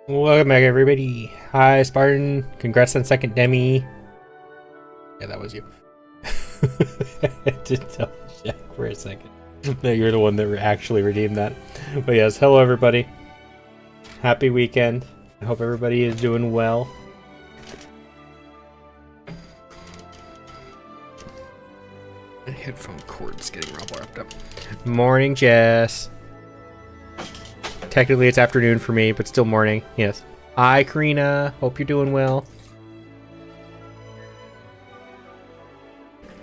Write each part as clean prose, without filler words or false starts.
Welcome back, everybody. Hi, Spartan. Congrats on second demi. Yeah, that was you. I did double check for a second. No, you're the one that actually redeemed that. But yes, hello, everybody. Happy weekend. I hope everybody is doing well. My headphone cord's getting all wrapped up. Morning, Jess. Technically, it's afternoon for me, but still morning. Yes. Hi, Karina. Hope you're doing well.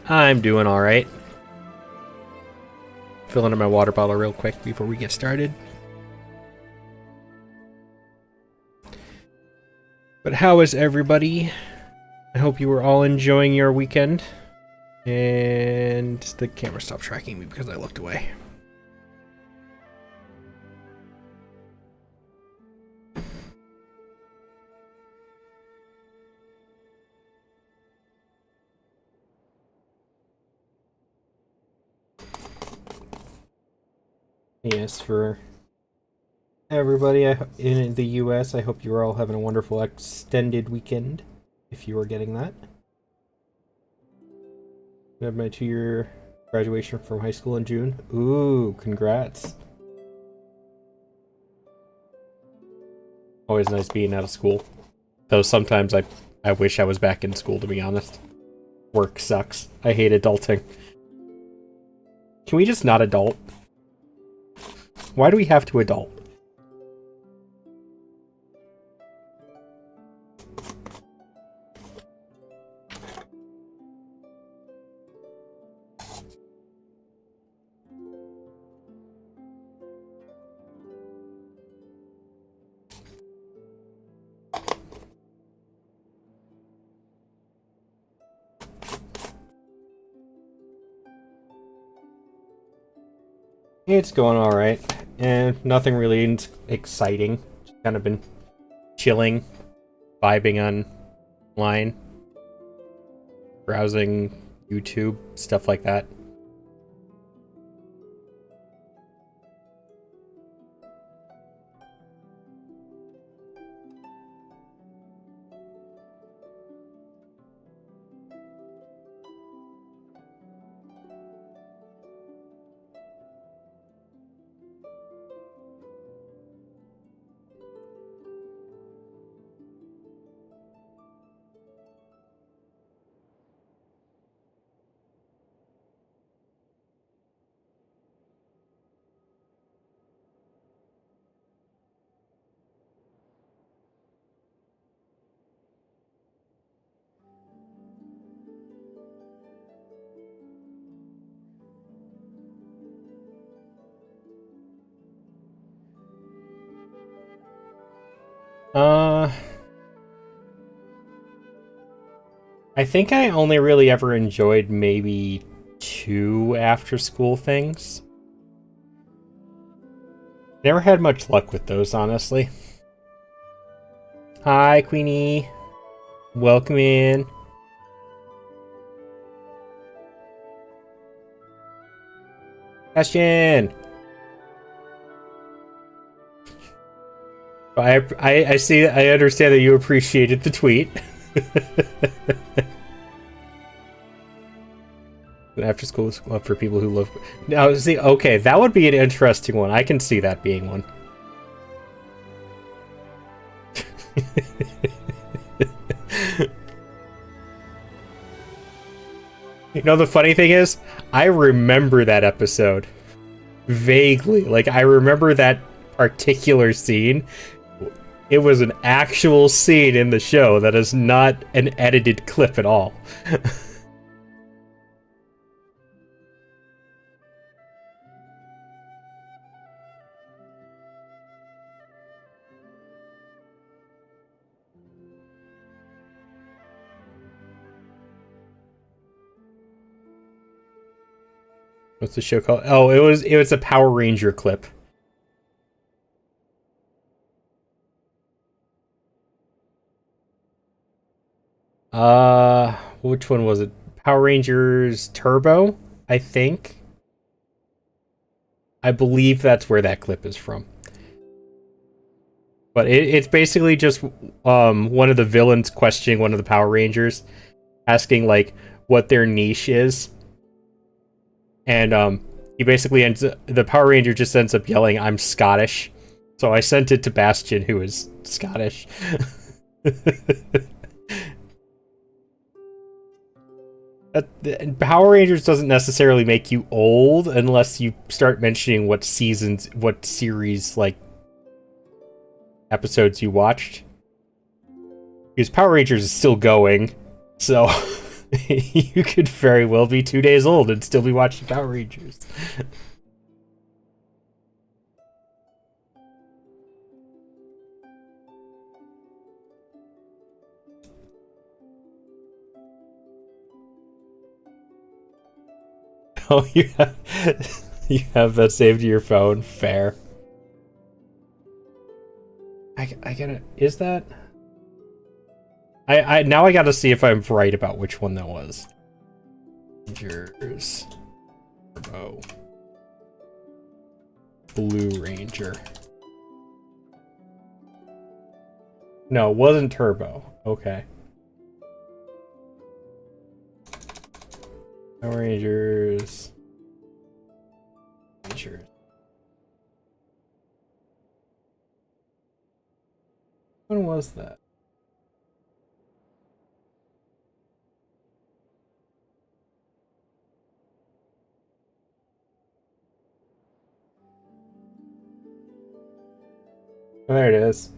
I'm doing all right. Filling up my water bottle real quick before we get started. But how is everybody? I hope you were all enjoying your weekend. And the camera stopped tracking me because I looked away. Yes, for everybody in the US, I hope you're all having a wonderful extended weekend, if you are getting that. I have my 2-year graduation from high school in June. Ooh, congrats. Always nice being out of school. Though sometimes I wish I was back in school, to be honest. Work sucks. I hate adulting. Can we just not adult? Why do we have to adult? It's going alright. And nothing really exciting. Just kind of been chilling, vibing online, browsing YouTube, stuff like that. I think I only really ever enjoyed maybe 2 after-school things. Never had much luck with those, honestly. Hi, Queenie. Welcome in. Question. I see. I understand that you appreciated the tweet. After school is for people who love. Now, see, okay, that would be an interesting one. I can see that being one. You know, the funny thing is, I remember that episode vaguely. Like, I remember that particular scene. It was an actual scene in the show that is not an edited clip at all. What's the show called? Oh, it was a Power Ranger clip. Which one was it? Power Rangers Turbo, I think. I believe that's where that clip is from. But it's basically just one of the villains questioning one of the Power Rangers, asking like what their niche is, and he basically the Power Ranger just ends up yelling, "I'm Scottish." So I sent it to Bastion, who is Scottish. Power Rangers doesn't necessarily make you old unless you start mentioning what seasons, what series, like episodes you watched. Because Power Rangers is still going, so you could very well be 2 days old and still be watching Power Rangers. Oh, you have that saved to your phone. Fair. I gotta. Is that? I now I gotta see if I'm right about which one that was. Rangers. Turbo. Blue Ranger. No, it wasn't Turbo. Okay. Power Rangers. Rangers. When was that? Oh, there it is.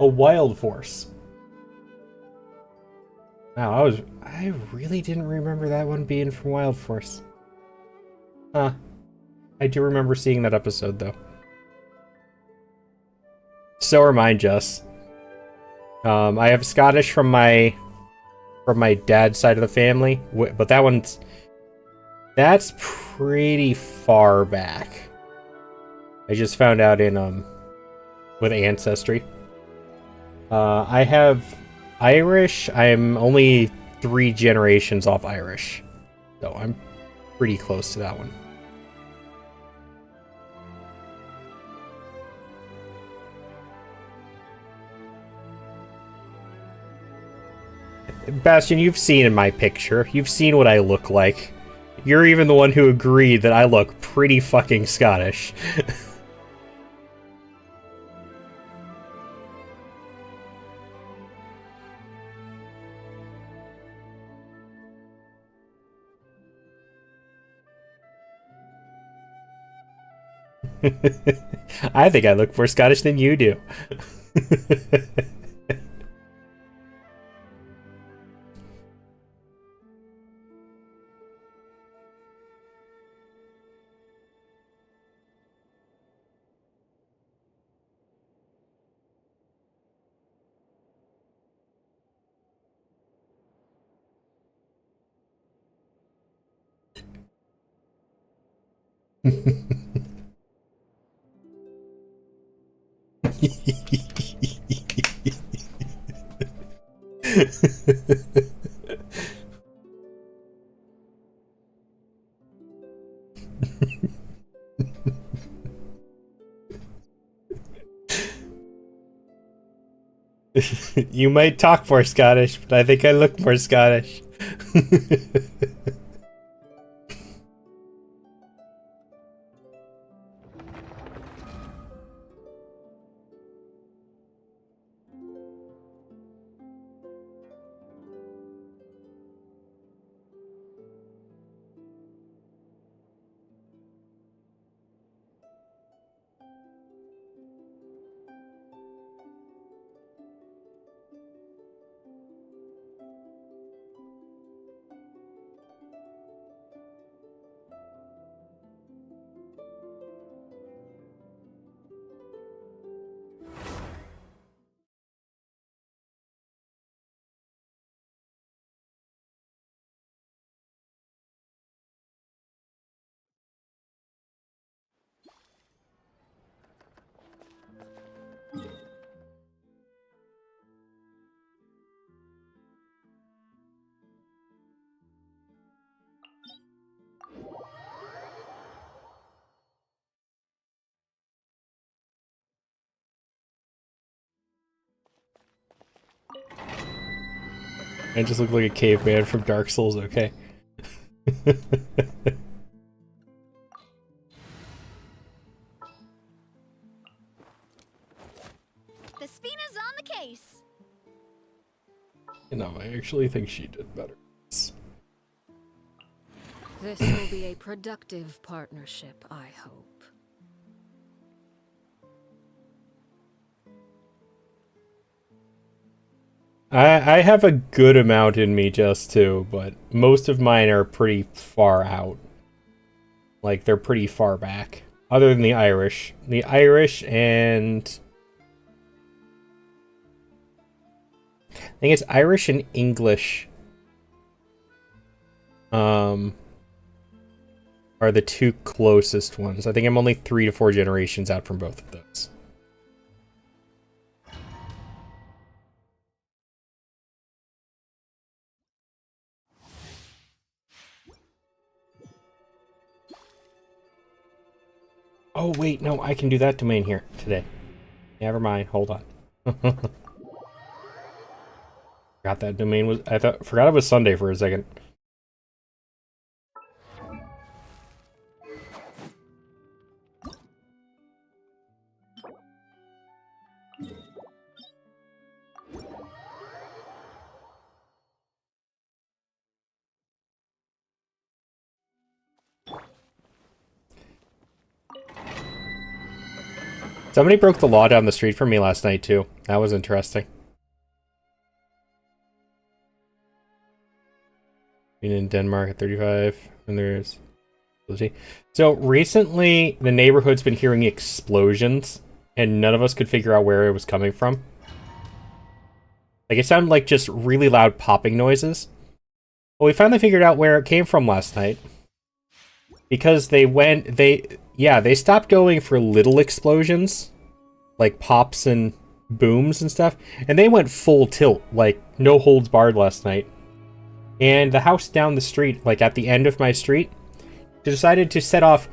A Wild Force. Wow, I really didn't remember that one being from Wild Force. Huh. I do remember seeing that episode though. So are mine, Jess. I have Scottish from my dad's side of the family, but that's pretty far back. I just found out in with Ancestry. I have Irish. I'm only 3 generations off Irish, so I'm pretty close to that one. Bastion, you've seen in my picture. You've seen what I look like. You're even the one who agreed that I look pretty fucking Scottish. I think I look more Scottish than you do. You might talk more Scottish, but I think I look more Scottish. I just look like a caveman from Dark Souls, okay. The Spina's on the case. You know, I actually think she did better. This will be a productive partnership, I hope. I have a good amount in me just too, but most of mine are pretty far out. Like, they're pretty far back. Other than the Irish. The Irish and... I think it's Irish and English. Are the two closest ones. I think I'm only 3 to 4 generations out from both of those. Oh wait, no, I can do that domain here today. Never mind, hold on. Forgot that domain was... forgot it was Sunday for a second. Somebody broke the law down the street from me last night, too. That was interesting. Being in Denmark at 35, and there's... So, recently, the neighborhood's been hearing explosions, and none of us could figure out where it was coming from. Like, it sounded like just really loud popping noises. Well, we finally figured out where it came from last night. Because they stopped going for little explosions, like pops and booms and stuff, and they went full tilt, like no holds barred last night. And the house down the street, like at the end of my street, decided to set off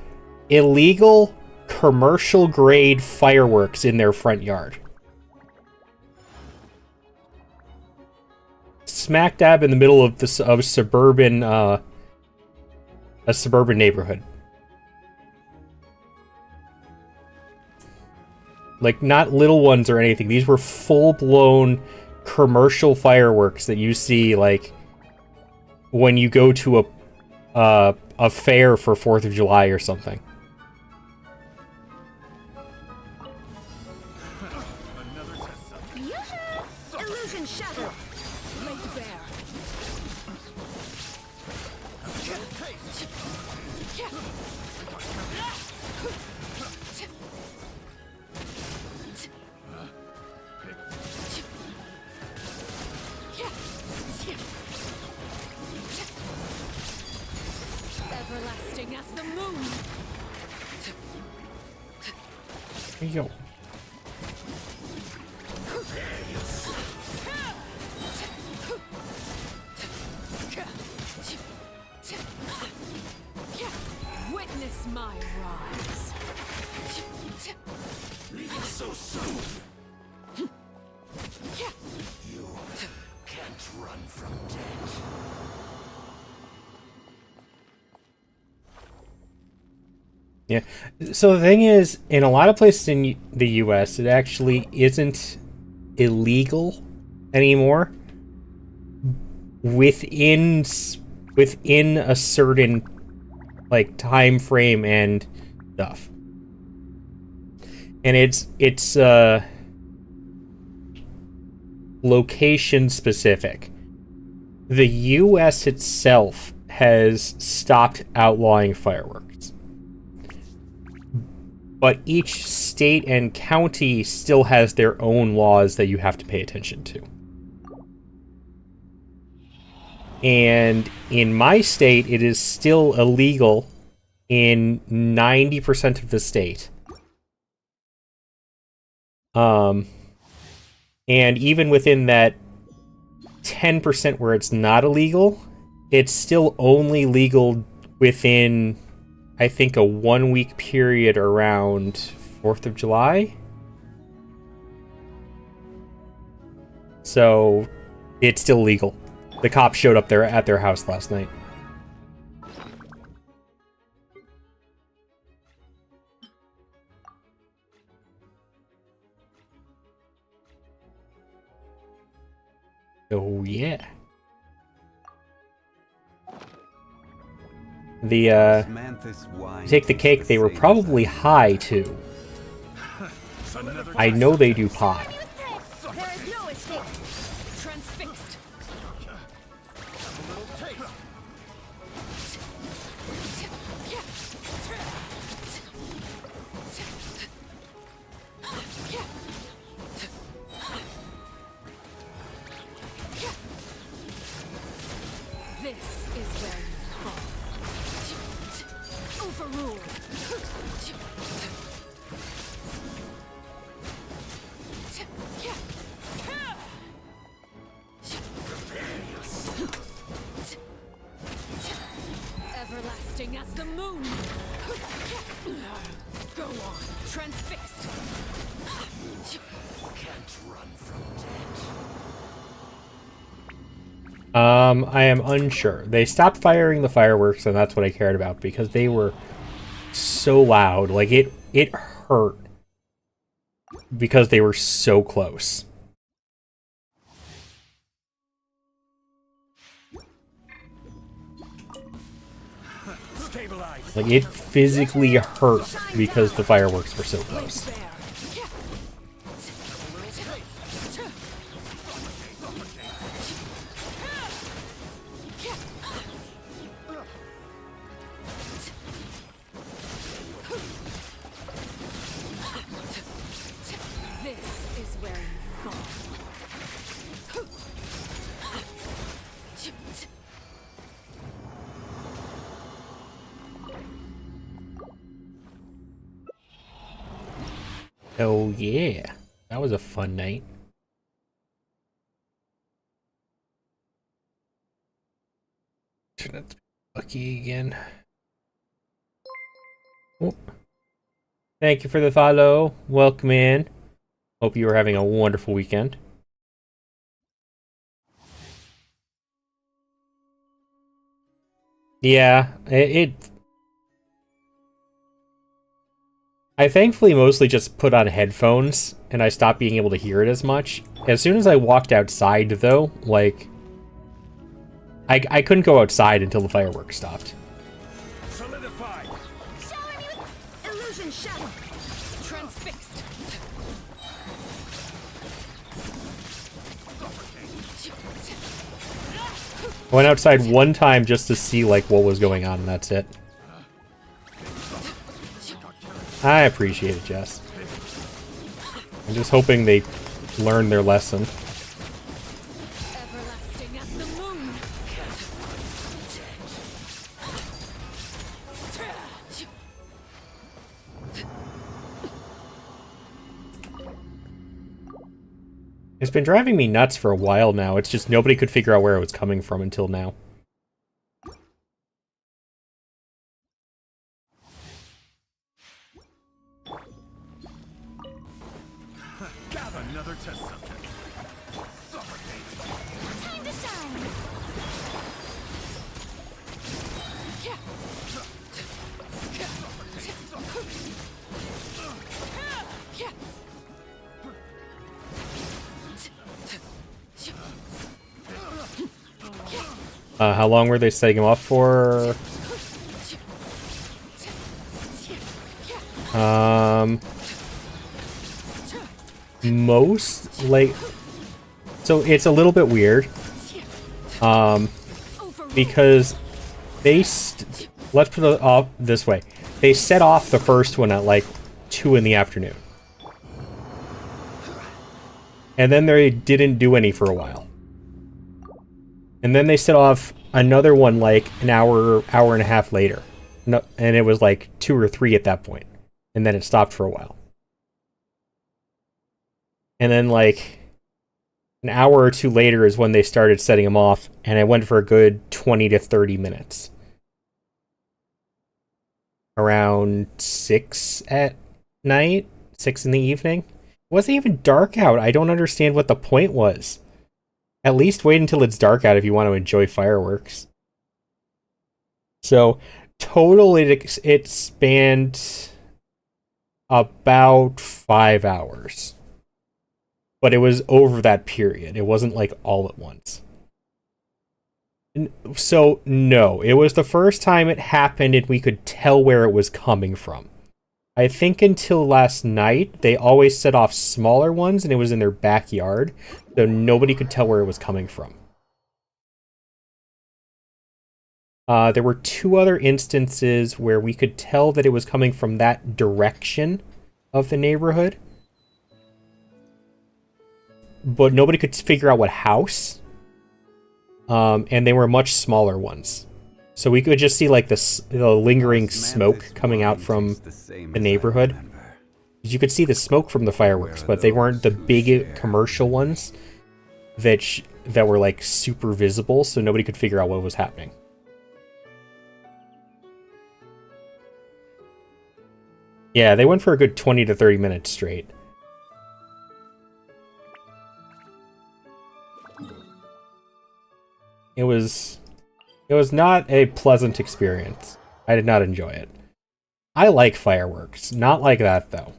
illegal commercial grade fireworks in their front yard. Smack dab in the middle of a suburban neighborhood. Like, not little ones or anything. These were full-blown commercial fireworks that you see, like, when you go to a fair for 4th of July or something. Illusion shattered. Laid bare. Everlasting as the moon. There you go. Witness my rise. Leaving so soon. You can't run from death. Yeah. So the thing is, in a lot of places in the US, it actually isn't illegal anymore within a certain, like, time frame and stuff. And it's location specific. The US itself has stopped outlawing fireworks. But each state and county still has their own laws that you have to pay attention to. And in my state, it is still illegal in 90% of the state. And even within that 10% where it's not illegal, it's still only legal within, I think, a 1-week period around 4th of July. So, it's still legal. The cops showed up there at their house last night. Oh yeah. The take the cake, they were probably high too. I know they do pot. There is no escape. Transfixed. This is where you fall. Overruled. Everlasting as the moon. Go on, transfixed. Can't run from death. I am unsure. They stopped firing the fireworks, and that's what I cared about, because they were so loud. Like, it hurt. Because they were so close. Stabilize. Like, it physically hurt because the fireworks were so close. This is where you fall. Oh yeah, that was a fun night. That's lucky again. Oh. Thank you for the follow. Welcome in. Hope you are having a wonderful weekend. Yeah, I thankfully mostly just put on headphones, and I stopped being able to hear it as much. As soon as I walked outside, though, like, I couldn't go outside until the fireworks stopped. Solidify. Shower me with illusion shadow. Transfixed. I went outside one time just to see, like, what was going on, and that's it. I appreciate it, Jess. I'm just hoping they learn their lesson. Everlasting as the moon. It's been driving me nuts for a while now. It's just nobody could figure out where it was coming from until now. Gather another test subject. Suffocate. Time to shine. How long were they setting him off for? Most, like, so it's a little bit weird, because they, let's put it off this way, they set off the first one at, like, 2 in the afternoon. And then they didn't do any for a while. And then they set off another one, like, an hour and a half later. No, and it was, like, 2 or 3 at that point. And then it stopped for a while. And then, like, an hour or 2 later is when they started setting them off, and I went for a good 20 to 30 minutes. Around 6 at night? 6 in the evening? It wasn't even dark out. I don't understand what the point was. At least wait until it's dark out if you want to enjoy fireworks. So, total it spanned about 5 hours. But it was over that period. It wasn't like all at once. So, no. It was the first time it happened and we could tell where it was coming from. I think until last night, they always set off smaller ones and it was in their backyard. So nobody could tell where it was coming from. There were 2 other instances where we could tell that it was coming from that direction of the neighborhood. But nobody could figure out what house. And they were much smaller ones. So we could just see like the lingering smoke coming out from the neighborhood. You could see the smoke from the fireworks, but they weren't the big commercial ones that were like super visible, so nobody could figure out what was happening. Yeah, they went for a good 20 to 30 minutes straight. It was not a pleasant experience. I did not enjoy it. I like fireworks. Not like that, though.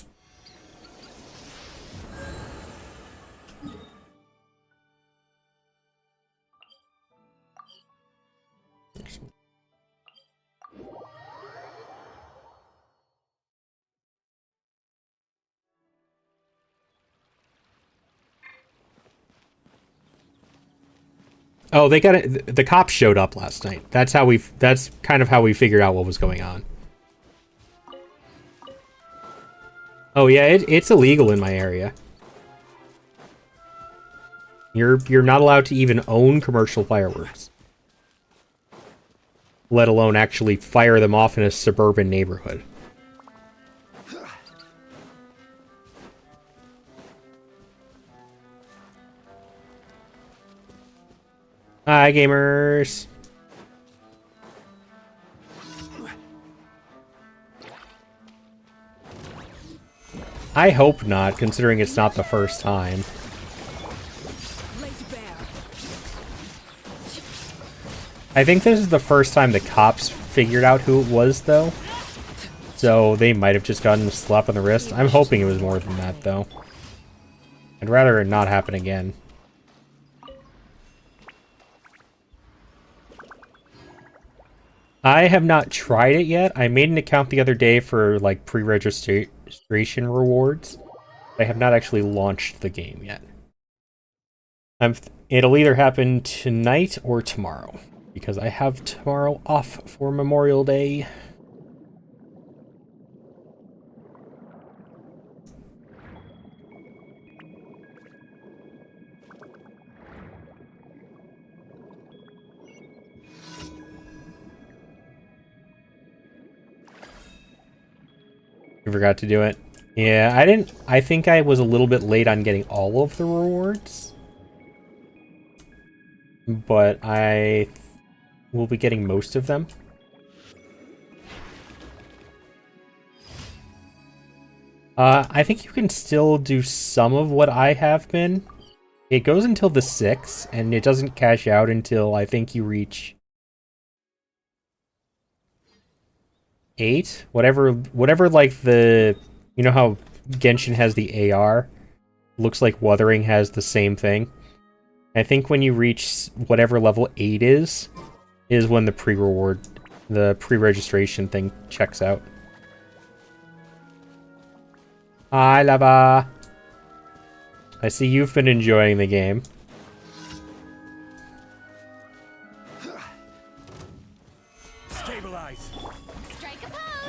Oh, they got it. The cops showed up last night. That's kind of how we figured out what was going on. Oh yeah, it's illegal in my area. You're not allowed to even own commercial fireworks, let alone actually fire them off in a suburban neighborhood. Hi, gamers. I hope not, considering it's not the first time. I think this is the first time the cops figured out who it was, though. So they might have just gotten a slap on the wrist. I'm hoping it was more than that, though. I'd rather it not happen again. I have not tried it yet. I made an account the other day for, like, pre-registration rewards. I have not actually launched the game yet. It'll either happen tonight or tomorrow, because I have tomorrow off for Memorial Day. You forgot to do it. Yeah, I didn't. I think I was a little bit late on getting all of the rewards. But I will be getting most of them. I think you can still do some of what I have been. It goes until the 6th, and it doesn't cash out until I think you reach 8, whatever, like the, you know how Genshin has the AR? Looks like Wuthering has the same thing. I think when you reach whatever level 8 is when the pre-registration thing checks out. Hi, Lava. I see you've been enjoying the game. Stabilize.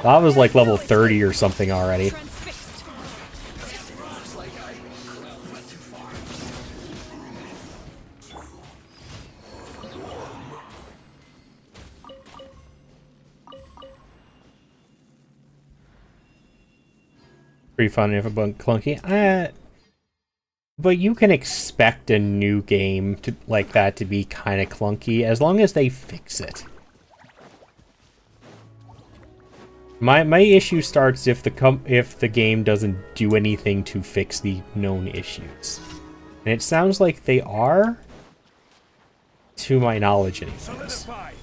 Lava's like level 30 or something already. Pretty fun if a bit clunky. But you can expect a new game like that to be kind of clunky as long as they fix it. My issue starts if the game doesn't do anything to fix the known issues. And it sounds like they are, to my knowledge anyways. Solidify.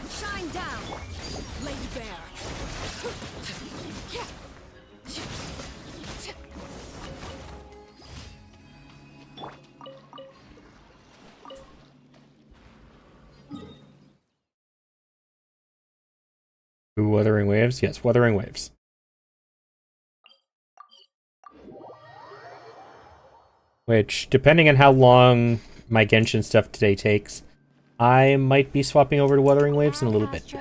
Shine down. Lay bare. Ooh, Wuthering Waves? Yes, Wuthering Waves. Which, depending on how long my Genshin stuff today takes, I might be swapping over to Wuthering Waves in a little bit.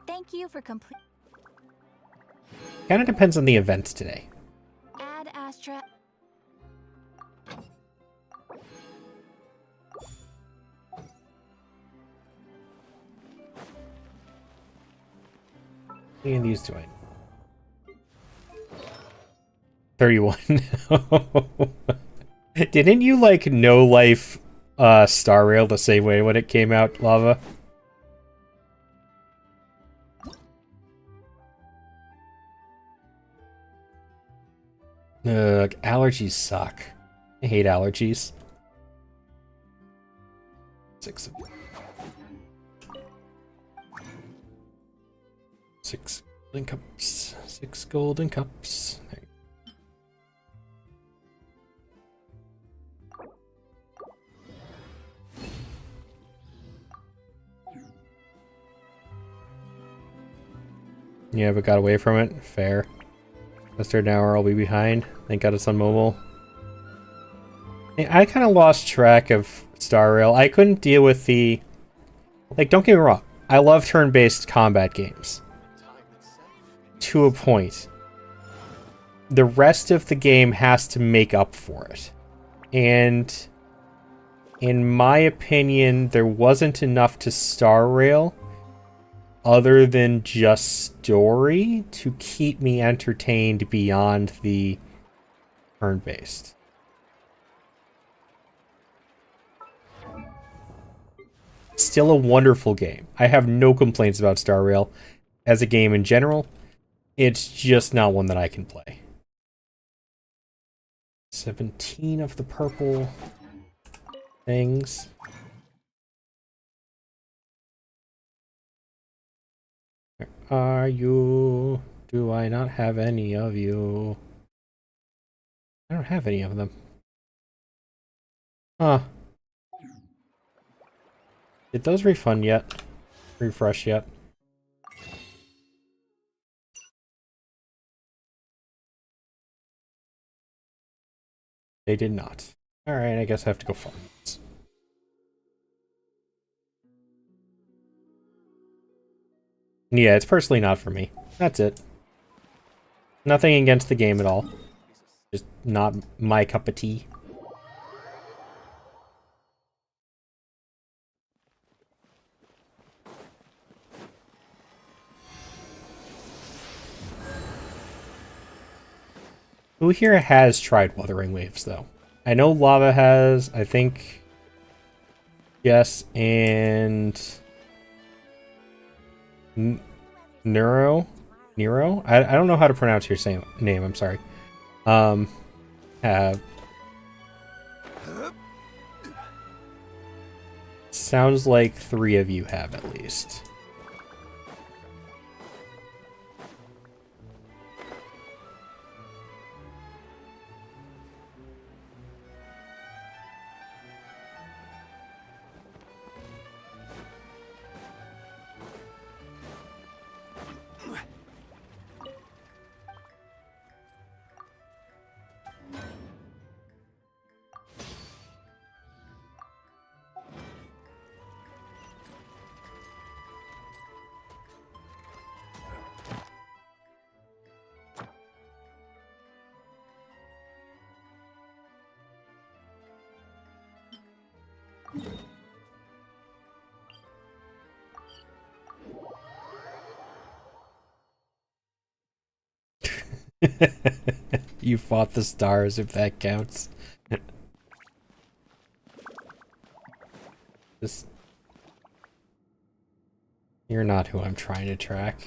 Thank you for complete. Kind of depends on the events today. Add Astra. How many of these do I know? 31. Didn't you, like, no life Star Rail the same way when it came out, Lava? Ugh, allergies suck. I hate allergies. 6 of them. 6 golden cups. 6 golden cups. There you go. Yeah, but got away from it. Fair. Let's start now or I'll be behind. Thank God it's on mobile. I kind of lost track of Star Rail. I couldn't deal with the... Like, don't get me wrong. I love turn-based combat games. To a point. The rest of the game has to make up for it. And in my opinion, there wasn't enough to Star Rail other than just story to keep me entertained beyond the turn-based. Still a wonderful game. I have no complaints about Star Rail as a game in general. It's just not one that I can play. 17 of the purple things. Where are you? Do I not have any of you? I don't have any of them. Huh. Did those refund yet? Refresh yet? They did not. Alright, I guess I have to go farm. Yeah, it's personally not for me. That's it. Nothing against the game at all. Just not my cup of tea. Who here has tried Wuthering Waves, though? I know Lava has, I think... Yes, and... Nero? I don't know how to pronounce your name, I'm sorry. Have... Sounds like 3 of you have, at least. You fought the stars, if that counts. This... You're not who I'm trying to track.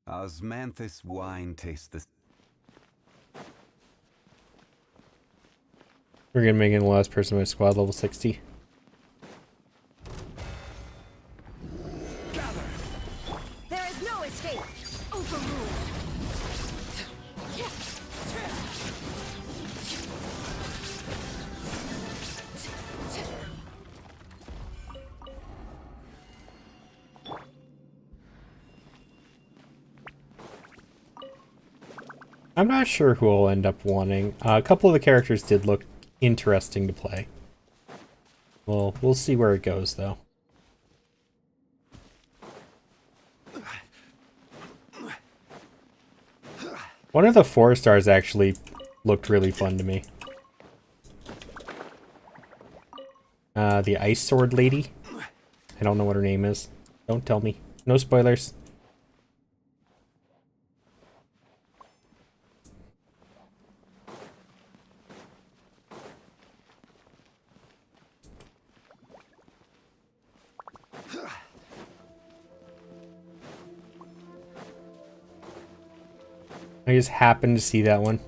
Osmanthus wine tastes the... We're gonna make it the last person in my squad level 60. Gather. There is no escape. Overruled. I'm not sure who I'll end up wanting. A couple of the characters did look interesting to play. Well, we'll see where it goes, though. One of the 4-stars actually looked really fun to me. The Ice Sword Lady. I don't know what her name is. Don't tell me. No spoilers. I just happened to see that one.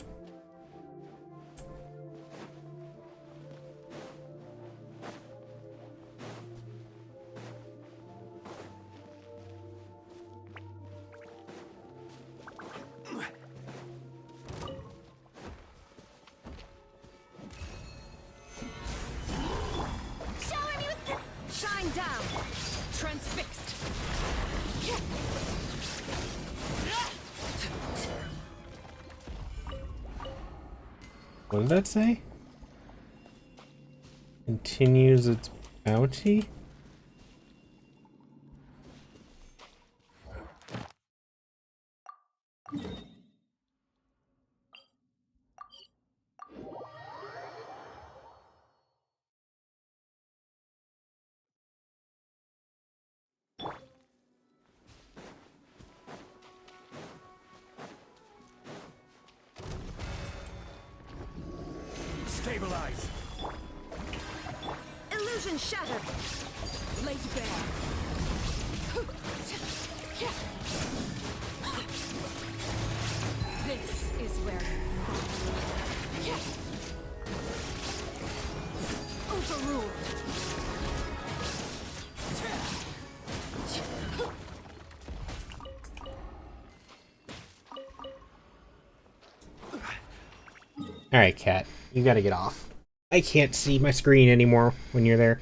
Shower me with the... Shine down. Transfixed. What did that say? Continues its bounty? Stabilize. Illusion shattered. Laid bare. This is where you fall. Overruled. Alright, cat. You gotta get off. I can't see my screen anymore when you're there.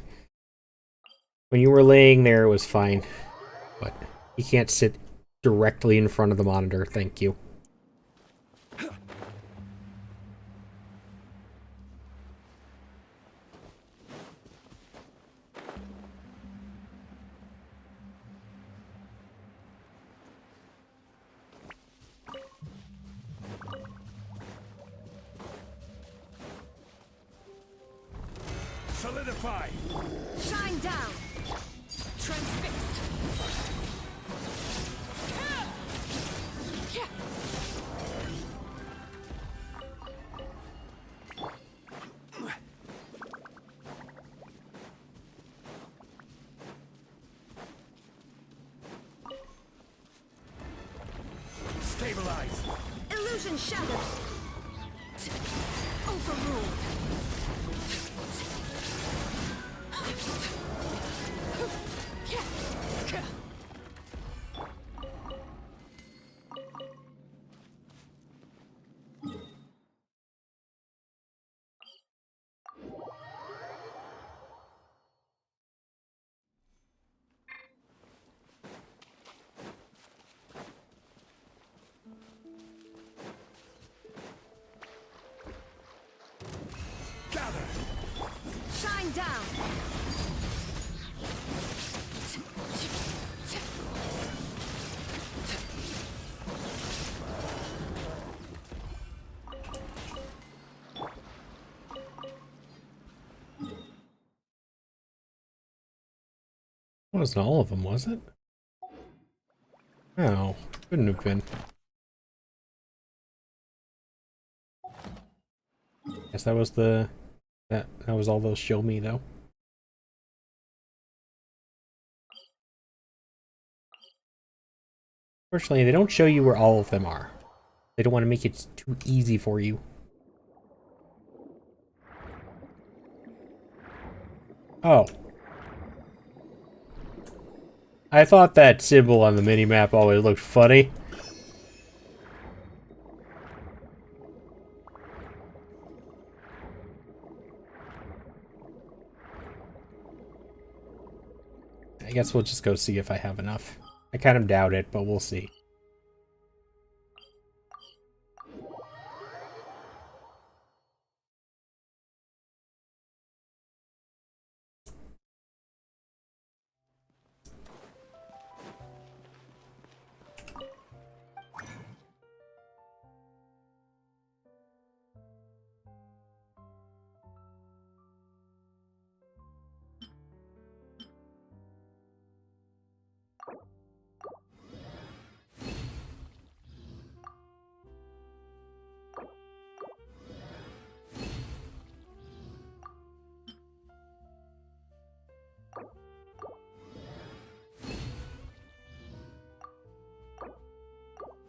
When you were laying there, it was fine. But you can't sit directly in front of the monitor. Thank you. Solidify. Shine down. Transfixed. Stabilize. Illusion shattered. Overruled. Gather. Shine down. Wasn't all of them, was it? Oh, couldn't have been. Guess that was the... That was all those show me, though. Unfortunately, they don't show you where all of them are. They don't want to make it too easy for you. Oh. I thought that symbol on the minimap always looked funny. I guess we'll just go see if I have enough. I kind of doubt it, but we'll see.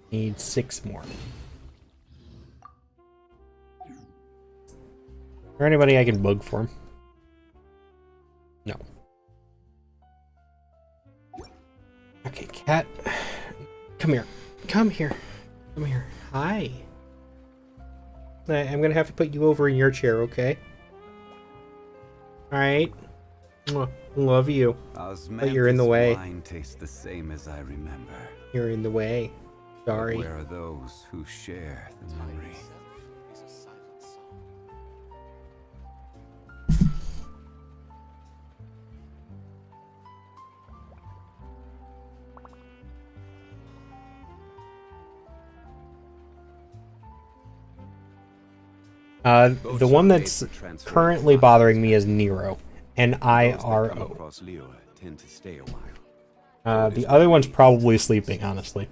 Need 6 more. Is there anybody I can bug for him? No. Okay, cat. Come here. Come here. Come here. Hi. I'm gonna have to put you over in your chair, okay? Alright. Love you. But you're in the way. Wine tastes the same as I remember. You're in the way. Sorry. Where are those who share the memory? The one that's currently bothering me is Nero. N-I-R-O. The other one's probably sleeping, honestly.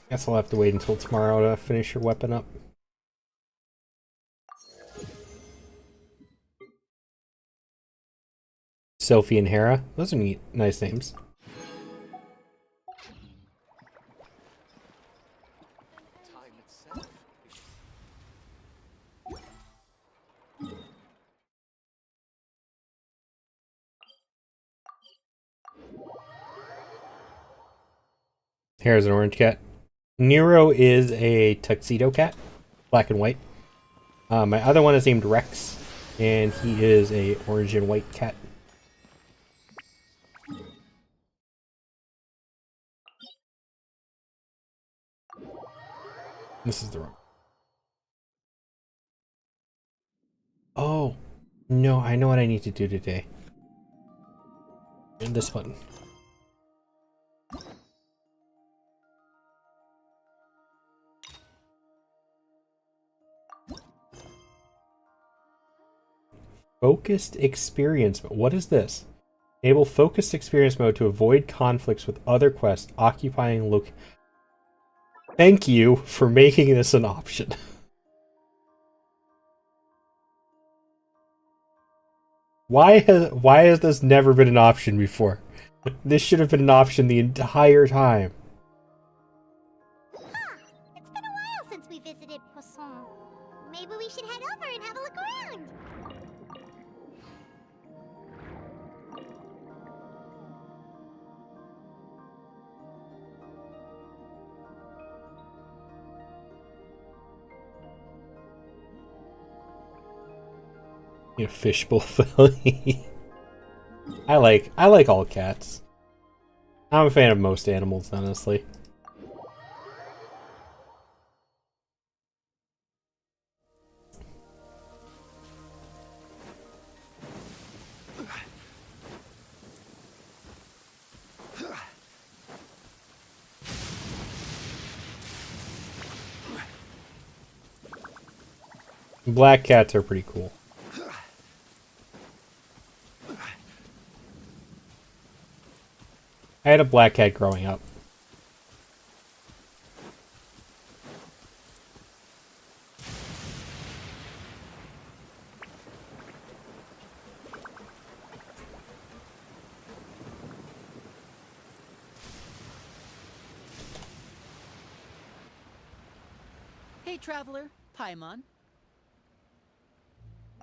Guess I'll have to wait until tomorrow to finish your weapon up. Sophie and Hera. Those are neat, nice names. Hera's an orange cat. Nero is a tuxedo cat, black and white. My other one is named Rex, and he is a orange and white cat. This is the wrong. Oh, no, I know what I need to do today. And this one. Focused experience mode. What is this? Enable focused experience mode to avoid conflicts with other quests occupying loc. Thank you for making this an option. Why has this never been an option before? This should have been an option the entire time. It's been a while since we visited Poisson. Maybe we should head over and have a look around. You know, fishbowl filly. I like all cats. I'm a fan of most animals, honestly. Black cats are pretty cool. I had a black cat growing up. Hey, traveler, Paimon.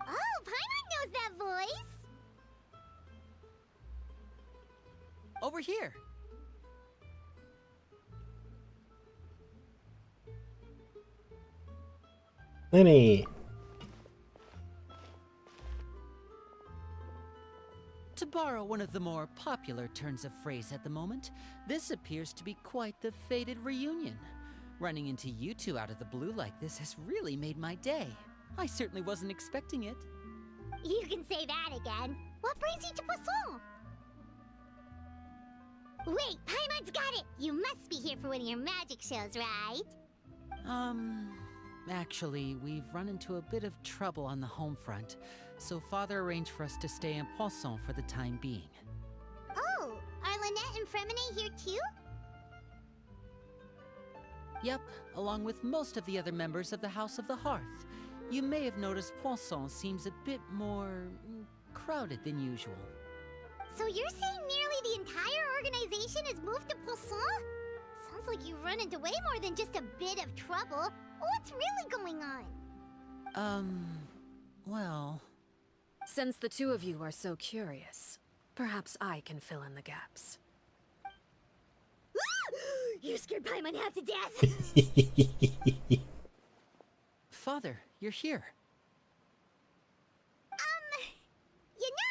Oh, Paimon knows that voice! Over here. Lenny. To borrow one of the more popular turns of phrase at the moment, this appears to be quite the fated reunion. Running into you two out of the blue like this has really made my day. I certainly wasn't expecting it. You can say that again. What brings you to Poisson? Wait, Paimon's got it! You must be here for one of your magic shows, right? Actually, we've run into a bit of trouble on the home front, so Father arranged for us to stay in Poisson for the time being. Oh, are Lynette and Fremine here too? Yep, along with most of the other members of the House of the Hearth. You may have noticed Poisson seems a bit more crowded than usual. So you're saying nearly the entire organization has moved to Poisson? Sounds like you've run into way more than just a bit of trouble. What's really going on? Well... Since the two of you are so curious, perhaps I can fill in the gaps. You scared Paimon half to death! Father, you're here. You know...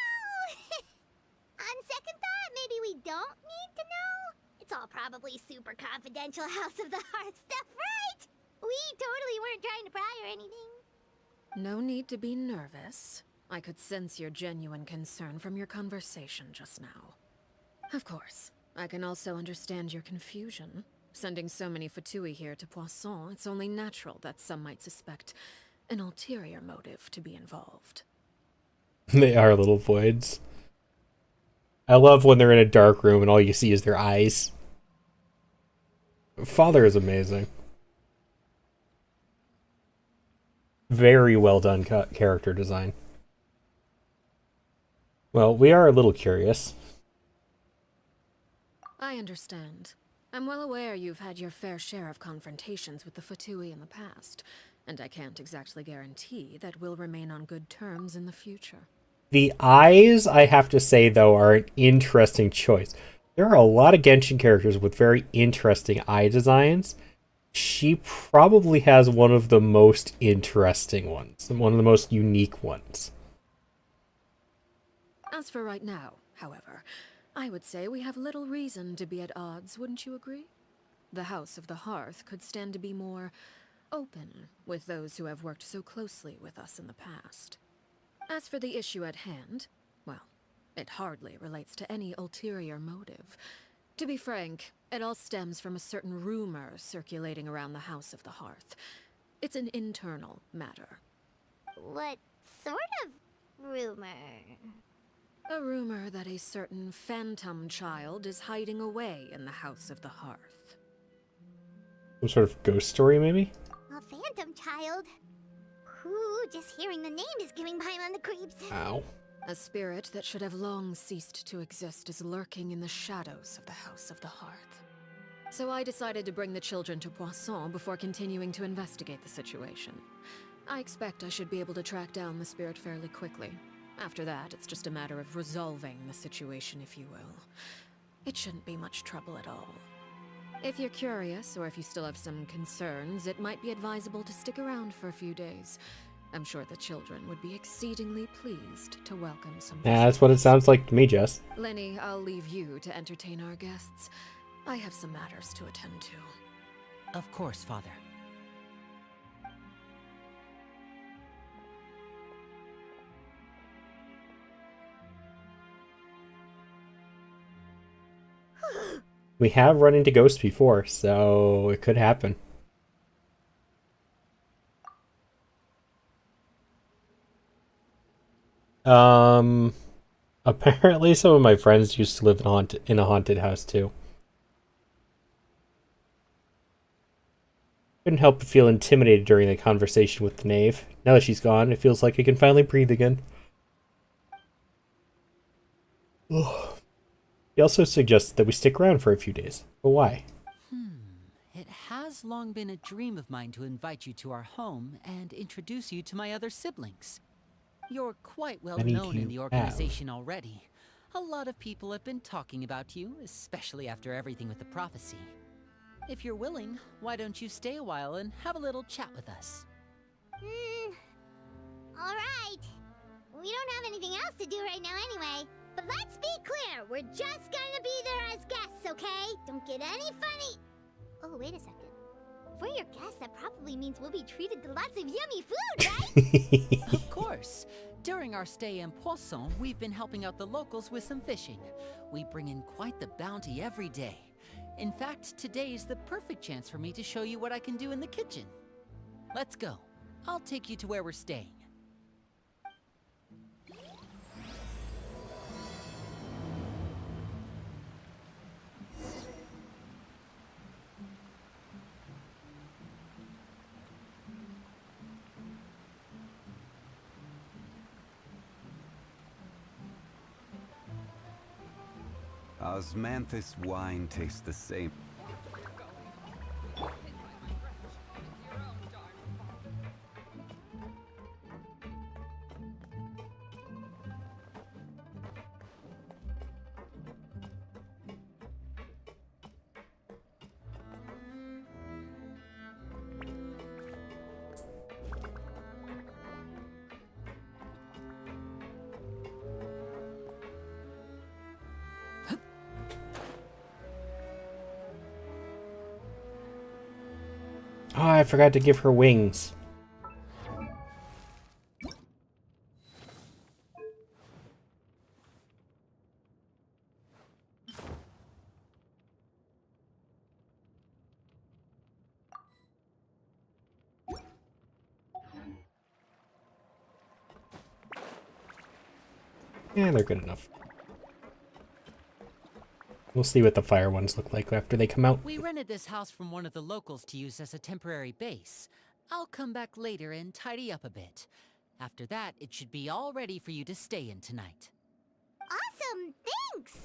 On second thought, maybe we don't need to know? It's all probably super confidential House of the Hearth stuff, right? We totally weren't trying to pry or anything. No need to be nervous. I could sense your genuine concern from your conversation just now. Of course, I can also understand your confusion. Sending so many Fatui here to Poisson, it's only natural that some might suspect an ulterior motive to be involved. They are little voids. I love when they're in a dark room and all you see is their eyes. Father is amazing. Very well done character design. Well, we are a little curious. I understand. I'm well aware you've had your fair share of confrontations with the Fatui in the past, and I can't exactly guarantee that we'll remain on good terms in the future. The eyes, I have to say, though, are an interesting choice. There are a lot of Genshin characters with very interesting eye designs. She probably has one of the most interesting ones, one of the most unique ones. As for right now, however, I would say we have little reason to be at odds, wouldn't you agree? The House of the Hearth could stand to be more open with those who have worked so closely with us in the past. As for the issue at hand, well, it hardly relates to any ulterior motive. To be frank, it all stems from a certain rumor circulating around the House of the Hearth. It's an internal matter. What sort of rumor? A rumor that a certain phantom child is hiding away in the House of the Hearth. Some sort of ghost story, maybe? A phantom child? Ooh, just hearing the name is giving Paimon the creeps. Ow. A spirit that should have long ceased to exist is lurking in the shadows of the House of the Hearth. So I decided to bring the children to Poisson before continuing to investigate the situation. I expect I should be able to track down the spirit fairly quickly. After that, it's just a matter of resolving the situation, if you will. It shouldn't be much trouble at all. If you're curious, or if you still have some concerns, it might be advisable to stick around for a few days. I'm sure the children would be exceedingly pleased to welcome some Yeah, that's what it sounds like to me, Jess. Lenny, I'll leave you to entertain our guests. I have some matters to attend to. Of course, Father. We have run into ghosts before, so it could happen. Apparently, some of my friends used to live in a haunted house too. Couldn't help but feel intimidated during the conversation with the knave. Now that she's gone, it feels like I can finally breathe again. He also suggested that we stick around for a few days. But why? It has long been a dream of mine to invite you to our home and introduce you to my other siblings. You're quite well Many known do in the organization already. A lot of people have been talking about you, especially after everything with the prophecy. If you're willing, why don't you stay a while and have a little chat with us? Alright. We don't have anything else to do right now anyway. But let's be clear, we're just gonna be there as guests, okay? Don't get any funny. Oh, wait a second. For your guests, that probably means we'll be treated to lots of yummy food, right? Of course. During our stay in Poisson, we've been helping out the locals with some fishing. We bring in quite the bounty every day. In fact, today's the perfect chance for me to show you what I can do in the kitchen. Let's go. I'll take you to where we're staying. Osmanthus wine tastes the same. Oh, I forgot to give her wings. Yeah, they're good enough. We'll see what the fire ones look like after they come out. We rented this house from one of the locals to use as a temporary base. I'll come back later and tidy up a bit. After that, it should be all ready for you to stay in tonight. Awesome, thanks!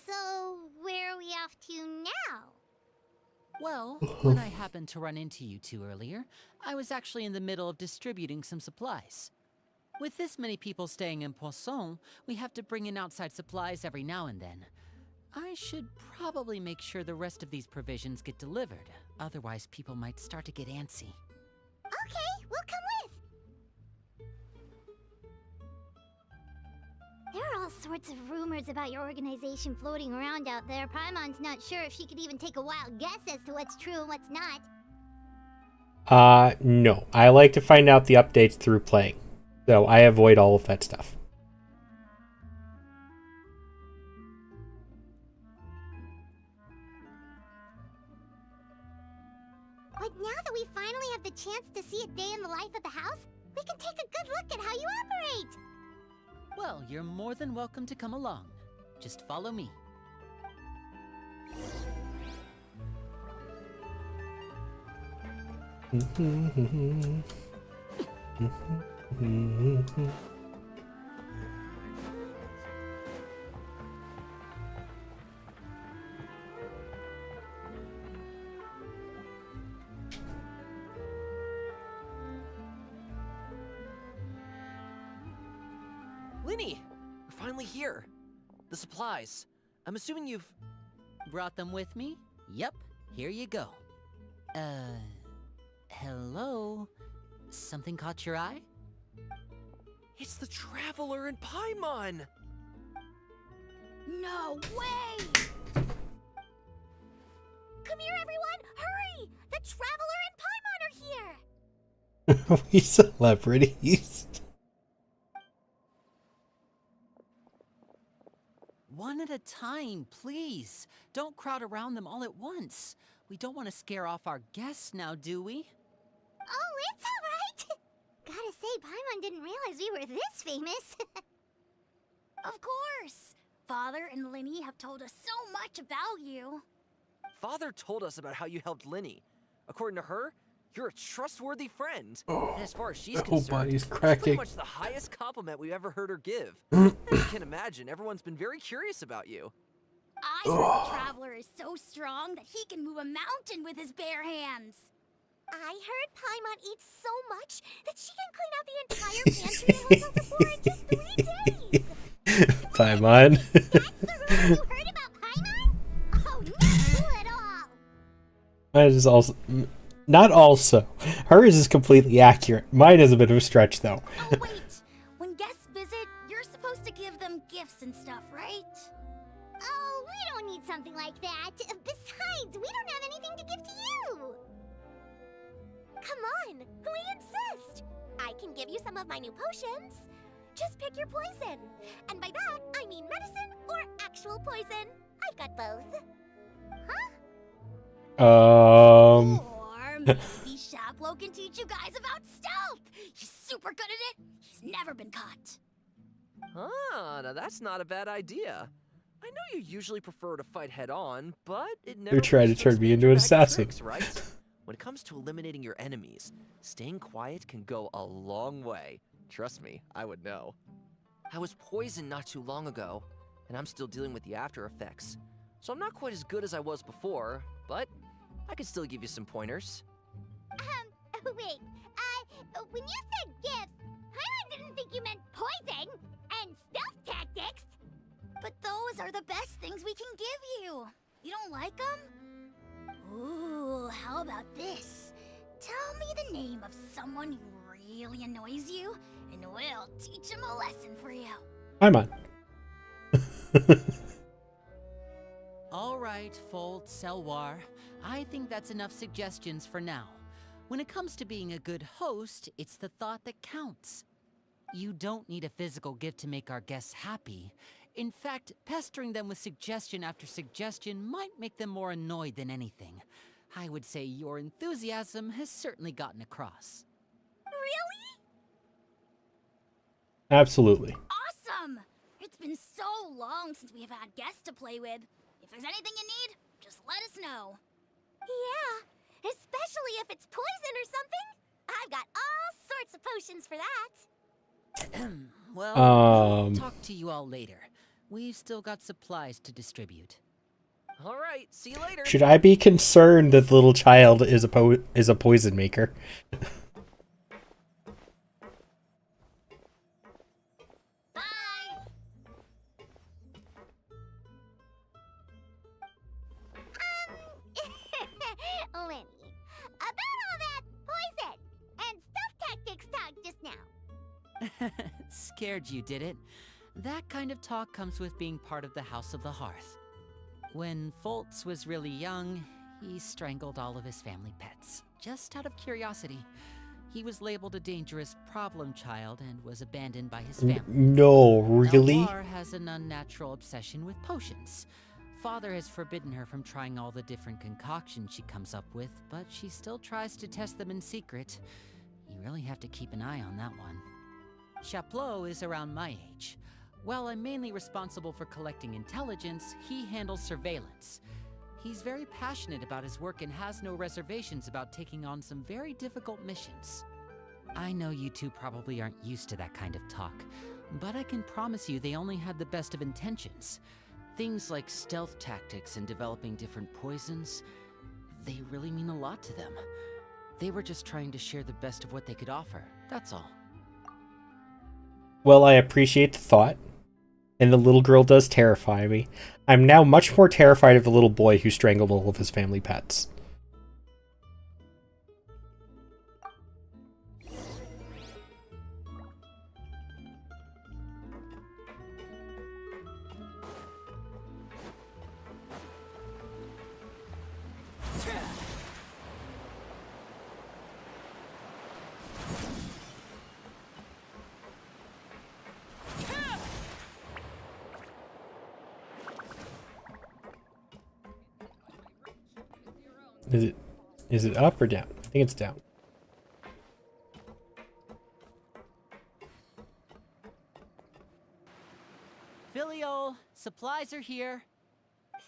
So, where are we off to now? Well, when I happened to run into you two earlier, I was actually in the middle of distributing some supplies. With this many people staying in Poisson, we have to bring in outside supplies every now and then. I should probably make sure the rest of these provisions get delivered, otherwise people might start to get antsy. Okay, we'll come with. There are all sorts of rumors about your organization floating around out there. Paimon's not sure if she could even take a wild guess as to what's true and what's not. No. I like to find out the updates through playing. So I avoid all of that stuff. But now that we finally have the chance to see a day in the life of the house, we can take a good look at how you operate! Well, you're more than welcome to come along. Just follow me. Linny! We're finally here. The supplies. I'm assuming you've... Brought them with me? Yep, here you go. Hello? Something caught your eye? It's the Traveler in Paimon! No way! Come here, everyone! Hurry! The Traveler and Paimon are here! We celebrities. One at a time, please. Don't crowd around them all at once. We don't want to scare off our guests now, do we? Oh, it's alright! Gotta say, Paimon didn't realize we were this famous. Of course! Father and Linny have told us so much about you. Father told us about how you helped Linny. According to her, you're a trustworthy friend. And as far as she's The whole concerned, body's that's cracking. pretty much the highest compliment we've ever heard her give. As you can imagine, everyone's been very curious about you. I heard the Traveler is so strong that he can move a mountain with his bare hands. I heard Paimon eats so much that she can clean out the entire pantry and hotel in just 3 days. Paimon. That's the rumor you heard about Paimon? Oh, not cool at all. That is also not also. Hers is completely accurate. Mine is a bit of a stretch though. Oh wait, when guests visit, you're supposed to give them gifts and stuff, right? Oh, we don't need something like that. Besides, we don't have anything to give to you. Come on, we insist. I can give you some of my new potions. Just pick your poison. And by that, I mean medicine or actual poison. I've got both. Huh? Or maybe Shaplo can teach you guys about stealth. He's super good at it. He's never been caught. Ah, now that's not a bad idea. I know you usually prefer to fight head-on, but it never You're trying to hurts to turn me expand into your an bag of assassin. tricks, right? When it comes to eliminating your enemies, staying quiet can go a long way. Trust me, I would know. I was poisoned not too long ago, and I'm still dealing with the after effects. So I'm not quite as good as I was before, but I can still give you some pointers. Wait, when you said gifts, I didn't think you meant poison and stealth tactics. But those are the best things we can give you. You don't like them? Ooh, how about this? Tell me the name of someone who really annoys you, and we'll teach him a lesson for you. Paimon. All right, Fold, Selwar. I think that's enough suggestions for now. When it comes to being a good host, it's the thought that counts. You don't need a physical gift to make our guests happy. In fact, pestering them with suggestion after suggestion might make them more annoyed than anything. I would say your enthusiasm has certainly gotten across. Really? Absolutely. Awesome! It's been so long since we have had guests to play with. If there's anything you need, just let us know. Yeah, especially if it's poison or something. I've got all sorts of potions for that. Well, I'll talk to you all later. We've still got supplies to distribute. All right, see you later. Should I be concerned that the little child is a poison maker? Bye! Lenny, about all that poison and stuff tactics talk just now. Scared you, did it? That kind of talk comes with being part of the House of the Hearth. When Foltz was really young, he strangled all of his family pets, just out of curiosity. He was labeled a dangerous problem child and was abandoned by his family. No, really? Elwar has an unnatural obsession with potions. Father has forbidden her from trying all the different concoctions she comes up with, but she still tries to test them in secret. You really have to keep an eye on that one. Chaplot is around my age. While I'm mainly responsible for collecting intelligence, he handles surveillance. He's very passionate about his work and has no reservations about taking on some very difficult missions. I know you two probably aren't used to that kind of talk, but I can promise you they only had the best of intentions. Things like stealth tactics and developing different poisons, they really mean a lot to them. They were just trying to share the best of what they could offer, that's all. Well, I appreciate the thought. And the little girl does terrify me. I'm now much more terrified of the little boy who strangled all of his family pets. Is it up or down? I think it's down. supplies are here.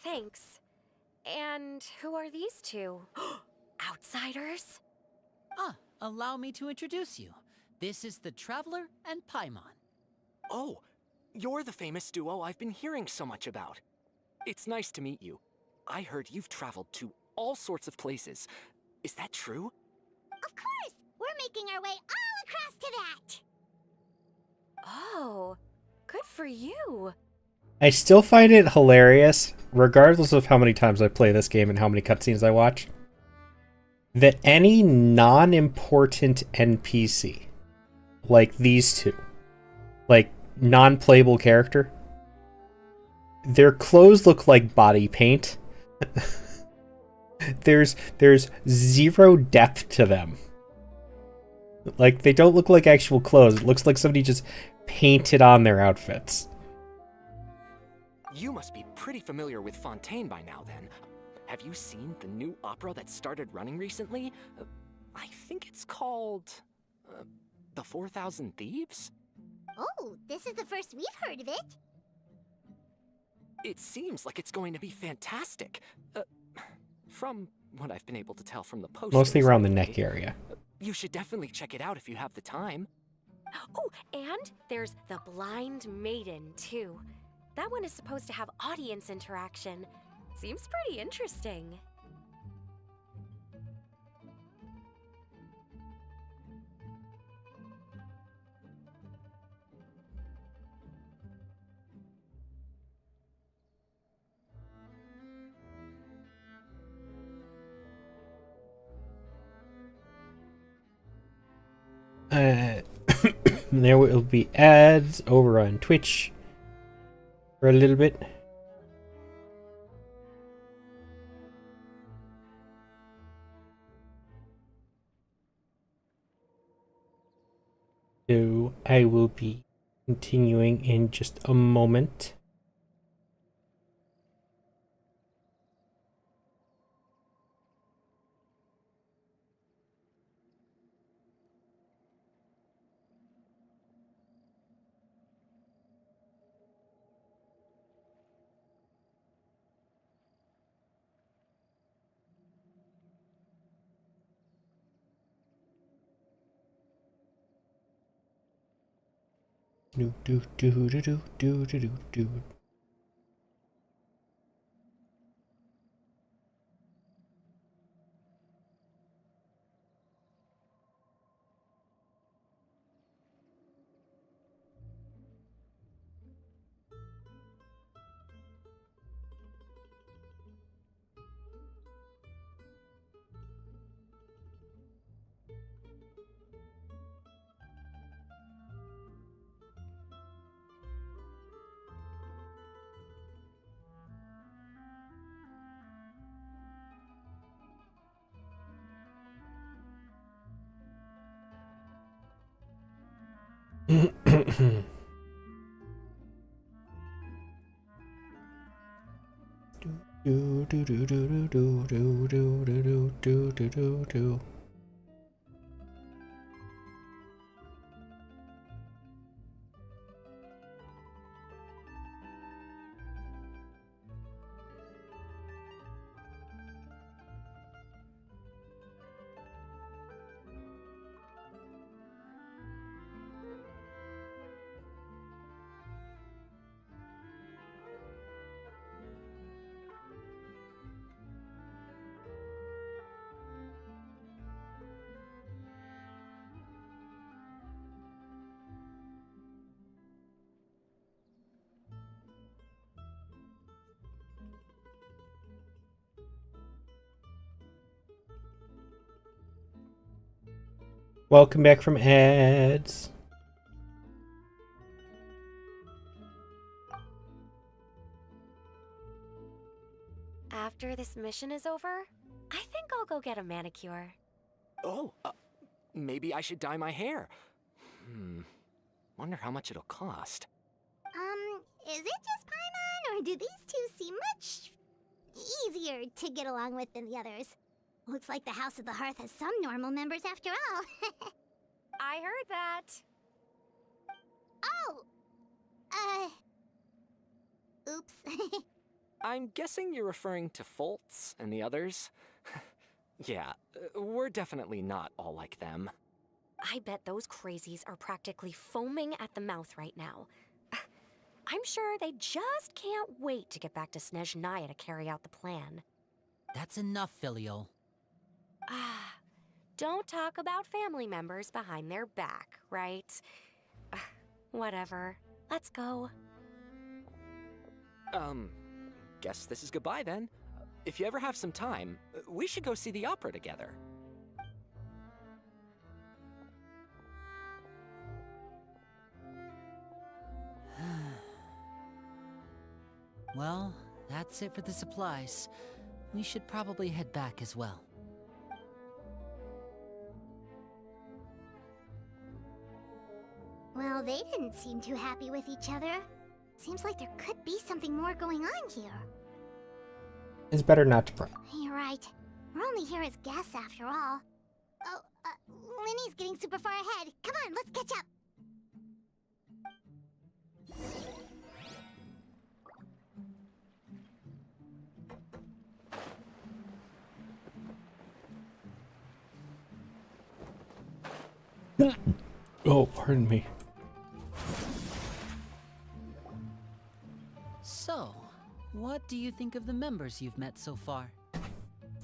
Thanks. And who are these two? Outsiders? Ah, allow me to introduce you. This is the Traveler and Paimon. Oh, you're the famous duo I've been hearing so much about. It's nice to meet you. I heard you've traveled to all sorts of places. Is that true? Of course! We're making our way all across to that! Oh, good for you. I still find it hilarious, regardless of how many times I play this game and how many cutscenes I watch, that any non-important NPC, like these two, like non-playable character, their clothes look like body paint. There's zero depth to them. Like, they don't look like actual clothes. It looks like somebody just painted on their outfits. You must be pretty familiar with Fontaine by now, then. Have you seen the new opera that started running recently? I think it's called... The 4,000 Thieves? Oh, this is the first we've heard of it. It seems like it's going to be fantastic. From what I've been able to tell from the posters... Mostly around the anyway. neck area. You should definitely check it out if you have the time. Oh, and there's the Blind Maiden, too. That one is supposed to have audience interaction. Seems pretty interesting. There will be ads over on Twitch for a little bit. So I will be continuing in just a moment. Do do do do do do do do. Do do do do do do do do do do do do. Welcome back from ads. After this mission is over, I think I'll go get a manicure. Oh, maybe I should dye my hair. Wonder how much it'll cost. Is it just Paimon, or do these two seem much easier to get along with than the others? Looks like the House of the Hearth has some normal members after all. I heard that. Oh! Oops. I'm guessing you're referring to Foltz and the others? Yeah, we're definitely not all like them. I bet those crazies are practically foaming at the mouth right now. I'm sure they just can't wait to get back to Snezhnaya to carry out the plan. That's enough, Filial. Ah, don't talk about family members behind their back, right? Whatever. Let's go. Guess this is goodbye then. If you ever have some time, we should go see the opera together. Well, that's it for the supplies. We should probably head back as well. Well, they didn't seem too happy with each other. Seems like there could be something more going on here. It's better not to pry. You're right. We're only here as guests after all. Oh, Linny's getting super far ahead. Come on, let's catch up. Oh, pardon me. So, what do you think of the members you've met so far?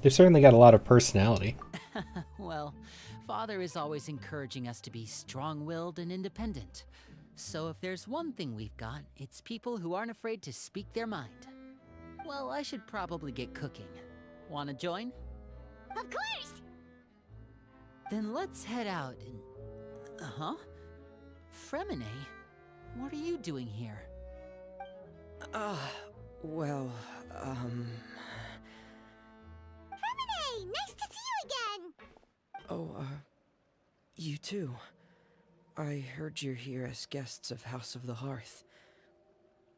They've certainly got a lot of personality. Well, Father is always encouraging us to be strong-willed and independent. So if there's one thing we've got, it's people who aren't afraid to speak their mind. Well, I should probably get cooking. Wanna join? Of course! Then let's head out and... Huh? Fremine? What are you doing here? Well, Hey, nice to see you again! Oh, you too. I heard you're here as guests of House of the Hearth.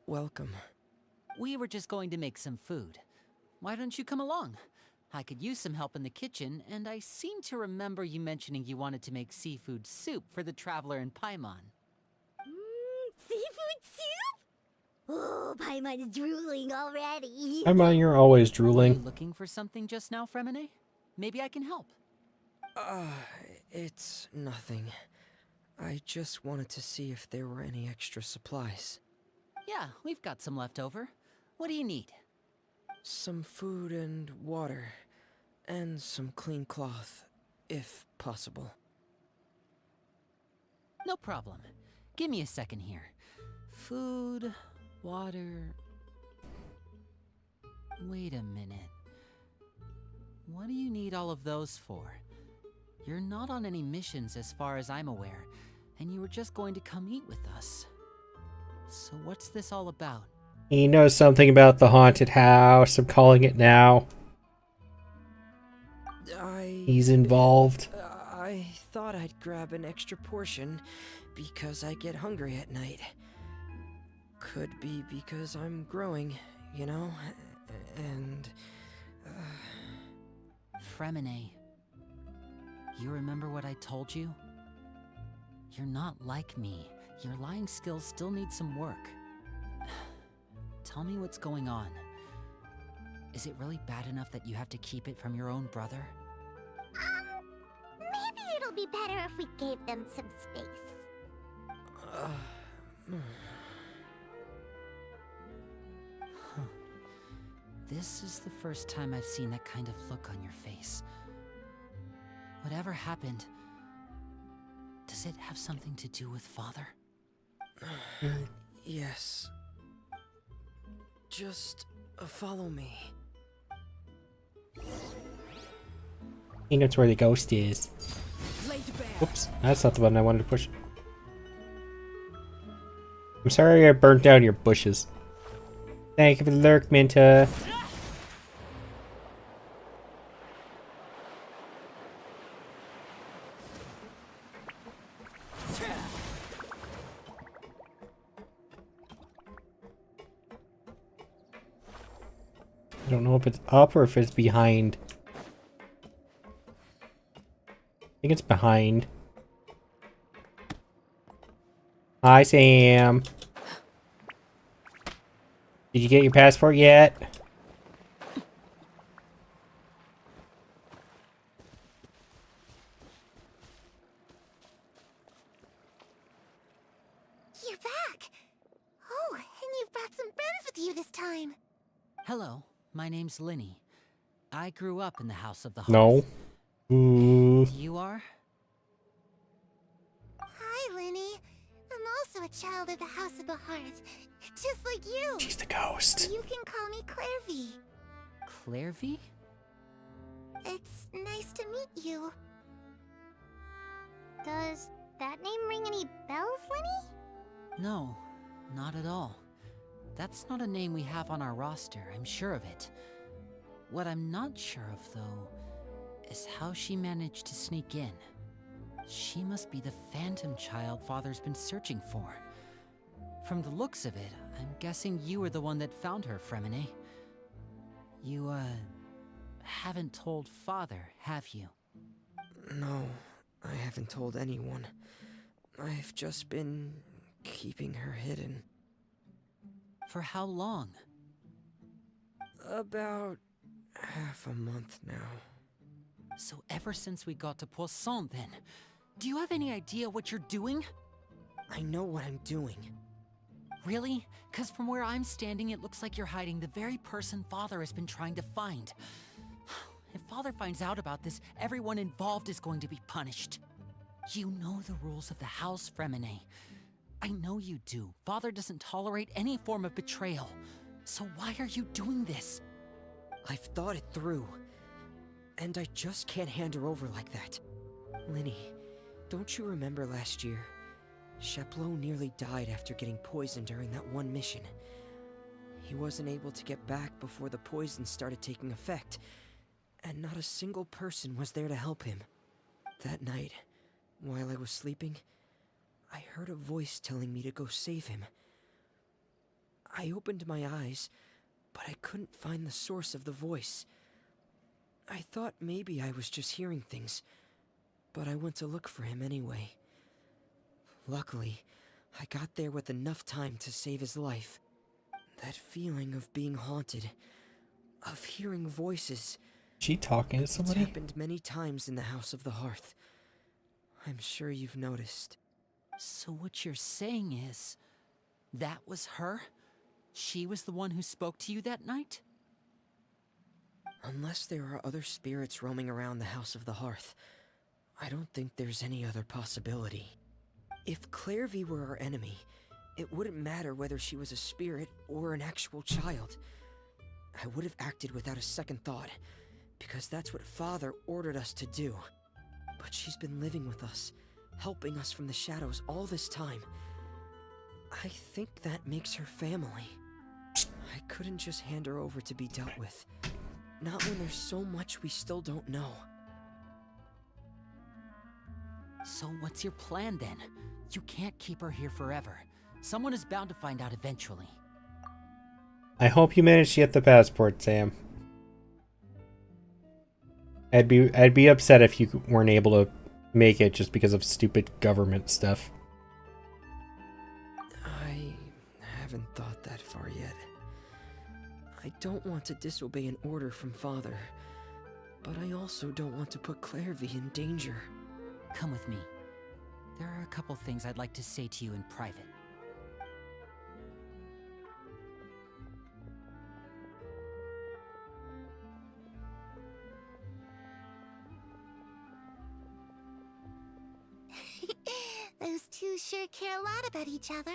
Welcome. We were just going to make some food. Why don't you come along? I could use some help in the kitchen, and I seem to remember you mentioning you wanted to make seafood soup for the traveler in Paimon. Seafood soup? Oh, Paimon's drooling already. Emma, you're always Are you drooling. looking for something just now, Fremine? Maybe I can help. It's nothing. I just wanted to see if there were any extra supplies. Yeah, we've got some left over. What do you need? Some food and water. And some clean cloth, if possible. No problem. Give me a second here. Food, water... Wait a minute. What do you need all of those for? You're not on any missions as far as I'm aware, and you were just going to come eat with us. So what's this all about? He knows something about the haunted house. I'm calling it now. He's involved. I thought I'd grab an extra portion because I get hungry at night. Could be because I'm growing, you know? And... Fremine, you remember what I told you? You're not like me. Your lying skills still need some work. Tell me what's going on. Is it really bad enough that you have to keep it from your own brother? Maybe it'll be better if we gave them some space. This is the first time I've seen that kind of look on your face. Whatever happened, does it have something to do with Father? Yes. Just follow me. He knows where the ghost is. Oops, that's not the button I wanted to push. I'm sorry I burnt down your bushes. Thank you for the lurk, Minta. I don't know if it's up or if it's behind. I think it's behind. Hi, Sam. Did you get your passport yet? You're back! Oh, and you've brought some friends with you this time. Hello, my name's Linny. I grew up in the House of the Hearth. No. Ooh. You are? Hi, Linny. I'm also a child of the House of the Hearth, just like you. She's the ghost. You can call me Clairvy. Clairvy? It's nice to meet you. Does that name ring any bells, Linny? No, not at all. That's not a name we have on our roster, I'm sure of it. What I'm not sure of, though, is how she managed to sneak in. She must be the phantom child Father's been searching for. From the looks of it, I'm guessing you were the one that found her, Fremine. You, haven't told Father, have you? No, I haven't told anyone. I've just been keeping her hidden. For how long? About half a month now. So ever since we got to Poisson, then, do you have any idea what you're doing? I know what I'm doing. Really? 'Cause from where I'm standing, it looks like you're hiding the very person Father has been trying to find. If Father finds out about this, everyone involved is going to be punished. You know the rules of the house, Fremine. I know you do. Father doesn't tolerate any form of betrayal. So why are you doing this? I've thought it through. And I just can't hand her over like that. Linny, don't you remember last year? Chaplot nearly died after getting poisoned during that one mission. He wasn't able to get back before the poison started taking effect, and not a single person was there to help him. That night, while I was sleeping, I heard a voice telling me to go save him. I opened my eyes, but I couldn't find the source of the voice. I thought maybe I was just hearing things, but I went to look for him anyway. Luckily, I got there with enough time to save his life. That feeling of being haunted, of hearing voices. She talking to It's somebody? happened many times in the House of the Hearth. I'm sure you've noticed. So what you're saying is, that was her? She was the one who spoke to you that night? Unless there are other spirits roaming around the House of the Hearth, I don't think there's any other possibility. If Clairvy were our enemy, it wouldn't matter whether she was a spirit or an actual child. I would have acted without a second thought, because that's what Father ordered us to do. But she's been living with us, helping us from the shadows all this time. I think that makes her family. I couldn't just hand her over to be dealt with. Not when there's so much we still don't know. So what's your plan then? You can't keep her here forever. Someone is bound to find out eventually. I hope you managed to get the passport, Sam. I'd be upset if you weren't able to make it just because of stupid government stuff. I haven't thought that far yet. I don't want to disobey an order from Father, but I also don't want to put Clairvy in danger. Come with me. There are a couple things I'd like to say to you in private. Those two sure care a lot about each other.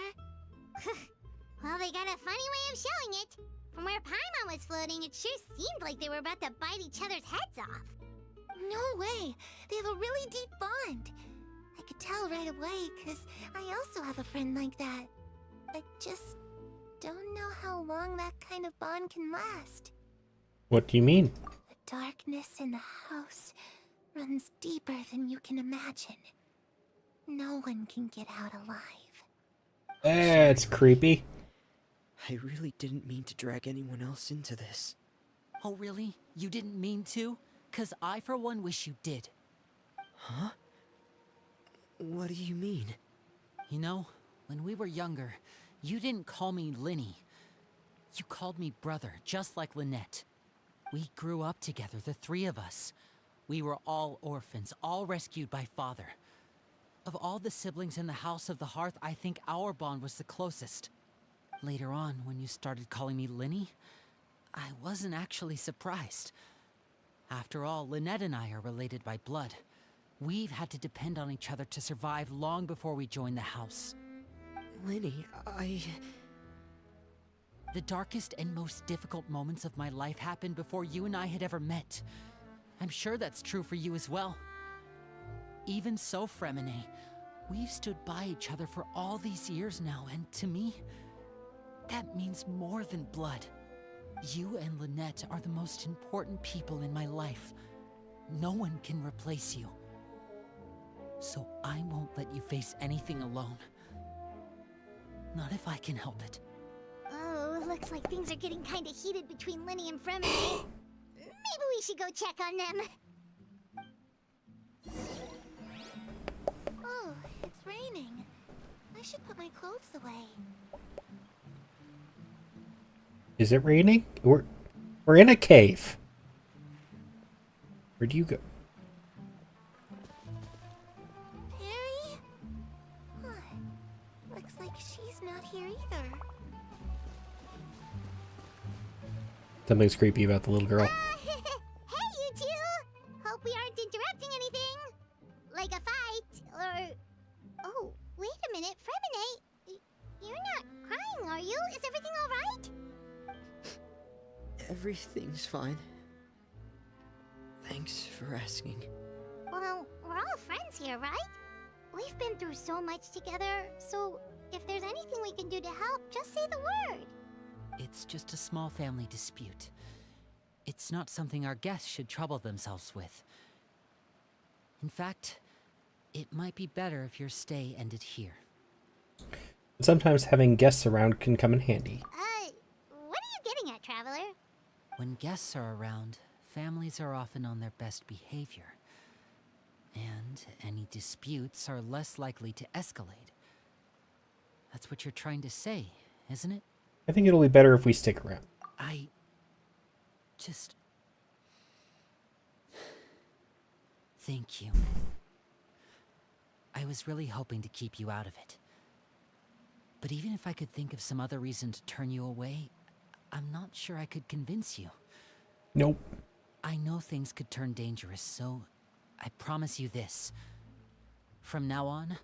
Well, they got a funny way of showing it. From where Paimon was floating, it sure seemed like they were about to bite each other's heads off. No way! They have a really deep bond. I could tell right away, because I also have a friend like that. I just don't know how long that kind of bond can last. What do you mean? The darkness in the house runs deeper than you can imagine. No one can get out alive. It's creepy. I really didn't mean to drag anyone else into this. Oh really? You didn't mean to? 'Cause I for one wish you did. Huh? What do you mean? You know, when we were younger, you didn't call me Linny. You called me brother, just like Lynette. We grew up together, the three of us. We were all orphans, all rescued by father. Of all the siblings in the House of the Hearth, I think our bond was the closest. Later on, when you started calling me Linny, I wasn't actually surprised. After all, Lynette and I are related by blood. We've had to depend on each other to survive long before we joined the house. Linny, The darkest and most difficult moments of my life happened before you and I had ever met. I'm sure that's true for you as well. Even so, Fremine, we've stood by each other for all these years now, and to me, that means more than blood. You and Lynette are the most important people in my life. No one can replace you. So I won't let you face anything alone. Not if I can help it. Oh, looks like things are getting kind of heated between Linny and Fremine. Maybe we should go check on them. Oh, it's raining. I should put my clothes away. Is it raining? We're in a cave. Where do you go? Perry? Huh. Looks like she's not here either. Something's creepy about the little girl. Hey, you two! Hope we aren't interrupting anything. Like a fight, or... Oh, wait a minute, Fremine. You're not crying, are you? Is everything alright? everything's fine. Thanks for asking. Well, we're all friends here, right? We've been through so much together, so if there's anything we can do to help, just say the word. It's just a small family dispute. It's not something our guests should trouble themselves with. In fact, it might be better if your stay ended here. Sometimes having guests around can come in handy. What are you getting at, Traveler? When guests are around, families are often on their best behavior. And any disputes are less likely to escalate. That's what you're trying to say, isn't it? I think it'll be better if we stick around. I just... Thank you. I was really hoping to keep you out of it. But even if I could think of some other reason to turn you away, I'm not sure I could convince you. Nope. I know things could turn dangerous, so I promise you this. From now on,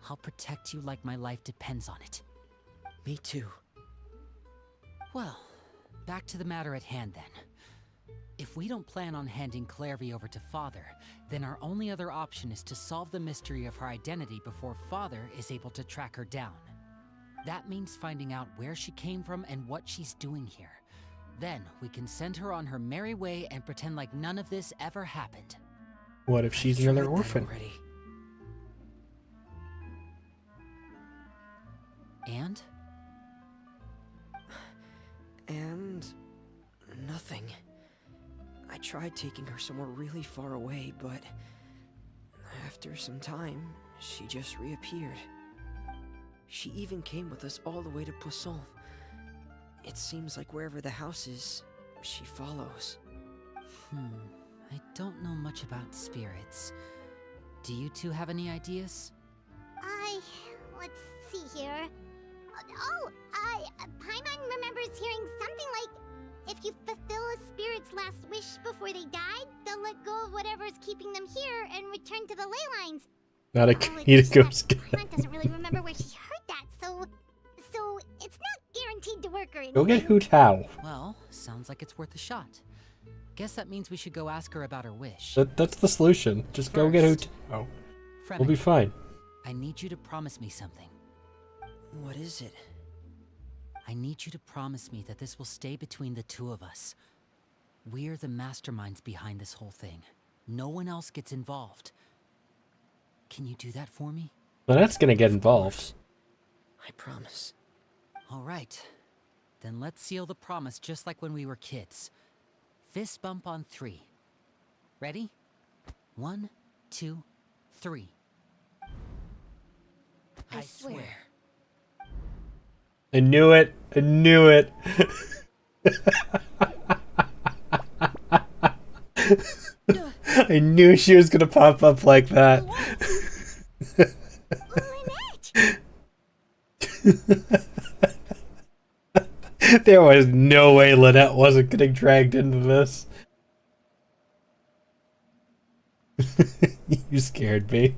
I'll protect you like my life depends on it. Me too. Well, back to the matter at hand then. If we don't plan on handing Clairvy over to Father, then our only other option is to solve the mystery of her identity before Father is able to track her down. That means finding out where she came from and what she's doing here. Then we can send her on her merry way and pretend like none of this ever happened. What if she's another orphan? And? And... nothing. I tried taking her somewhere really far away, but... after some time, she just reappeared. She even came with us all the way to Poisson. It seems like wherever the house is, she follows. I don't know much about spirits. Do you two have any ideas? Let's see here. Paimon remembers hearing something like, if you fulfill a spirit's last wish before they died, they'll let go of whatever's keeping them here and return to the ley lines. Not a comedic ghost. Paimon doesn't really remember where she heard that, so it's not guaranteed to work or anything. Go get Hu Tao. Well, sounds like it's worth a shot. Guess that means we should go ask her about her wish. That's the solution. Just go get Hu Tao. We'll be fine. I need you to promise me something. What is it? I need you to promise me that this will stay between the two of us. We're the masterminds behind this whole thing. No one else gets involved. Can you do that for me? Well, that's gonna get involved. I promise. All right. Then let's seal the promise just like when we were kids. Fist bump on 3. Ready? 1, 2, 3. I swear. I knew it. I knew it. I knew she was gonna pop up like that. There was no way Lynette wasn't getting dragged into this. You scared me.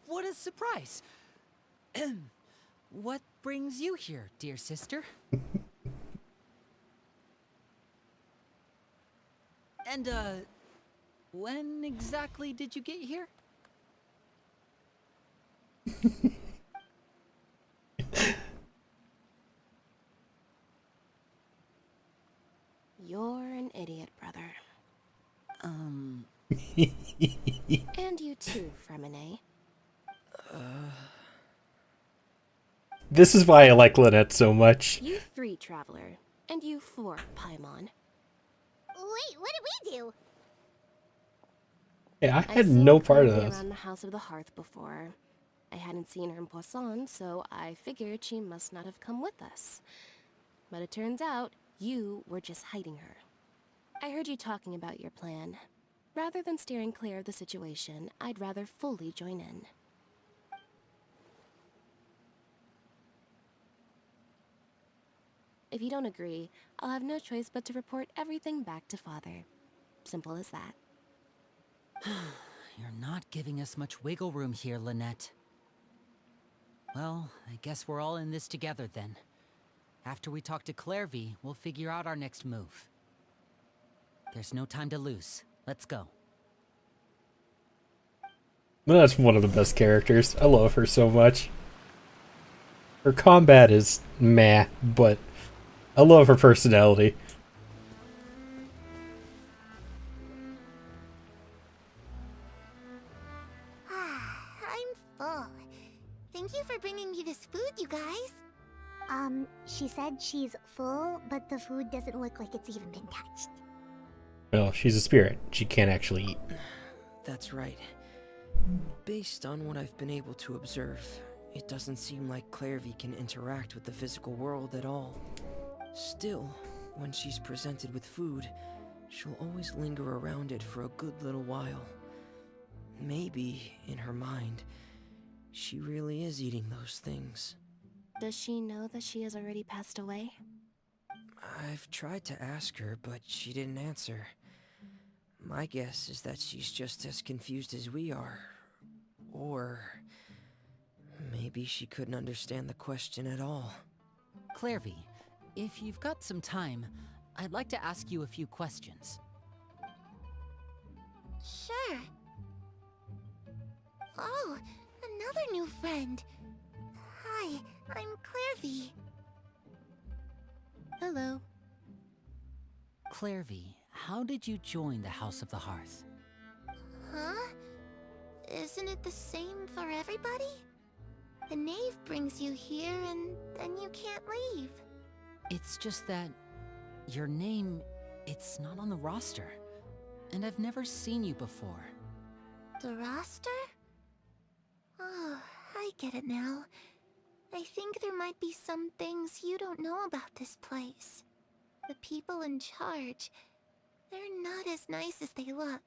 What a surprise! What brings you here, dear sister? And, when exactly did you get here? You're an idiot, brother. And you too, Fremine. This is why I like Lynette so much. You 3, Traveler. And you 4, Paimon. Wait, what did we do? Yeah, I I've had seen no part of Chloe this. around the House of the Hearth before. I hadn't seen her in Poisson, so I figured she must not have come with us. But it turns out, you were just hiding her. I heard you talking about your plan. Rather than steering clear of the situation, I'd rather fully join in. If you don't agree, I'll have no choice but to report everything back to Father. Simple as that. You're not giving us much wiggle room here, Lynette. Well, I guess we're all in this together then. After we talk to Clairvy, we'll figure out our next move. There's no time to lose. Let's go. Lynette's one of the best characters. I love her so much. Her combat is meh, but I love her personality. I'm full. Thank you for bringing me this food, you guys. She said she's full, but the food doesn't look like it's even been touched. Well, she's a spirit. She can't actually eat. That's right. Based on what I've been able to observe, it doesn't seem like Clairvy can interact with the physical world at all. Still, when she's presented with food, she'll always linger around it for a good little while. Maybe, in her mind, she really is eating those things. Does she know that she has already passed away? I've tried to ask her, but she didn't answer. My guess is that she's just as confused as we are. Or maybe she couldn't understand the question at all. Clairvy, if you've got some time, I'd like to ask you a few questions. Sure. Oh, another new friend. Hi, I'm Clairvy. Hello. Clairvy, how did you join the House of the Hearth? Huh? Isn't it the same for everybody? The knave brings you here and then you can't leave. It's just that your name, it's not on the roster. And I've never seen you before. The roster? Oh, I get it now. I think there might be some things you don't know about this place. The people in charge, they're not as nice as they look.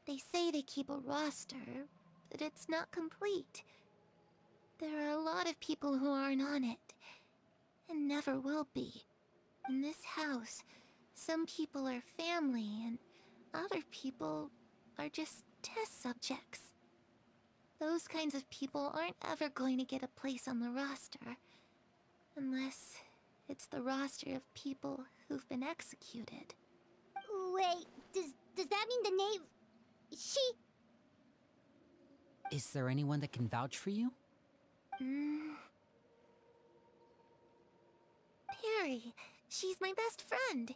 They say they keep a roster, but it's not complete. There are a lot of people who aren't on it, and never will be. In this house, some people are family, and other people are just test subjects. Those kinds of people aren't ever going to get a place on the roster, unless it's the roster of people who've been executed. Wait, does that mean the knave... She... Is there anyone that can vouch for you? Perry. She's my best friend.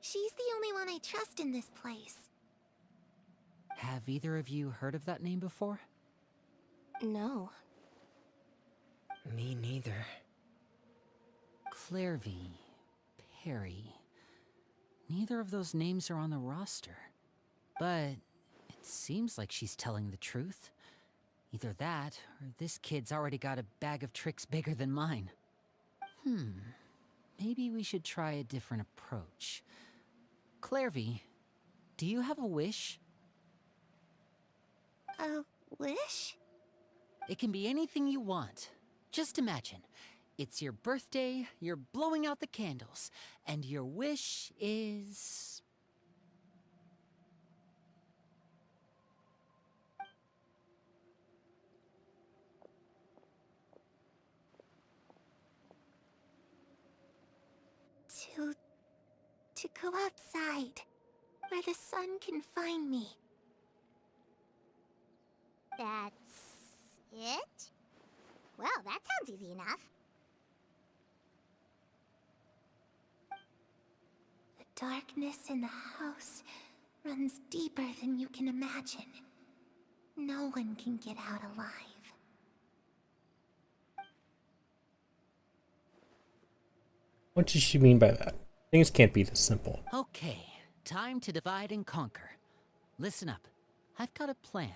She's the only one I trust in this place. Have either of you heard of that name before? No. Me neither. Clairvy, Perry. Neither of those names are on the roster. But it seems like she's telling the truth. Either that, or this kid's already got a bag of tricks bigger than mine. Maybe we should try a different approach. Clairvy, do you have a wish? A wish? It can be anything you want. Just imagine. It's your birthday, you're blowing out the candles, and your wish is... To go outside, where the sun can find me. That's it? Well, that sounds easy enough. The darkness in the house runs deeper than you can imagine. No one can get out alive. What does she mean by that? Things can't be this simple. Okay, time to divide and conquer. Listen up, I've got a plan.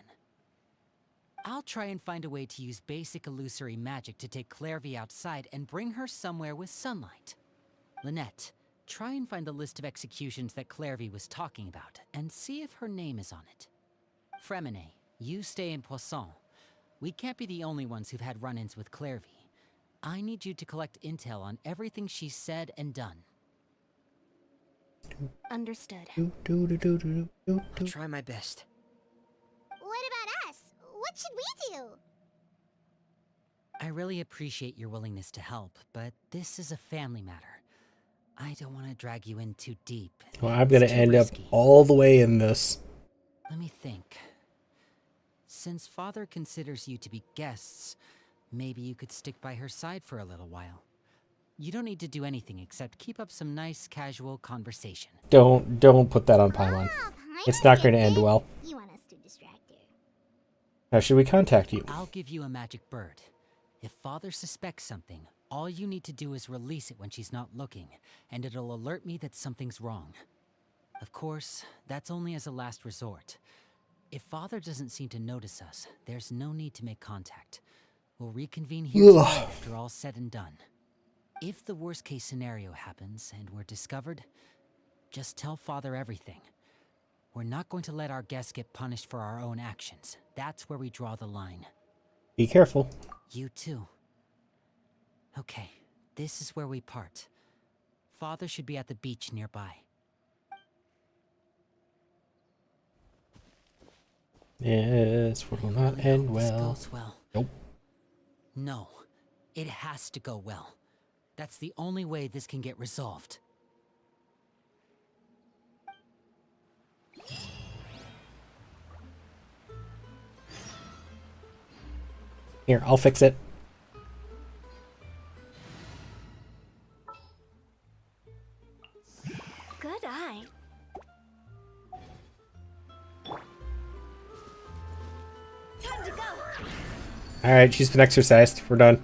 I'll try and find a way to use basic illusory magic to take Clairvy outside and bring her somewhere with sunlight. Lynette, try and find the list of executions that Clairvy was talking about, and see if her name is on it. Fremine, you stay in Poisson. We can't be the only ones who've had run-ins with Clairvy. I need you to collect intel on everything she's said and done. Understood. I'll try my best. What about us? What should we do? I really appreciate your willingness to help, but this is a family matter. I don't want to drag you in too deep. Well, I'm gonna It's too end risky. up all the way in this. Let me think. Since Father considers you to be guests, maybe you could stick by her side for a little while. You don't need to do anything except keep up some nice, casual conversation. Don't put that on Paimon. It's not going to end well. You want us to distract her? How should we contact you? I'll give you a magic bird. If Father suspects something, all you need to do is release it when she's not looking, and it'll alert me that something's wrong. Of course, that's only as a last resort. If Father doesn't seem to notice us, there's no need to make contact. We'll reconvene here tonight after all's said and done. If the worst case scenario happens and we're discovered, just tell Father everything. We're not going to let our guests get punished for our own actions. That's where we draw the line. Be careful. You too. Okay, this is where we part. Father should be at the beach nearby. Yes, will not end This well. goes well. Nope. No, it has to go well. That's the only way this can get resolved. Here, I'll fix it. Good eye. Time to go. Alright, she's been exercised. We're done.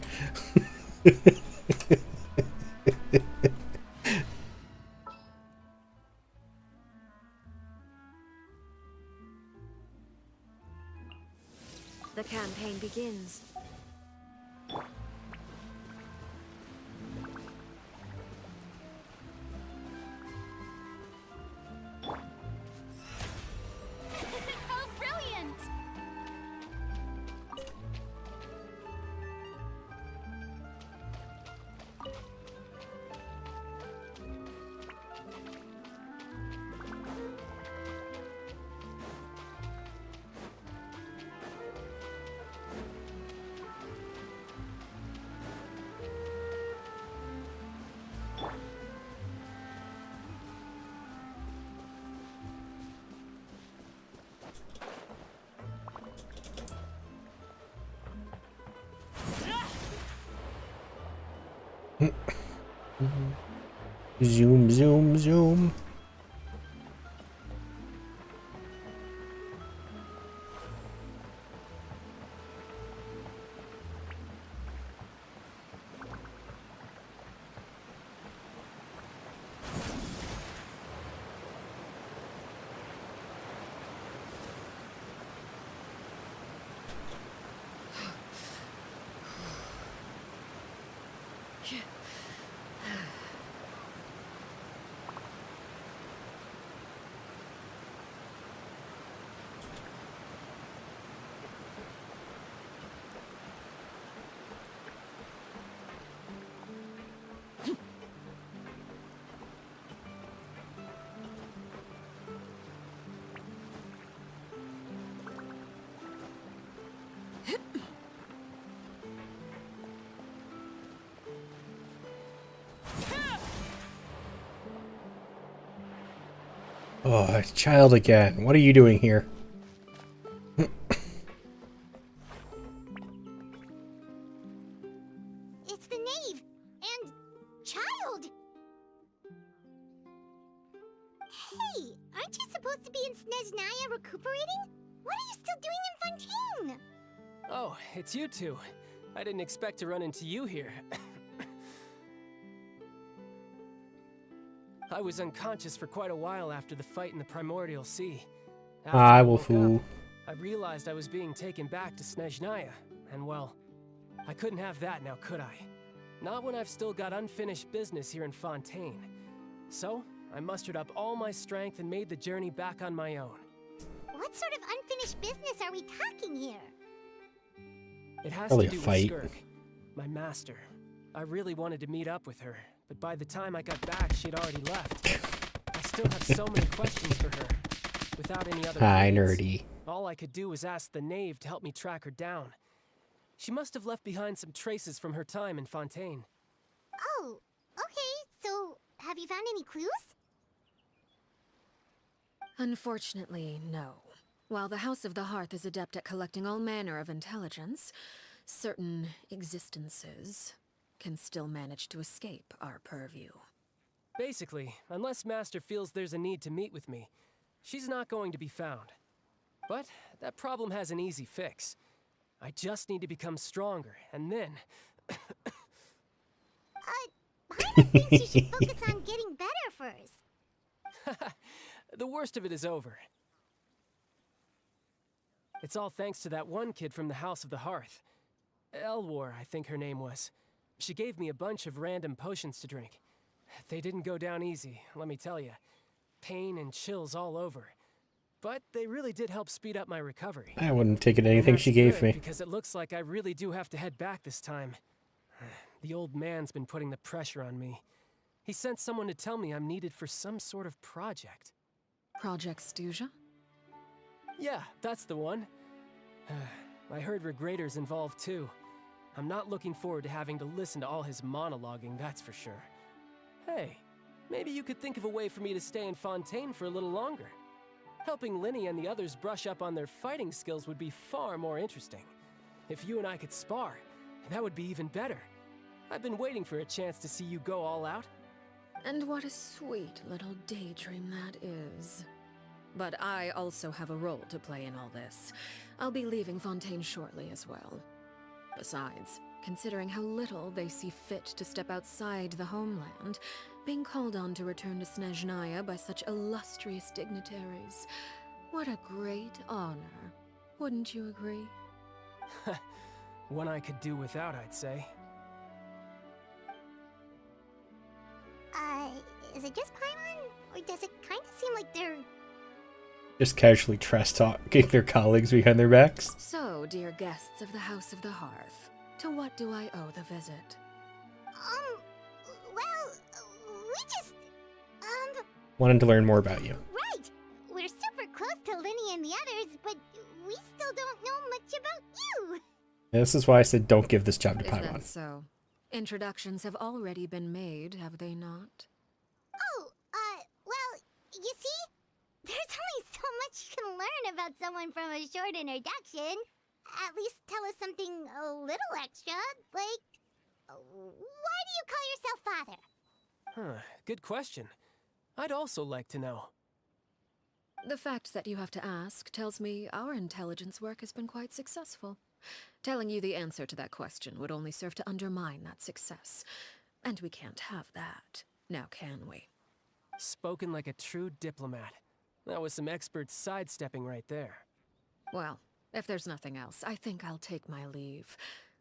The campaign begins. Oh, brilliant! Zoom, zoom, zoom. Oh, child again. What are you doing here? It's the knave and child. Hey, aren't you supposed to be in Snezhnaya recuperating? What are you still doing in Fontaine? Oh, it's you two. I didn't expect to run into you here. I was unconscious for quite a while after the fight in the Primordial Sea. After I I will woke fool. up, I realized I was being taken back to Snezhnaya, and well, I couldn't have that now, could I? Not when I've still got unfinished business here in Fontaine. So, I mustered up all my strength and made the journey back on my own. What sort of unfinished business are we talking here? It has Probably to do a with fight. Skirk, my master. I really wanted to meet up with her, but by the time I got back, she'd already left. I still have so many questions for her. Without any other Hi, leads, nerdy. all I could do was ask the knave to help me track her down. She must have left behind some traces from her time in Fontaine. Oh, okay, so have you found any clues? Unfortunately, no. While the House of the Hearth is adept at collecting all manner of intelligence, certain existences can still manage to escape our purview. Basically, unless Master feels there's a need to meet with me, she's not going to be found. But that problem has an easy fix. I just need to become stronger, and then... Paimon thinks you should focus on getting better first. The worst of it is over. It's all thanks to that one kid from the House of the Hearth. Elwar, I think her name was. She gave me a bunch of random potions to drink. They didn't go down easy, let me tell you. Pain and chills all over. But they really did help speed up my recovery. I wouldn't have taken anything she gave me. Because it looks like I really do have to head back this time. The old man's been putting the pressure on me. He sent someone to tell me I'm needed for some sort of project. Project Stuja? Yeah, that's the one. I heard Regrader's involved too. I'm not looking forward to having to listen to all his monologuing, that's for sure. Hey, maybe you could think of a way for me to stay in Fontaine for a little longer. Helping Linny and the others brush up on their fighting skills would be far more interesting. If you and I could spar, that would be even better. I've been waiting for a chance to see you go all out. And what a sweet little daydream that is. But I also have a role to play in all this. I'll be leaving Fontaine shortly as well. Besides, considering how little they see fit to step outside the homeland, being called on to return to Snezhnaya by such illustrious dignitaries, what a great honor. Wouldn't you agree? One I could do without, I'd say. Is it just Paimon? Or does it kind of seem like they're... Just casually trash talking their colleagues behind their backs. So, dear guests of the House of the Hearth, to what do I owe the visit? Well, we just, Wanted to learn more about you. Right! We're super close to Linny and the others, but we still don't know much about you! This is why I said don't give this job to Is Paimon. that so? Introductions have already been made, have they not? Oh, well, you see? There's only so much you can learn about someone from a short introduction. At least tell us something a little extra, like, why do you call yourself father? Huh, good question. I'd also like to know. The fact that you have to ask tells me our intelligence work has been quite successful. Telling you the answer to that question would only serve to undermine that success. And we can't have that, now can we? Spoken like a true diplomat. That was some expert sidestepping right there. Well, if there's nothing else, I think I'll take my leave.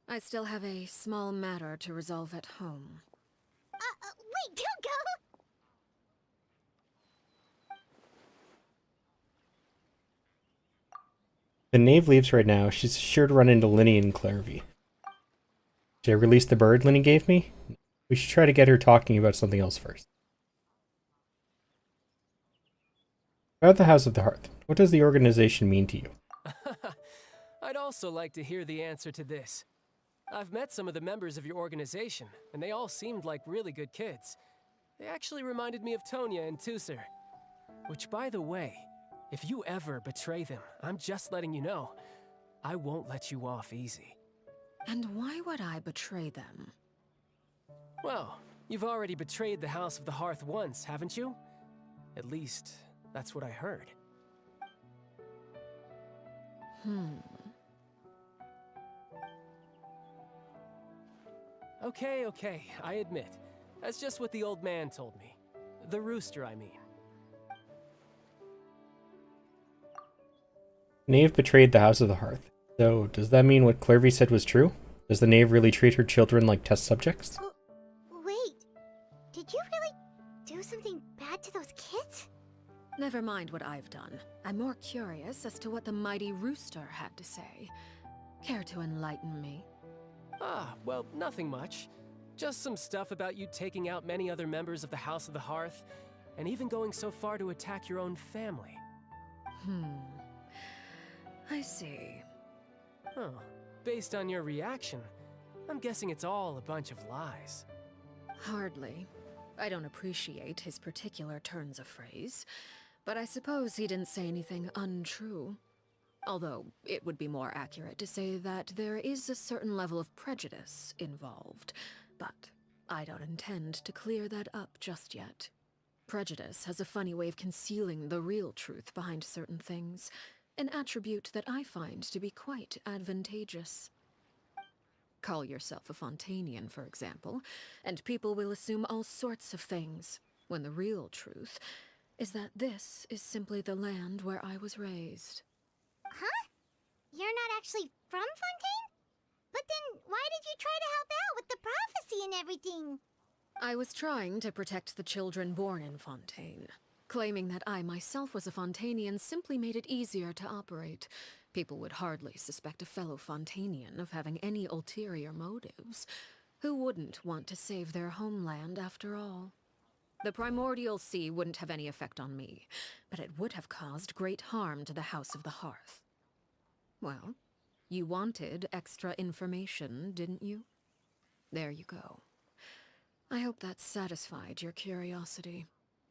I still have a small matter to resolve at home. Wait, don't go! The knave leaves right now. She's sure to run into Linny and Clarivy. Should I release the bird Linny gave me? We should try to get her talking about something else first. About the House of the Hearth, what does the organization mean to you? I'd also like to hear the answer to this. I've met some of the members of your organization, and they all seemed like really good kids. They actually reminded me of Tonya and Tusser. Which, by the way, if you ever betray them, I'm just letting you know, I won't let you off easy. And why would I betray them? Well, you've already betrayed the House of the Hearth once, haven't you? At least, that's what I heard. Okay, I admit. That's just what the old man told me. The rooster, I mean. Knave betrayed the House of the Hearth. So, does that mean what Clervy said was true? Does the Knave really treat her children like test subjects? Oh, wait. Did you really do something bad to those kids? Never mind what I've done. I'm more curious as to what the mighty rooster had to say. Care to enlighten me? Ah, well, nothing much. Just some stuff about you taking out many other members of the House of the Hearth, and even going so far to attack your own family. I see. Huh. Based on your reaction, I'm guessing it's all a bunch of lies. Hardly. I don't appreciate his particular turns of phrase, but I suppose he didn't say anything untrue. Although, it would be more accurate to say that there is a certain level of prejudice involved, but I don't intend to clear that up just yet. Prejudice has a funny way of concealing the real truth behind certain things, an attribute that I find to be quite advantageous. Call yourself a Fontanian, for example, and people will assume all sorts of things, when the real truth is that this is simply the land where I was raised. Huh? You're not actually from Fontaine? But then why did you try to help out with the prophecy and everything? I was trying to protect the children born in Fontaine. Claiming that I myself was a Fontanian simply made it easier to operate. People would hardly suspect a fellow Fontanian of having any ulterior motives. Who wouldn't want to save their homeland after all? The primordial sea wouldn't have any effect on me, but it would have caused great harm to the House of the Hearth. Well, you wanted extra information, didn't you? There you go. I hope that satisfied your curiosity.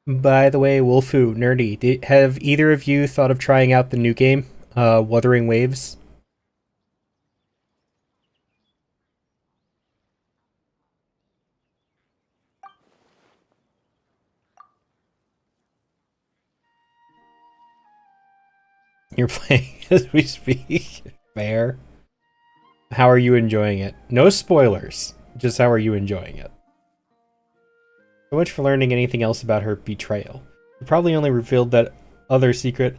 By the way, Wolfu, Nerdy, have either of you thought of trying out the new game, Wuthering Waves? You're playing as we speak. Fair. How are you enjoying it? No spoilers. Just how are you enjoying it? So much for learning anything else about her betrayal. You probably only revealed that other secret.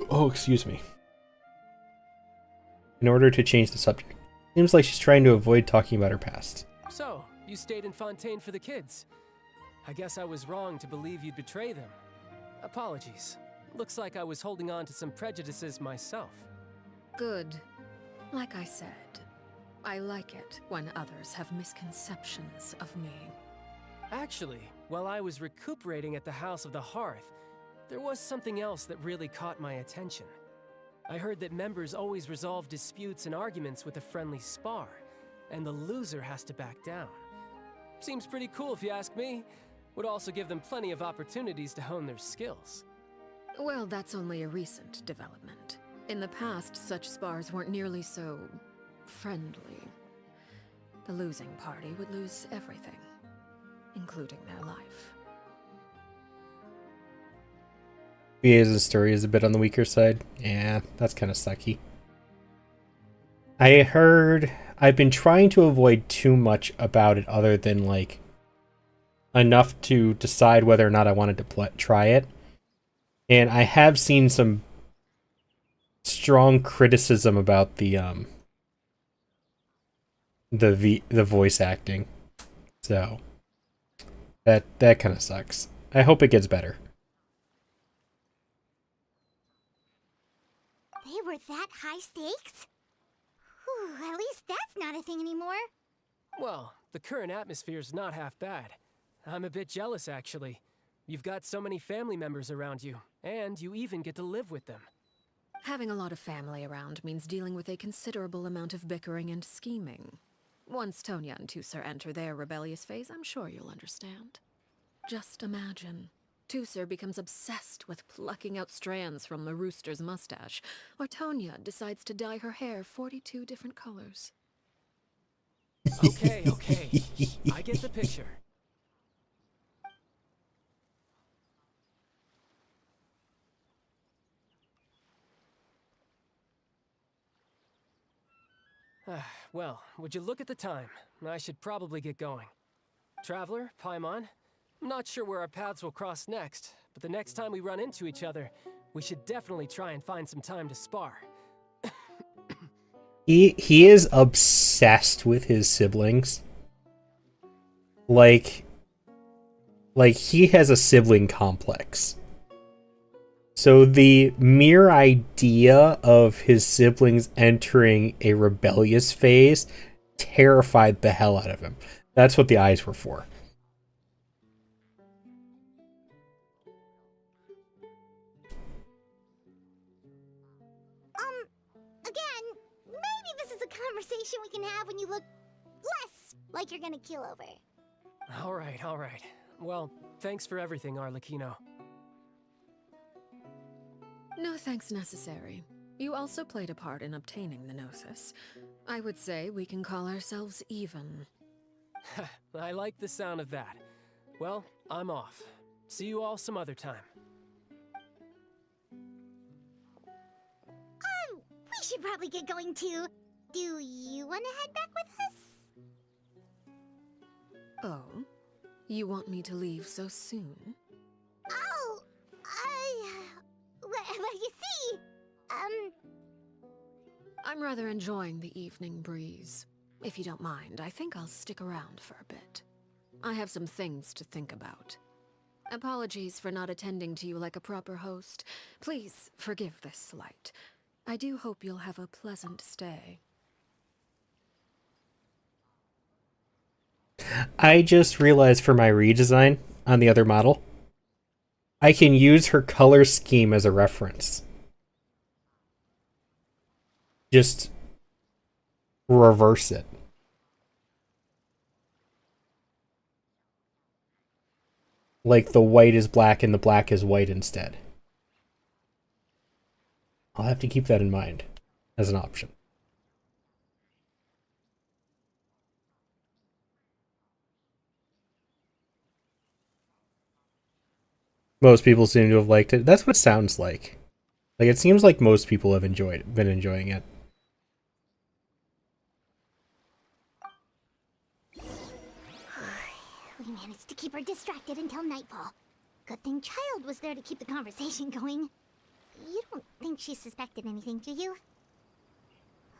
Oh, excuse me. In order to change the subject. Seems like she's trying to avoid talking about her past. So, you stayed in Fontaine for the kids. I guess I was wrong to believe you'd betray them. Apologies. Looks like I was holding on to some prejudices myself. Good. Like I said, I like it when others have misconceptions of me. Actually, while I was recuperating at the House of the Hearth, there was something else that really caught my attention. I heard that members always resolve disputes and arguments with a friendly spar, and the loser has to back down. Seems pretty cool if you ask me. Would also give them plenty of opportunities to hone their skills. Well, that's only a recent development. In the past, such spars weren't nearly so friendly. The losing party would lose everything, including their life. BA's story is a bit on the weaker side. Yeah, that's kind of sucky. I've been trying to avoid too much about it other than, like, enough to decide whether or not I wanted to try it. And I have seen some strong criticism about the voice acting. So that kind of sucks. I hope it gets better. They were that high stakes? Whew, at least that's not a thing anymore. Well, the current atmosphere's not half bad. I'm a bit jealous, actually. You've got so many family members around you, and you even get to live with them. Having a lot of family around means dealing with a considerable amount of bickering and scheming. Once Tonya and Tusser enter their rebellious phase, I'm sure you'll understand. Just imagine Tusser becomes obsessed with plucking out strands from the rooster's mustache, or Tonya decides to dye her hair 42 different colors. Okay, okay. I get the picture. Well, would you look at the time? I should probably get going. Traveler, Paimon, I'm not sure where our paths will cross next, but the next time we run into each other, we should definitely try and find some time to spar. He is obsessed with his siblings. Like he has a sibling complex. So the mere idea of his siblings entering a rebellious phase terrified the hell out of him. That's what the eyes were for. Again, maybe this is a conversation we can have when you look less like you're gonna keel over. All right. Well, thanks for everything, Arlecchino. No thanks necessary. You also played a part in obtaining the Gnosis. I would say we can call ourselves even. I like the sound of that. Well, I'm off. See you all some other time. We should probably get going too. Do you want to head back with us? Oh? You want me to leave so soon? Oh, well, you see, I'm rather enjoying the evening breeze. If you don't mind, I think I'll stick around for a bit. I have some things to think about. Apologies for not attending to you like a proper host. Please forgive this slight. I do hope you'll have a pleasant stay. I just realized for my redesign on the other model, I can use her color scheme as a reference. Just reverse it. Like the white is black and the black is white instead. I'll have to keep that in mind as an option. Most people seem to have liked it. That's what it sounds like. Like it seems like most people have been enjoying it. we managed to keep her distracted until nightfall. Good thing Child was there to keep the conversation going. You don't think she suspected anything, do you?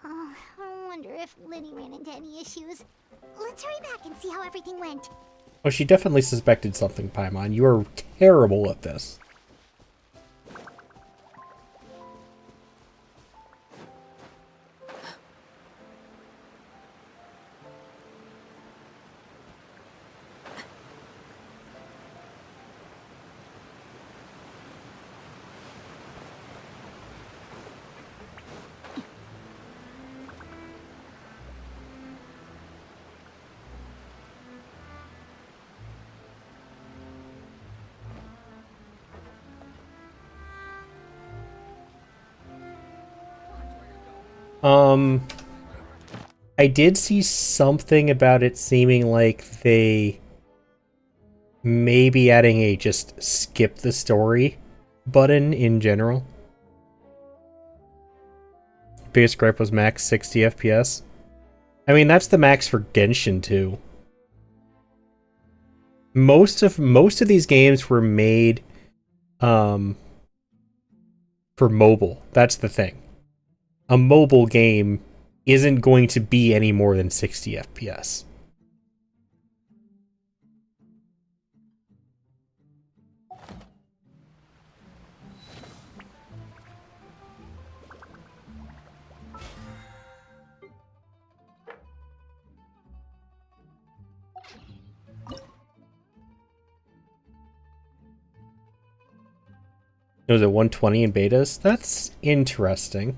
Oh, I wonder if Linny ran into any issues. Let's hurry back and see how everything went. Oh, she definitely suspected something, Paimon. You are terrible at this. I did see something about it seeming like they may be adding a just skip the story button in general. Biggest gripe was max 60 FPS. I mean, that's the max for Genshin too. Most of these games were made for mobile. That's the thing. A mobile game isn't going to be any more than 60 FPS. It was at 120 in betas? That's interesting.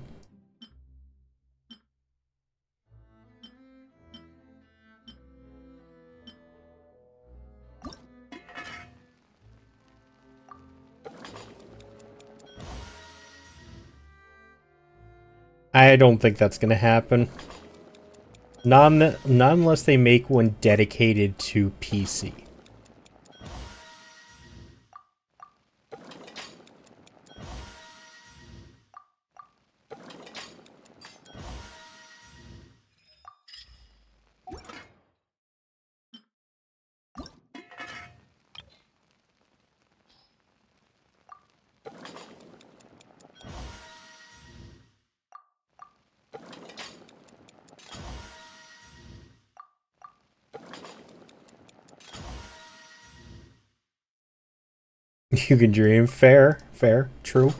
I don't think that's gonna happen. Not unless they make one dedicated to PC. You can dream. Fair, fair, true.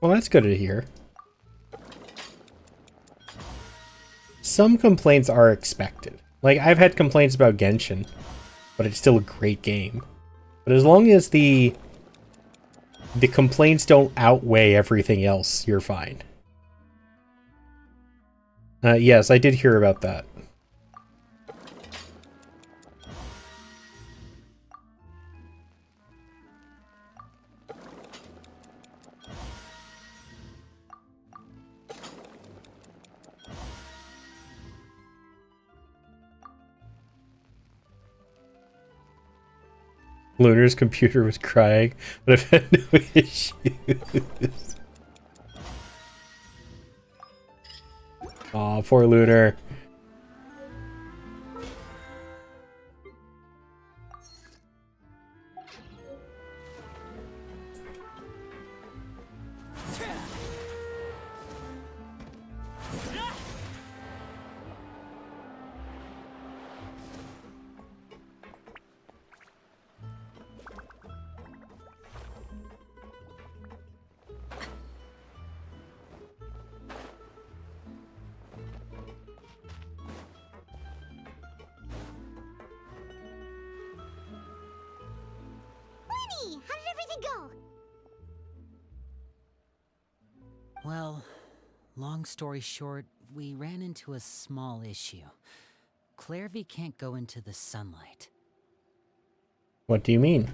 Well, that's good to hear. Some complaints are expected. Like, I've had complaints about Genshin, but it's still a great game. But as long as the complaints don't outweigh everything else, you're fine. Yes, I did hear about that. Lunar's computer was crying, but I've had no issues. Aw, poor Lunar. Winnie, how did everything go? Well, long story short, we ran into a small issue. Clairvy can't go into the sunlight. What do you mean?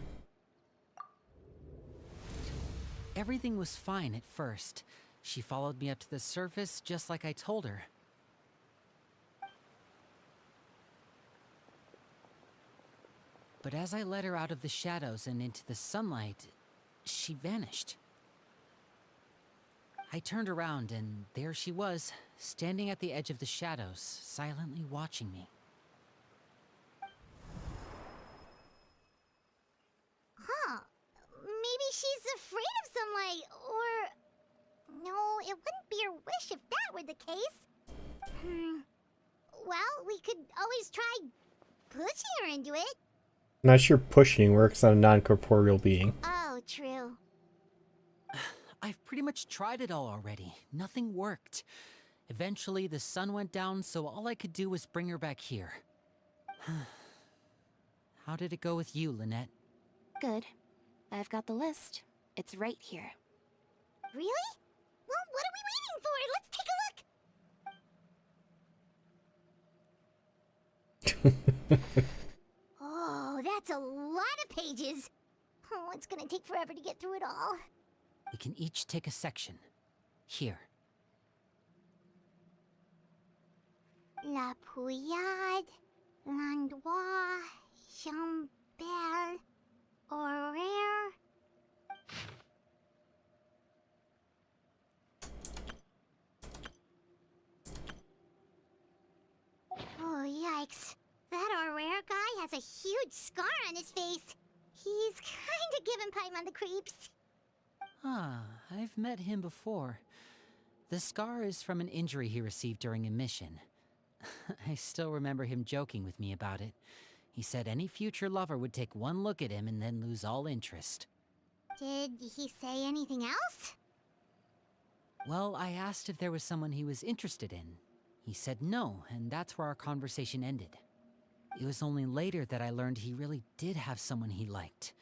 Everything was fine at first. She followed me up to the surface just like I told her. But as I led her out of the shadows and into the sunlight, she vanished. I turned around and there she was, standing at the edge of the shadows, silently watching me. Huh. Maybe she's afraid of sunlight, or... No, it wouldn't be her wish if that were the case. Well, we could always try pushing her into it. I'm not sure pushing works on a non-corporeal being. Oh, true. I've pretty much tried it all already. Nothing worked. Eventually, the sun went down, so all I could do was bring her back here. How did it go with you, Lynette? Good. I've got the list. It's right here. Really? Well, what are we waiting for? Let's take a look. Oh, that's a lot of pages. Oh, it's gonna take forever to get through it all. We can each take a section. Here. La Pouillade, L'Endroit, Chambel, Horaire. Oh, yikes. That Horaire guy has a huge scar on his face. He's kinda giving Paimon the creeps. Ah, I've met him before. The scar is from an injury he received during a mission. I still remember him joking with me about it. He said any future lover would take one look at him and then lose all interest. Did he say anything else? Well, I asked if there was someone he was interested in. He said no, and that's where our conversation ended. It was only later that I learned he really did have someone he liked.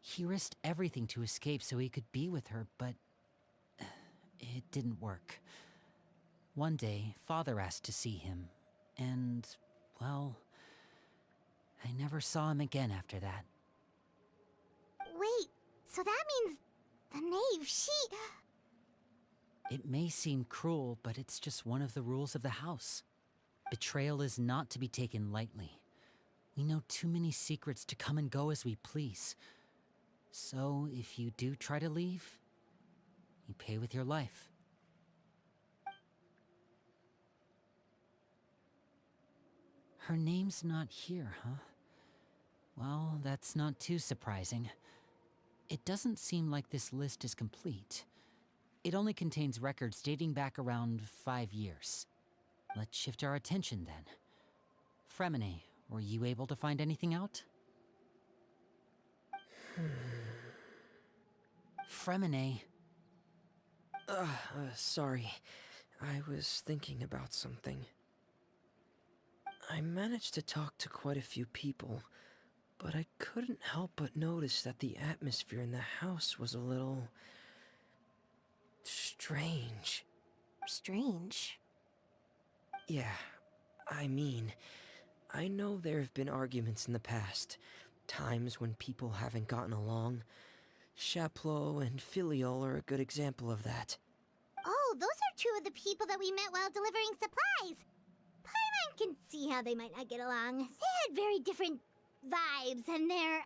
He risked everything to escape so he could be with her, but it didn't work. One day, Father asked to see him, and, well, I never saw him again after that. Wait, so that means the knave, she... It may seem cruel, but it's just one of the rules of the house. Betrayal is not to be taken lightly. We know too many secrets to come and go as we please. So, if you do try to leave, you pay with your life. Her name's not here, huh? Well, that's not too surprising. It doesn't seem like this list is complete. It only contains records dating back around 5 years. Let's shift our attention then. Fremine, were you able to find anything out? Fremine. Sorry. I was thinking about something. I managed to talk to quite a few people, but I couldn't help but notice that the atmosphere in the house was a little... strange. Strange? Yeah, I mean, I know there have been arguments in the past, times when people haven't gotten along. Chaplot and Filial are a good example of that. Oh, those are two of the people that we met while delivering supplies. Paimon can see how they might not get along. They had very different vibes, and their,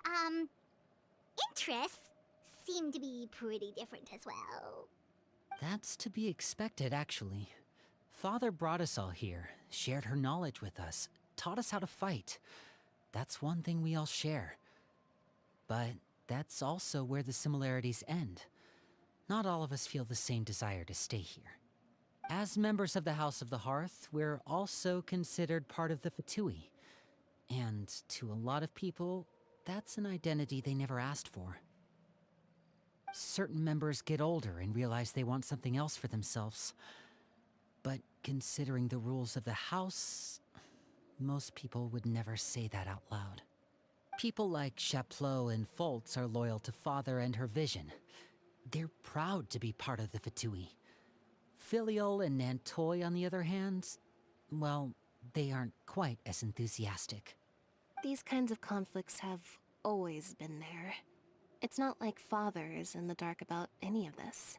interests seem to be pretty different as well. That's to be expected, actually. Father brought us all here, shared her knowledge with us, taught us how to fight. That's one thing we all share. But that's also where the similarities end. Not all of us feel the same desire to stay here. As members of the House of the Hearth, we're also considered part of the Fatui. And to a lot of people, that's an identity they never asked for. Certain members get older and realize they want something else for themselves. But considering the rules of the house, most people would never say that out loud. People like Chaplot and Foltz are loyal to Father and her vision. They're proud to be part of the Fatui. Filial and Nantoy, on the other hand, well, they aren't quite as enthusiastic. These kinds of conflicts have always been there. It's not like Father is in the dark about any of this.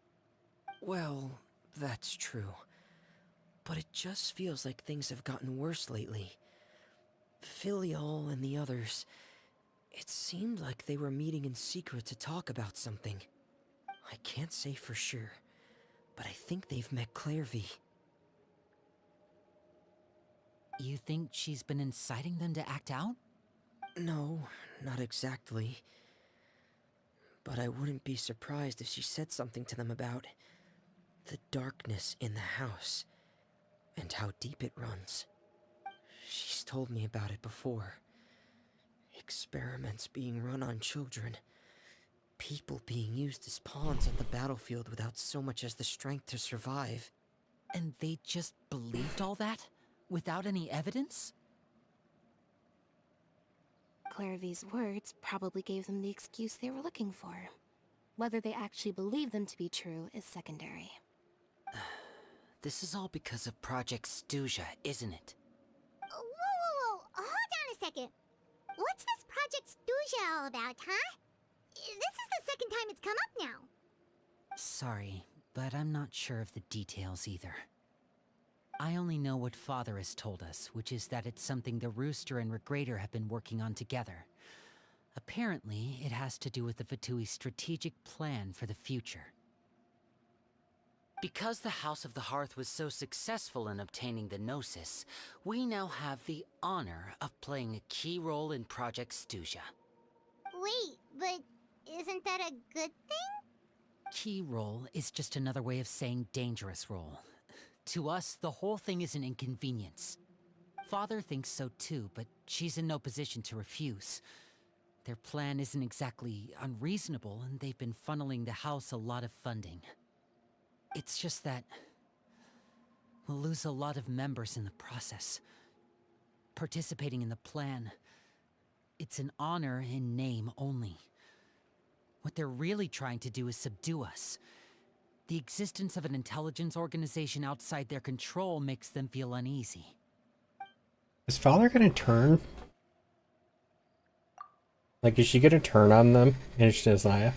Well, that's true. But it just feels like things have gotten worse lately. Filial and the others, it seemed like they were meeting in secret to talk about something. I can't say for sure, but I think they've met Clairvy. You think she's been inciting them to act out? No, not exactly. But I wouldn't be surprised if she said something to them about the darkness in the house and how deep it runs. She's told me about it before. Experiments being run on children. People being used as pawns on the battlefield without so much as the strength to survive. And they just believed all that? Without any evidence? Clairvy's words probably gave them the excuse they were looking for. Whether they actually believe them to be true is secondary. This is all because of Project Stuja, isn't it? Whoa. Hold on a second. What's this Project Stuja all about, huh? This is the second time it's come up now. Sorry, but I'm not sure of the details either. I only know what Father has told us, which is that it's something the Rooster and Regrader have been working on together. Apparently, it has to do with the Fatui's strategic plan for the future. Because the House of the Hearth was so successful in obtaining the Gnosis, we now have the honor of playing a key role in Project Stuja. Wait, but isn't that a good thing? Key role is just another way of saying dangerous role. To us, the whole thing is an inconvenience. Father thinks so too, but she's in no position to refuse. Their plan isn't exactly unreasonable, and they've been funneling the house a lot of funding. It's just that we'll lose a lot of members in the process. participating in the plan. It's an honor in name only. What they're really trying to do is subdue us. The existence of an intelligence organization outside their control makes them feel uneasy. Is Father gonna turn? Like, is she gonna turn on them in Shazaya?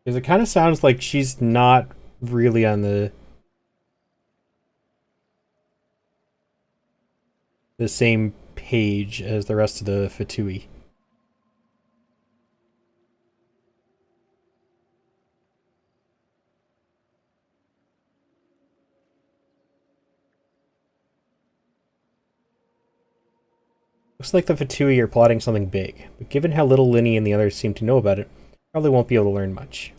Because it kind of sounds like she's not really on the same page as the rest of the Fatui. Looks like the Fatui are plotting something big, but given how little Linny and the others seem to know about it, probably won't be able to learn much.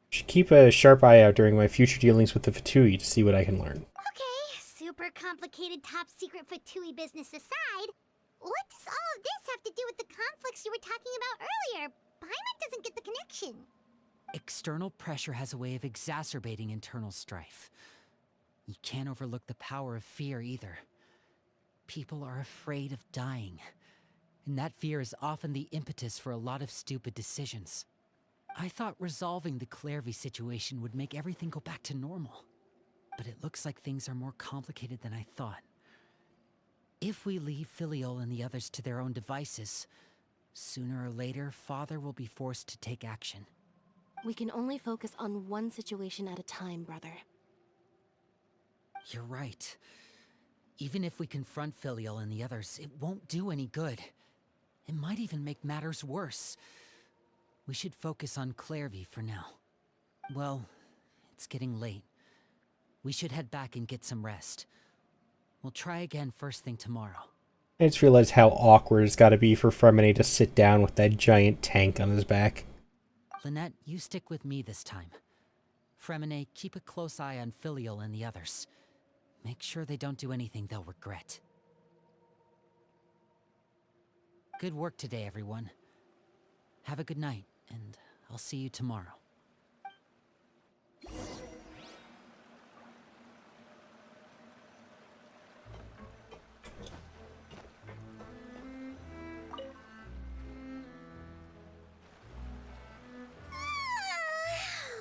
Should keep a sharp eye out during my future dealings with the Fatui to see what I can learn. Okay, super complicated top secret Fatui business aside, what does all of this have to do with the conflicts you were talking about earlier? Paimon doesn't get the connection. External pressure has a way of exacerbating internal strife. You can't overlook the power of fear either. People are afraid of dying, and that fear is often the impetus for a lot of stupid decisions. I thought resolving the Clairvy situation would make everything go back to normal, but it looks like things are more complicated than I thought. If we leave Filial and the others to their own devices, sooner or later, Father will be forced to take action. We can only focus on one situation at a time, brother. You're right. Even if we confront Filial and the others, it won't do any good. It might even make matters worse. We should focus on Clairvy for now. Well, it's getting late. We should head back and get some rest. We'll try again first thing tomorrow. I just realized how awkward it's gotta be for Fremine to sit down with that giant tank on his back. Lynette, you stick with me this time. Fremine, keep a close eye on Filial and the others. Make sure they don't do anything they'll regret. Good work today, everyone. Have a good night, and I'll see you tomorrow.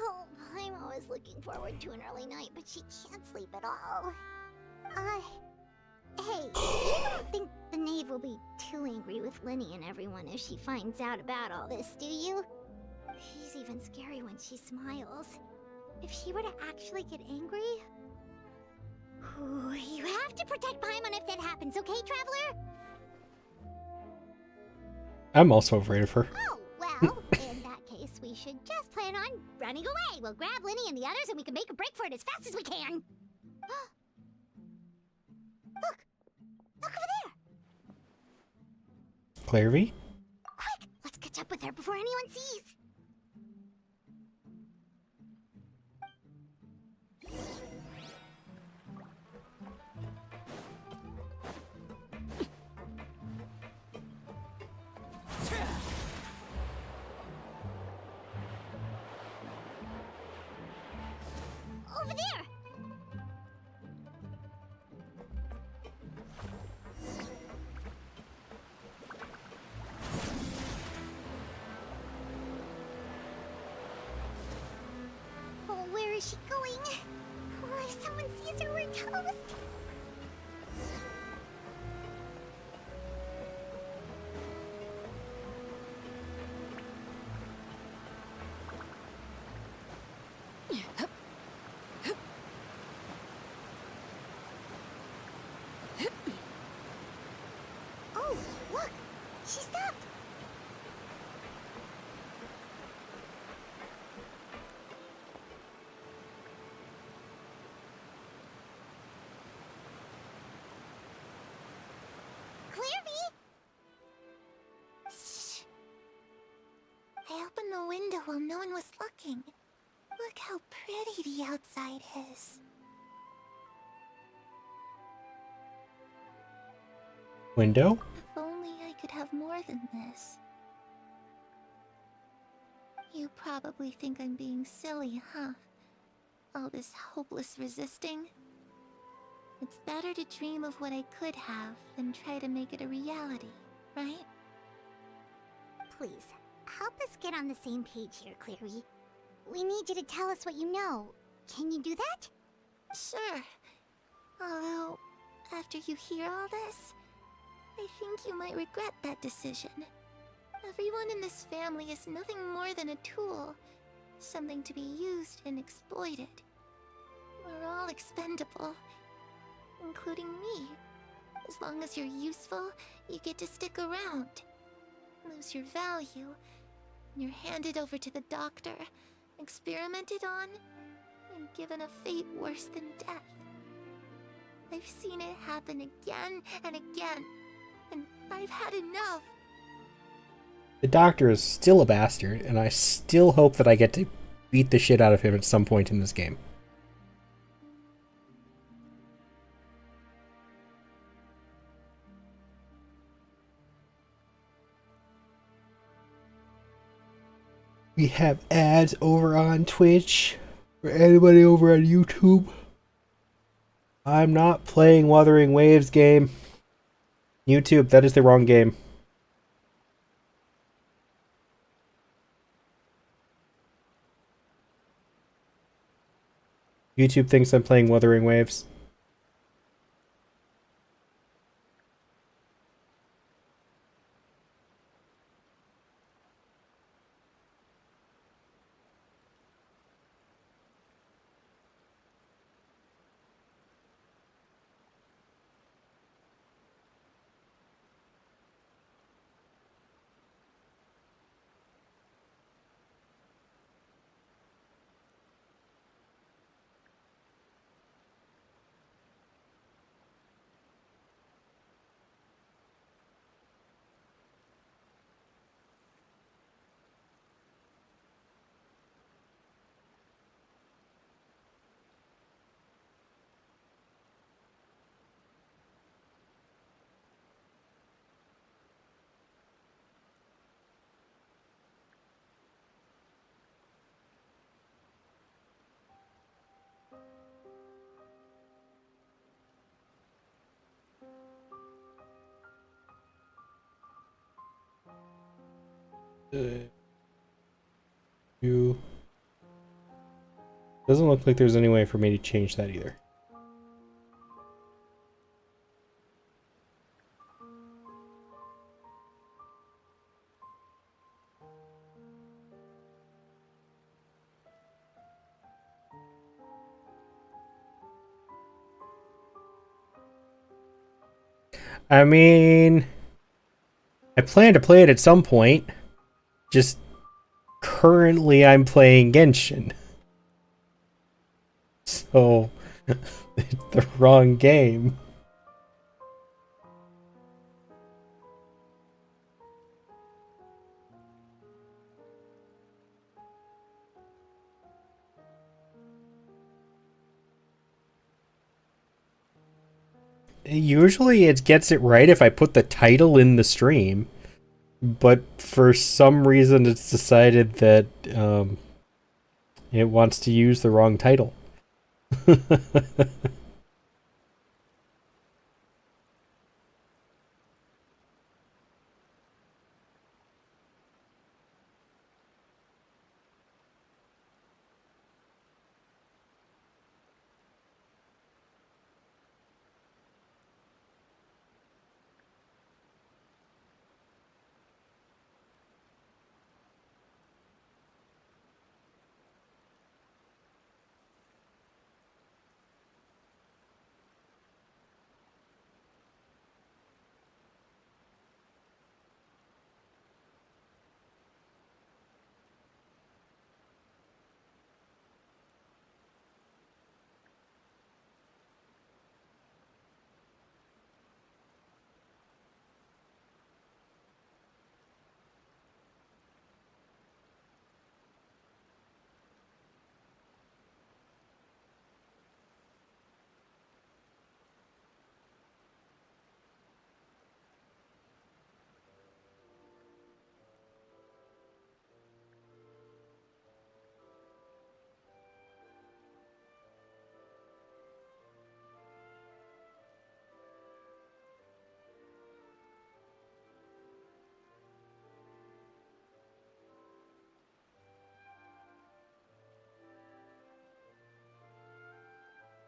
Oh, I'm always looking forward to an early night, but she can't sleep at all. Hey, you don't think the knave will be too angry with Linny and everyone if she finds out about all this, do you? She's even scary when she smiles. If she were to actually get angry... Ooh, you have to protect Paimon if that happens, okay, Traveler? I'm also afraid of her. Oh, well, in that case, we should just plan on running away. We'll grab Linny and the others and we can make a break for it as fast as we can. Look over there! Clairvy? Quick, let's catch up with her before anyone sees. Over there! Oh, where is she going? Oh, if someone sees her, we're toast. Oh, look! She stopped! Clairvy! Shh. I opened the window while no one was looking. Look how pretty the outside is. Window? If only I could have more than this. You probably think I'm being silly, huh? All this hopeless resisting? It's better to dream of what I could have than try to make it a reality, right? Please, help us get on the same page here, Clary. We need you to tell us what you know. Can you do that? Sure. Although, after you hear all this, I think you might regret that decision. Everyone in this family is nothing more than a tool. Something to be used and exploited. We're all expendable. Including me. As long as you're useful, you get to stick around. Lose your value. You're handed over to the doctor, experimented on, and given a fate worse than death. I've seen it happen again and again, and I've had enough. The doctor is still a bastard, and I still hope that I get to beat the shit out of him at some point in this game. We have ads over on Twitch. For anybody over on YouTube. I'm not playing Wuthering Waves game. YouTube, that is the wrong game. YouTube thinks I'm playing Wuthering Waves. You doesn't look like there's any way for me to change that either. I mean, I plan to play it at some point. Just currently I'm playing Genshin. So, it's the wrong game. Usually it gets it right if I put the title in the stream. But for some reason it's decided that it wants to use the wrong title.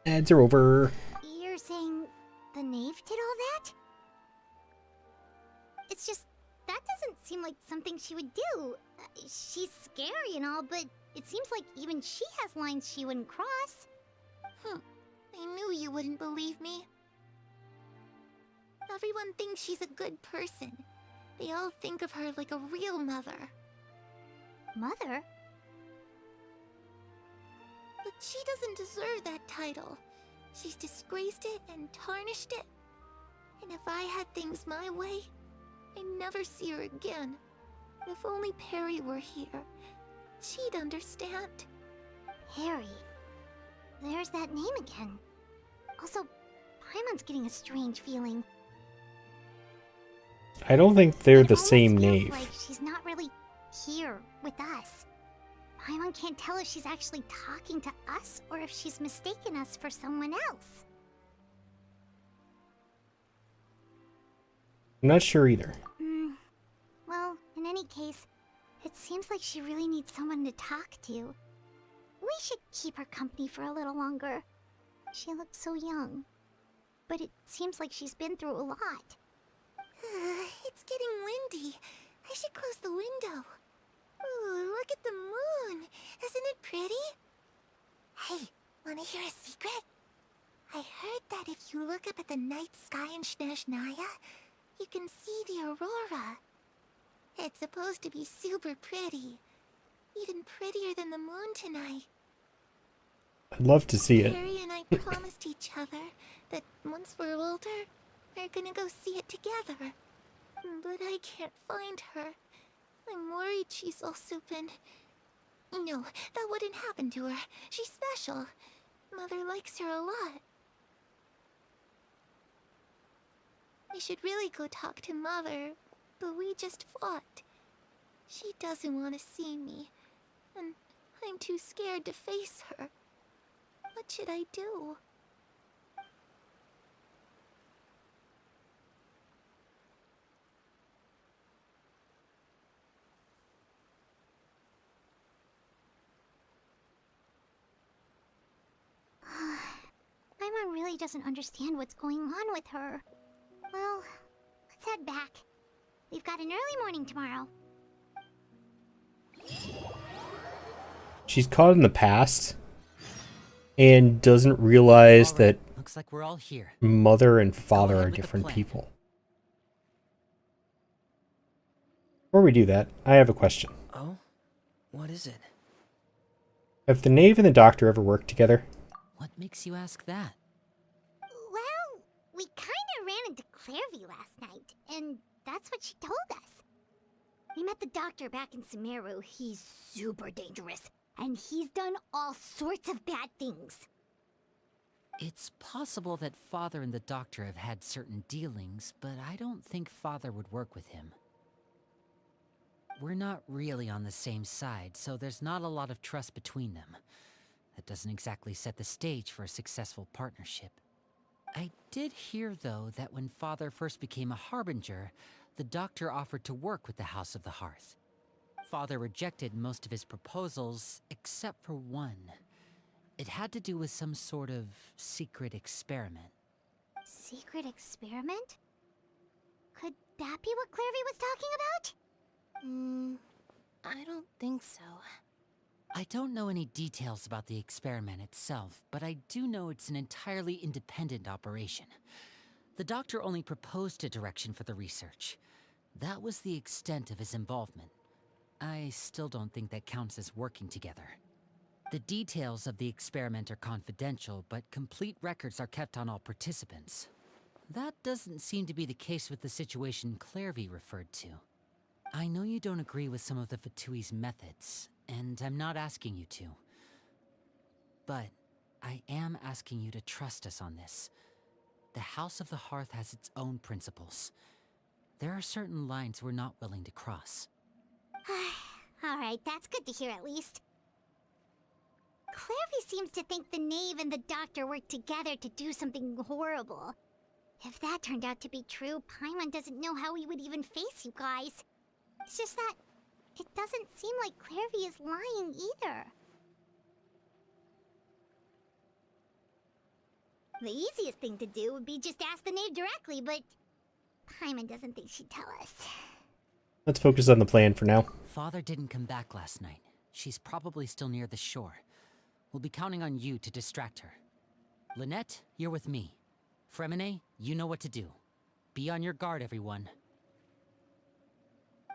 Ads are over. You're saying the knave did all that? It's just, that doesn't seem like something she would do. She's scary and all, but it seems like even she has lines she wouldn't cross. I knew you wouldn't believe me. Everyone thinks she's a good person. They all think of her like a real mother. Mother? But she doesn't deserve that title. She's disgraced it and tarnished it. And if I had things my way, I'd never see her again. If only Perry were here, she'd understand. Harry. There's that name again. Also, Paimon's getting a strange feeling. I don't think they're the It same almost feels knave. like she's not really here with us. Paimon can't tell if she's actually talking to us or if she's mistaken us for someone else. I'm not sure either. Well, in any case, it seems like she really needs someone to talk to. We should keep her company for a little longer. She looks so young. But it seems like she's been through a lot. It's getting windy. I should close the window. Ooh, look at the moon. Isn't it pretty? Hey, wanna hear a secret? I heard that if you look up at the night sky in Snezhnaya, you can see the aurora. It's supposed to be super pretty. Even prettier than the moon tonight. I'd love to see it. Harry and I promised each other that once we're older, we're gonna go see it together. But I can't find her. I'm worried she's also been... No, that wouldn't happen to her. She's special. Mother likes her a lot. I should really go talk to Mother, but we just fought. She doesn't want to see me, and I'm too scared to face her. What should I do? Paimon really doesn't understand what's going on with her. Well, let's head back. We've got an early morning tomorrow. She's caught in the past and doesn't realize that Looks like we're all here. mother and father ahead are with the different plan. people. Before we do that, I have a question. Oh? What is it? Have the knave and the doctor ever worked together? What makes you ask that? Well, we kinda ran into Clairvy last night, and that's what she told us. We met the doctor back in Sumeru. He's super dangerous, and he's done all sorts of bad things. It's possible that Father and the Doctor have had certain dealings, but I don't think Father would work with him. We're not really on the same side, so there's not a lot of trust between them. That doesn't exactly set the stage for a successful partnership. I did hear, though, that when Father first became a Harbinger, the Doctor offered to work with the House of the Hearth. Father rejected most of his proposals, except for one. It had to do with some sort of secret experiment. Secret experiment? Could that be what Clairvy was talking about? I don't think so. I don't know any details about the experiment itself, but I do know it's an entirely independent operation. The Doctor only proposed a direction for the research. That was the extent of his involvement. I still don't think that counts as working together. The details of the experiment are confidential, but complete records are kept on all participants. That doesn't seem to be the case with the situation Clairvy referred to. I know you don't agree with some of the Fatui's methods, and I'm not asking you to. But I am asking you to trust us on this. The House of the Hearth has its own principles. There are certain lines we're not willing to cross. Alright, that's good to hear at least. Clairvy seems to think the knave and the doctor worked together to do something horrible. If that turned out to be true, Paimon doesn't know how we would even face you guys. It's just that it doesn't seem like Clairvy is lying either. The easiest thing to do would be just ask the knave directly, but Paimon doesn't think she'd tell us. Let's focus on the plan for now. Father didn't come back last night. She's probably still near the shore. We'll be counting on you to distract her. Lynette, you're with me. Fremine, you know what to do. Be on your guard, everyone.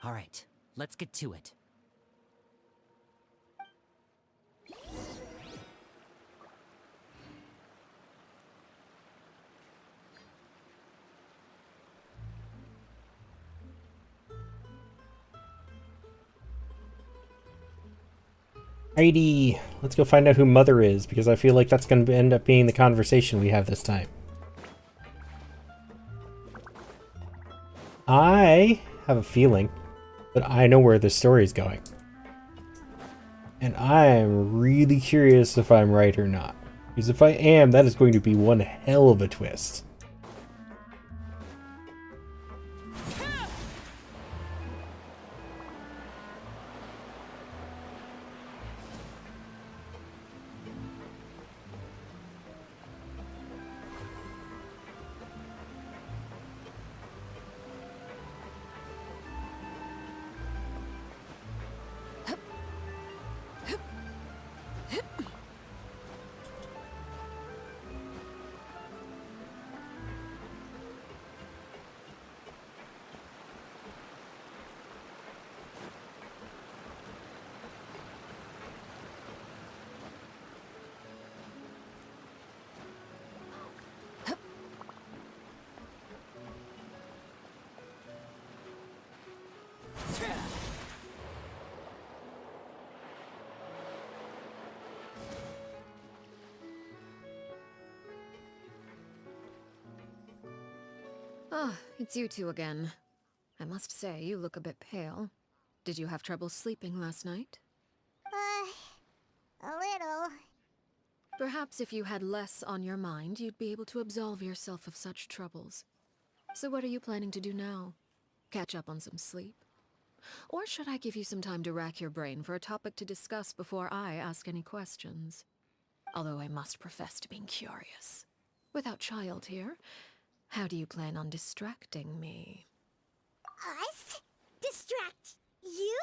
All right, let's get to it. Alrighty, let's go find out who Mother is, because I feel like that's going to end up being the conversation we have this time. I have a feeling that I know where this story is going. And I'm really curious if I'm right or not. Because if I am, that is going to be one hell of a twist. Ah, it's you two again. I must say, you look a bit pale. Did you have trouble sleeping last night? A little. Perhaps if you had less on your mind, you'd be able to absolve yourself of such troubles. So what are you planning to do now? Catch up on some sleep? Or should I give you some time to rack your brain for a topic to discuss before I ask any questions? Although I must profess to being curious. Without child here, how do you plan on distracting me? Us? Distract you?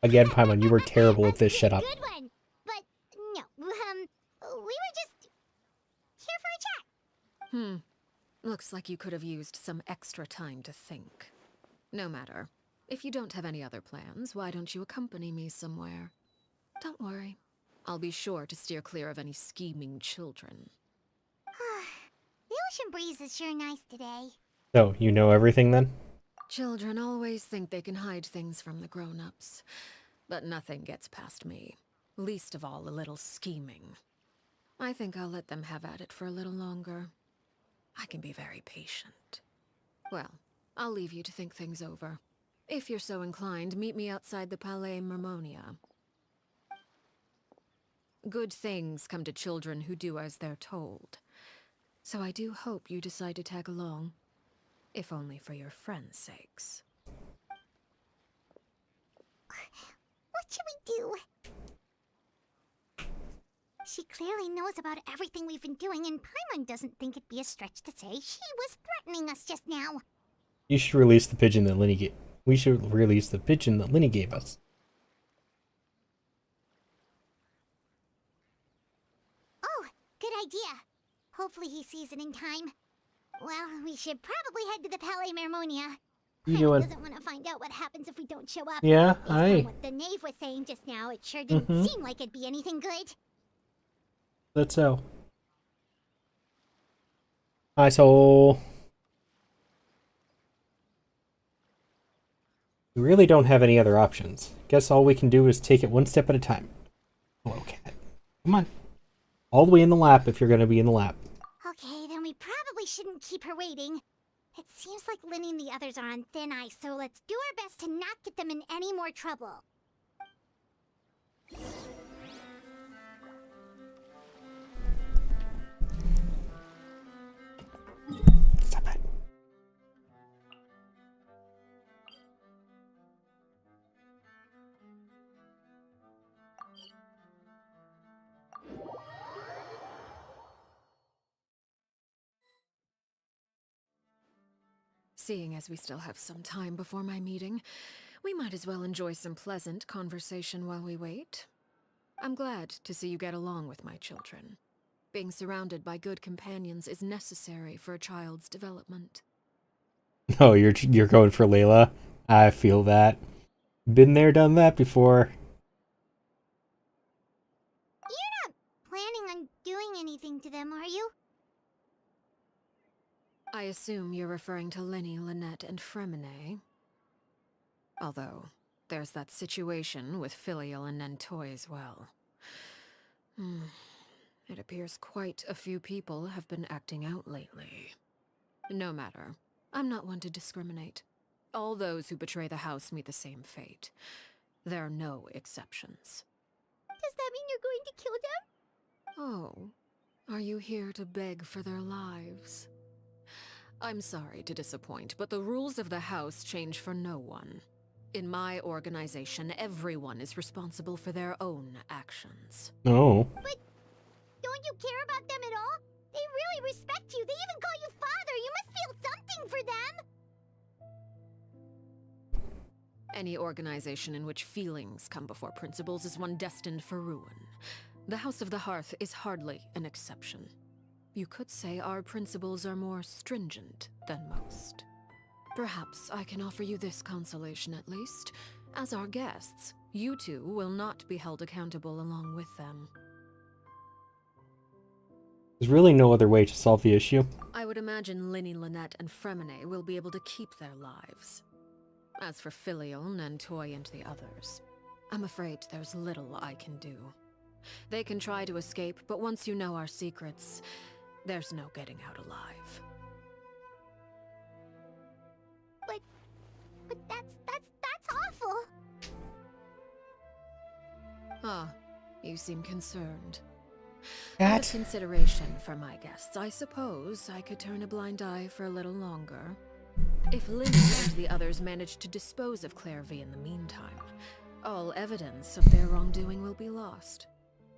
Again, Paimon, you were terrible at this. Shut up. Good one. But no, we were just here for a chat. Looks like you could have used some extra time to think. No matter. If you don't have any other plans, why don't you accompany me somewhere? Don't worry. I'll be sure to steer clear of any scheming children. The ocean breeze is sure nice today. So, you know everything then? Children always think they can hide things from the grown-ups. But nothing gets past me. Least of all a little scheming. I think I'll let them have at it for a little longer. I can be very patient. Well, I'll leave you to think things over. If you're so inclined, meet me outside the Palais Mermonia. Good things come to children who do as they're told. So I do hope you decide to tag along. If only for your friends' sakes. What should we do? She clearly knows about everything we've been doing, and Paimon doesn't think it'd be a stretch to say she was threatening us just now. You should release the pigeon that Linny gave. We should release the pigeon that Linny gave us. Oh, good idea. Hopefully he sees it in time. Well, we should probably head to the Palais Mermonia. You Paimon doing? doesn't want to find out what happens if we don't show up. Yeah, Based on what the knave was saying just now, it sure didn't seem like it'd be anything good. That's so. Hi, soul. We really don't have any other options. Guess all we can do is take it one step at a time. Hello, cat. Come on. All the way in the lap if you're going to be in the lap. Okay, then we probably shouldn't keep her waiting. It seems like Linny and the others are on thin ice, so let's do our best to not get them in any more trouble. seeing as we still have some time before my meeting, we might as well enjoy some pleasant conversation while we wait. I'm glad to see you get along with my children. Being surrounded by good companions is necessary for a child's development. Oh, you're going for Layla? I feel that. Been there, done that before. You're not planning on doing anything to them, are you? I assume you're referring to Lenny, Lynette, and Fremine. Although, there's that situation with Filial and Nentoy as well. It appears quite a few people have been acting out lately. No matter. I'm not one to discriminate. All those who betray the house meet the same fate. There are no exceptions. Does that mean you're going to kill them? Oh, are you here to beg for their lives? I'm sorry to disappoint, but the rules of the house change for no one. In my organization, everyone is responsible for their own actions. Oh. But don't you care about them at all? They really respect you. They even call you father. You must feel something for them. Any organization in which feelings come before principles is one destined for ruin. The House of the Hearth is hardly an exception. You could say our principles are more stringent than most. Perhaps I can offer you this consolation at least. As our guests, you two will not be held accountable along with them. There's really no other way to solve the issue. I would imagine Linny, Lynette, and Fremine will be able to keep their lives. As for Filial, Nentoy, and the others, I'm afraid there's little I can do. They can try to escape, but once you know our secrets, there's no getting out alive. But that's awful. Ah, you seem concerned. Cat? Out of consideration for my guests, I suppose I could turn a blind eye for a little longer. If Linny and the others manage to dispose of Claire V in the meantime, all evidence of their wrongdoing will be lost.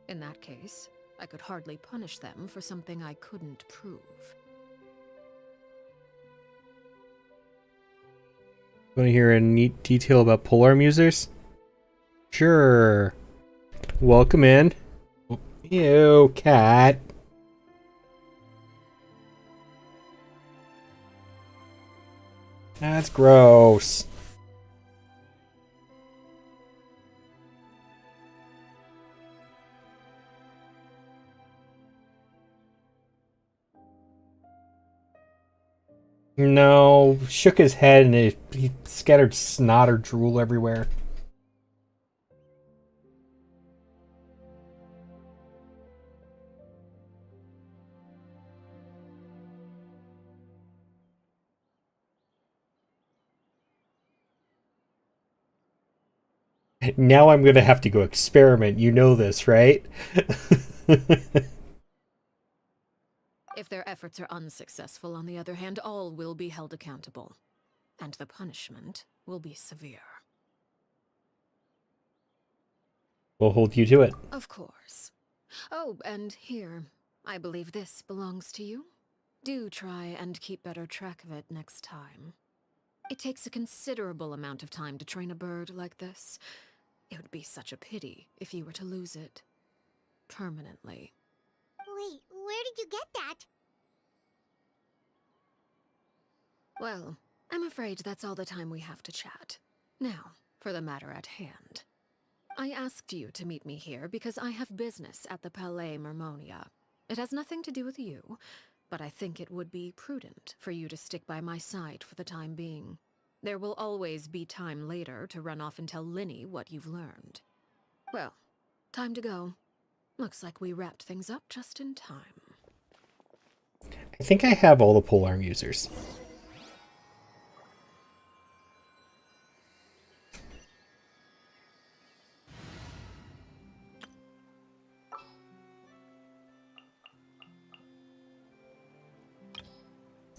In that case, I could hardly punish them for something I couldn't prove. Want to hear a neat detail about polearm users? Sure. Welcome in. Ew, cat. That's gross. No, shook his head and he scattered snot or drool everywhere. Now I'm gonna have to go experiment. You know this, right? If their efforts are unsuccessful, on the other hand, all will be held accountable. And the punishment will be severe. We'll hold you to it. Of course. Oh, and here, I believe this belongs to you. Do try and keep better track of it next time. It takes a considerable amount of time to train a bird like this. It would be such a pity if you were to lose it. Permanently. Wait, where did you get that? Well, I'm afraid that's all the time we have to chat. Now, for the matter at hand. I asked you to meet me here because I have business at the Palais Mermonia. It has nothing to do with you, but I think it would be prudent for you to stick by my side for the time being. There will always be time later to run off and tell Linny what you've learned. Well, time to go. Looks like we wrapped things up just in time. I think I have all the polearm users.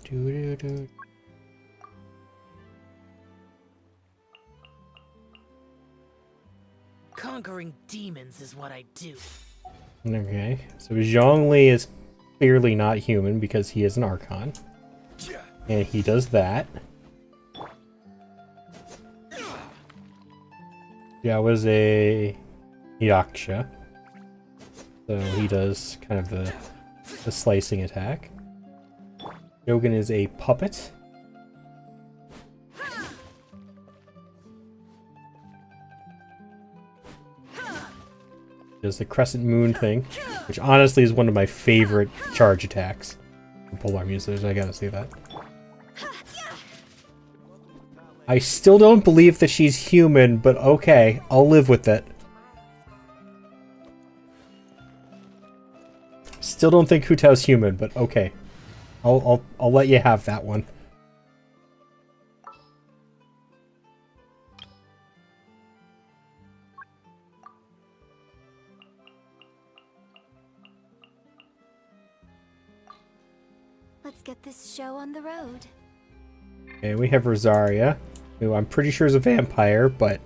Doo-doo-doo. Conquering demons is what I do. Okay, so Zhongli is clearly not human because he is an Archon. And he does that. Yeah, it was a Yaksha. So he does kind of the slicing attack. Jogan is a puppet. Does the crescent moon thing, which honestly is one of my favorite charge attacks from polearm users. I gotta say that. I still don't believe that she's human, but okay, I'll live with it. Still don't think Hu Tao's human, but okay. I'll let you have that one. Let's get this show on the road. And we have Rosaria, who I'm pretty sure is a vampire, but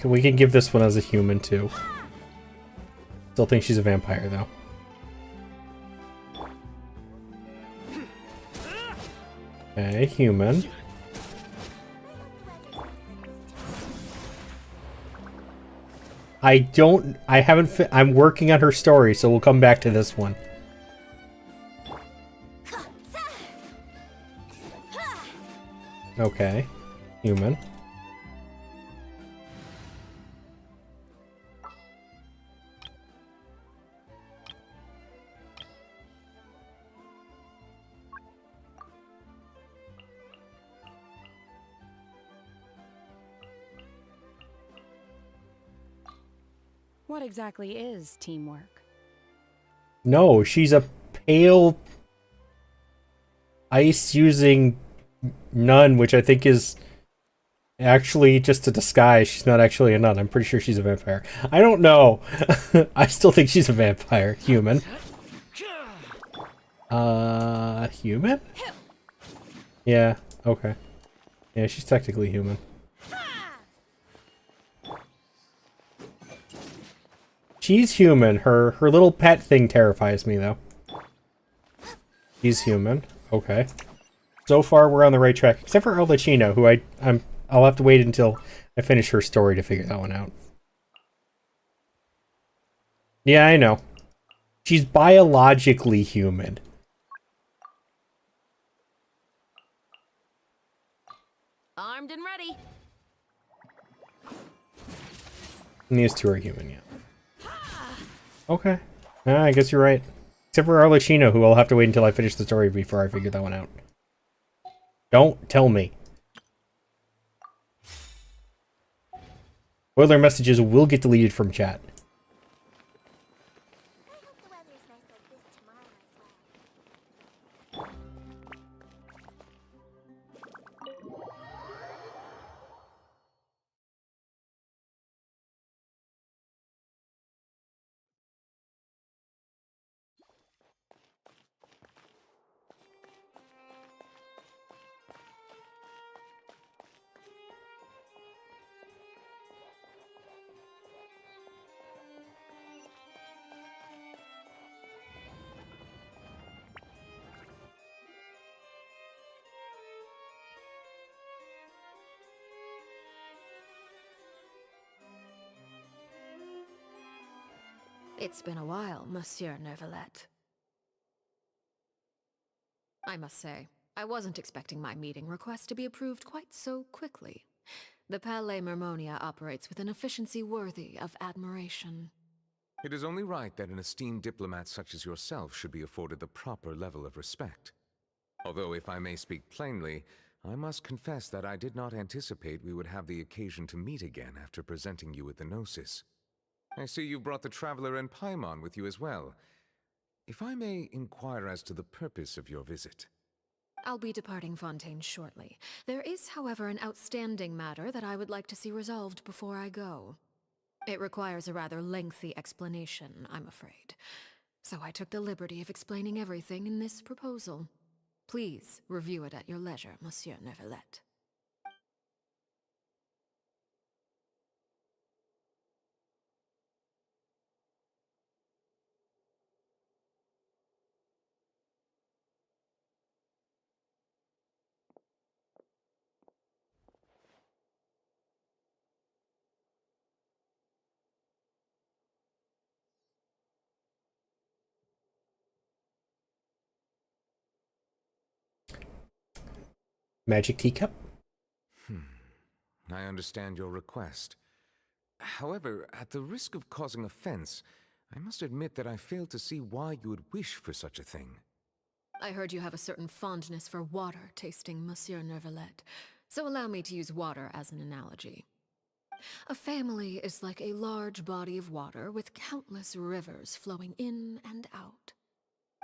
we can give this one as a human too. Still think she's a vampire though. Okay, human. I haven't I'm working on her story, so we'll come back to this one. Okay, human. What exactly is teamwork? No, she's a pale ice-using nun, which I think is actually just a disguise. She's not actually a nun. I'm pretty sure she's a vampire. I don't know. I still think she's a vampire. Human. Human? Yeah, okay. Yeah, she's technically human. She's human. Her little pet thing terrifies me, though. She's human. Okay. So far, we're on the right track. Except for Eldachino, who I'll have to wait until I finish her story to figure that one out. Yeah, I know. She's biologically human. Armed and ready. And these two are human, yeah. Okay. I guess you're right. Except for Arlecchino, who I'll have to wait until I finish the story before I figure that one out. Don't tell me. Spoiler messages will get deleted from chat. It's been a while, Monsieur Neuvillette. I must say, I wasn't expecting my meeting request to be approved quite so quickly. The Palais Mermonia operates with an efficiency worthy of admiration. It is only right that an esteemed diplomat such as yourself should be afforded the proper level of respect. Although, if I may speak plainly, I must confess that I did not anticipate we would have the occasion to meet again after presenting you with the Gnosis. I see you brought the Traveler and Paimon with you as well. If I may inquire as to the purpose of your visit. I'll be departing Fontaine shortly. There is, however, an outstanding matter that I would like to see resolved before I go. It requires a rather lengthy explanation, I'm afraid. So I took the liberty of explaining everything in this proposal. Please review it at your leisure, Monsieur Neuvillette. Magic teacup? I understand your request. However, at the risk of causing offense, I must admit that I fail to see why you would wish for such a thing. I heard you have a certain fondness for water tasting, Monsieur Neuvillette, so allow me to use water as an analogy. A family is like a large body of water with countless rivers flowing in and out.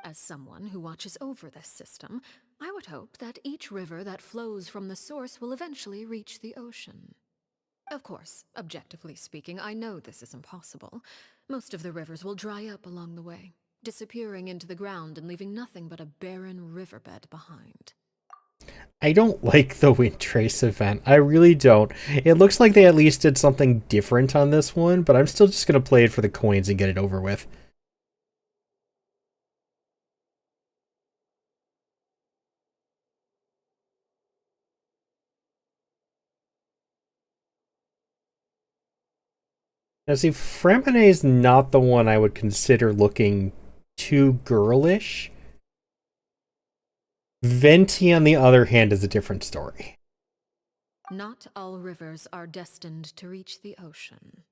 As someone who watches over this system, I would hope that each river that flows from the source will eventually reach the ocean. Of course, objectively speaking, I know this is impossible. Most of the rivers will dry up along the way, disappearing into the ground and leaving nothing but a barren riverbed behind. I don't like the Wind Trace event. I really don't. It looks like they at least did something different on this one, but I'm still just going to play it for the coins and get it over with. Now see, Fremine is not the one I would consider looking too girlish. Venti, on the other hand, is a different story. Not all rivers are destined to reach the ocean,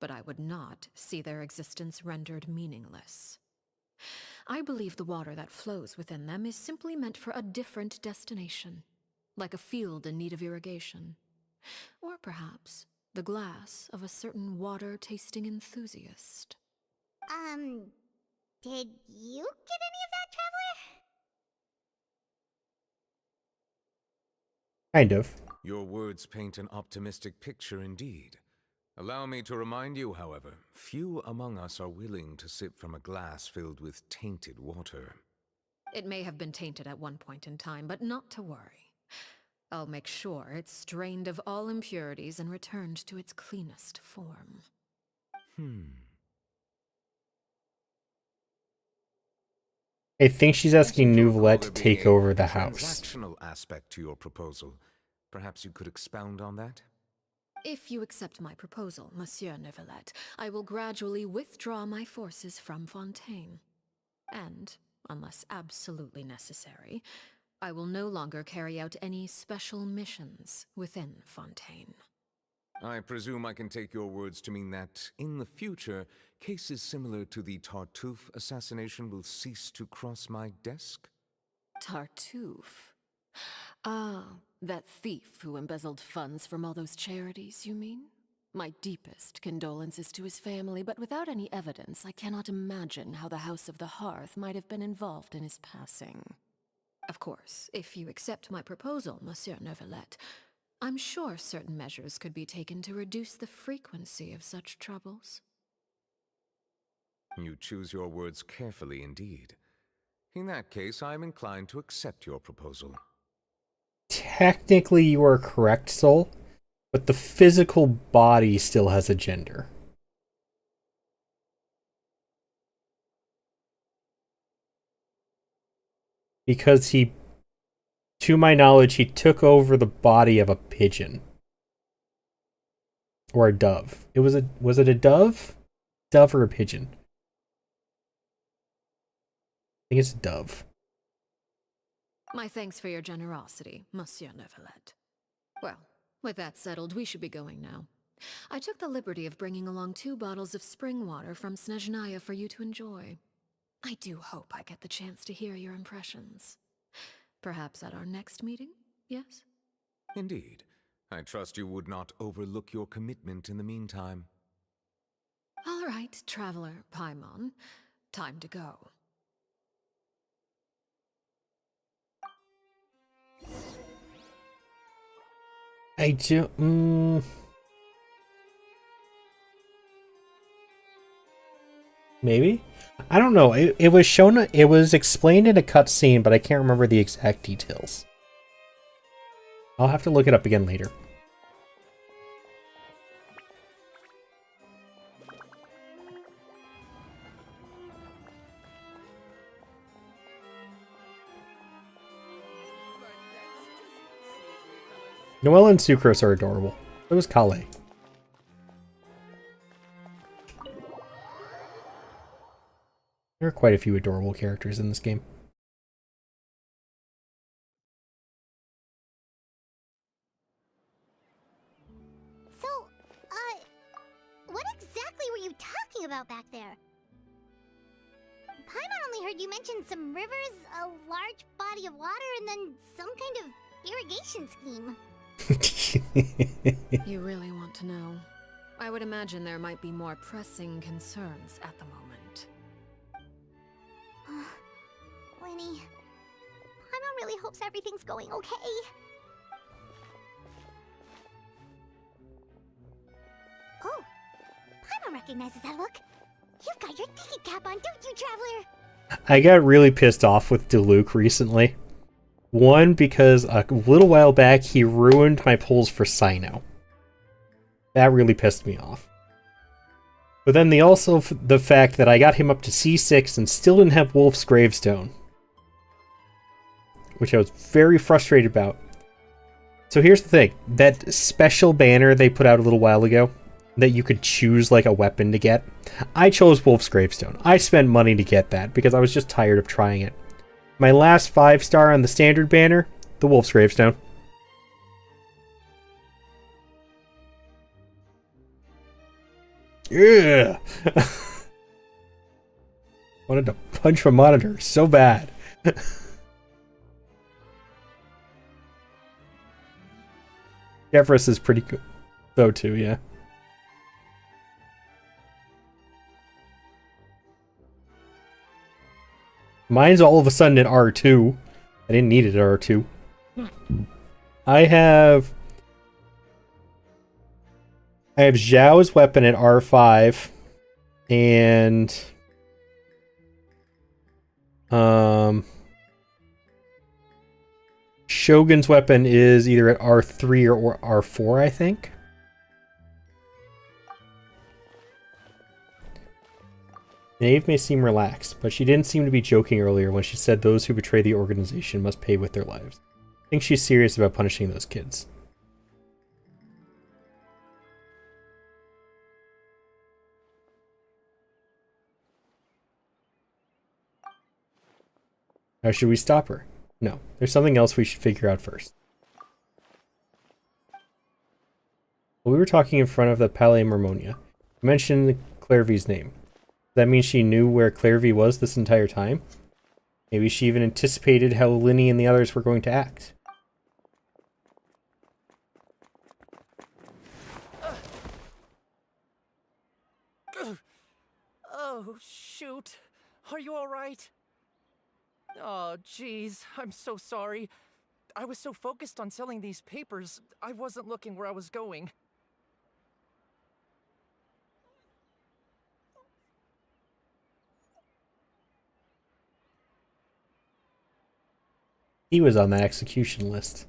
but I would not see their existence rendered meaningless. I believe the water that flows within them is simply meant for a different destination, like a field in need of irrigation. Or perhaps the glass of a certain water-tasting enthusiast. Did you get any of that, Traveler? Kind of. Your words paint an optimistic picture indeed. Allow me to remind you, however, few among us are willing to sip from a glass filled with tainted water. It may have been tainted at one point in time, but not to worry. I'll make sure it's strained of all impurities and returned to its cleanest form. I think she's asking Neuvillette to take over the house. Transactional aspect to your proposal. Perhaps you could expound on that? If you accept my proposal, Monsieur Neuvillette, I will gradually withdraw my forces from Fontaine. And, unless absolutely necessary, I will no longer carry out any special missions within Fontaine. I presume I can take your words to mean that, in the future, cases similar to the Tartuffe assassination will cease to cross my desk? Tartuffe? Ah, that thief who embezzled funds from all those charities, you mean? My deepest condolences to his family, but without any evidence, I cannot imagine how the House of the Hearth might have been involved in his passing. Of course, if you accept my proposal, Monsieur Neuvillette, I'm sure certain measures could be taken to reduce the frequency of such troubles. You choose your words carefully indeed. In that case, I am inclined to accept your proposal. Technically, you are correct, Soul, but the physical body still has a gender. Because he, to my knowledge, he took over the body of a pigeon. Or a dove. Was it a dove? Dove or a pigeon? I think it's a dove. My thanks for your generosity, Monsieur Neuvillette. Well, with that settled, we should be going now. I took the liberty of bringing along 2 bottles of spring water from Snezhnaya for you to enjoy. I do hope I get the chance to hear your impressions. Perhaps at our next meeting, yes? Indeed. I trust you would not overlook your commitment in the meantime. All right, Traveler Paimon. Time to go. I do... Maybe? I don't know. It was shown... It was explained in a cutscene, but I can't remember the exact details. I'll have to look it up again later. Noelle and Sucrose are adorable. So is Kale. There are quite a few adorable characters in this game. talking about back there? Paimon only heard you mention some rivers, a large body of water, and then some kind of irrigation scheme. You really want to know? I would imagine there might be more pressing concerns at the moment. Winnie, Paimon really hopes everything's going okay. Oh, Paimon recognizes that look. You've got your ticket cap on, don't you, Traveler? I got really pissed off with Diluc recently. One, because a little while back he ruined my pulls for Cyno. That really pissed me off. But then the fact that I got him up to C6 and still didn't have Wolf's Gravestone. Which I was very frustrated about. So here's the thing. That special banner they put out a little while ago, that you could choose like a weapon to get. I chose Wolf's Gravestone. I spent money to get that because I was just tired of trying it. My last 5-star on the standard banner, the Wolf's Gravestone. Yeah. Wanted to punch my monitor so bad. Jeffress is pretty good though too, yeah. Mine's all of a sudden at R2. I didn't need it at R2. I have Zhao's weapon at R5 and Shogun's weapon is either at R3 or R4, I think. Nave may seem relaxed, but she didn't seem to be joking earlier when she said those who betray the organization must pay with their lives. I think she's serious about punishing those kids. Now, should we stop her? No. There's something else we should figure out first. Well, we were talking in front of the Palais Marmonia. I mentioned Clairvy's name. That means she knew where Clairvy was this entire time? Maybe she even anticipated how Linny and the others were going to act. Oh, shoot. Are you alright? Oh, jeez. I'm so sorry. I was so focused on selling these papers, I wasn't looking where I was going. He was on that execution list.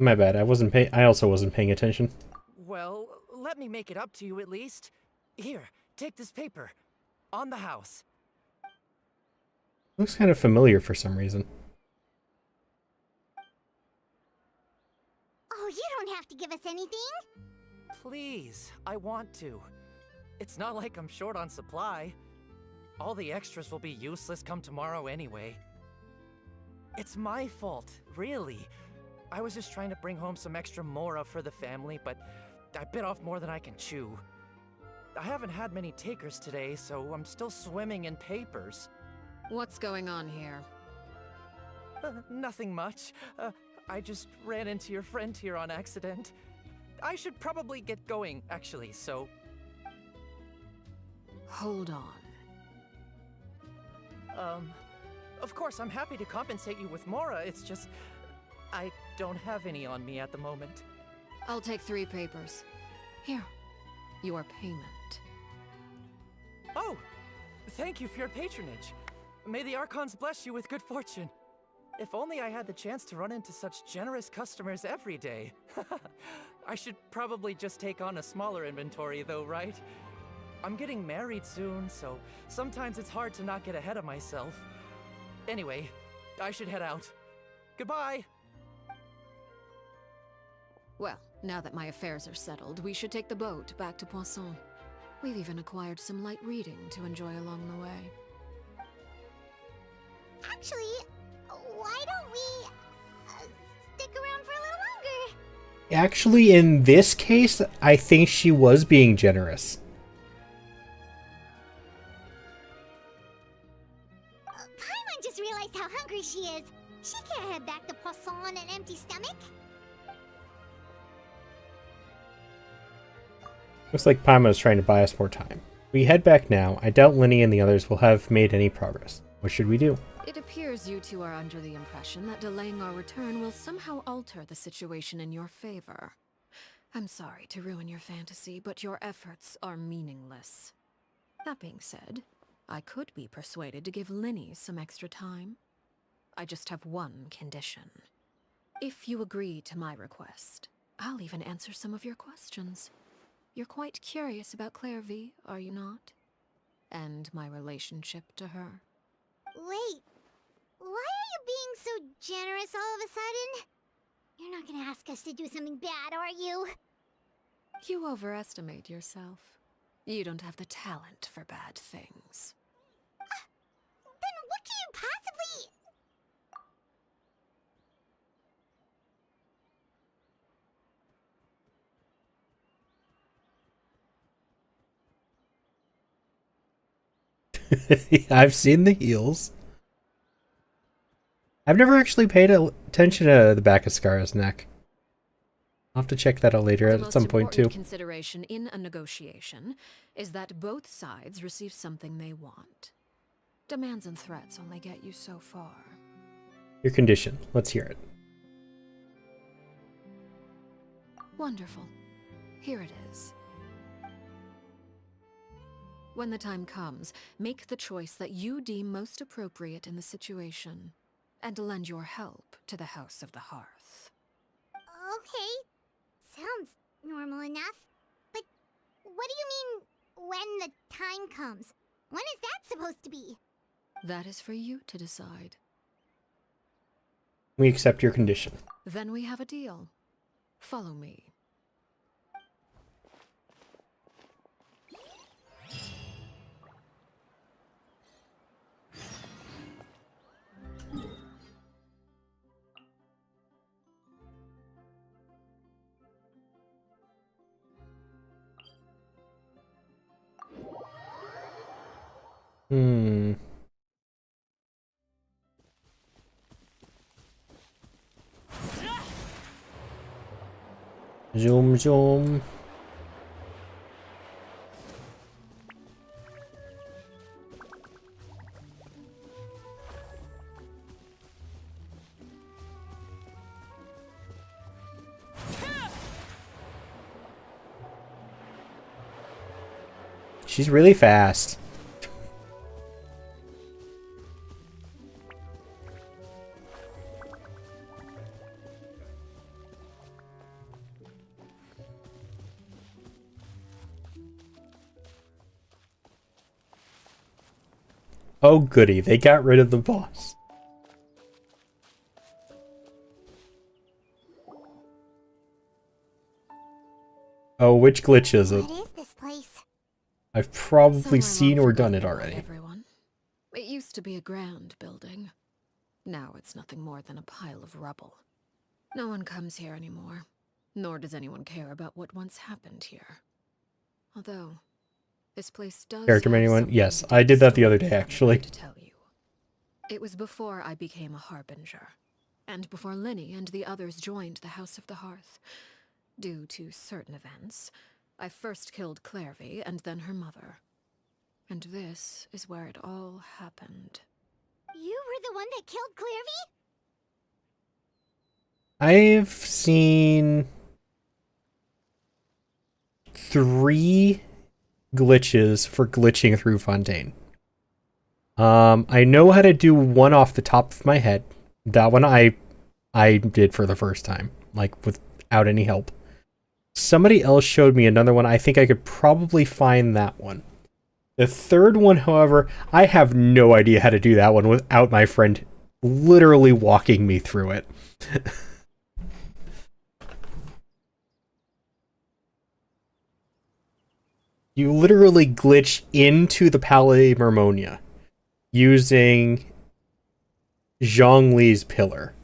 My bad. I also wasn't paying attention. Well, let me make it up to you at least. Here, take this paper. On the house. Looks kind of familiar for some reason. Oh, you don't have to give us anything. Please, I want to. It's not like I'm short on supply. All the extras will be useless come tomorrow anyway. It's my fault, really. I was just trying to bring home some extra mora for the family, but I bit off more than I can chew. I haven't had many takers today, so I'm still swimming in papers. What's going on here? Nothing much. I just ran into your friend here on accident. I should probably get going, actually, so... Hold on. Of course, I'm happy to compensate you with mora, it's just... I don't have any on me at the moment. I'll take 3 papers. Here, your payment. Oh! Thank you for your patronage. May the Archons bless you with good fortune. If only I had the chance to run into such generous customers every day. I should probably just take on a smaller inventory though, right? I'm getting married soon, so sometimes it's hard to not get ahead of myself. Anyway, I should head out. Goodbye! Well, now that my affairs are settled, we should take the boat back to Poisson. We've even acquired some light reading to enjoy along the way. Actually, why don't we stick around for a little longer? Actually, in this case, I think she was being generous. Paimon just realized how hungry she is. She can't head back to Poisson on an empty stomach. Looks like Paimon is trying to buy us more time. We head back now. I doubt Linny and the others will have made any progress. What should we do? It appears you two are under the impression that delaying our return will somehow alter the situation in your favor. I'm sorry to ruin your fantasy, but your efforts are meaningless. That being said, I could be persuaded to give Linny some extra time. I just have one condition. If you agree to my request, I'll even answer some of your questions. You're quite curious about Clairvy, are you not? And my relationship to her. Wait, why are you being so generous all of a sudden? You're not gonna ask us to do something bad, are you? You overestimate yourself. You don't have the talent for bad things. Then what can you possibly... I've seen the heels. I've never actually paid attention to the back of Scar's neck. I'll have to check that out later at some point too. The most important consideration in a negotiation is that both sides receive something they want. Demands and threats only get you so far. Your condition. Let's hear it. Wonderful. Here it is. When the time comes, make the choice that you deem most appropriate in the situation, and lend your help to the House of the Hearth. Okay, sounds normal enough. But what do you mean, when the time comes? When is that supposed to be? That is for you to decide. We accept your condition. Then we have a deal. Follow me. Zoom, zoom. She's really fast. Oh goody, they got rid of the boss. Oh, which glitch is it? What is this place? I've probably Somewhere seen long or done it forgotten by already. Everyone. It used to be a grand building. Now it's nothing more than a pile of rubble. No one comes here anymore, nor does anyone care about what once happened here. Although, this place does Character have menu one? something Yes, deep I did that the other story day I'd actually. like to tell you. It was before I became a harbinger, and before Linny and the others joined the House of the Hearth. Due to certain events, I first killed Clairvy and then her mother. And this is where it all happened. You were the one that killed Clairvy? I've seen 3 glitches for glitching through Fontaine. I know how to do one off the top of my head. That one I did for the first time, like without any help. Somebody else showed me another one. I think I could probably find that one. The third one, however, I have no idea how to do that one without my friend literally walking me through it. You literally glitch into the Palais Mermonia using Zhongli's pillar.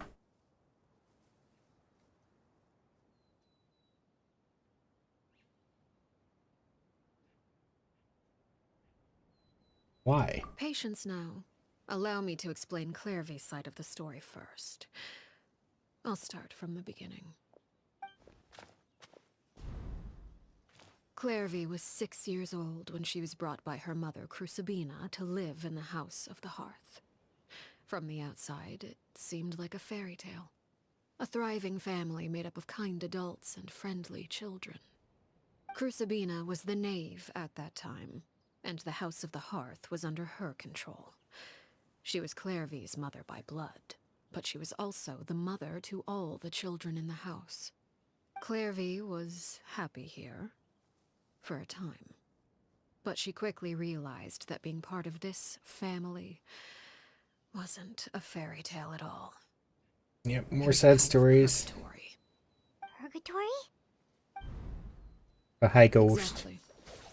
Why? Patience now. Allow me to explain Clairvy's side of the story first. I'll start from the beginning. Clairvy was 6 years old when she was brought by her mother, Crucibina, to live in the House of the Hearth. From the outside, it seemed like a fairy tale. A thriving family made up of kind adults and friendly children. Crucibina was the knave at that time, and the House of the Hearth was under her control. She was Clairvy's mother by blood, but she was also the mother to all the children in the house. Clairvy was happy here, for a time. But she quickly realized that being part of this family wasn't a fairy tale at all. Yep, more sad stories. Purgatory? A high ghost. Exactly.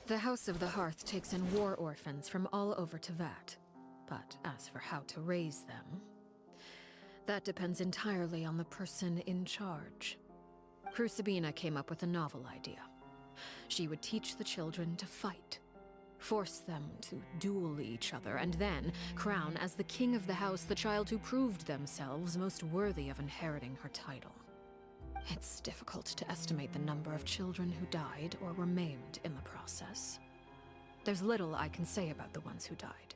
The House of the Hearth takes in war orphans from all over Teyvat. But as for how to raise them, that depends entirely on the person in charge. Crucibina came up with a novel idea. She would teach the children to fight, force them to duel each other, and then crown as the king of the house the child who proved themselves most worthy of inheriting her title. It's difficult to estimate the number of children who died or were maimed in the process. There's little I can say about the ones who died.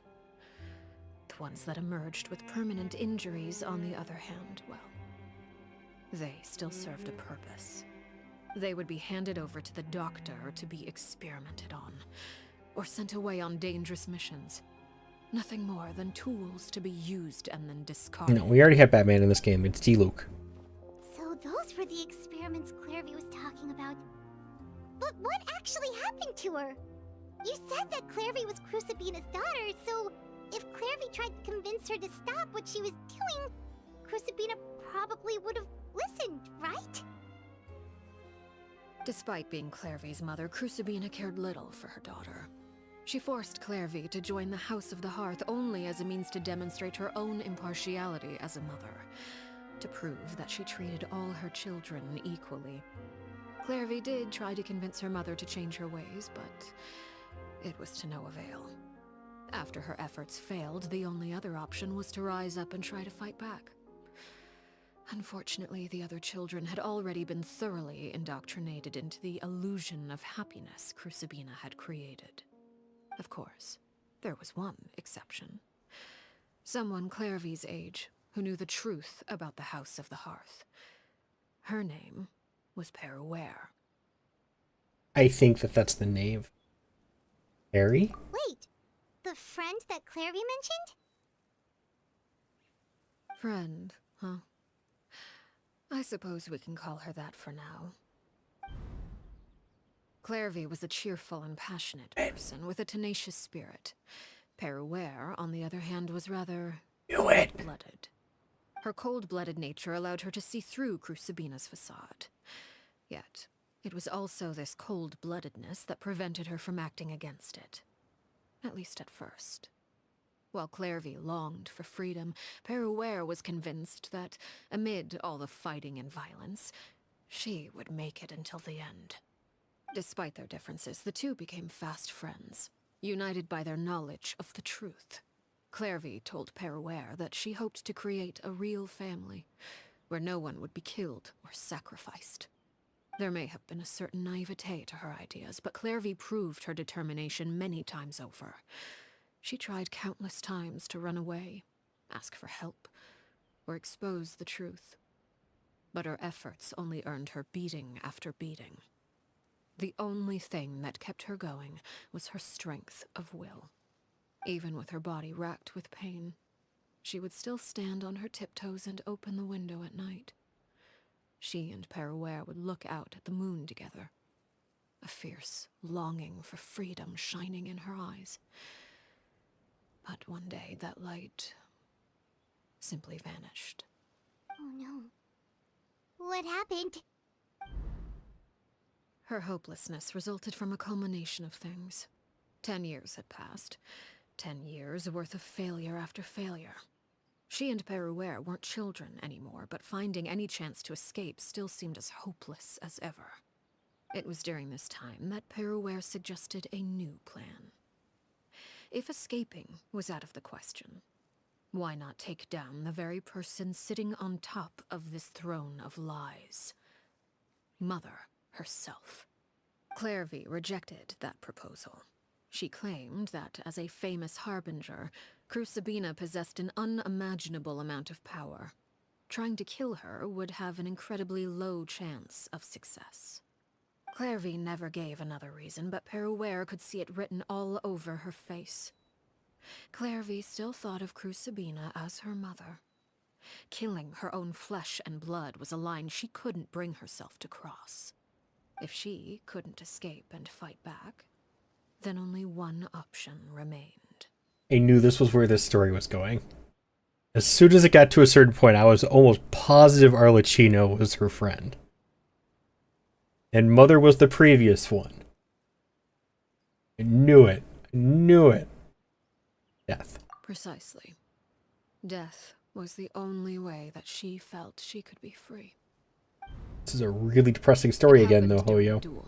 The ones that emerged with permanent injuries, on the other hand, well, they still served a purpose. They would be handed over to the doctor to be experimented on, or sent away on dangerous missions. Nothing more than tools to be used and then discarded. No, we already have Batman in this game. It's Diluc. So those were the experiments Clairvy was talking about. But what actually happened to her? You said that Clairvy was Crucibina's daughter, so if Clairvy tried to convince her to stop what she was doing, Crucibina probably would have listened, right? Despite being Clairvy's mother, Crucibina cared little for her daughter. She forced Clairvy to join the House of the Hearth only as a means to demonstrate her own impartiality as a mother, to prove that she treated all her children equally. Clairvy did try to convince her mother to change her ways, but it was to no avail. After her efforts failed, the only other option was to rise up and try to fight back. Unfortunately, the other children had already been thoroughly indoctrinated into the illusion of happiness Crucibina had created. Of course, there was one exception. Someone Clairvy's age who knew the truth about the House of the Hearth. Her name was Peruere. I think that's the knave. Harry? Wait, the friend that Clairvy mentioned? Friend, huh? I suppose we can call her that for now. Clairvy was a cheerful and passionate person with a tenacious spirit. Peruere, on the other hand, was rather cold-blooded. Her cold-blooded nature allowed her to see through Crucibina's facade. Yet, it was also this cold-bloodedness that prevented her from acting against it. At least at first. While Clairvy longed for freedom, Peruere was convinced that, amid all the fighting and violence, she would make it until the end. Despite their differences, the two became fast friends, united by their knowledge of the truth. Clairvy told Peruere that she hoped to create a real family, where no one would be killed or sacrificed. There may have been a certain naivete to her ideas, but Clairvy proved her determination many times over. She tried countless times to run away, ask for help, or expose the truth. But her efforts only earned her beating after beating. The only thing that kept her going was her strength of will. Even with her body racked with pain, she would still stand on her tiptoes and open the window at night. She and Peruere would look out at the moon together, a fierce longing for freedom shining in her eyes. But one day that light simply vanished. Oh no. What happened? Her hopelessness resulted from a culmination of things. 10 years had passed. 10 years worth of failure after failure. She and Peruere weren't children anymore, but finding any chance to escape still seemed as hopeless as ever. It was during this time that Peruere suggested a new plan. If escaping was out of the question, why not take down the very person sitting on top of this throne of lies? Mother herself. Clairvy rejected that proposal. She claimed that, as a famous harbinger, Crucibina possessed an unimaginable amount of power. Trying to kill her would have an incredibly low chance of success. Clairvy never gave another reason, but Peruere could see it written all over her face. Clairvy still thought of Crucibina as her mother. Killing her own flesh and blood was a line she couldn't bring herself to cross. If she couldn't escape and fight back, then only one option remained. I knew this was where this story was going. As soon as it got to a certain point, I was almost positive Arlecchino was her friend. And Mother was the previous one. I knew it. I knew it. Death. Precisely. Death was the only way that she felt she could be free. This is a really depressing story again, though, Hoyo.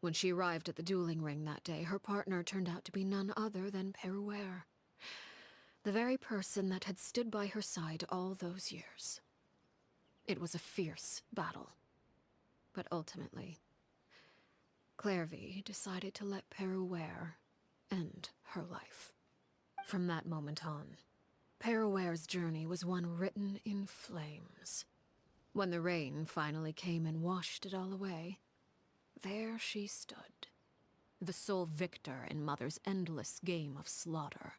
When she arrived at the dueling ring that day, her partner turned out to be none other than Peruere. The very person that had stood by her side all those years. It was a fierce battle. But ultimately, Clairvy decided to let Peruere end her life. From that moment on, Peruere's journey was one written in flames. When the rain finally came and washed it all away, there she stood, the sole victor in Mother's endless game of slaughter.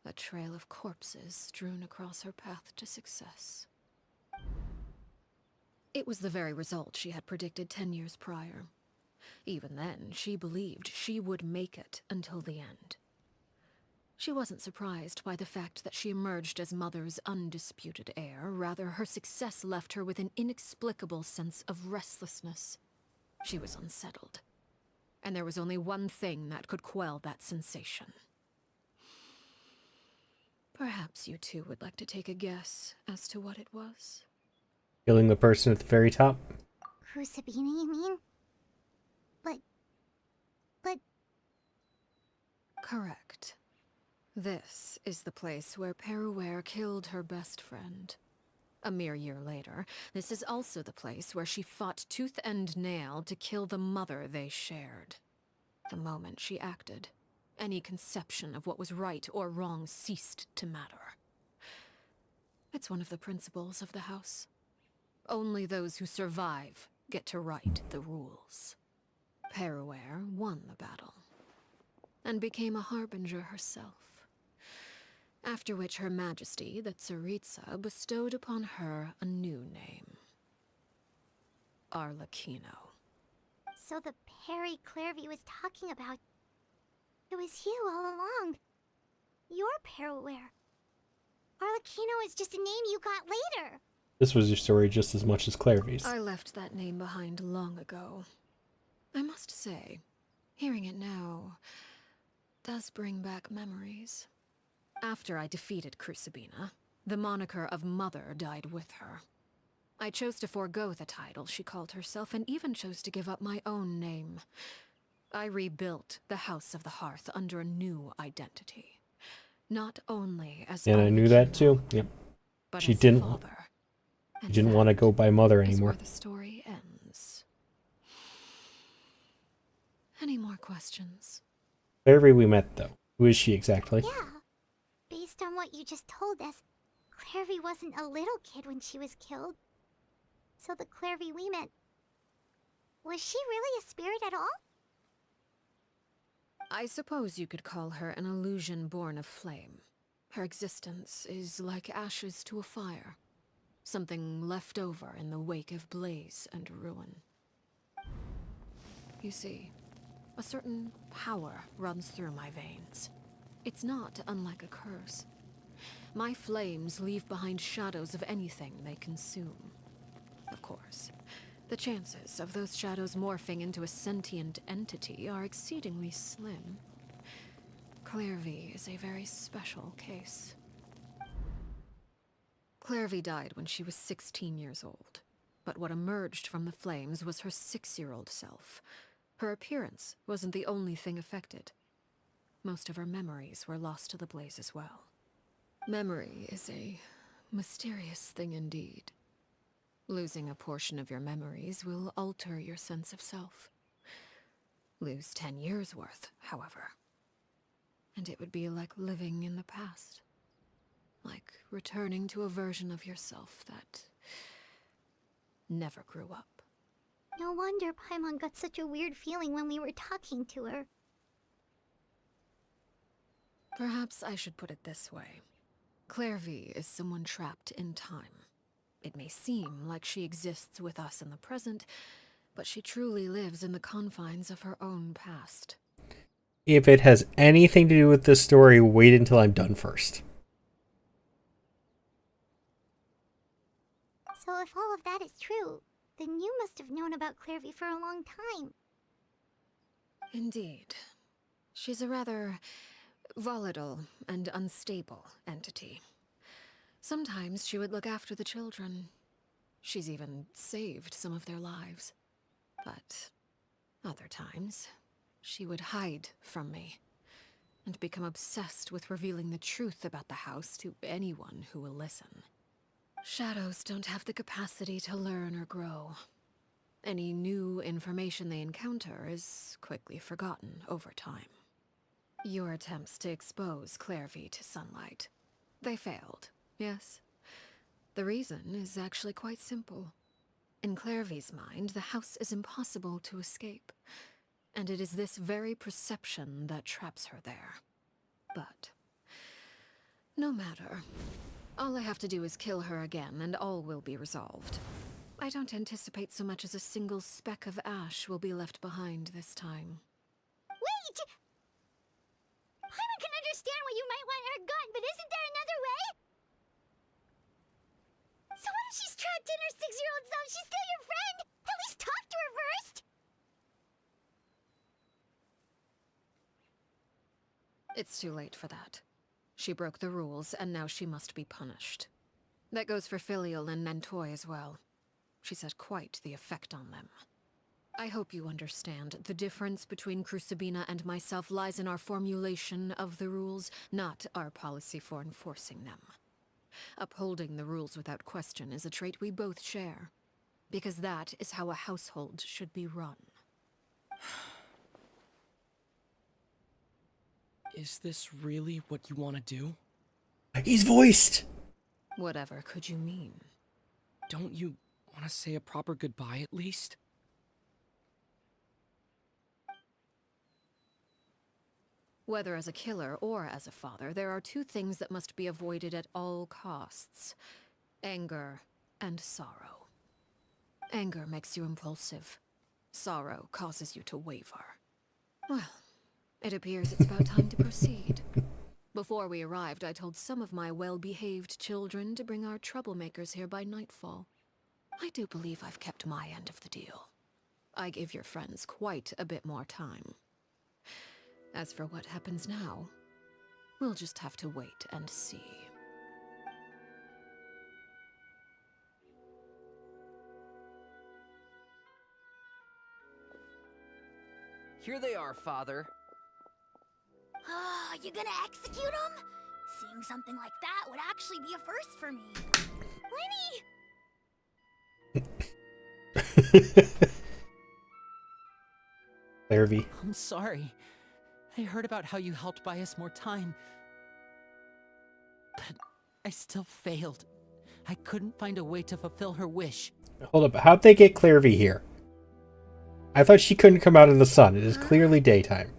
A trail of corpses strewn across her path to success. It was the very result she had predicted 10 years prior. Even then, she believed she would make it until the end. She wasn't surprised by the fact that she emerged as Mother's undisputed heir. Rather, her success left her with an inexplicable sense of restlessness. She was unsettled. And there was only one thing that could quell that sensation. Perhaps you two would like to take a guess as to what it was? Killing the person at the very top? Crucibina, you mean? But... Correct. This is the place where Peruere killed her best friend. A mere year later, this is also the place where she fought tooth and nail to kill the mother they shared. The moment she acted, any conception of what was right or wrong ceased to matter. It's one of the principles of the house. Only those who survive get to write the rules. Peruere won the battle, and became a harbinger herself. After which Her Majesty, the Tsaritsa, bestowed upon her a new name. Arlecchino. So the Perry Clairvy was talking about... It was you all along. You're Peruere. Arlecchino is just a name you got later. This was your story just as much as Clairvy's. I left that name behind long ago. I must say, hearing it now does bring back memories. After I defeated Crucibina, the moniker of Mother died with her. I chose to forego the title she called herself, and even chose to give up my own name. I rebuilt the House of the Hearth under a new identity. Not only as And I knew that too. Yep. but She as didn't. father. She didn't want to go by Mother Is anymore. where the story ends. Any more questions? Clairvy we met though. Who is she exactly? Yeah. Based on what you just told us, Clairvy wasn't a little kid when she was killed. So the Clairvy we met... Was she really a spirit at all? I suppose you could call her an illusion born of flame. Her existence is like ashes to a fire. Something left over in the wake of blaze and ruin. You see, a certain power runs through my veins. It's not unlike a curse. My flames leave behind shadows of anything they consume. Of course, the chances of those shadows morphing into a sentient entity are exceedingly slim. Clairvy is a very special case. Clairvy died when she was 16 years old, but what emerged from the flames was her 6-year-old self. Her appearance wasn't the only thing affected. most of her memories were lost to the blaze as well. Memory is a mysterious thing indeed. Losing a portion of your memories will alter your sense of self. Lose 10 years' worth, however, and it would be like living in the past. Like returning to a version of yourself that never grew up. No wonder Paimon got such a weird feeling when we were talking to her. Perhaps I should put it this way. Clairvy is someone trapped in time. It may seem like she exists with us in the present, but she truly lives in the confines of her own past. If it has anything to do with this story, wait until I'm done first. So if all of that is true, then you must have known about Clairvy for a long time. Indeed. She's a rather volatile and unstable entity. Sometimes she would look after the children. She's even saved some of their lives. But other times, she would hide from me and become obsessed with revealing the truth about the house to anyone who will listen. Shadows don't have the capacity to learn or grow. Any new information they encounter is quickly forgotten over time. Your attempts to expose Clairvy to sunlight, they failed, yes? The reason is actually quite simple. In Clairvy's mind, the house is impossible to escape, and it is this very perception that traps her there. But no matter. All I have to do is kill her again, and all will be resolved. I don't anticipate so much as a single speck of ash will be left behind this time. Wait! Paimon can understand why you might want her gone, but isn't there another way? So what if she's trapped in her 6-year-old self? She's still your friend! At least talk to her first! It's too late for that. She broke the rules, and now she must be punished. That goes for Filial and Nantoy as well. She's had quite the effect on them. I hope you understand. The difference between Crucibina and myself lies in our formulation of the rules, not our policy for enforcing them. Upholding the rules without question is a trait we both share, because that is how a household should be run. Is this really what you want to do? He's voiced! Whatever could you mean? Don't you want to say a proper goodbye at least? Whether as a killer or as a father, there are two things that must be avoided at all costs: anger and sorrow. Anger makes you impulsive. Sorrow causes you to waver. Well, it appears it's about time to proceed. Before we arrived, I told some of my well-behaved children to bring our troublemakers here by nightfall. I do believe I've kept my end of the deal. I give your friends quite a bit more time. As for what happens now, we'll just have to wait and see. Here they are, Father. You gonna execute him? Seeing something like that would actually be a first for me. Lenny! Clairvy. I'm sorry. I heard about how you helped buy us more time. But I still failed. I couldn't find a way to fulfill her wish. Hold up, how'd they get Clairvy here? I thought she couldn't come out in the sun. It is clearly daytime.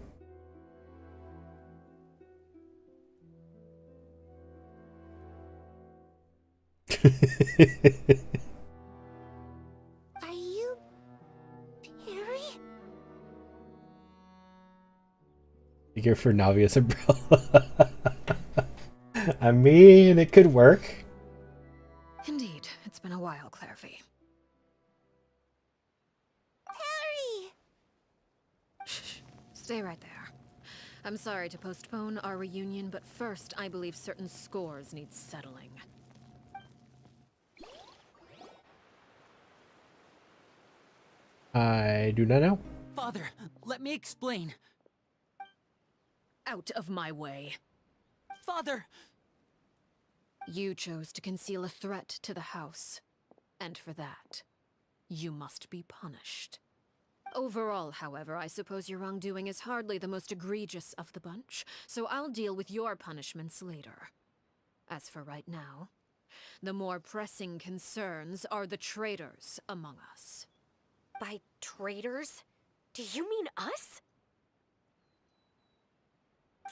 Are you... Perry? Figure for Navia's umbrella. I mean, it could work. Indeed, it's been a while, Clairvy. Perry! Shh, stay right there. I'm sorry to postpone our reunion, but first I believe certain scores need settling. I do not know. Father, let me explain. Out of my way. Father! You chose to conceal a threat to the house. And for that, you must be punished. Overall, however, I suppose your wrongdoing is hardly the most egregious of the bunch, so I'll deal with your punishments later. As for right now, the more pressing concerns are the traitors among us. By traitors? Do you mean us?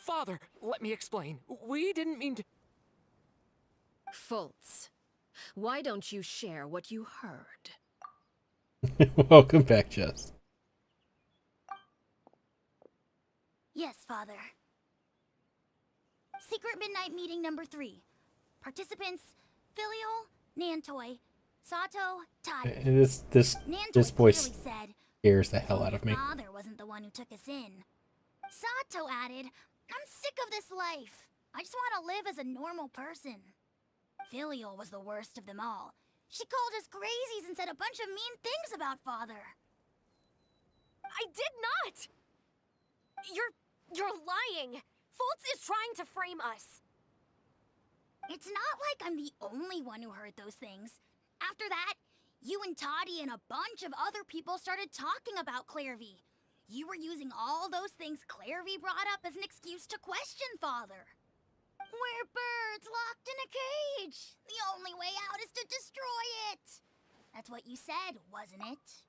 Father, let me explain. We didn't mean to... Fultz, why don't you share what you heard? Welcome back, Jess. Yes, Father. Secret Midnight Meeting number 3. Participants, Filial, Nantoy, Sato, Toddy. This voice said, scares the hell out of me. Father wasn't the one who took us in. Sato added, I'm sick of this life. I just want to live as a normal person. Filial was the worst of them all. She called us crazies and said a bunch of mean things about Father. I did not! You're lying! Fultz is trying to frame us. It's not like I'm the only one who heard those things. After that, you and Toddy and a bunch of other people started talking about Clairvy. You were using all those things Clairvy brought up as an excuse to question Father. We're birds locked in a cage. The only way out is to destroy it. That's what you said, wasn't it?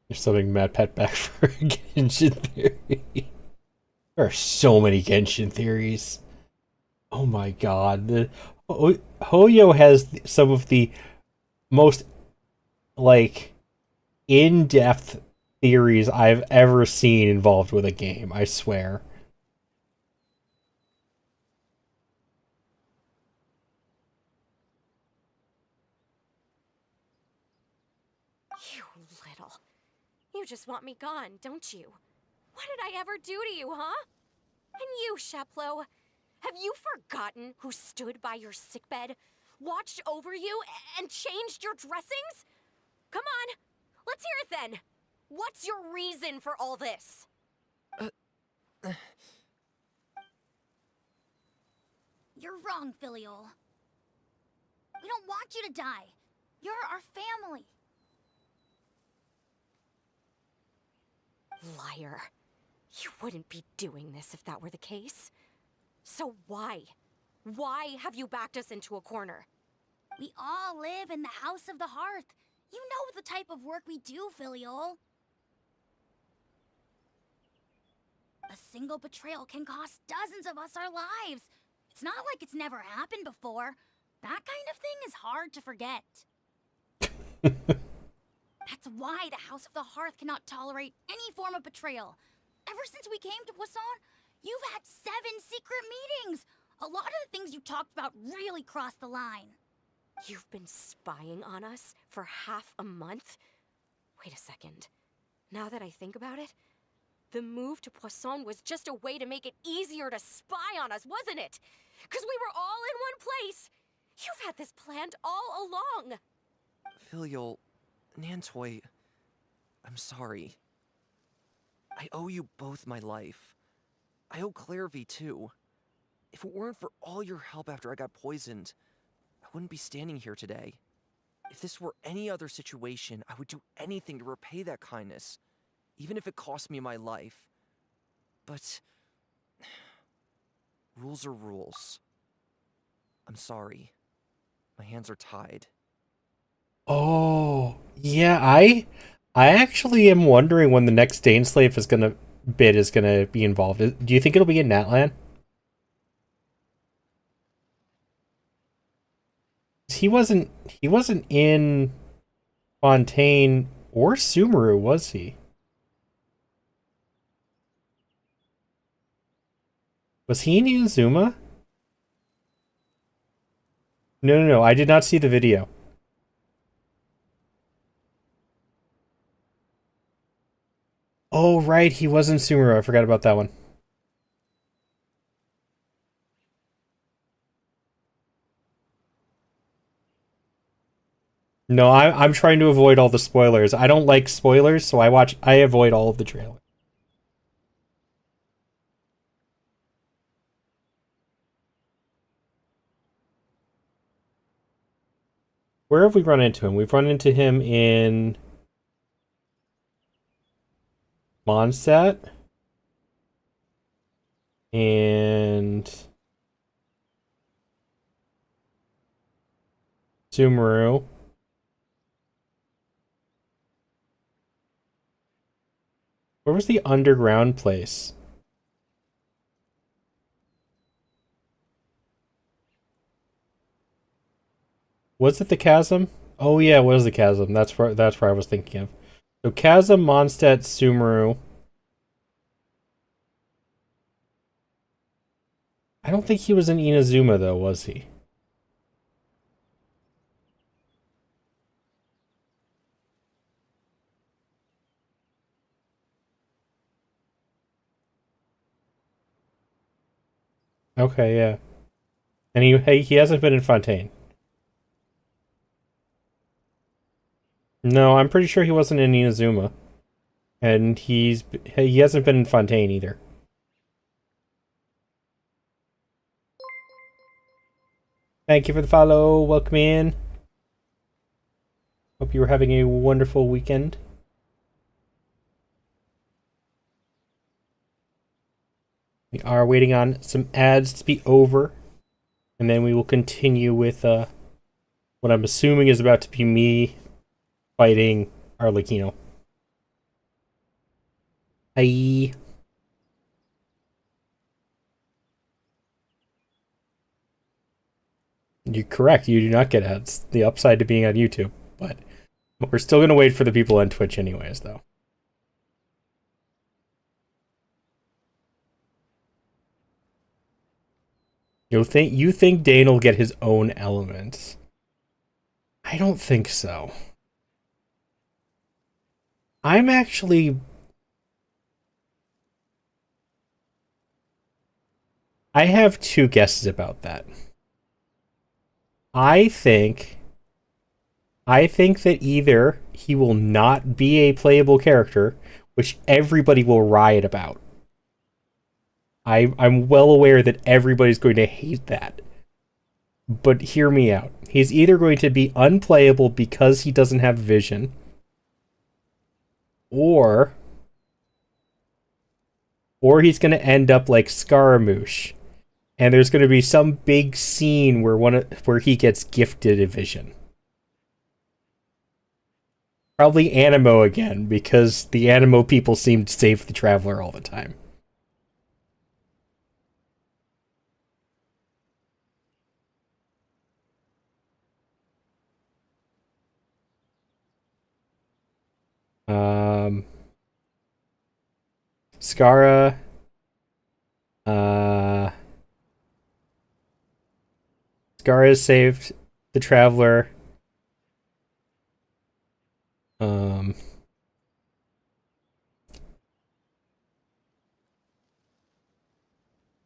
There's something Mad Pet back for a Genshin theory. There are so many Genshin theories. Oh my god. Hoyo has some of the most, like, in-depth theories I've ever seen involved with a game, I swear. You little... You just want me gone, don't you? What did I ever do to you, huh? And you, Sheplo, have you forgotten who stood by your sickbed, watched over you, and changed your dressings? Come on, let's hear it then. What's your reason for all this? You're wrong, Filial. We don't want you to die. You're our family. Liar. You wouldn't be doing this if that were the case. So why? Why have you backed us into a corner? We all live in the House of the Hearth. You know the type of work we do, Filial. A single betrayal can cost dozens of us our lives. It's not like it's never happened before. That kind of thing is hard to forget. That's why the House of the Hearth cannot tolerate any form of betrayal. Ever since we came to Poisson, you've had 7 secret meetings. A lot of the things you talked about really crossed the line. You've been spying on us for half a month? Wait a second. Now that I think about it, the move to Poisson was just a way to make it easier to spy on us, wasn't it? Because we were all in one place. You've had this planned all along. Filial, Nantoy, I'm sorry. I owe you both my life. I owe Clairvy too. If it weren't for all your help after I got poisoned, I wouldn't be standing here today. If this were any other situation, I would do anything to repay that kindness, even if it cost me my life. But rules are rules. I'm sorry. My hands are tied. Oh, yeah, I actually am wondering when the next Daneslave bid is gonna be involved. Do you think it'll be in Natlan? He wasn't in Fontaine or Sumeru, was he? Was he in Inazuma? No, I did not see the video. Oh, right, he was in Sumeru. I forgot about that one. No, I'm trying to avoid all the spoilers. I don't like spoilers, so I avoid all of the trailers. Where have we run into him? We've run into him in Mondstadt and Sumeru. Where was the underground place? Was it the chasm? Oh yeah, it was the chasm. That's where I was thinking of. So chasm, Mondstadt, Sumeru. I don't think he was in Inazuma though, was he? Okay, yeah. And he hasn't been in Fontaine. No, I'm pretty sure he wasn't in Inazuma. And he hasn't been in Fontaine either. Thank you for the follow. Welcome in. Hope you were having a wonderful weekend. We are waiting on some ads to be over. And then we will continue with what I'm assuming is about to be me fighting Arlecchino. Hi. You're correct. You do not get ads. The upside to being on YouTube. But we're still going to wait for the people on Twitch anyways, though. You think Dane will get his own elements? I don't think so. I'm actually... I have two guesses about that. I think that either he will not be a playable character, which everybody will riot about. I'm well aware that everybody's going to hate that. But hear me out. He's either going to be unplayable because he doesn't have vision, or he's going to end up like Scaramouche, and there's going to be some big scene where he gets gifted a vision. Probably Animo again, because the Animo people seem to save the Traveler all the time. Scara, Scara has saved the Traveler.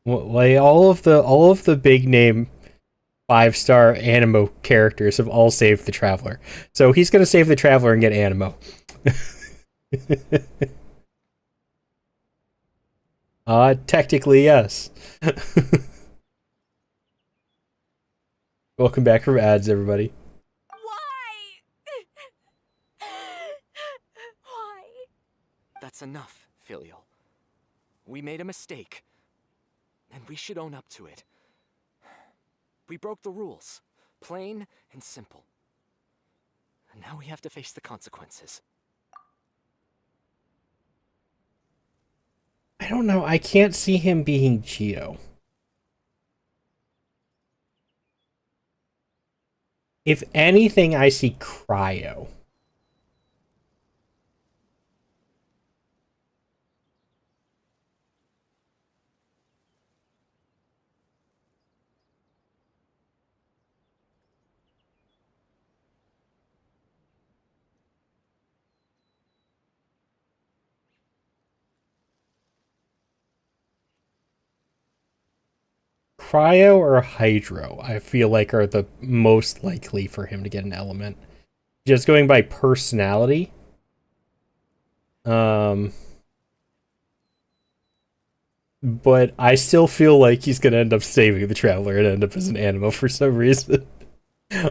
Like all of the big name 5-star Animo characters have all saved the Traveler. So he's gonna save the Traveler and get Animo. Technically, yes. Welcome back from ads, everybody. Why? That's enough, Filial. We made a mistake, and we should own up to it. We broke the rules, plain and simple. And now we have to face the consequences. I don't know. I can't see him being Geo. If anything, I see Cryo. Cryo or Hydro, I feel like, are the most likely for him to get an element. Just going by personality. But I still feel like he's gonna end up saving the Traveler and end up as an Animo for some reason.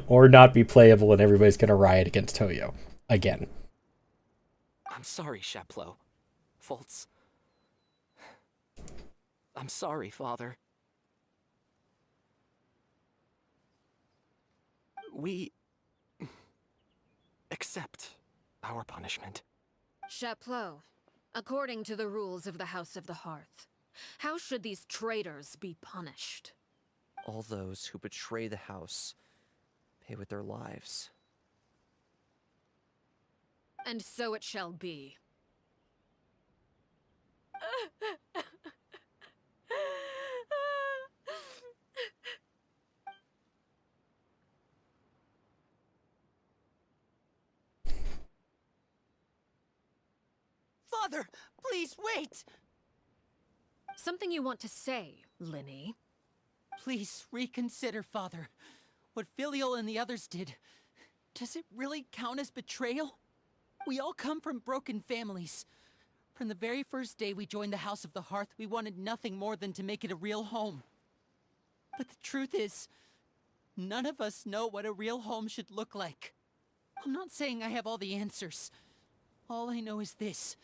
or not be playable, and everybody's gonna riot against Toyo again. I'm sorry, Chaplo. Foltz. I'm sorry, Father. We accept our punishment. Chaplo, according to the rules of the House of the Hearth, how should these traitors be punished? All those who betray the house pay with their lives. And so it shall be. Father, please wait! Something you want to say, Linny? Please reconsider, Father. What Filial and the others did, does it really count as betrayal? We all come from broken families. From the very first day we joined the House of the Hearth, we wanted nothing more than to make it a real home. But the truth is, none of us know what a real home should look like. I'm not saying I have all the answers. All I know is this.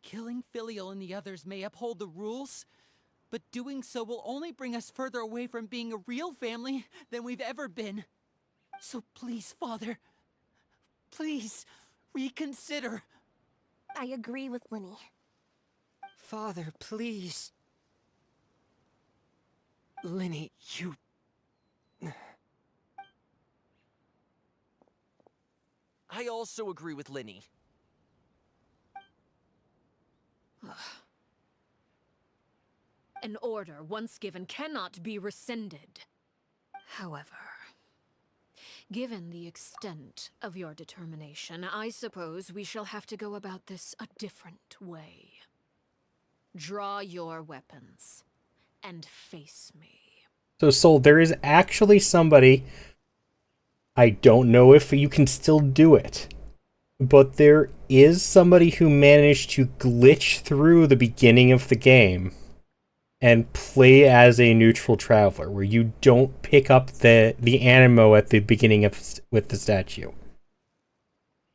Killing Filial and the others may uphold the rules, but doing so will only bring us further away from being a real family than we've ever been. So please, Father, please, reconsider. I agree with Linny. Father, please. Linny, you... I also agree with Linny. An order once given cannot be rescinded. However, given the extent of your determination, I suppose we shall have to go about this a different way. Draw your weapons and face me. So, Soul, there is actually somebody. I don't know if you can still do it, but there is somebody who managed to glitch through the beginning of the game and play as a neutral traveler, where you don't pick up the animo at the beginning of with the statue.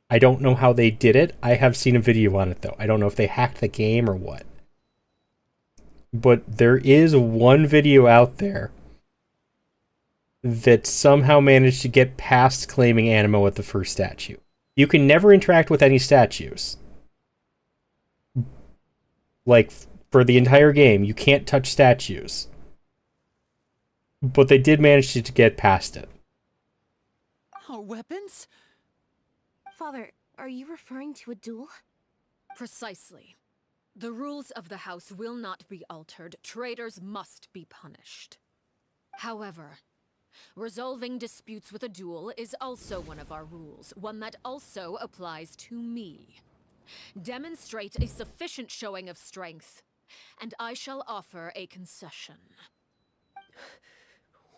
I don't know how they did it. I have seen a video on it, though. I don't know if they hacked the game or what. But there is one video out there that somehow managed to get past claiming animo at the first statue. You can never interact with any statues. Like, for the entire game, you can't touch statues. But they did manage to get past it. Our weapons? Father, are you referring to a duel? Precisely. The rules of the house will not be altered. Traitors must be punished. However, resolving disputes with a duel is also one of our rules, one that also applies to me. Demonstrate a sufficient showing of strength, and I shall offer a concession.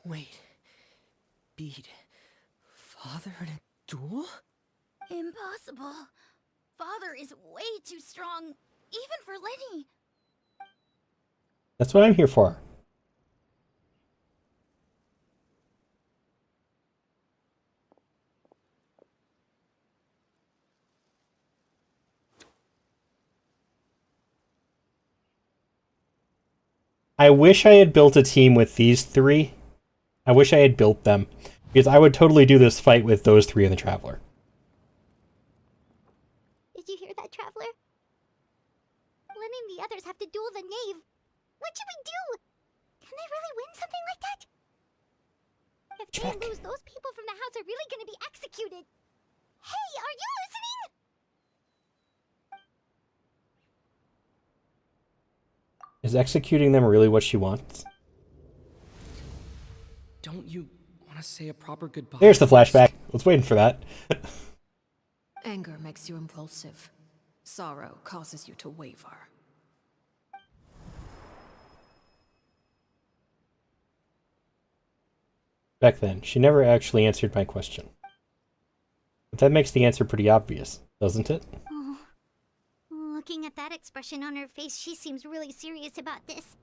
Wait. Beat Father in a duel? Impossible. Father is way too strong, even for Lenny. That's what I'm here for. I wish I had built a team with these three. I wish I had built them. Because I would totally do this fight with those three and the Traveler. Did you hear that, Traveler? Lenny and the others have to duel the knave. What should we do? Can they really win something like that? If they lose, those people from the house are really gonna be executed. Hey, are you listening? Is executing them really what she wants? Don't you want to say a proper goodbye? There's the flashback. I was waiting for that. Anger makes you impulsive. Sorrow causes you to waver. Back then, she never actually answered my question. But that makes the answer pretty obvious, doesn't it? Oh. Looking at that expression on her face, she seems really serious about this.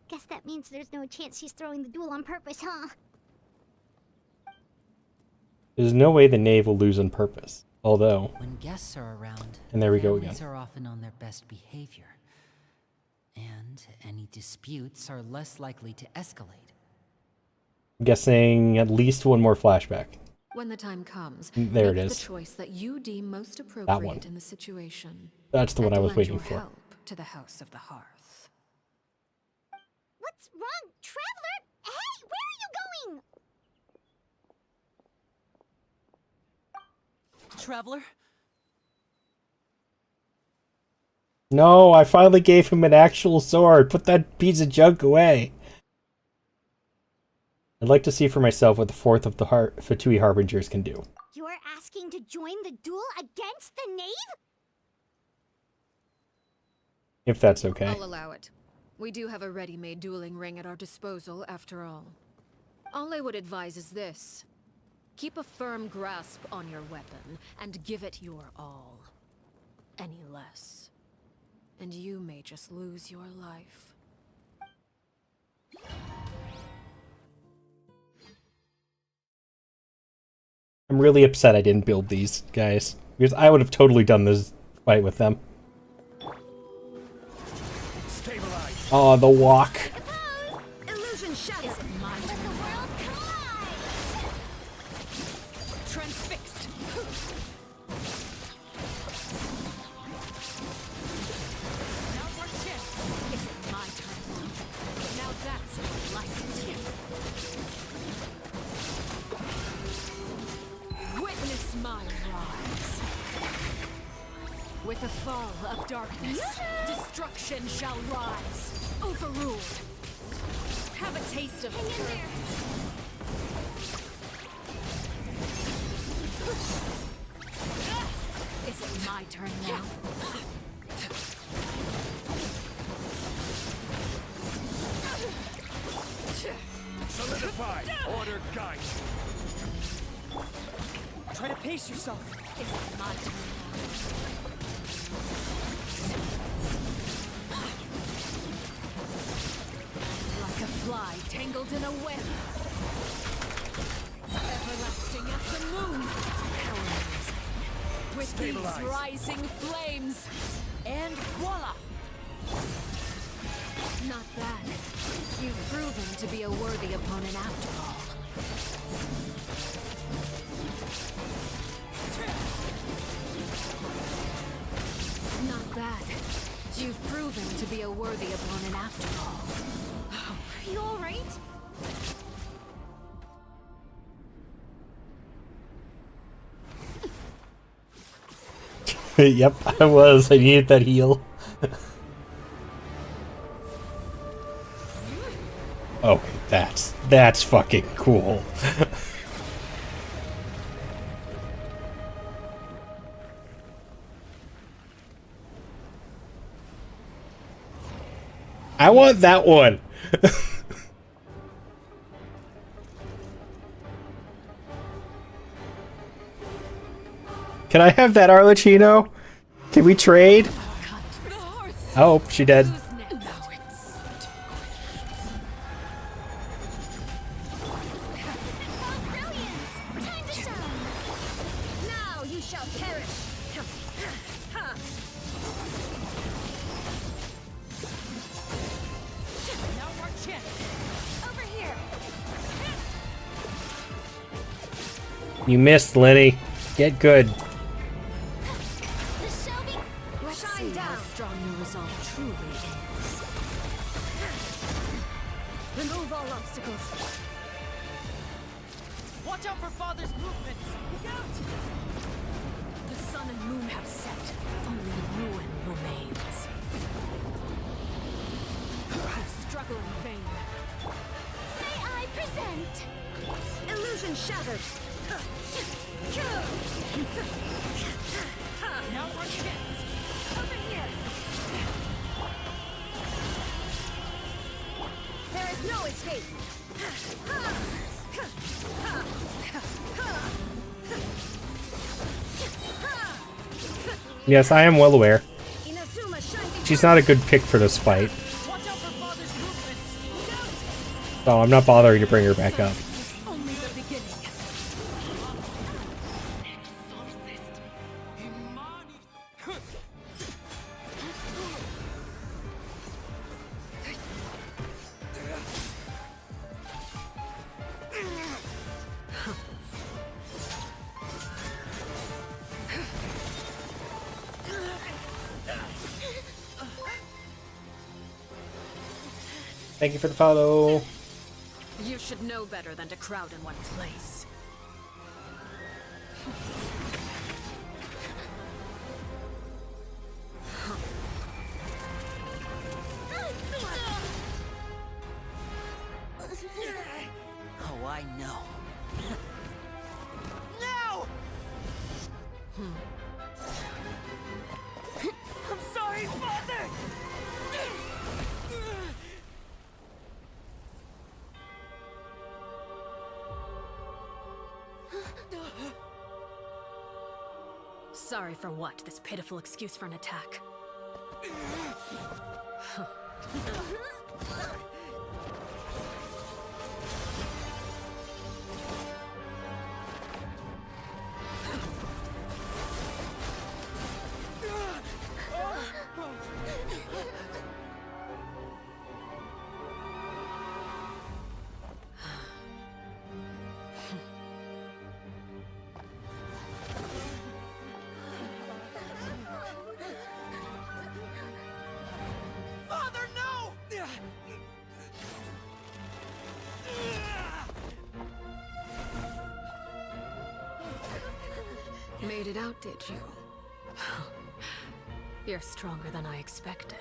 Guess that means there's no chance she's throwing the duel on purpose, huh? There's no way the knave will lose on purpose. Although... When guests are around, and there we go again. families are often on their best behavior. And any disputes are less likely to escalate. I'm guessing at least one more flashback. When the time comes, There it make is. the choice that you deem most appropriate in the situation. That's the one I was lend waiting your for. help to the House of the Hearth. What's wrong, Traveler? Hey, where are you going? Traveler? No, I finally gave him an actual sword. Put that piece of junk away. I'd like to see for myself what the fourth of the Fatui Harbingers can do. You're asking to join the duel against the knave? If that's okay. I'll allow it. We do have a ready-made dueling ring at our disposal, after all. All I would advise is this. Keep a firm grasp on your weapon, and give it your all. Any less, and you may just lose your life. I'm really upset I didn't build these guys, because I would have totally done this fight with them. Stabilize. Oh, the walk. Illusion shattered. Let the world collide! Transfixed. Now for chance. Is it my turn? Now that's how I like it. Witness my rise. With the fall of darkness, destruction shall rise. Overruled. Have a taste of Is it my turn now? Solidify. Order guide. Try to pace yourself. Is it my turn now? Like a fly tangled in a web. Everlasting as the moon. Powerless. With Stabilize. these rising flames. And voila! Not bad. You've proven to be a worthy opponent after all. Not bad. You've proven to be a worthy opponent after all. Are you alright? Yep, I was. I needed that heal. Okay, that's fucking cool. I want that one. Can I have that Arlecchino? Can we trade? Oh, she dead. Now you shall perish. No more chance. Over here! You missed, Lenny. Get good. This shall be... Let's see how strong your resolve truly is. Remove all obstacles. Watch out for Father's movements! Look out! The sun and moon have set. Only ruin remains. I struggle in vain. May I present? Illusion shattered. Now for chance. Over here! There is no escape. Yes, I am well aware. Inazuma shines. She's not a good pick for this fight. Watch out for Father's movements! So I'm not bothering to bring her back up. Only the beginning. Thank you for the follow. You should know better than to crowd in one place. Oh, I know. No! I'm sorry, Father! Sorry for what? This pitiful excuse for an attack. Father, no! Made it out, did you? You're stronger than I expected.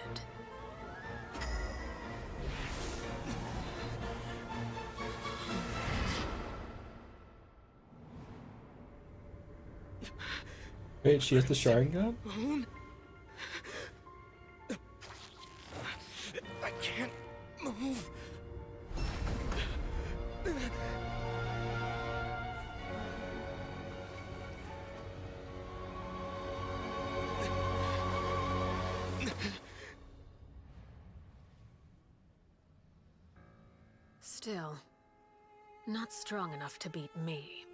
Wait, she has the Sharingan? I can't move. Still, not strong enough to beat me.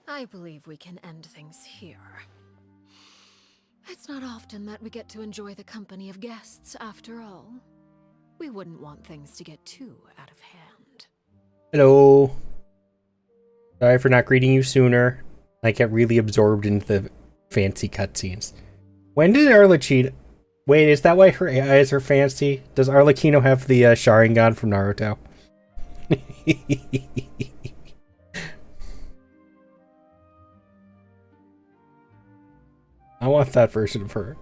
I believe we can end things here. It's not often that we get to enjoy the company of guests, after all. We wouldn't want things to get too out of hand. Hello. Sorry for not greeting you sooner. I get really absorbed into the fancy cutscenes. When did Arlecchino... Wait, is that why her eyes are fancy? Does Arlecchino have the Sharingan from Naruto? I want that version of her.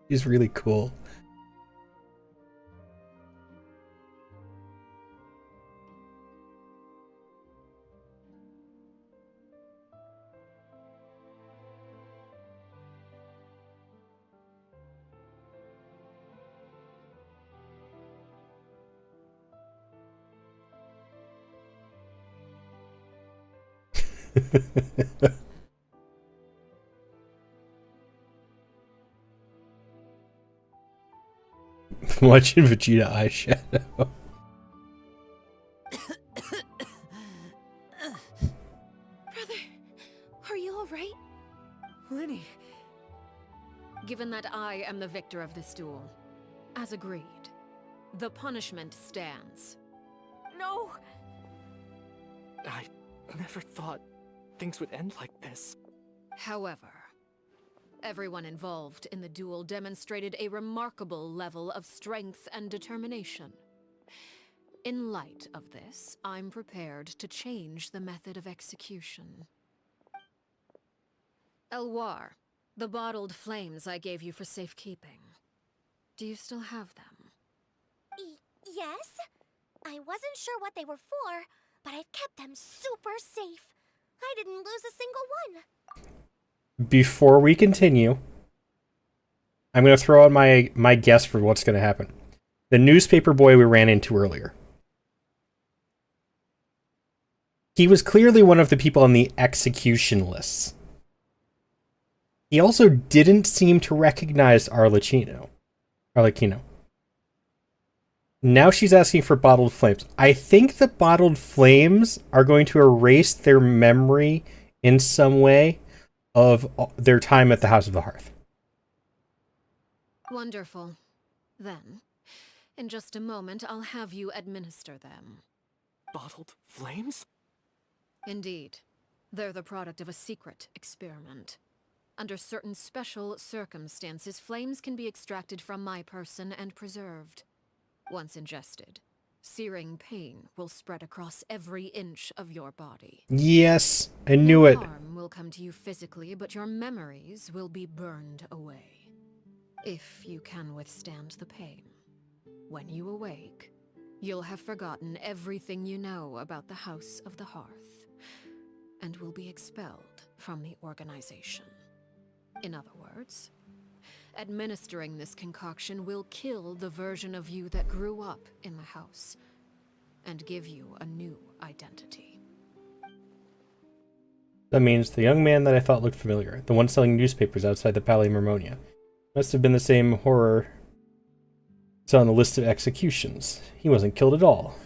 She's really cool. Watching Vegeta eyeshadow. Brother, are you alright? Lenny. Given that I am the victor of this duel, as agreed, the punishment stands. No! I never thought things would end like this. However, everyone involved in the duel demonstrated a remarkable level of strength and determination. In light of this, I'm prepared to change the method of execution. Elwar, the bottled flames I gave you for safekeeping. Do you still have them? Yes? I wasn't sure what they were for, but I've kept them super safe. I didn't lose a single one. before we continue, I'm going to throw out my guess for what's going to happen. The newspaper boy we ran into earlier. He was clearly one of the people on the execution lists. He also didn't seem to recognize Arlecchino. Now she's asking for bottled flames. I think the bottled flames are going to erase their memory in some way of their time at the House of the Hearth. Wonderful. Then, in just a moment, I'll have you administer them. Bottled flames? Indeed. They're the product of a secret experiment. Under certain special circumstances, flames can be extracted from my person and preserved. Once ingested, searing pain will spread across every inch of your body. Yes, I knew it. No harm will come to you physically, but your memories will be burned away. If you can withstand the pain. When you awake, you'll have forgotten everything you know about the House of the Hearth, and will be expelled from the organization. In other words, administering this concoction will kill the version of you that grew up in the house, and give you a new identity. That means the young man that I thought looked familiar, the one selling newspapers outside the Palais Mermonia, must have been the same horror it's on the list of executions. He wasn't killed at all.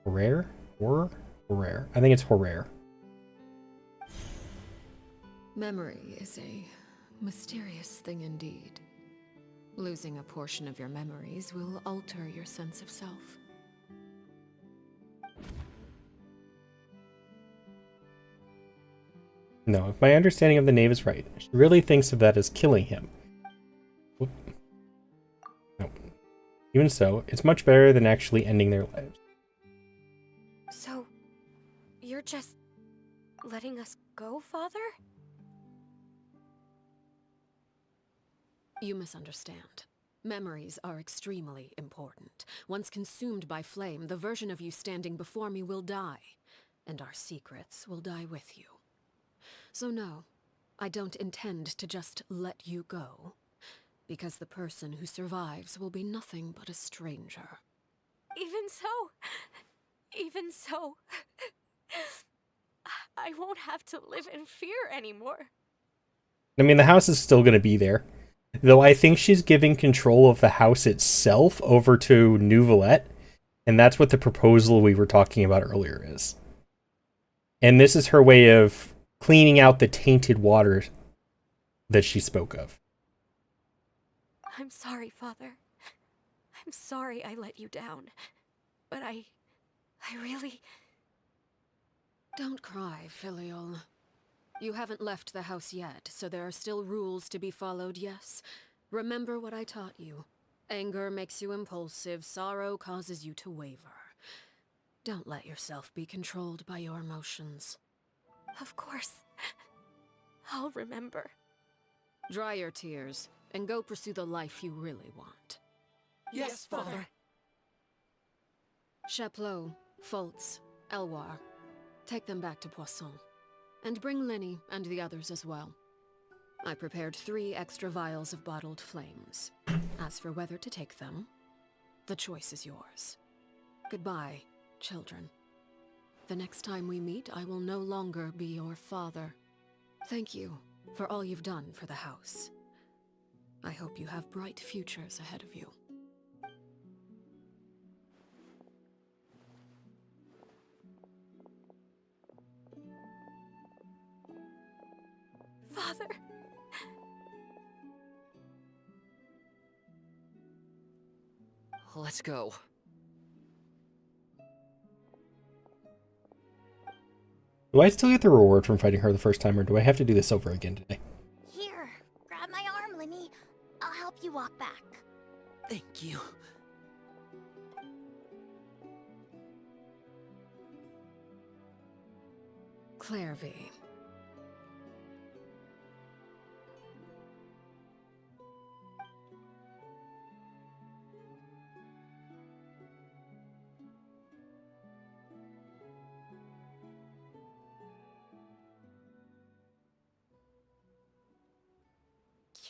Horror? Horror? I think it's horror. Memory is a mysterious thing indeed. Losing a portion of your memories will alter your sense of self. No, if my understanding of the knave is right, she really thinks of that as killing him. Whoop. No. Even so, it's much better than actually ending their lives. So, you're just letting us go, Father? You misunderstand. Memories are extremely important. Once consumed by flame, the version of you standing before me will die, and our secrets will die with you. So no, I don't intend to just let you go, because the person who survives will be nothing but a stranger. Even so, I won't have to live in fear anymore. I mean, the house is still going to be there. Though I think she's giving control of the house itself over to Neuvillette, and that's what the proposal we were talking about earlier is. And this is her way of cleaning out the tainted water that she spoke of. I'm sorry, Father. I'm sorry I let you down. But I really... Don't cry, Filial. You haven't left the house yet, so there are still rules to be followed, yes? Remember what I taught you. Anger makes you impulsive, sorrow causes you to waver. Don't let yourself be controlled by your emotions. Of course. I'll remember. Dry your tears, and go pursue the life you really want. Yes, Father. Chaplot, Foltz, Elwar. Take them back to Poisson. And bring Linny and the others as well. I prepared 3 extra vials of bottled flames. As for whether to take them, the choice is yours. Goodbye, children. The next time we meet, I will no longer be your father. Thank you for all you've done for the house. I hope you have bright futures ahead of you. Father! Let's go. Do I still get the reward from fighting her the first time, or do I have to do this over again today? Here, grab my arm, Linny. I'll help you walk back. Thank you. Clairvy.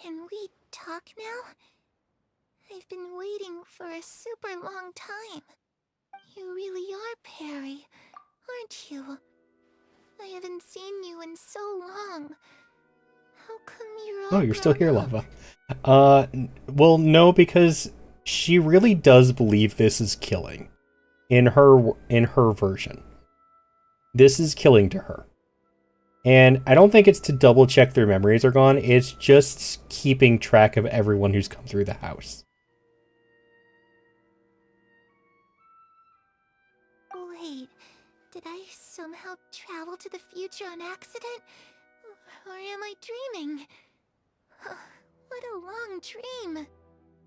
Can we talk now? I've been waiting for a super long time. You really are Perry, aren't you? I haven't seen you in so long. How come you're all Oh, you're still here, grown up? Lava. Well, no, because she really does believe this is killing. In her version. This is killing to her. And I don't think it's to double check their memories are gone, it's just keeping track of everyone who's come through the house. Wait, did I somehow travel to the future on accident? Or am I dreaming? What a long dream.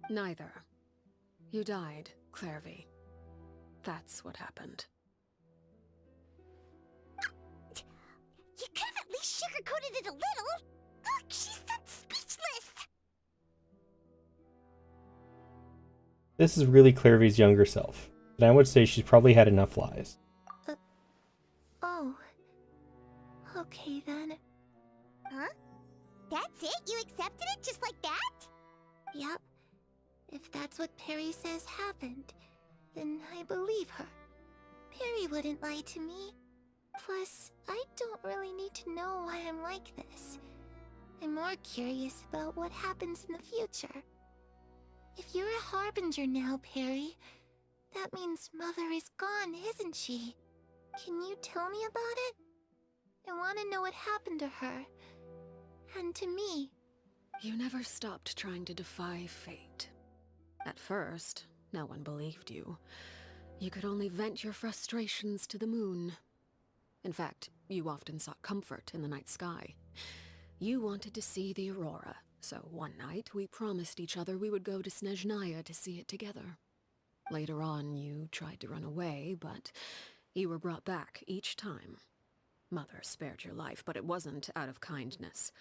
Neither. You died, Clairvy. That's what happened. You could have at least sugarcoated it a little. Look, she's done speechless. This is really Clairvy's younger self. And I would say she's probably had enough lies. Oh. Okay then. Huh? That's it? You accepted it just like that? Yep. If that's what Perry says happened, then I believe her. Perry wouldn't lie to me. Plus, I don't really need to know why I'm like this. I'm more curious about what happens in the future. If you're a harbinger now, Perry, that means Mother is gone, isn't she? Can you tell me about it? I want to know what happened to her. And to me. You never stopped trying to defy fate. At first, no one believed you. You could only vent your frustrations to the moon. In fact, you often sought comfort in the night sky. You wanted to see the aurora, so one night we promised each other we would go to Snezhnaya to see it together. Later on, you tried to run away, but you were brought back each time. Mother spared your life, but it wasn't out of kindness.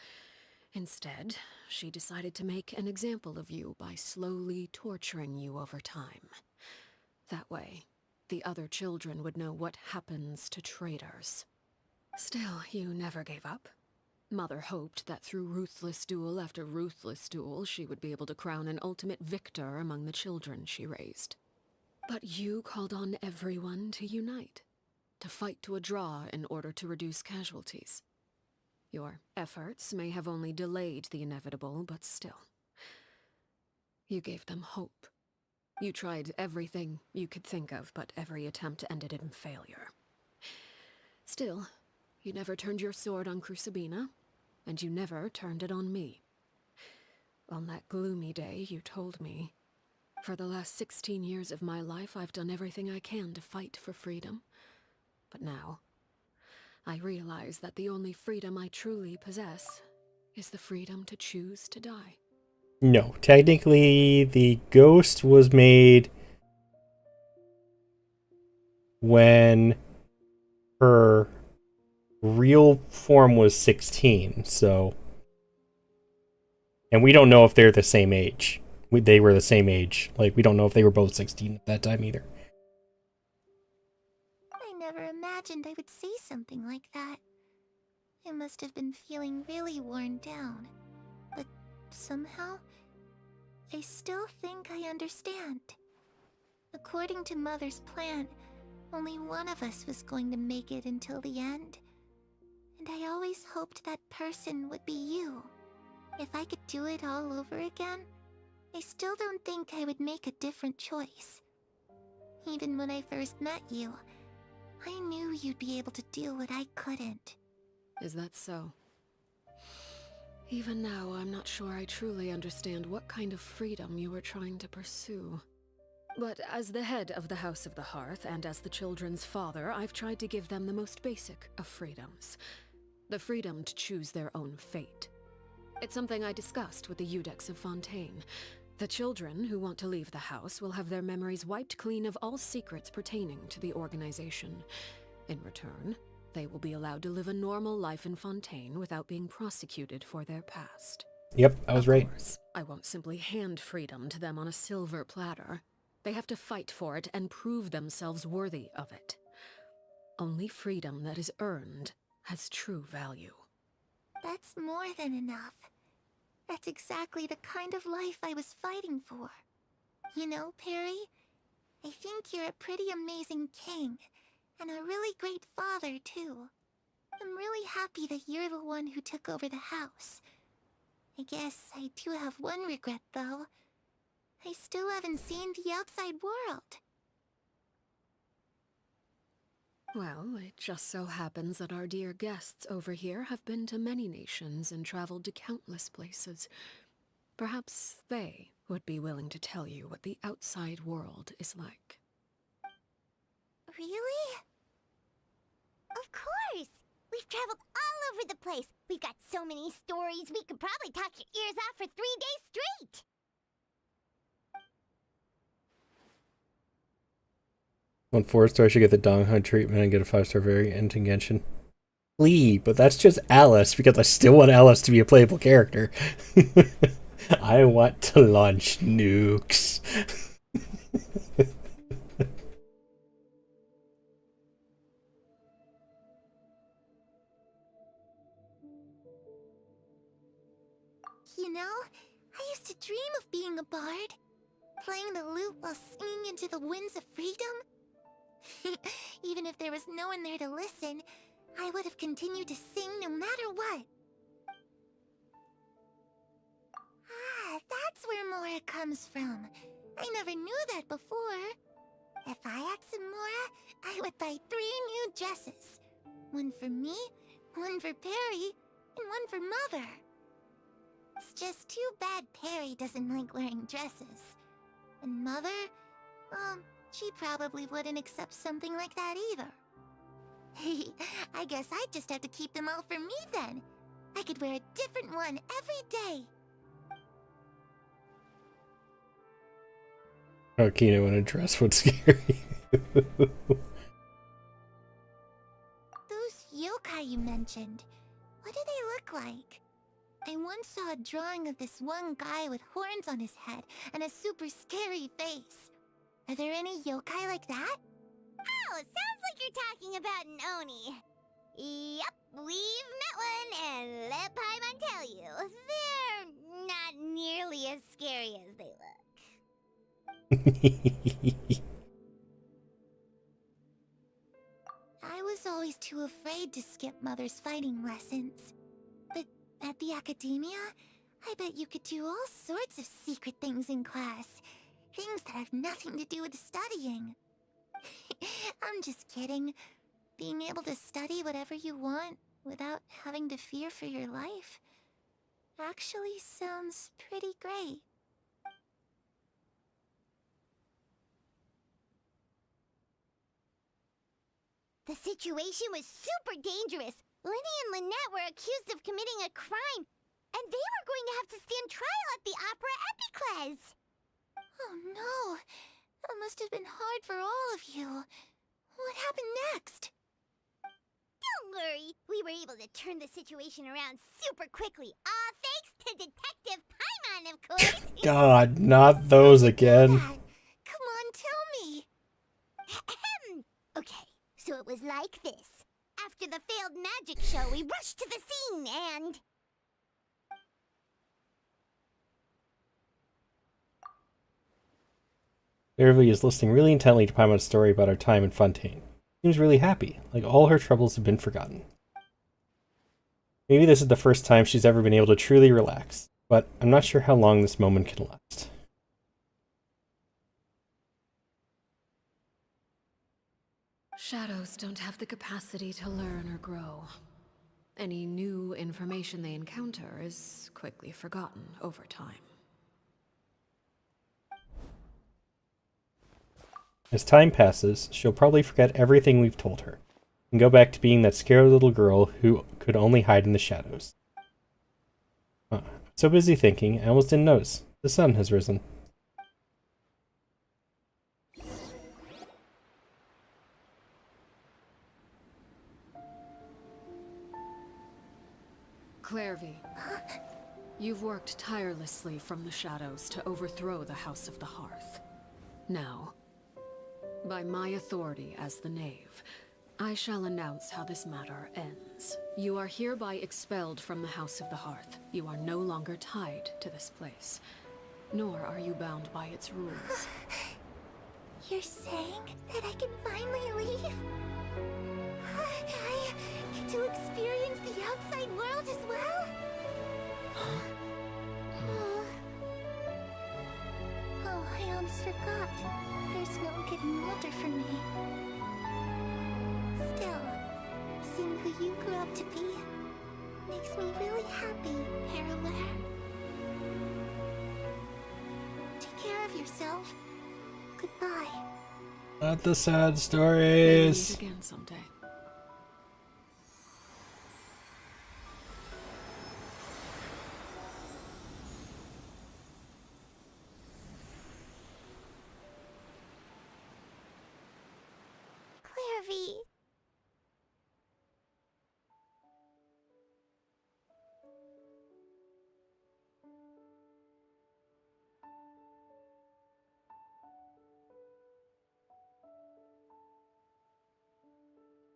Instead, she decided to make an example of you by slowly torturing you over time. That way, the other children would know what happens to traitors. Still, you never gave up. Mother hoped that through ruthless duel after ruthless duel, she would be able to crown an ultimate victor among the children she raised. But you called on everyone to unite, to fight to a draw in order to reduce casualties. Your efforts may have only delayed the inevitable, but still. You gave them hope. You tried everything you could think of, but every attempt ended in failure. Still, you never turned your sword on Crucibina, and you never turned it on me. On that gloomy day, you told me, "For the last 16 years of my life, I've done everything I can to fight for freedom. But now, I realize that the only freedom I truly possess is the freedom to choose to die." No, technically the ghost was made when her real form was 16, so... And we don't know if they're the same age. They were the same age. Like, we don't know if they were both 16 at that time either. I never imagined I would say something like that. I must have been feeling really worn down. But somehow, I still think I understand. According to Mother's plan, only one of us was going to make it until the end. And I always hoped that person would be you. If I could do it all over again, I still don't think I would make a different choice. Even when I first met you, I knew you'd be able to do what I couldn't. Is that so? Even now, I'm not sure I truly understand what kind of freedom you were trying to pursue. But as the head of the House of the Hearth, and as the children's father, I've tried to give them the most basic of freedoms. The freedom to choose their own fate. It's something I discussed with the Eudex of Fontaine. The children who want to leave the house will have their memories wiped clean of all secrets pertaining to the organization. In return, they will be allowed to live a normal life in Fontaine without being prosecuted for their past. Yep, I was right. Of course, I won't simply hand freedom to them on a silver platter. They have to fight for it and prove themselves worthy of it. Only freedom that is earned has true value. That's more than enough. That's exactly the kind of life I was fighting for. You know, Perry, I think you're a pretty amazing king, and a really great father, too. I'm really happy that you're the one who took over the house. I guess I do have one regret, though. I still haven't seen the outside world. Well, it just so happens that our dear guests over here have been to many nations and traveled to countless places. Perhaps they would be willing to tell you what the outside world is like. Really? Of course! We've traveled all over the place. We've got so many stories, we could probably talk your ears off for 3 days straight! On 4-star, should get the Dong Hunt treatment and get a 5-star variant in Genshin. Lee, but that's just Alice, because I still want Alice to be a playable character. I want to launch nukes. You know, I used to dream of being a bard. Playing the lute while singing into the winds of freedom. Even if there was no one there to listen, I would have continued to sing no matter what. Ah, that's where Mora comes from. I never knew that before. If I had some Mora, I would buy 3 new dresses. One for me, one for Perry, and one for Mother. It's just too bad Perry doesn't like wearing dresses. And Mother, she probably wouldn't accept something like that either. I guess I'd just have to keep them all for me then. I could wear a different one every day. Oh, Kino in a dress would scare you. Those yokai you mentioned, what do they look like? I once saw a drawing of this one guy with horns on his head and a super scary face. Are there any yokai like that? Oh, sounds like you're talking about an Oni. Yep, we've met one, and let Paimon tell you, they're not nearly as scary as they look. I was always too afraid to skip Mother's fighting lessons. But at the academia, I bet you could do all sorts of secret things in class. Things that have nothing to do with studying. I'm just kidding. Being able to study whatever you want without having to fear for your life actually sounds pretty great. The situation was super dangerous. Lenny and Lynette were accused of committing a crime, and they were going to have to stand trial at the Opera Epicles. Oh no! That must have been hard for all of you. What happened next? Don't worry, we were able to turn the situation around super quickly. All thanks to Detective Paimon, of course. God, not those again. Come on, tell me. Okay, so it was like this. After the failed magic show, we rushed to the scene and... Beverly is listening really intently to Paimon's story about our time in Fontaine. Seems really happy, like all her troubles have been forgotten. Maybe this is the first time she's ever been able to truly relax, but I'm not sure how long this moment can last. Shadows don't have the capacity to learn or grow. Any new information they encounter is quickly forgotten over time. As time passes, she'll probably forget everything we've told her, and go back to being that scared little girl who could only hide in the shadows. So busy thinking, I almost didn't notice. The sun has risen. Clairvy, you've worked tirelessly from the shadows to overthrow the House of the Hearth. Now, by my authority as the Knave, I shall announce how this matter ends. You are hereby expelled from the House of the Hearth. You are no longer tied to this place, nor are you bound by its rules. You're saying that I can finally leave? I get to experience the outside world as well? Oh, I almost forgot. There's no getting older for me. Still, seeing who you grew up to be makes me really happy, Parallel. Take care of yourself. Goodbye. Not the sad Maybe stories. meet again someday. Clairvy.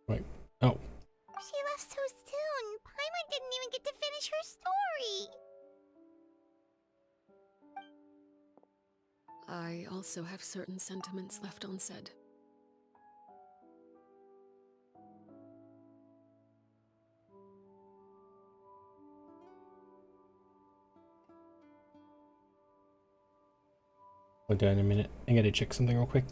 Wait. Oh. She left so soon. Paimon didn't even get to finish her story. I also have certain sentiments left unsaid. Hold on a minute. I gotta check something real quick.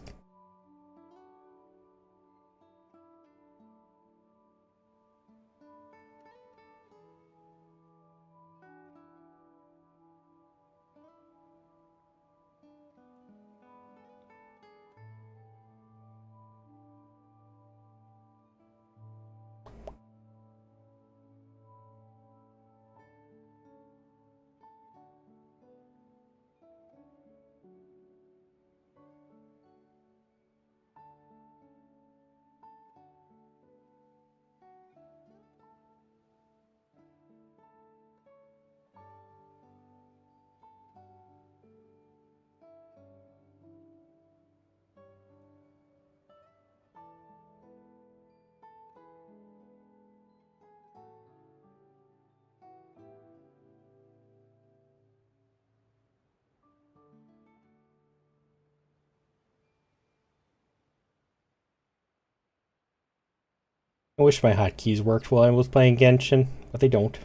I wish my hotkeys worked while I was playing Genshin, but they don't.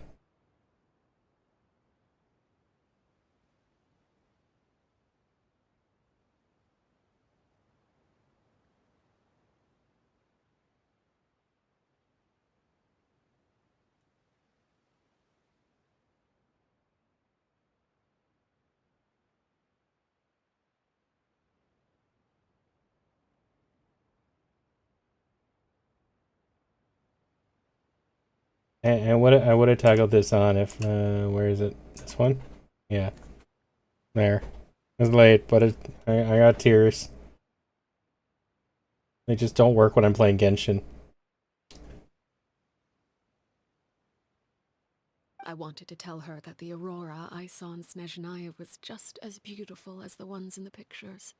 And I would have toggled this on if where is it? This one? Yeah. There. It was late, but I got tears. They just don't work when I'm playing Genshin. I wanted to tell her that the aurora I saw in Snezhnaya was just as beautiful as the ones in the pictures.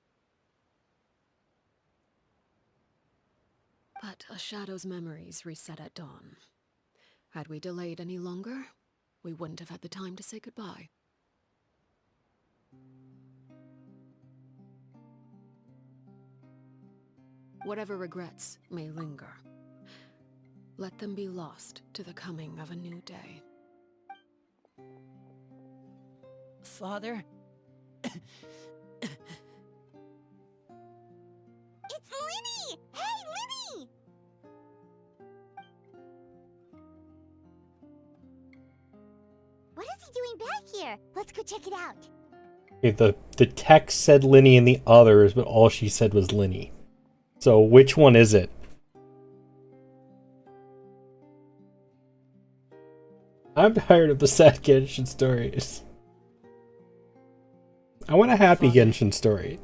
But a shadow's memories reset at dawn. Had we delayed any longer, we wouldn't have had the time to say goodbye. Whatever regrets may linger, let them be lost to the coming of a new day. Father? It's Linny! Hey, Linny! What is he doing back here? Let's go check it out. Okay, the text said Linny in the others, but all she said was Linny. So which one is it? I'm tired of the sad Genshin stories. I want a happy Genshin story.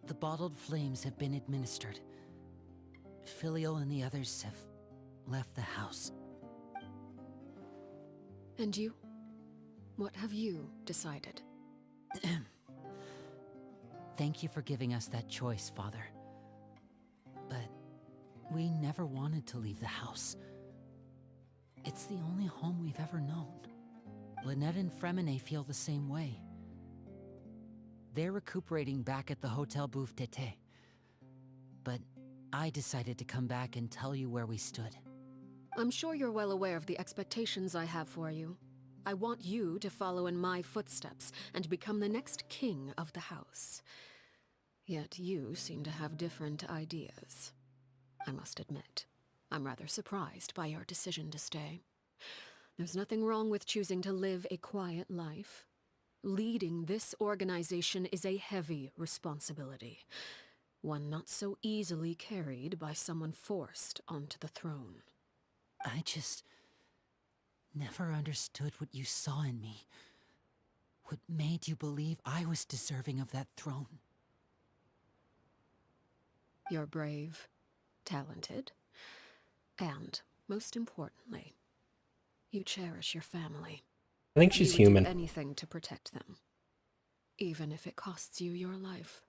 The bottled flames have been administered. Filio and the others have left the house. And you? What have you decided? Thank you for giving us that choice, Father. But We never wanted to leave the house. It's the only home we've ever known. Lynette and Fremine feel the same way. They're recuperating back at the Hotel Bouffe d'été. But I decided to come back and tell you where we stood. I'm sure you're well aware of the expectations I have for you. I want you to follow in my footsteps and become the next king of the house. Yet you seem to have different ideas. I must admit, I'm rather surprised by your decision to stay. There's nothing wrong with choosing to live a quiet life. Leading this organization is a heavy responsibility, one not so easily carried by someone forced onto the throne. I just never understood what you saw in me. What made you believe I was deserving of that throne? You're brave, talented, and, most importantly, you cherish your family. I think she's you would human. do anything to protect them, even if it costs you your life.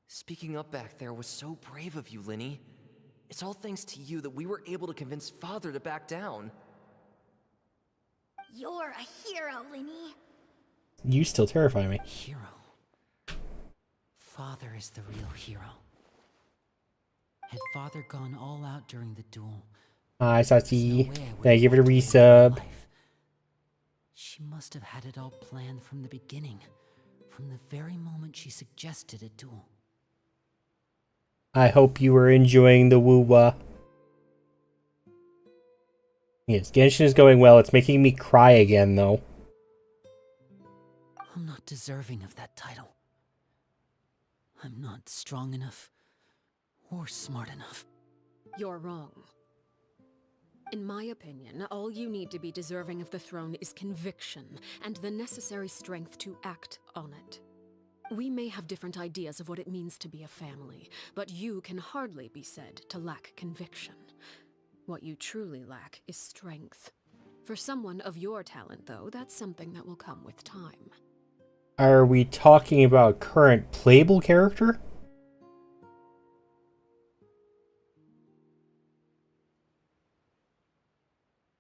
Speaking up back there was so brave of you, Linny. It's all thanks to you that we were able to convince Father to back down. You're a hero, Linny. You still terrify me. Hero. Father is the real hero. Had Father gone all out during the duel... Hi, Sachi. Thank you for the resub. She must have had it all planned from the beginning. From the very moment she suggested a duel. I hope you were enjoying the WuWa. Yes, Genshin is going well. It's making me cry again, though. I'm not deserving of that title. I'm not strong enough or smart enough. You're wrong. In my opinion, all you need to be deserving of the throne is conviction and the necessary strength to act on it. We may have different ideas of what it means to be a family, but you can hardly be said to lack conviction. What you truly lack is strength. For someone of your talent, though, that's something that will come with time. Are we talking about current playable character?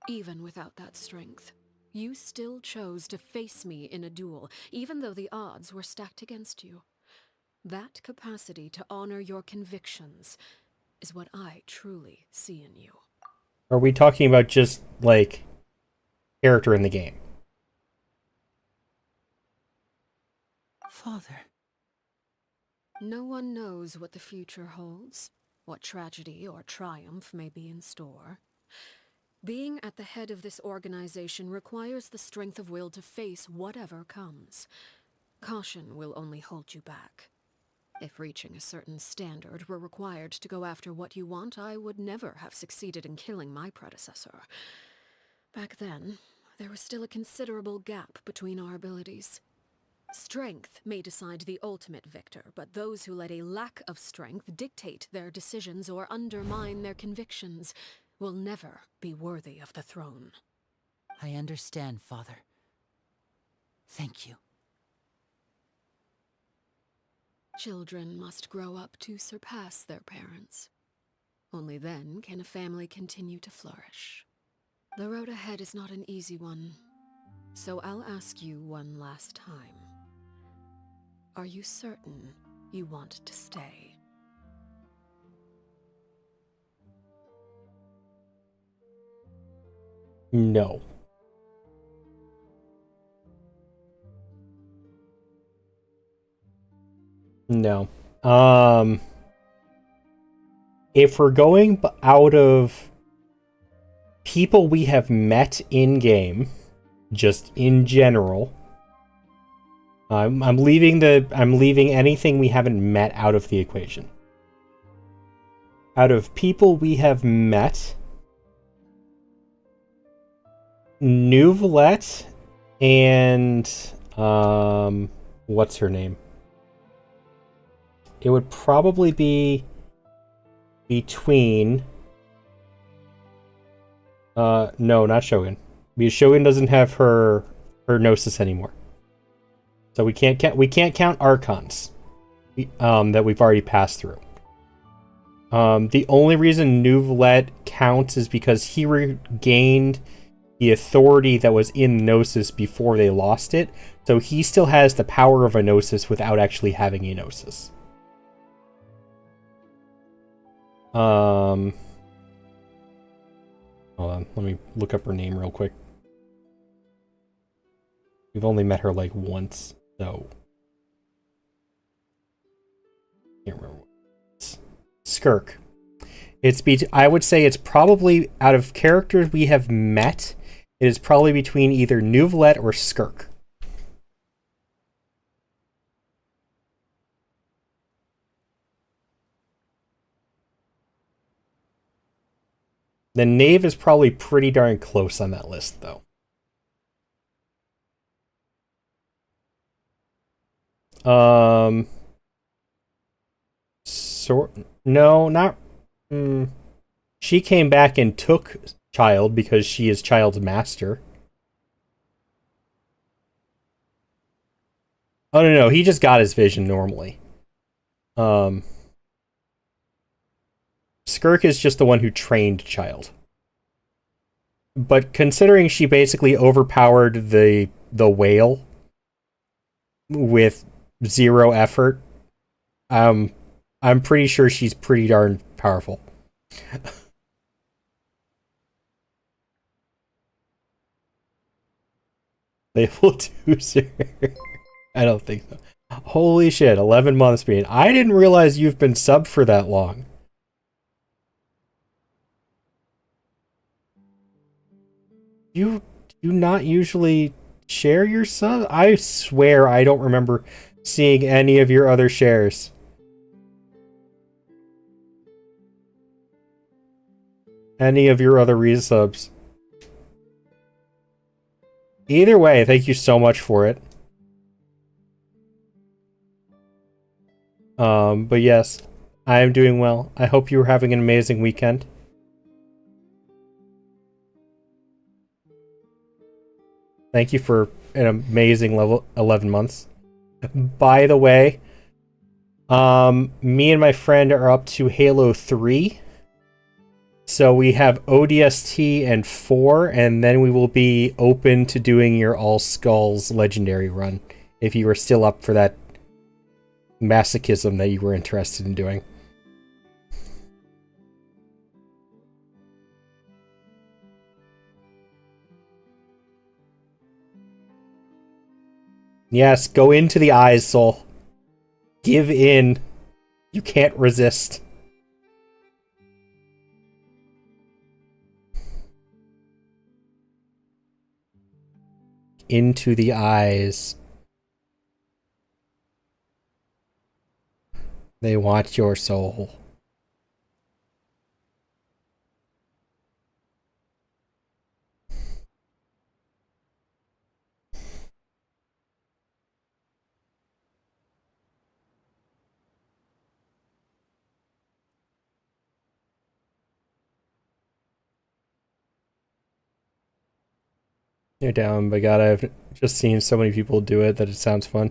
Even without that strength, you still chose to face me in a duel, even though the odds were stacked against you. That capacity to honor your convictions is what I truly see in you. Are we talking about just, like, character in the game? Father. No one knows what the future holds, what tragedy or triumph may be in store. Being at the head of this organization requires the strength of will to face whatever comes. Caution will only hold you back. If reaching a certain standard were required to go after what you want, I would never have succeeded in killing my predecessor. Back then, there was still a considerable gap between our abilities. Strength may decide the ultimate victor, but those who let a lack of strength dictate their decisions or undermine their convictions will never be worthy of the throne. I understand, Father. Thank you. Children must grow up to surpass their parents. Only then can a family continue to flourish. The road ahead is not an easy one, so I'll ask you one last time. Are you certain you want to stay? No. No. If we're going out of people we have met in game, just in general, I'm leaving anything we haven't met out of the equation. Out of people we have met, Nouvelette and what's her name? It would probably be between no, not Shogun. Because Shogun doesn't have her Gnosis anymore. So we can't count Archons that we've already passed through. The only reason Neuvillette counts is because he regained the authority that was in Gnosis before they lost it. So he still has the power of a Gnosis without actually having a Gnosis. Hold on, let me look up her name real quick. We've only met her like once, so can't remember. Skirk. I would say it's probably, out of characters we have met, it is probably between either Neuvillette or Skirk. The Knave is probably pretty darn close on that list, though. No, not... She came back and took Child because she is Child's master. Oh, no, he just got his vision normally. Skirk is just the one who trained Child. But considering she basically overpowered the whale with zero effort, I'm pretty sure she's pretty darn powerful. They will do, sir. I don't think so. Holy shit, 11 months being. I didn't realize you've been subbed for that long. You do not usually share your sub? I swear I don't remember seeing any of your other shares. Any of your other resubs. Either way, thank you so much for it. But yes, I am doing well. I hope you were having an amazing weekend. Thank you for an amazing level 11 months. By the way, me and my friend are up to Halo 3. So we have ODST and 4, and then we will be open to doing your All Skulls Legendary run, if you are still up for that masochism that you were interested in doing. Yes, go into the eyes, Soul. Give in. You can't resist. Into the eyes. They want your soul. You're down, but God, I've just seen so many people do it that it sounds fun.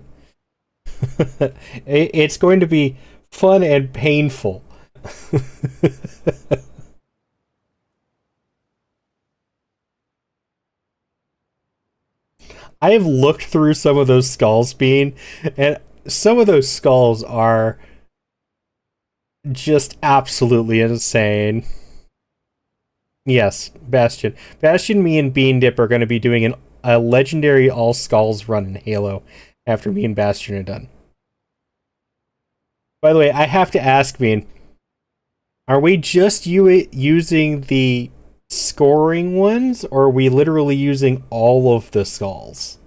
It's going to be fun and painful. I have looked through some of those skulls, Bean, and some of those skulls are just absolutely insane. Yes, Bastion. Bastion, me, and Bean Dip are going to be doing a legendary All Skulls run in Halo after me and Bastion are done. By the way, I have to ask, Bean, are we just using the scoring ones, or are we literally using all of the skulls?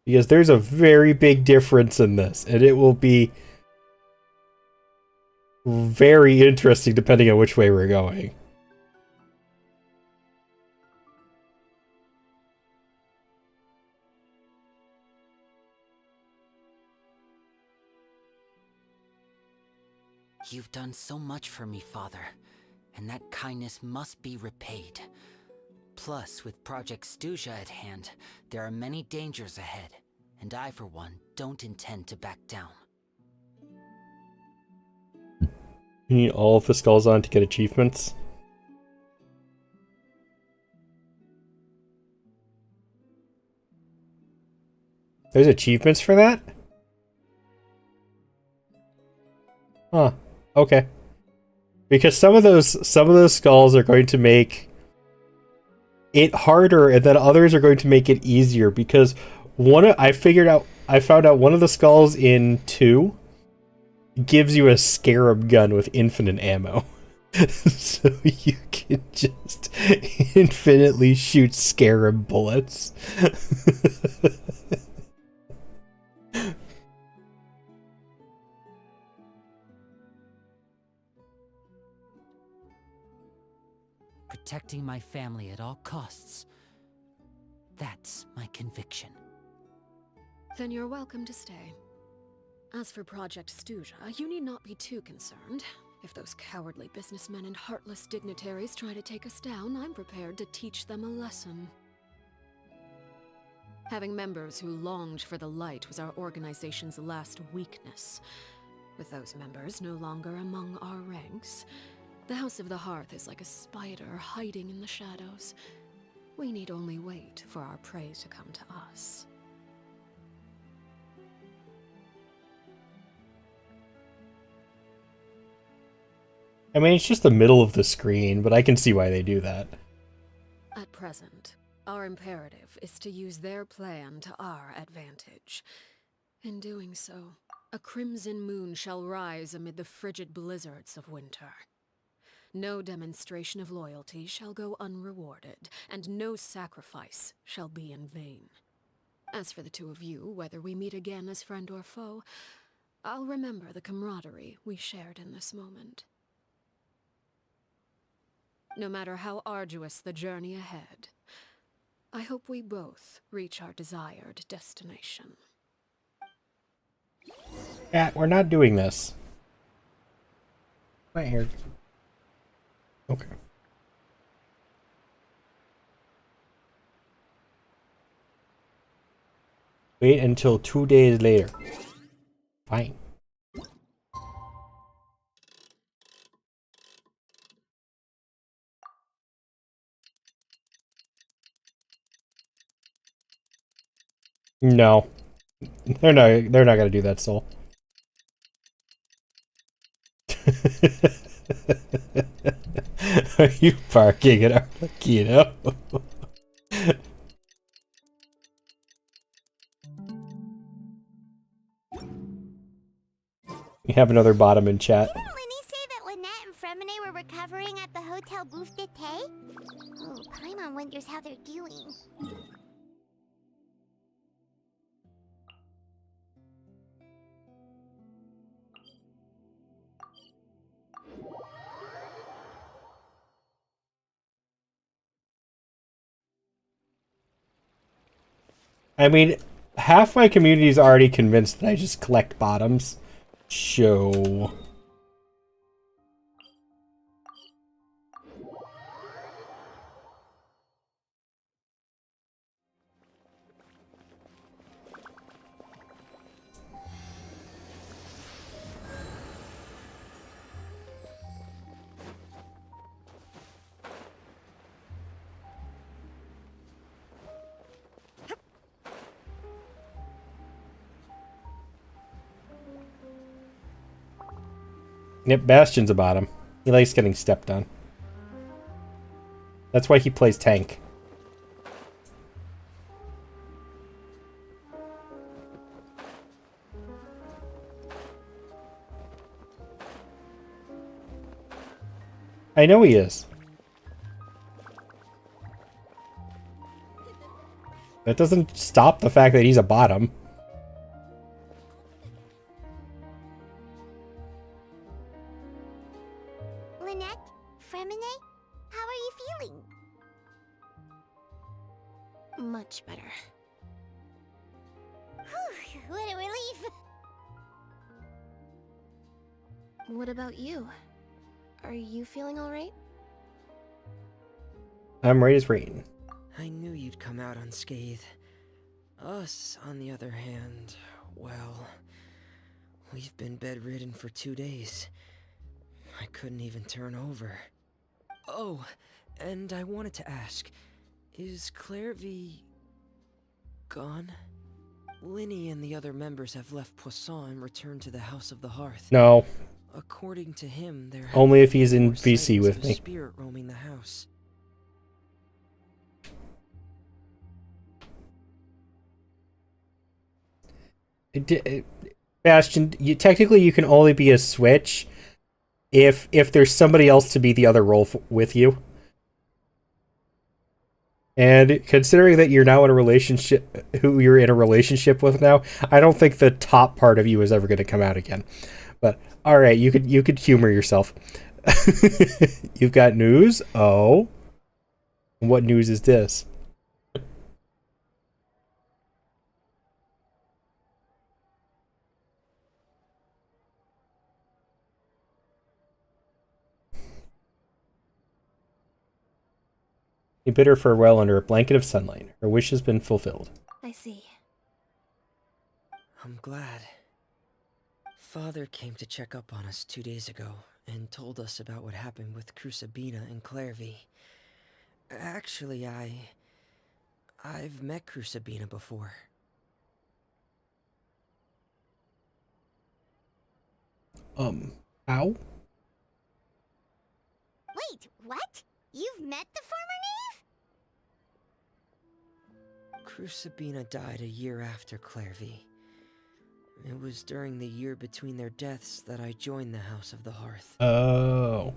Because there's a very big difference in this, and it will be very interesting depending on which way we're going. You've done so much for me, Father, and that kindness must be repaid. Plus, with Project Stuja at hand, there are many dangers ahead, and I, for one, don't intend to back down. You need all of the skulls on to get achievements. There's achievements for that? Huh. Okay. Because some of those skulls are going to make it harder, and then others are going to make it easier. Because I found out one of the skulls in 2 gives you a scarab gun with infinite ammo. So you can just infinitely shoot scarab bullets. Protecting my family at all costs. That's my conviction. Then you're welcome to stay. As for Project Stuja, you need not be too concerned. If those cowardly businessmen and heartless dignitaries try to take us down, I'm prepared to teach them a lesson. Having members who longed for the light was our organization's last weakness. With those members no longer among our ranks, the House of the Hearth is like a spider hiding in the shadows. We need only wait for our prey to come to us. I mean, it's just the middle of the screen, but I can see why they do that. At present, our imperative is to use their plan to our advantage. In doing so, a crimson moon shall rise amid the frigid blizzards of winter. No demonstration of loyalty shall go unrewarded, and no sacrifice shall be in vain. As for the two of you, whether we meet again as friend or foe, I'll remember the camaraderie we shared in this moment. No matter how arduous the journey ahead, I hope we both reach our desired destination. Cat, we're not doing this. Right here. Okay. Wait until 2 days later. Fine. No. They're not gonna do that, Soul. Are you barking at Arlecchino? We have another bottom in chat. Didn't Linny say that Lynette and Fremine were recovering at the Hotel Bouffe d'été? Oh, Paimon wonders how they're doing. I mean, half my community is already convinced that I just collect bottoms. So... Yep, Bastion's a bottom. He likes getting stepped on. That's why he plays tank. I know he is. That doesn't stop the fact that he's a bottom. Lynette, Fremine, how are you feeling? Much better. Whew, what a relief. What about you? Are you feeling alright? I'm right as rain. I knew you'd come out unscathed. Us, on the other hand, well, we've been bedridden for 2 days. I couldn't even turn over. Oh, and I wanted to ask, is Clairvy gone? Linny and the other members have left Poisson and returned to the House of the Hearth. No. According to him, there only if he's in more VC sightings with of a me. spirit roaming the house. Bastion, technically you can only be a switch if there's somebody else to be the other role with you. And considering that you're now in a relationship, who you're in a relationship with now, I don't think the top part of you is ever going to come out again. But all right, you could humor yourself. You've got news? Oh. What news is this? He bid her farewell under a blanket of sunlight. Her wish has been fulfilled. I see. I'm glad. Father came to check up on us 2 days ago and told us about what happened with Crusabina and Clairvy. Actually, I've met Crusabina before. How? Wait, what? You've met the former knave? Crusabina died a year after Clairvy. It was during the year between their deaths that I joined the House of the Hearth. Oh.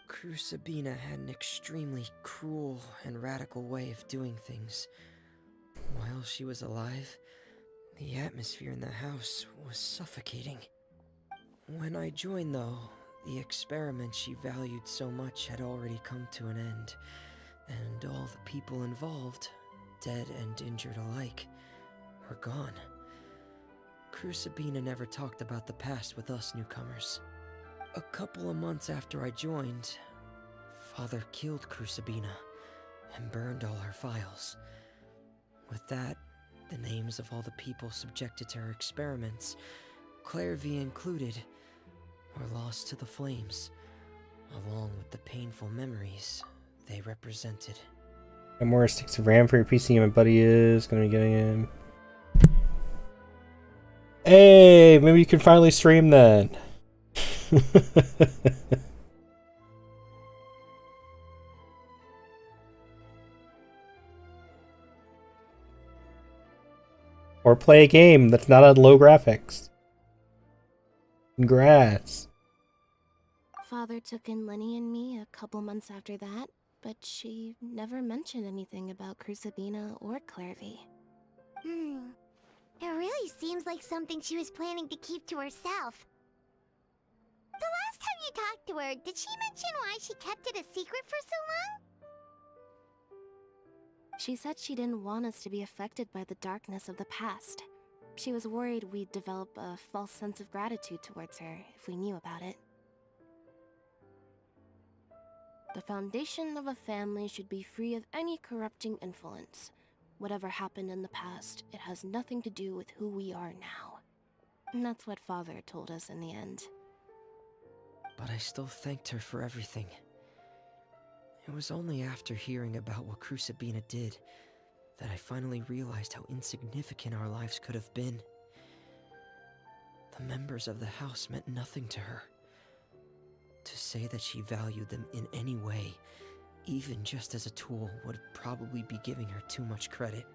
Crusabina had an extremely cruel and radical way of doing things. While she was alive, the atmosphere in the house was suffocating. When I joined, though, the experiment she valued so much had already come to an end, and all the people involved, dead and injured alike, were gone. Crusabina never talked about the past with us newcomers. A couple of months after I joined, Father killed Crusabina and burned all her files. With that, the names of all the people subjected to her experiments, Clairvy included, were lost to the flames, along with the painful memories they represented. Got more sticks of RAM for your PC, and my buddy is going to be getting him. Hey, maybe you can finally stream then. Or play a game that's not on low graphics. Congrats. Father took in Lenny and me a couple months after that, but she never mentioned anything about Crusabina or Clairvy. It really seems like something she was planning to keep to herself. The last time you talked to her, did she mention why she kept it a secret for so long? She said she didn't want us to be affected by the darkness of the past. She was worried we'd develop a false sense of gratitude towards her if we knew about it. The foundation of a family should be free of any corrupting influence. Whatever happened in the past, it has nothing to do with who we are now. And that's what Father told us in the end. But I still thanked her for everything. It was only after hearing about what Crusabina did that I finally realized how insignificant our lives could have been. The members of the house meant nothing to her. To say that she valued them in any way, even just as a tool, would probably be giving her too much credit.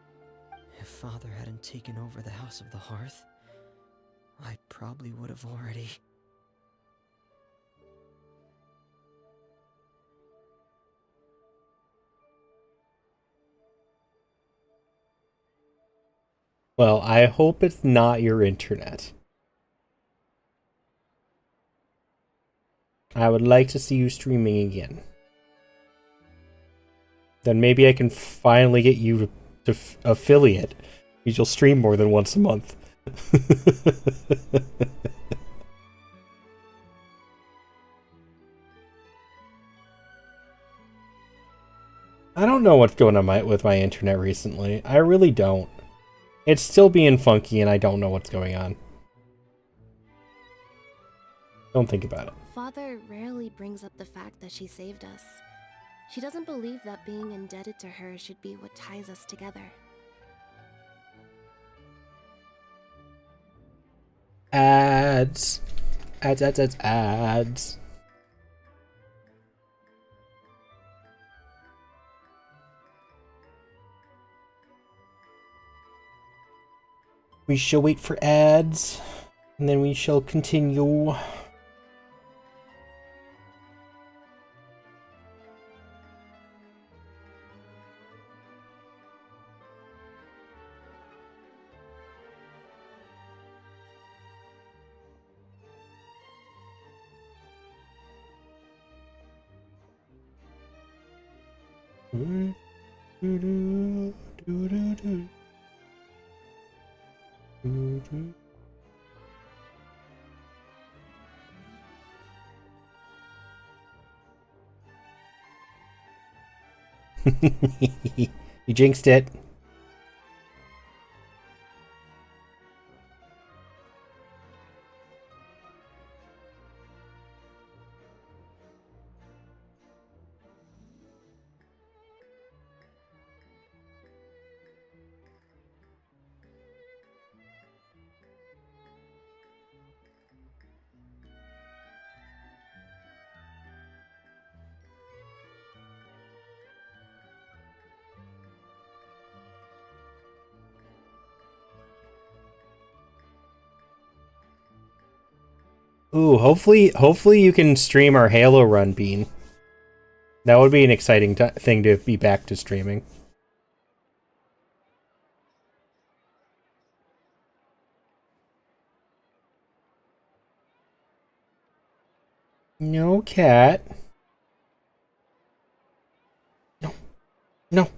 If Father hadn't taken over the House of the Hearth, I probably would have already... Well, I hope it's not your internet. I would like to see you streaming again. Then maybe I can finally get you to affiliate, because you'll stream more than once a month. I don't know what's going on with my internet recently. I really don't. It's still being funky and I don't know what's going on. Don't think about it. Father rarely brings up the fact that she saved us. She doesn't believe that being indebted to her should be what ties us together. Ads. Ads. We shall wait for ads, and then we shall continue. You jinxed it. Ooh, hopefully you can stream our Halo run, Bean. That would be an exciting thing to be back to streaming. No, cat. No. No.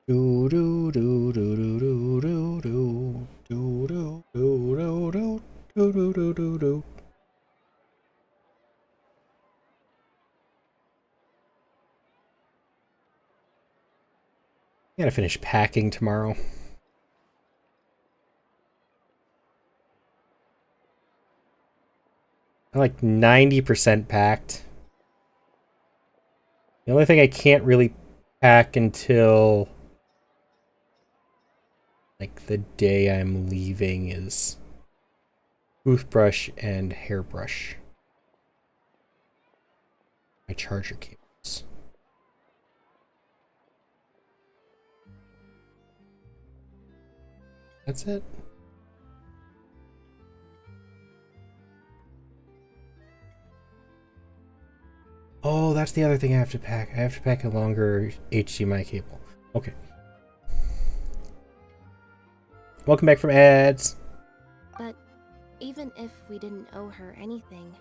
Do do do do do do do do do do do do do do do do do. I gotta finish packing tomorrow. I'm like 90% packed. The only thing I can't really pack until like the day I'm leaving is toothbrush and hairbrush. My charger cables. That's it. Oh, that's the other thing I have to pack. I have to pack a longer HDMI cable. Okay. Welcome back from ads. But even if we didn't owe her anything,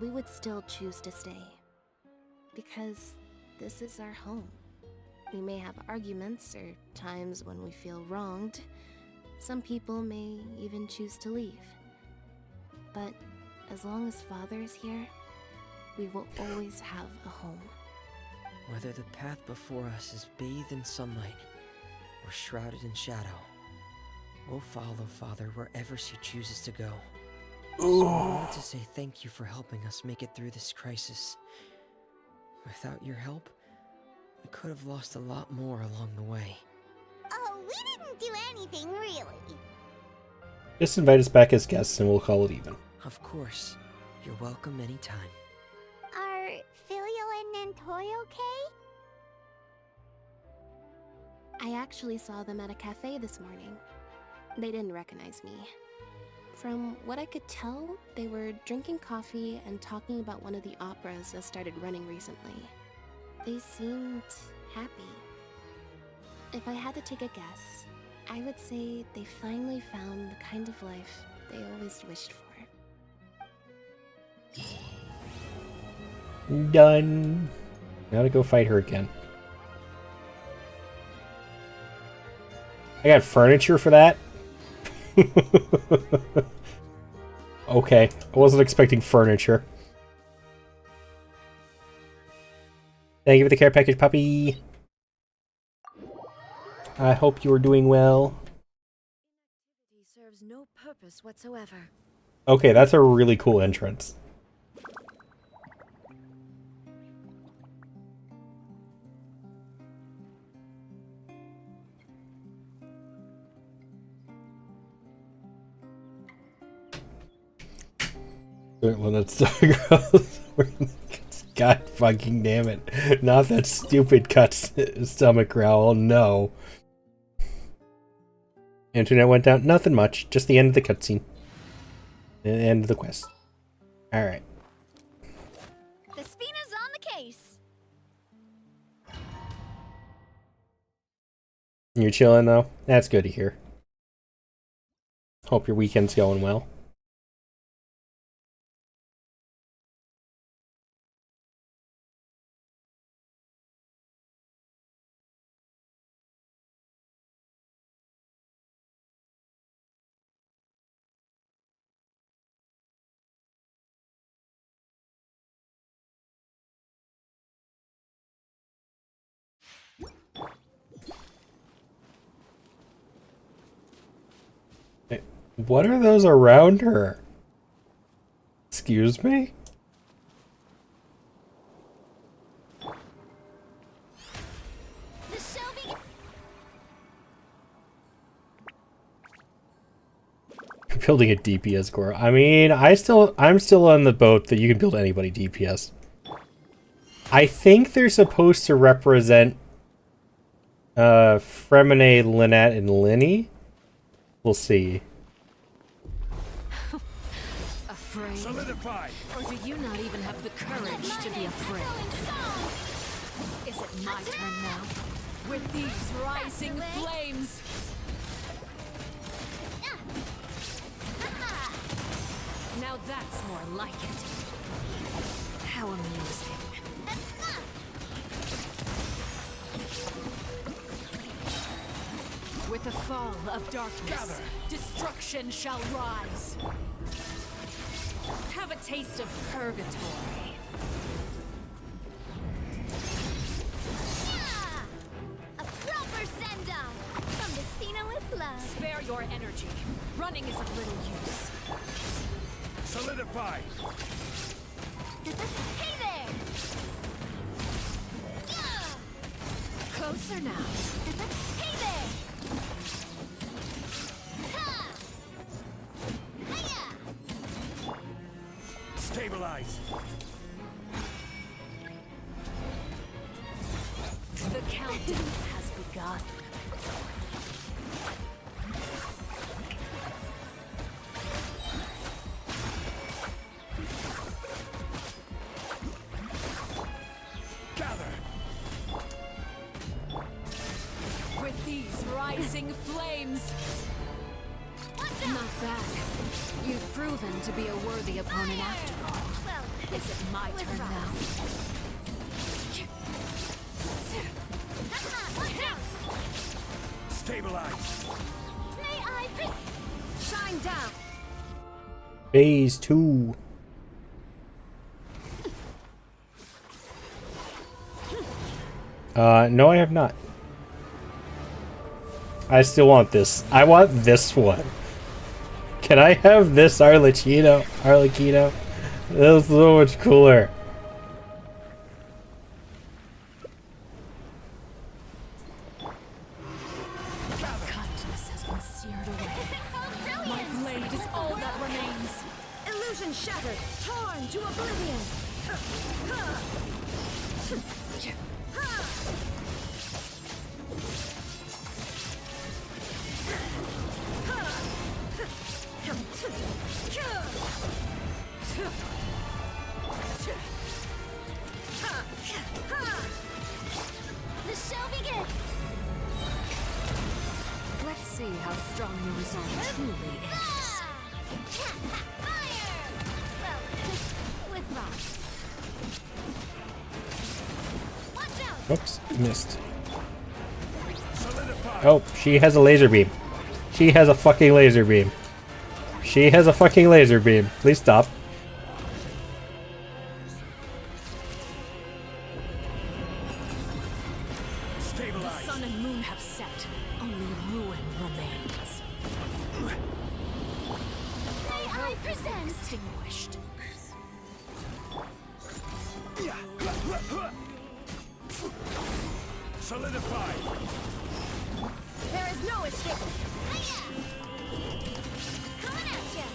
we would still choose to stay. Because this is our home. We may have arguments or times when we feel wronged. Some people may even choose to leave. But as long as Father is here, we will always have a home. Whether the path before us is bathed in sunlight or shrouded in shadow, we'll follow Father wherever she chooses to go. So I wanted to say thank you for helping us make it through this crisis. Without your help, we could have lost a lot more along the way. Oh, we didn't do anything, really. Just invite us back as guests and we'll call it even. Of course. You're welcome anytime. Are Filio and Nantoy okay? I actually saw them at a cafe this morning. They didn't recognize me. From what I could tell, they were drinking coffee and talking about one of the operas that started running recently. They seemed happy. If I had to take a guess, I would say they finally found the kind of life they always wished for. Done. Gotta go fight her again. I got furniture for that? Okay, I wasn't expecting furniture. Thank you for the care package, puppy. I hope you are doing well. It serves no purpose whatsoever. Okay, that's a really cool entrance. God fucking damn it. Not that stupid stomach growl, no. Internet went down. Nothing much. Just the end of the cutscene. The end of the quest. Alright. The Spina's on the case. You're chilling though? That's good to hear. Hope your weekend's going well. What are those around her? Excuse me? Building a DPS core. I mean, I'm still on the boat that you can build anybody DPS. I think they're supposed to represent Fremine, Lynette, and Linny. We'll see. Afraid? Solidify. Or do you not even have the courage to be afraid? Is it my turn now? With these rising flames! Now that's more like it. How amusing. With the fall of darkness, destruction shall rise. Have a taste of purgatory. A proper send-off from the Spina with love. Spare your energy. Running is of little use. Solidify. Hey there! Closer now. Hey there! Ha! Hiya! Stabilize. The countdown has begun. With these rising flames. Not bad. You've proven to be a worthy opponent after all. Well, is it my turn now? Stabilize. May I shine down? Phase 2. No, I have not. I still want this. I want this one. Can I have this Arlecchino? That's so much cooler. Kindness has been seared away. My blade is all that remains. Illusion shattered, torn to oblivion. the show begin? Let's see how strong your resolve truly is. Fire! Well, with rocks. Watch out! Oops, missed. Solidify. Oh, she has a laser beam. She has a fucking laser beam. She has a fucking laser beam. Please stop. The sun and moon have set. Only ruin remains. I present. Extinguished. Solidify. There is no escape. Coming at ya.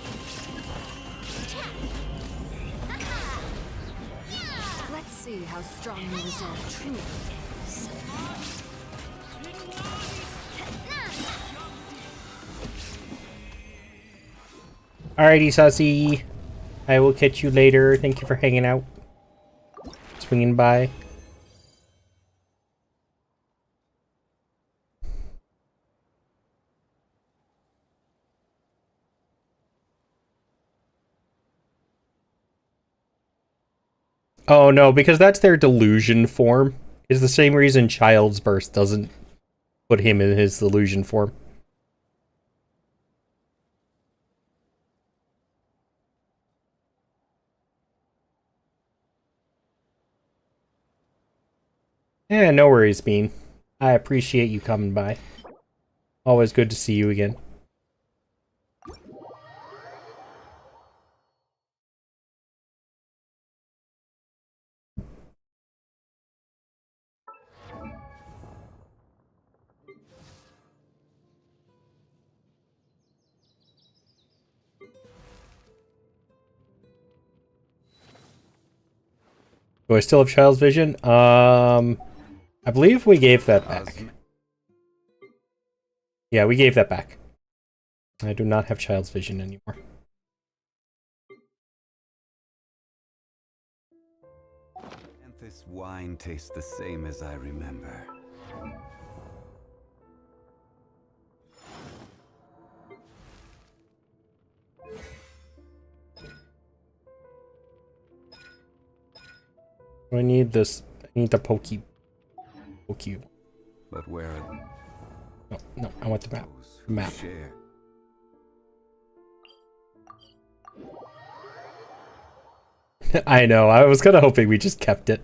Let's see how strong your resolve truly is. Alrighty, Sussy. I will catch you later. Thank you for hanging out. Swinging by. Oh no, because that's their delusion form. Is the same reason Child's Burst doesn't put him in his delusion form. Yeah, no worries, Bean. I appreciate you coming by. Always good to see you again. Do I still have Child's Vision? I believe we gave that back. Yeah, we gave that back. I do not have Child's Vision anymore. And this wine tastes the same as I remember. I need this. I need the Poke. But where are No, I want the map. Map. share? I know, I was kind of hoping we just kept it.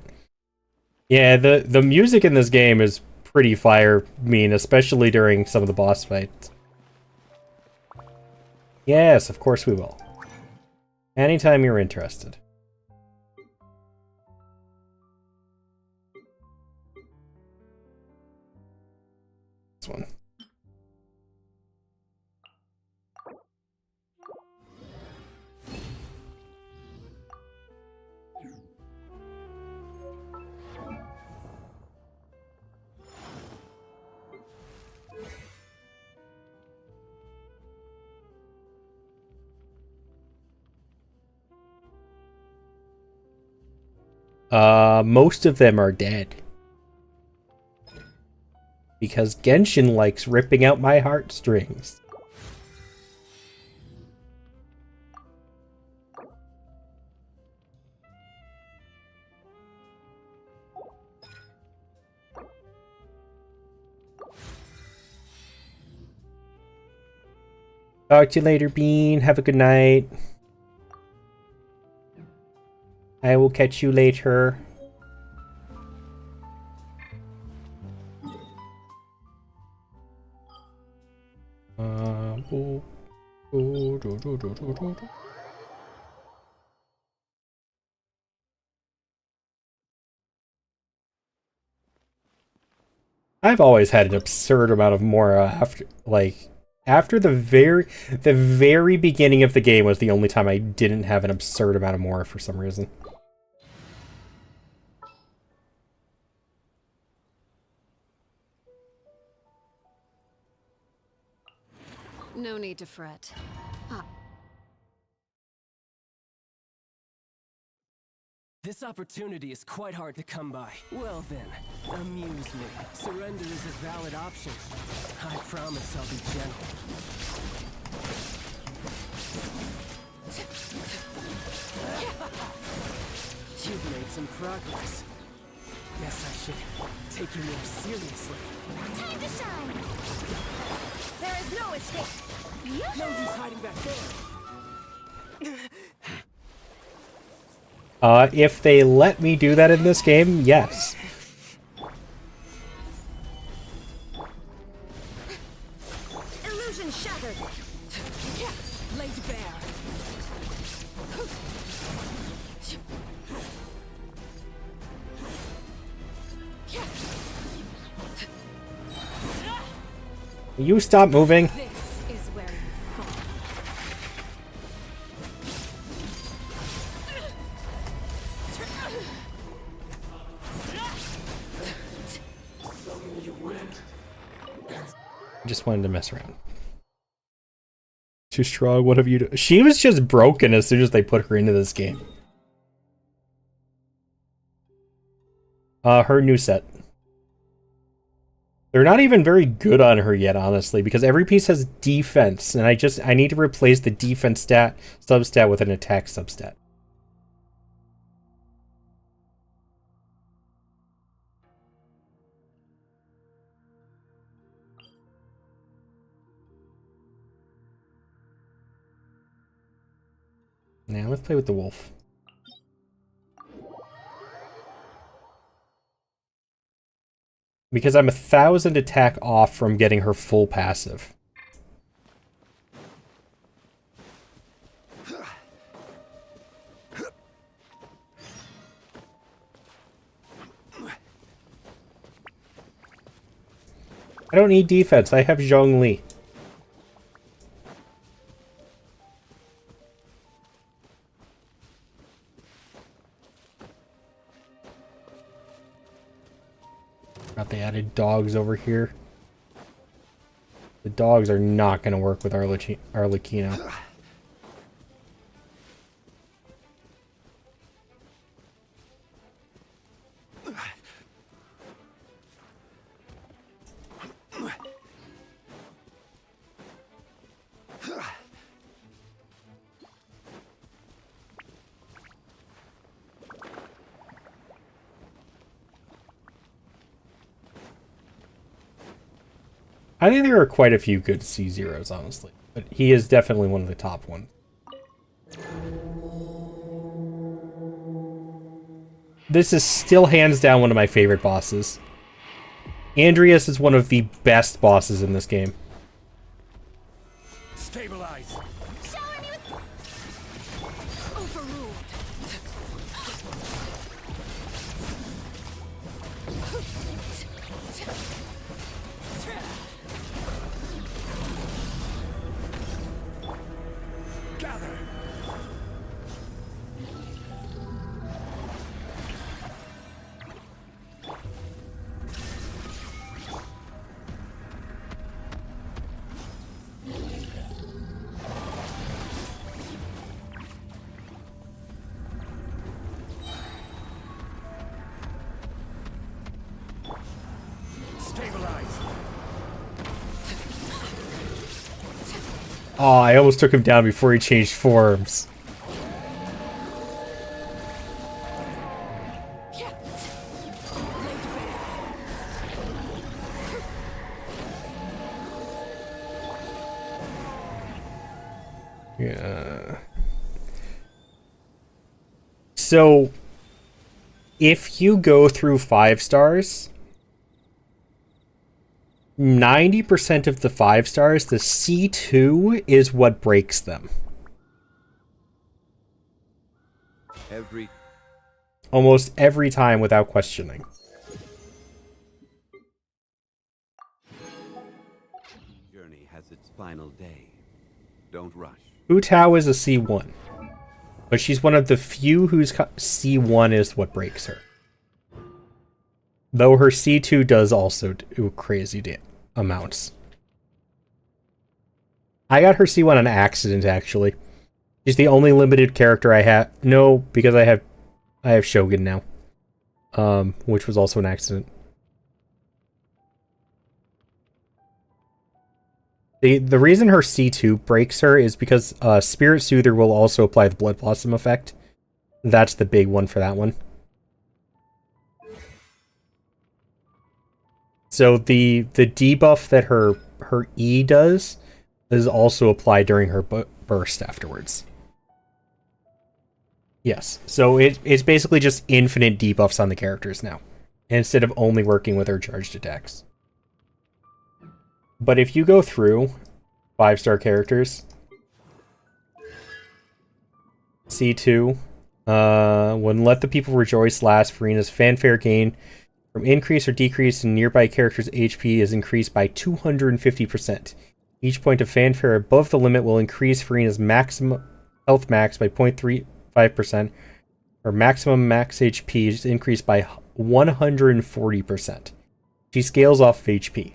Yeah, the music in this game is pretty fire mean, especially during some of the boss fights. Yes, of course we will. Anytime you're interested. This one. Most of them are dead. Because Genshin likes ripping out my heartstrings. Talk to you later, Bean. Have a good night. I will catch you later. I've always had an absurd amount of Mora after the very beginning of the game was the only time I didn't have an absurd amount of Mora for some reason. No need to fret. This opportunity is quite hard to come by. Well then, amuse me. Surrender is a valid option. I promise I'll be gentle. You've made some progress. Guess I should take you more seriously. Time to shine! There is no escape! No use hiding back there. If they let me do that in this game, yes. Illusion shattered! Laid bare. You stop moving. This is where you fall. Just wanted to mess around. Too strong, what have you done? She was just broken as soon as they put her into this game. Her new set. They're not even very good on her yet, honestly, because every piece has defense, and I need to replace the defense stat substat with an attack substat. Now let's play with the wolf. Because I'm 1,000 attack off from getting her full passive. I don't need defense, I have Zhongli. Got the added dogs over here. The dogs are not going to work with Arlecchino. I think there are quite a few good C0s, honestly. But he is definitely one of the top ones. This is still hands down one of my favorite bosses. Andreas is one of the best bosses in this game. Stabilize. Shower me with... Overruled. Gather. Stabilize. Oh, I almost took him down before he changed forms. Yeah. So, if you go through 5 stars, 90% of the 5 stars, the C2 is what breaks them. Almost every time without questioning. Journey has its final day. Don't rush. Hu Tao is a C1. But she's one of the few whose C1 is what breaks her. Though her C2 does also do crazy amounts. I got her C1 on accident, actually. She's the only limited character I have. No, because I have Shogun now. Which was also an accident. The reason her C2 breaks her is because Spirit Soother will also apply the Blood Blossom effect. That's the big one for that one. So the debuff that her E does is also applied during her burst afterwards. Yes. So it's basically just infinite debuffs on the characters now, instead of only working with her charged attacks. But if you go through 5-star characters, C2, when Let the People Rejoice lasts, Farina's fanfare gain from increase or decrease in nearby characters' HP is increased by 250%. Each point of fanfare above the limit will increase Farina's maximum health max by 0.35%, or maximum max HP is increased by 140%. She scales off of HP.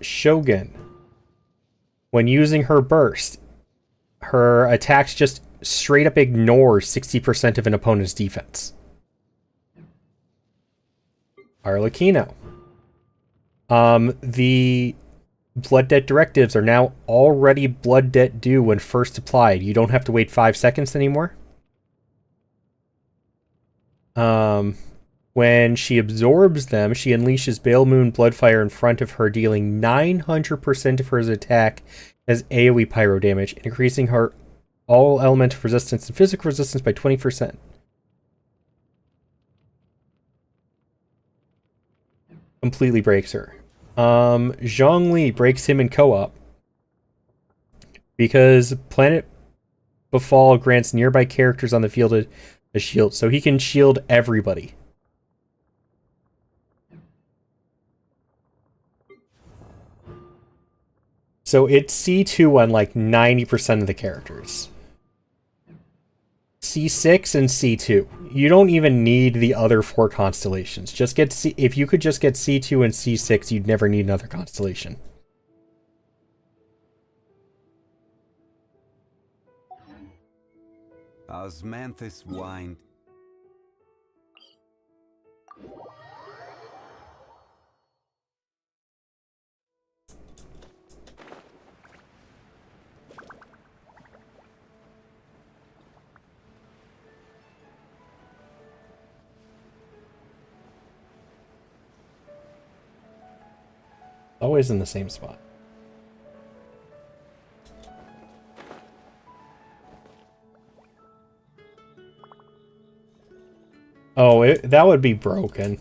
Shogun. When using her burst, her attacks just straight up ignore 60% of an opponent's defense. Arlecchino. The blood debt directives are now already blood debt due when first applied. You don't have to wait 5 seconds anymore. When she absorbs them, she unleashes Bale Moon Bloodfire in front of her, dealing 900% of her attack as AoE pyro damage, increasing her all elemental resistance and physical resistance by 20%. Completely breaks her. Zhongli breaks him in co-op because Planet Befall grants nearby characters on the field a shield, so he can shield everybody. So it's C2 on like 90% of the characters. C6 and C2. You don't even need the other 4 constellations. Just get if you could just get C2 and C6, you'd never need another constellation. Osmanthus whined. Always in the same spot. Oh, that would be broken.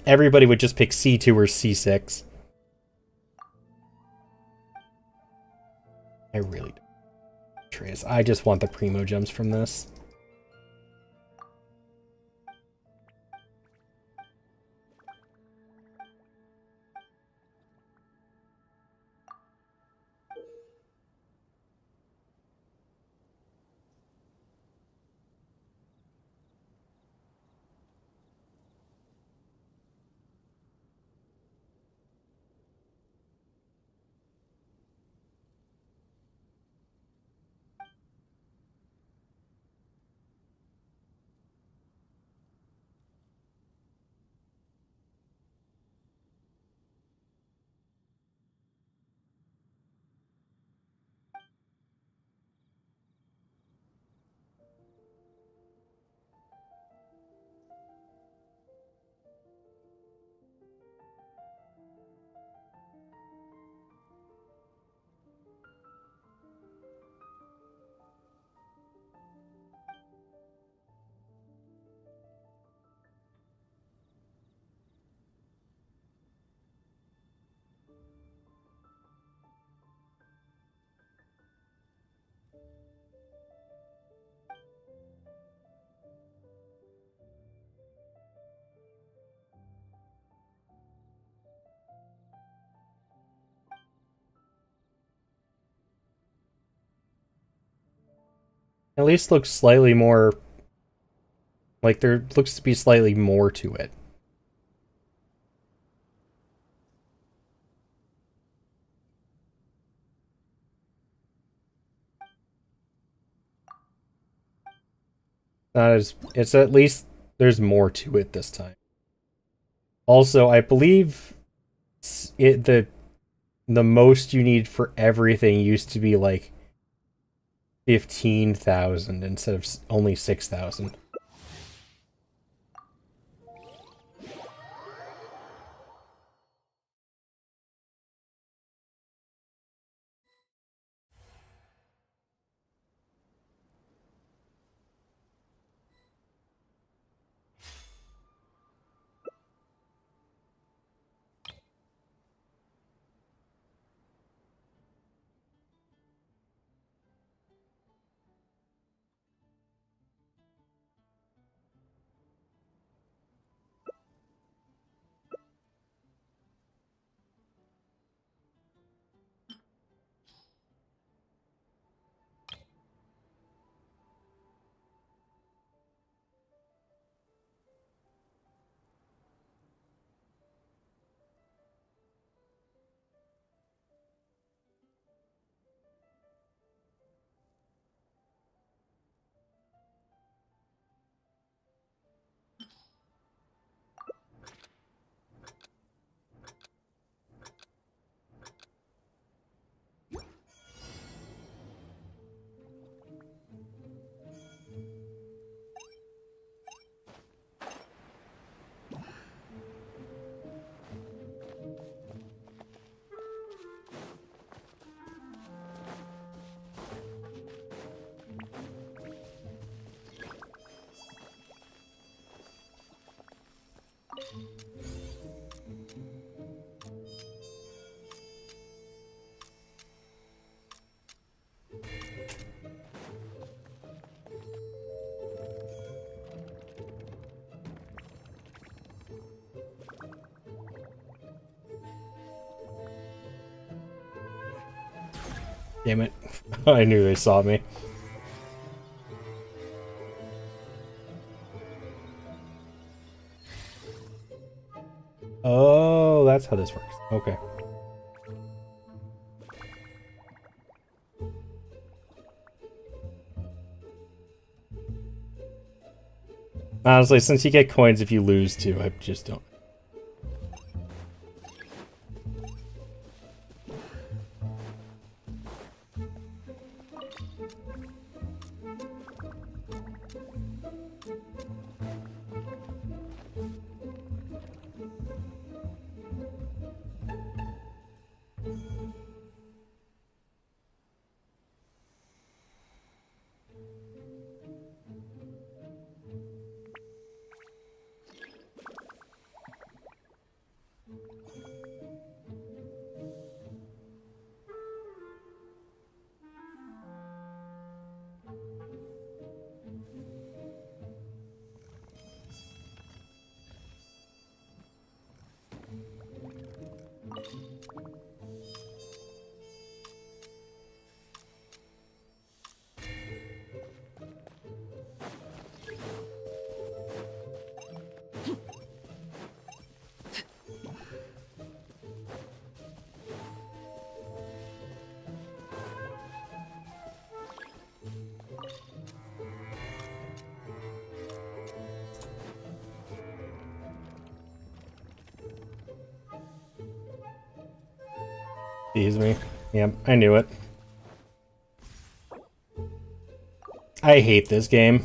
Everybody would just pick C2 or C6. I really don't. Trace. I just want the Primo gems from this. At least looks slightly more... like there looks to be slightly more to it. Not as... it's at least there's more to it this time. Also, I believe the most you need for everything used to be like 15,000 instead of only 6,000. Damn it. I knew they saw me. Oh, that's how this works. Okay. Honestly, since you get coins if you lose too, I just don't. Excuse me. Yep, I knew it. I hate this game.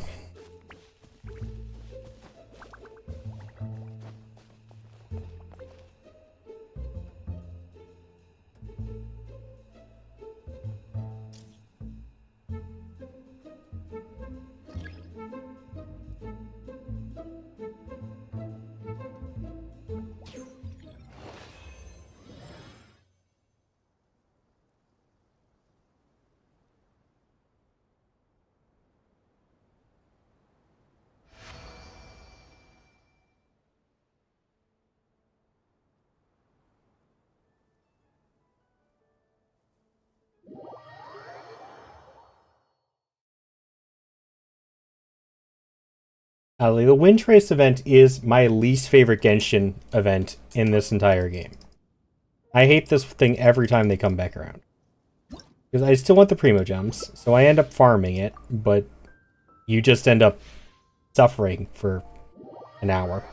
The Wind Trace event is my least favorite Genshin event in this entire game. I hate this thing every time they come back around. Because I still want the Primo Gems, so I end up farming it, but you just end up suffering for an hour.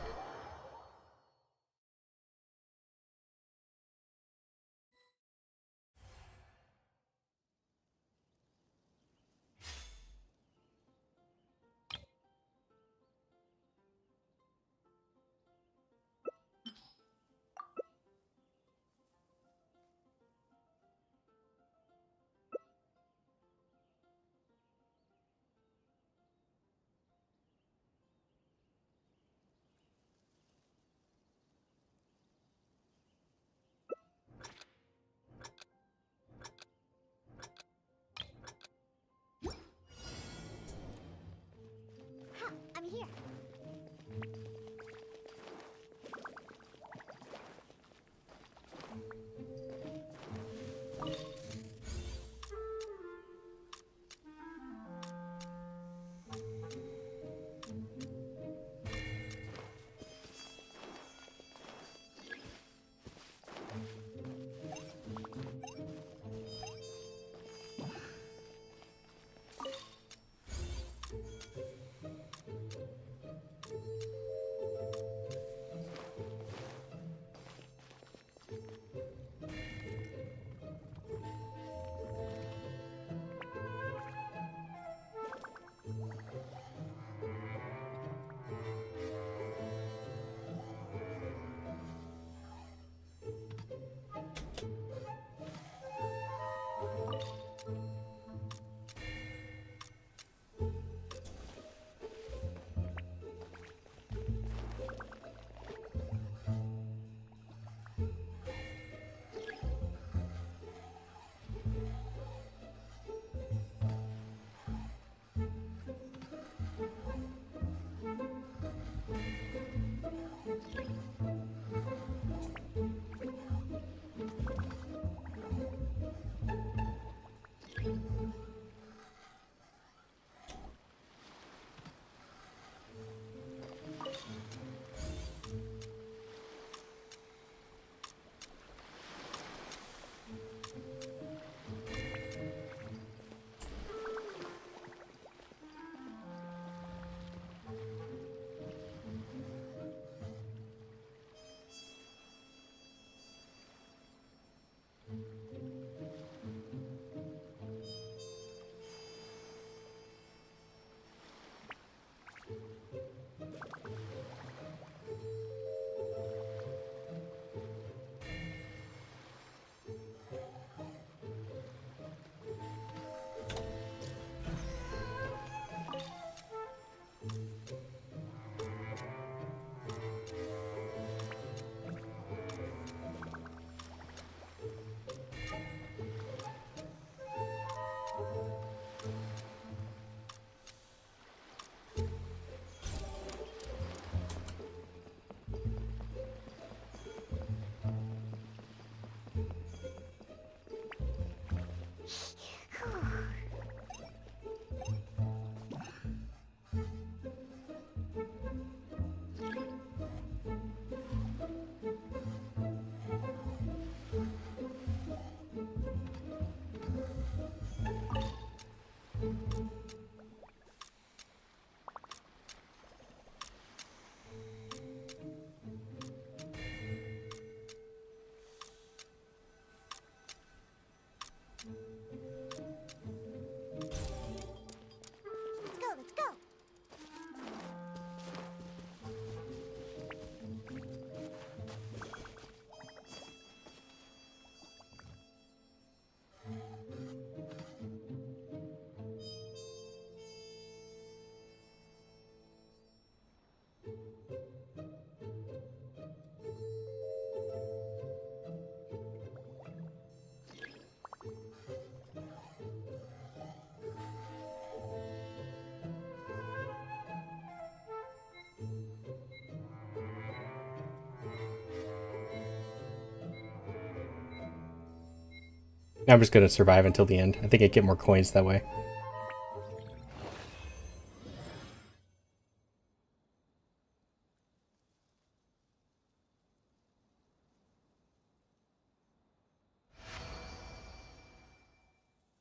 I'm just gonna survive until the end. I think I get more coins that way.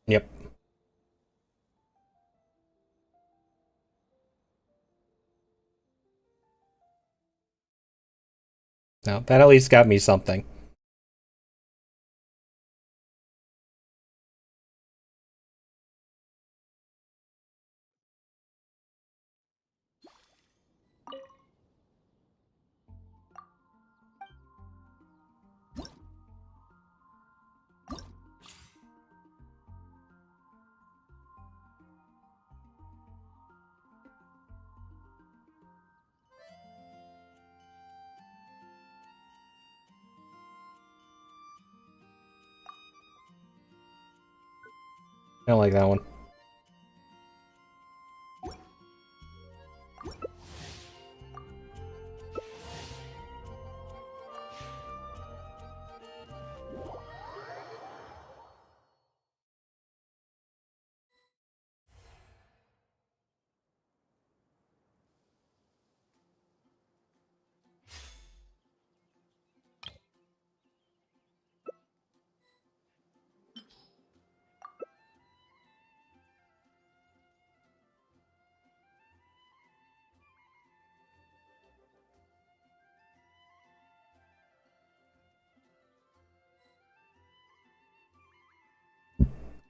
Yep. Now, that at least got me something. I don't like that one.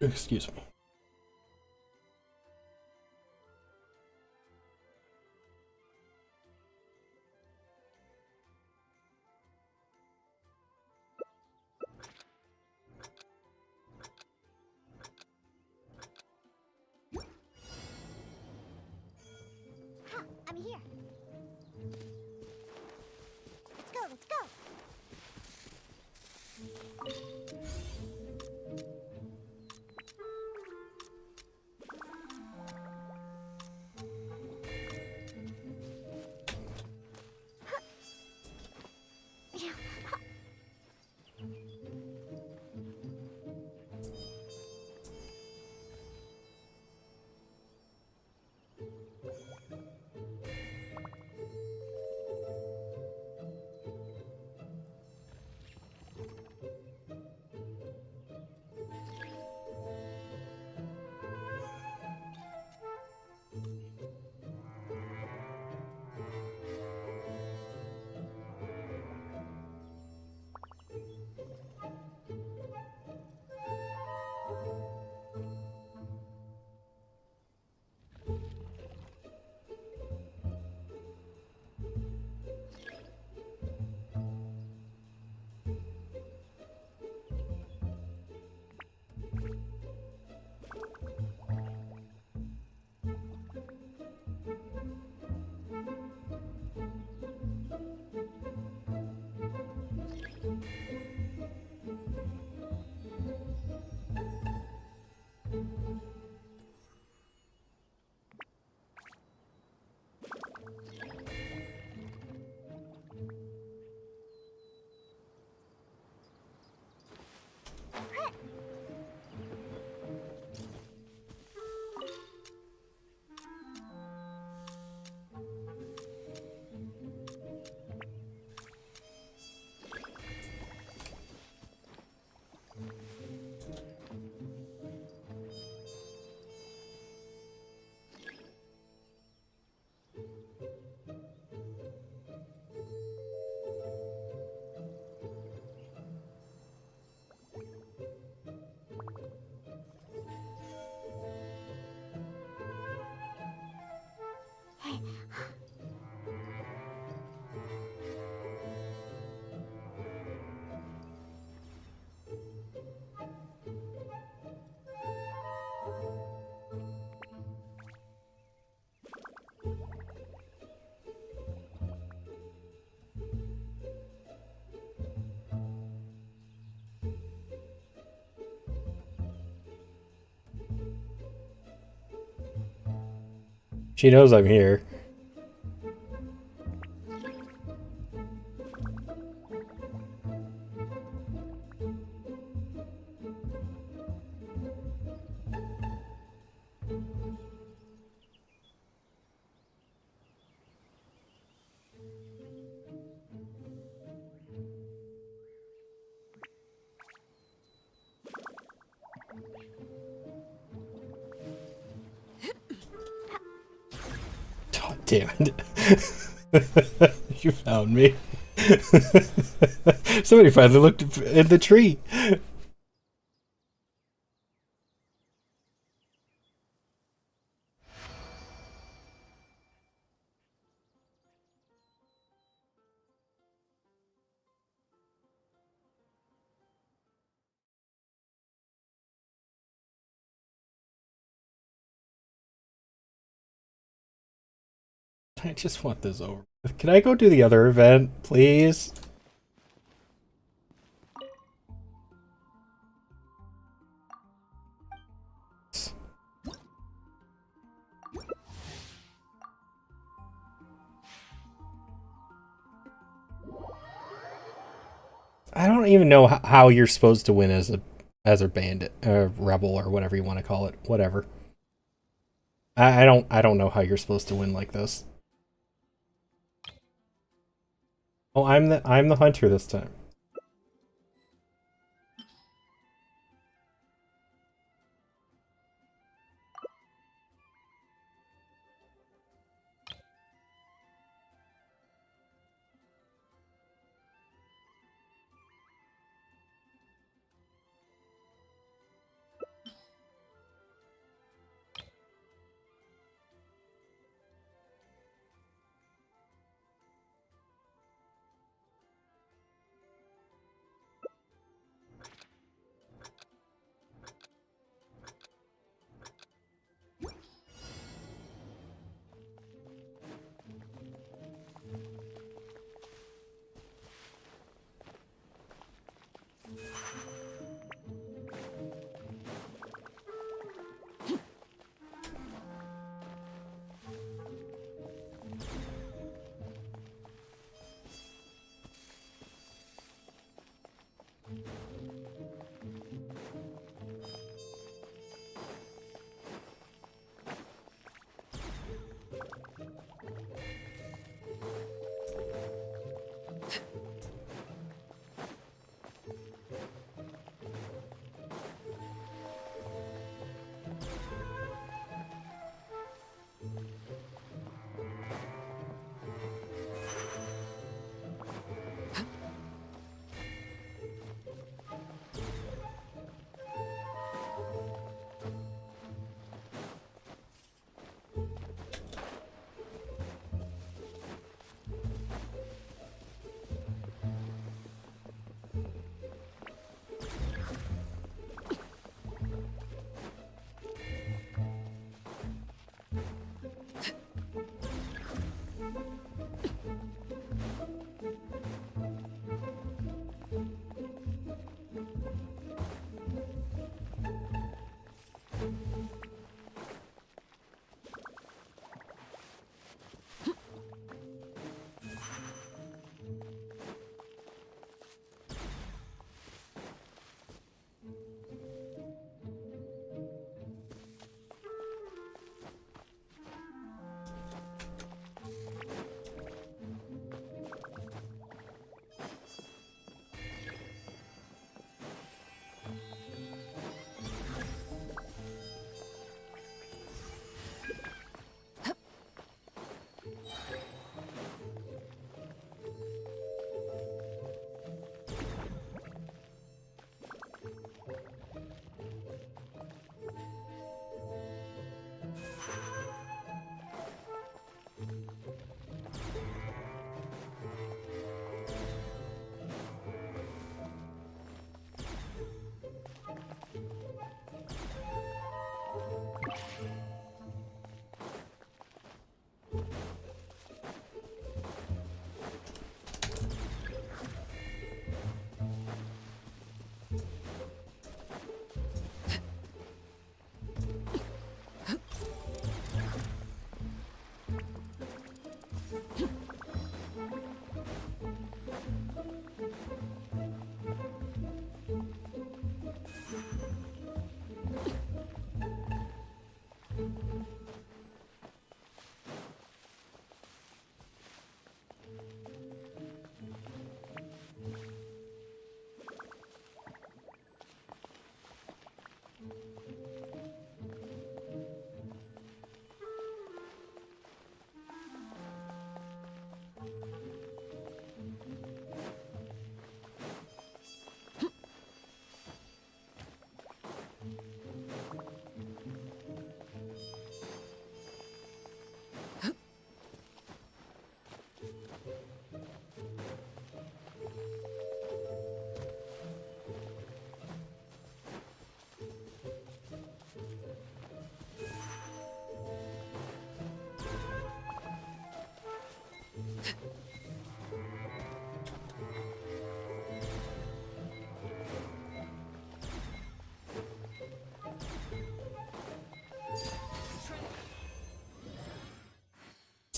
Excuse me. Huh, I'm here. Let's go, let's go. She knows I'm here. Damn it. You found me. Somebody finally looked in the tree. I just want this over. Can I go do the other event, please? I don't even know how you're supposed to win as a bandit, rebel, or whatever you want to call it. Whatever. I don't know how you're supposed to win like this. Oh, I'm the hunter this time.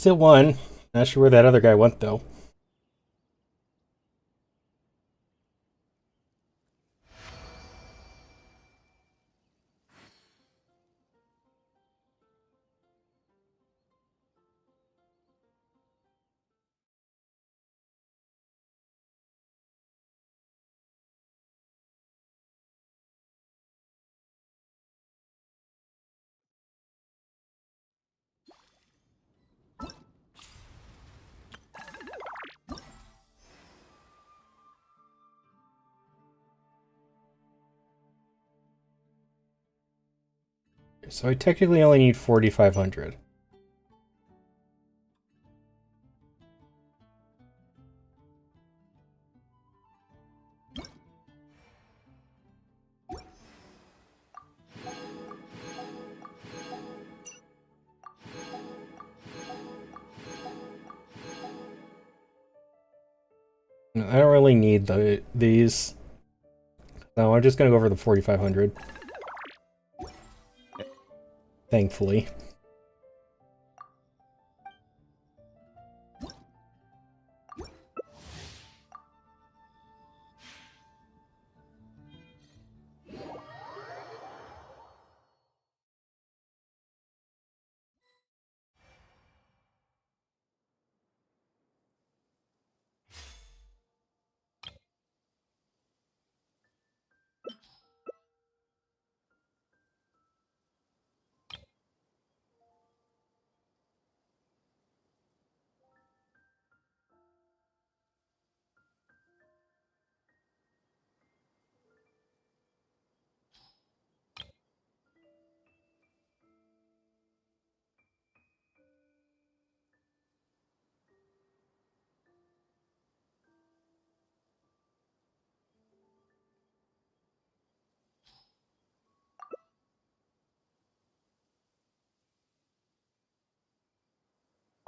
Still won. Not sure where that other guy went, though. So I technically only need 4,500. I don't really need these. No, I'm just gonna go for the 4,500. Thankfully.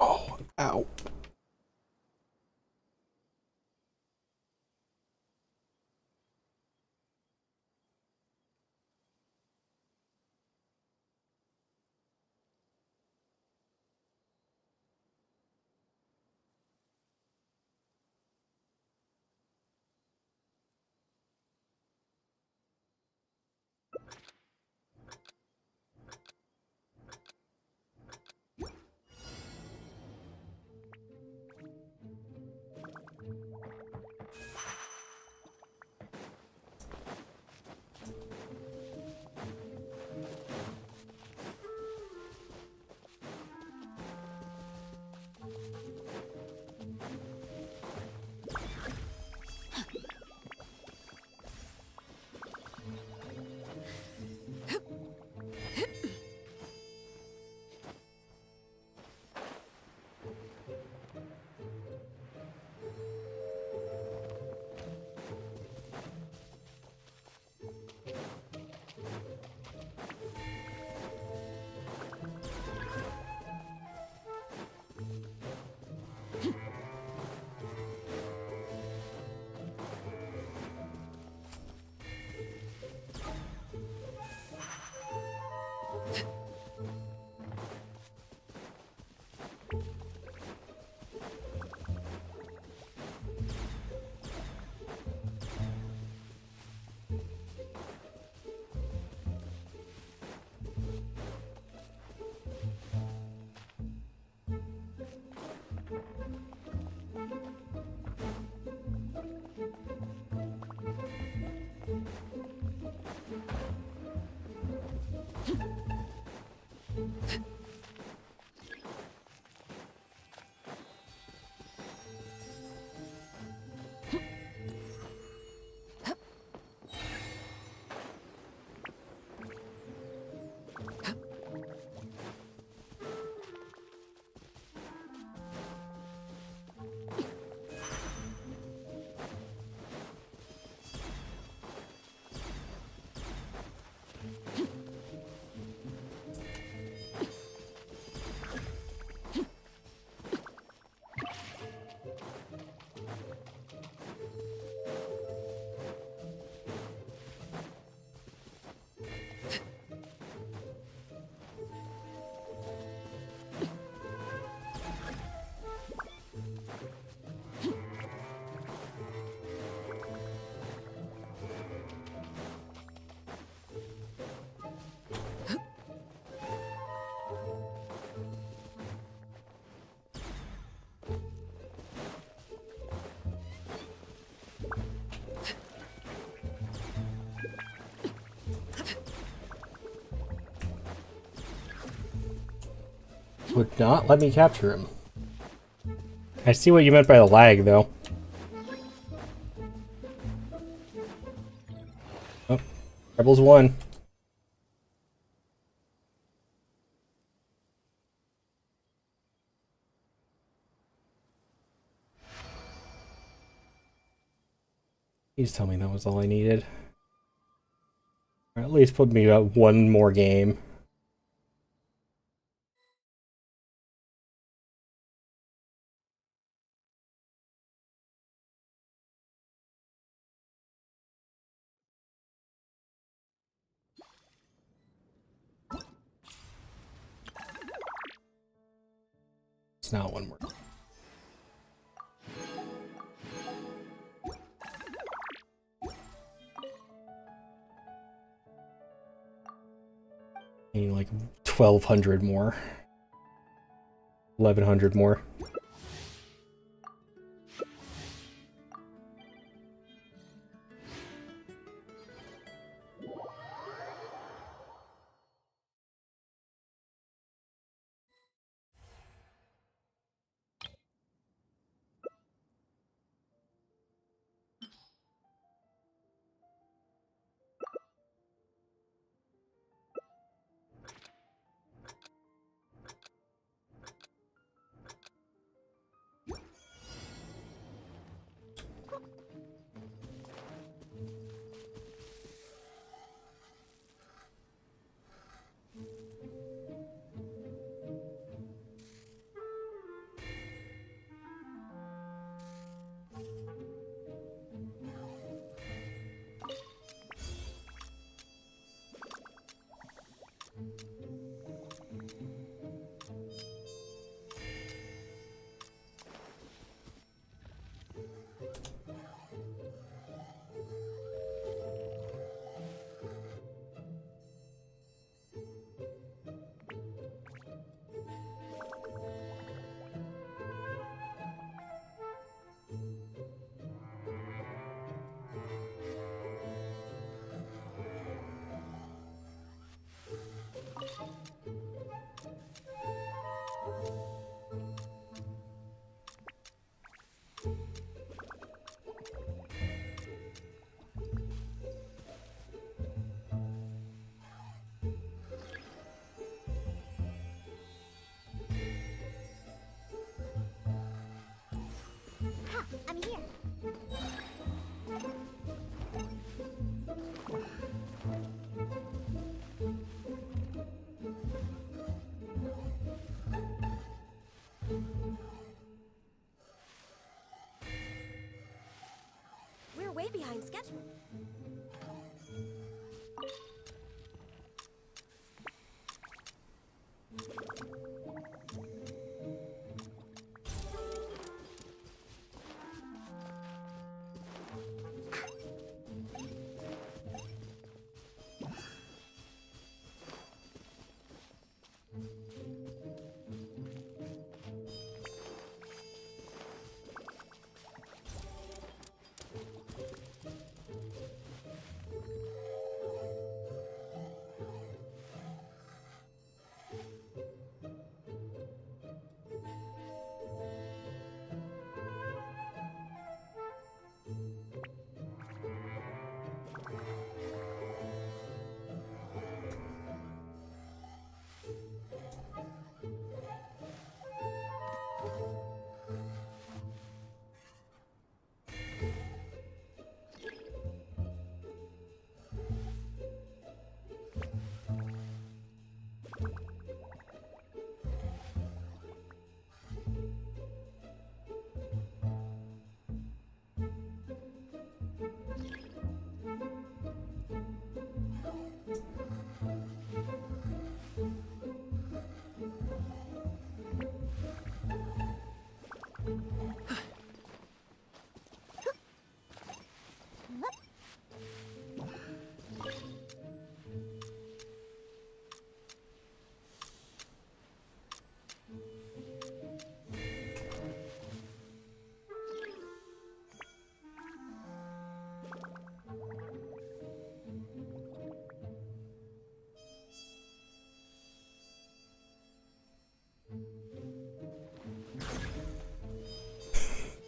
Oh, ow. Would not let me capture him. I see what you meant by the lag, though. Oh, Rebels won. Please tell me that was all I needed. Or at least put me about one more game. It's not one more. I need like 1,200 more. 1,100 more. Ha! I'm here. We're way behind schedule.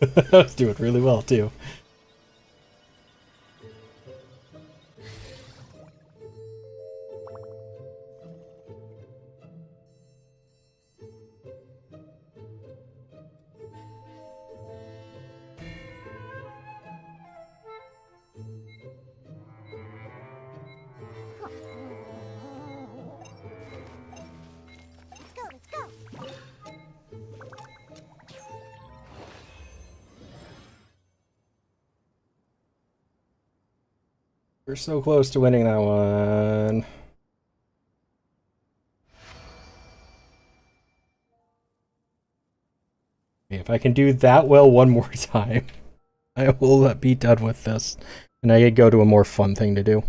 I was doing really well too. Let's go, let's go. We're so close to winning that one. If I can do that well one more time, I will be done with this. And I could go to a more fun thing to do.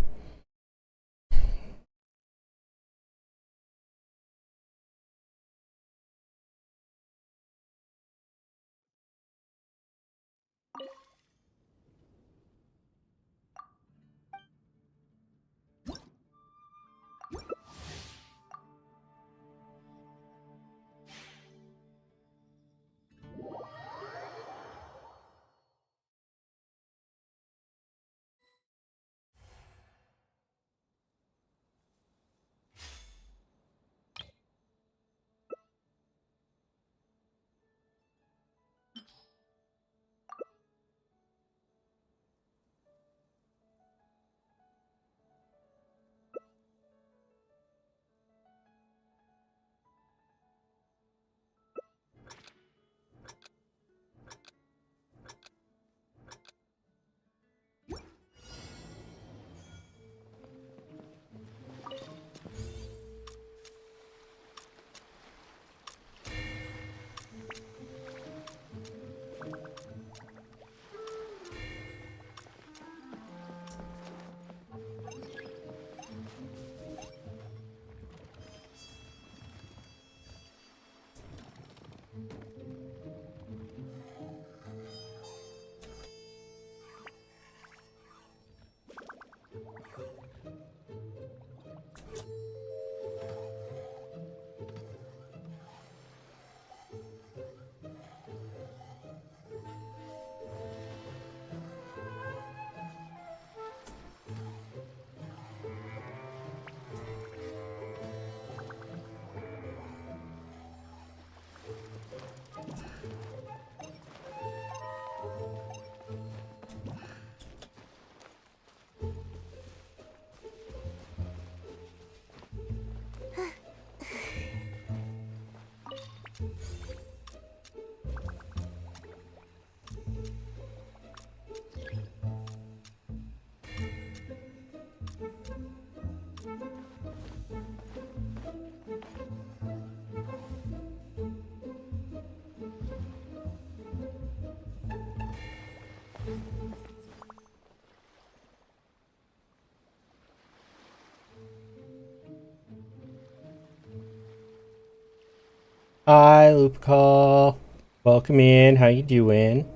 Hi, Lupical. Welcome in. How you doing?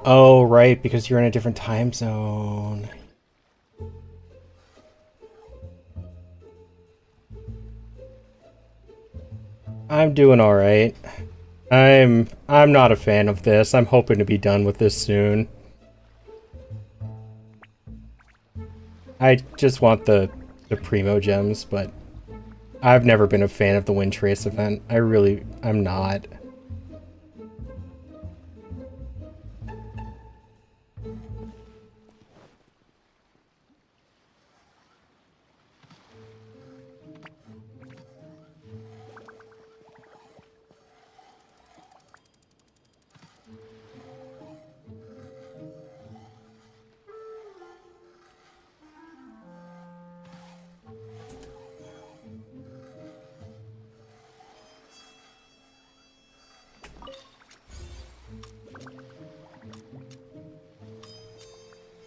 Oh, right, because you're in a different time zone. I'm doing all right. I'm not a fan of this. I'm hoping to be done with this soon. I just want the Primo gems, but I've never been a fan of the Wind Trace event. I'm not.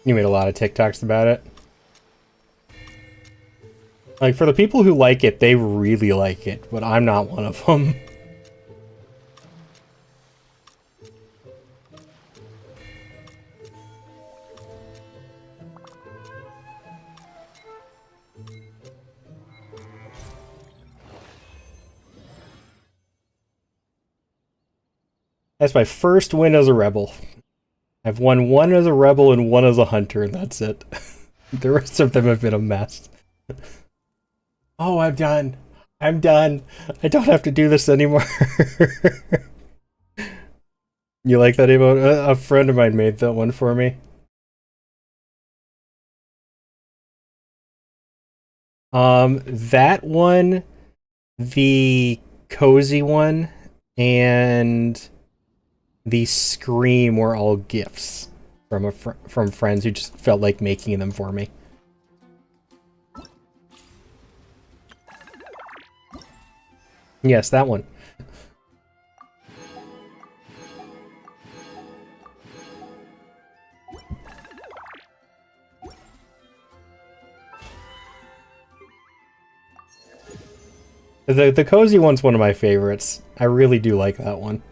You made a lot of TikToks about it. Like, for the people who like it, they really like it, but I'm not one of them. That's my first win as a rebel. I've won one as a rebel and one as a hunter, and that's it. The rest of them have been a mess. Oh, I'm done. I'm done. I don't have to do this anymore. You like that emote? A friend of mine made that one for me. That one, the cozy one, and the scream were all gifts from from friends who just felt like making them for me. Yes, that one. The cozy one's one of my favorites. I really do like that one.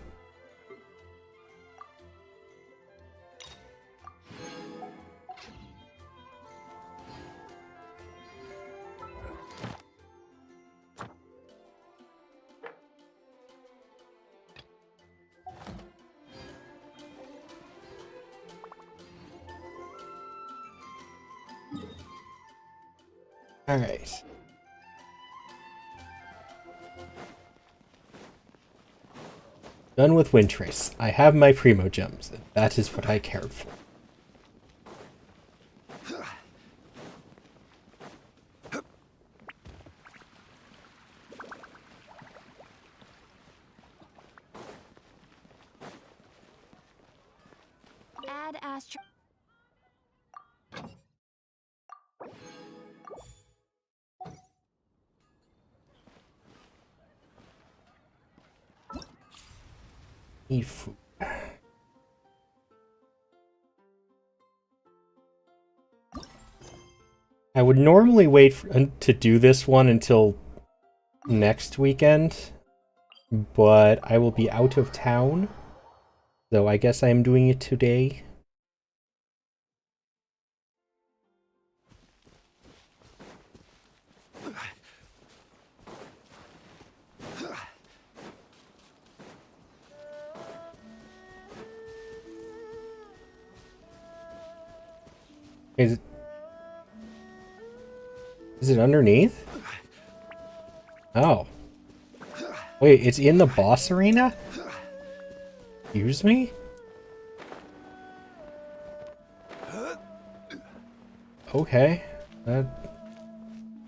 Alright. Done with Windtrace. I have my Primo Gems, and that is what I cared for. Add Astro. Need food. I would normally wait to do this one until next weekend, but I will be out of town, so I guess I am doing it today. Is it underneath? Oh. Wait, it's in the boss arena? Excuse me? Okay. Why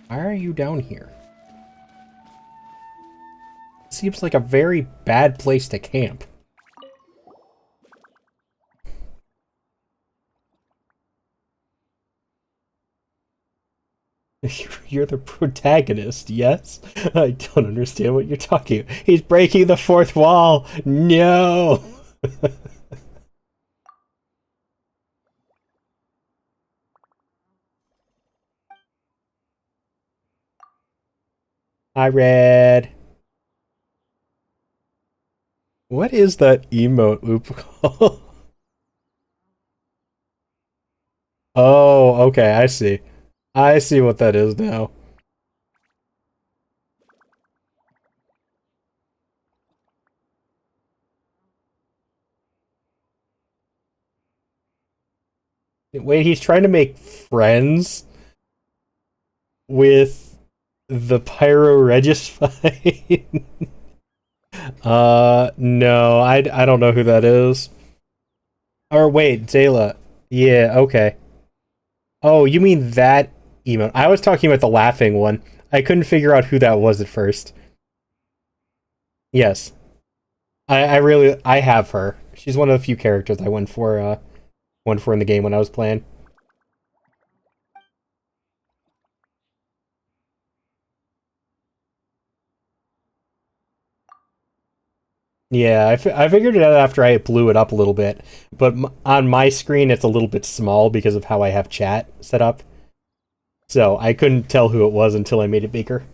are you down here? Seems like a very bad place to camp. You're the protagonist, yes? I don't understand what you're talking about. He's breaking the fourth wall! No! Hi, Red. What is that emote loop called? Oh, okay, I see. I see what that is now. Wait, he's trying to make friends with the Pyro Registine? No, I don't know who that is. Or wait, Zayla. Yeah, okay. Oh, you mean that emote. I was talking about the laughing one. I couldn't figure out who that was at first. Yes. I have her. She's one of the few characters I went for in the game when I was playing. Yeah, I figured it out after I blew it up a little bit, but on my screen it's a little bit small because of how I have chat set up. So I couldn't tell who it was until I made it bigger.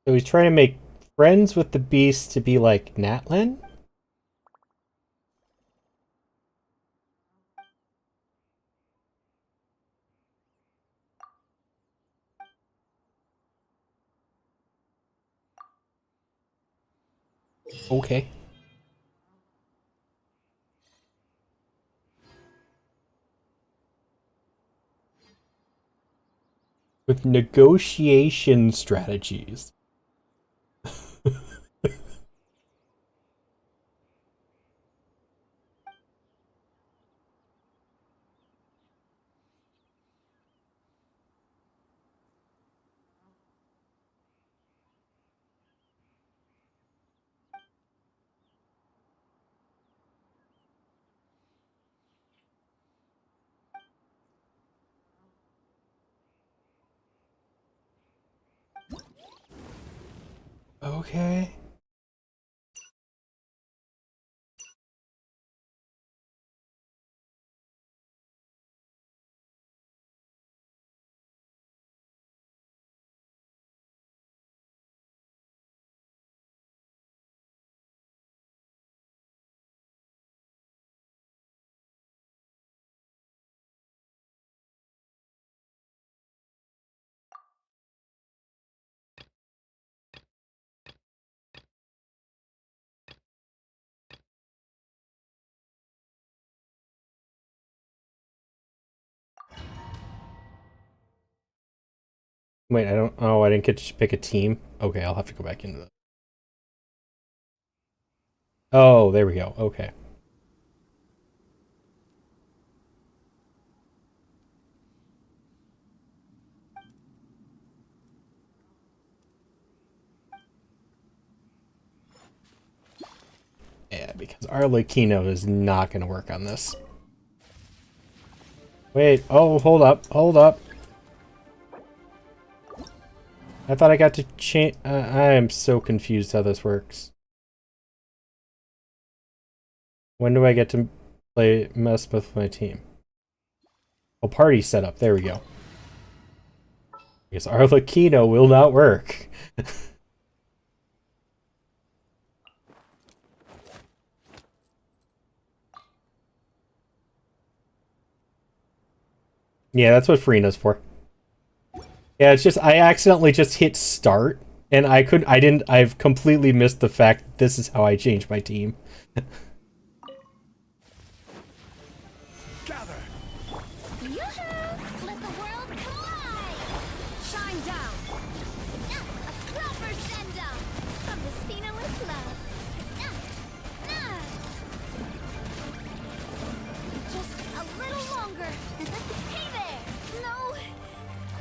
So he's trying to make friends with the beast to be like Natlan? Okay. With negotiation strategies. Okay. Wait, I didn't get to pick a team. Okay, I'll have to go back into that. Oh, there we go. Okay. Yeah, because Arlecchino is not going to work on this. Wait, oh, hold up, hold up. I thought I got to change. I am so confused how this works. When do I get to mess with my team? Oh, party setup. There we go. I guess Arlecchino will not work. Yeah, that's what Farina's for. Yeah, it's just I accidentally just hit start and I've completely missed the fact that this is how I change my team. Gather. Yoo-hoo! Let the world collide. Shine down. A proper send up from the Spina with love. Just a little longer. Hey there. No,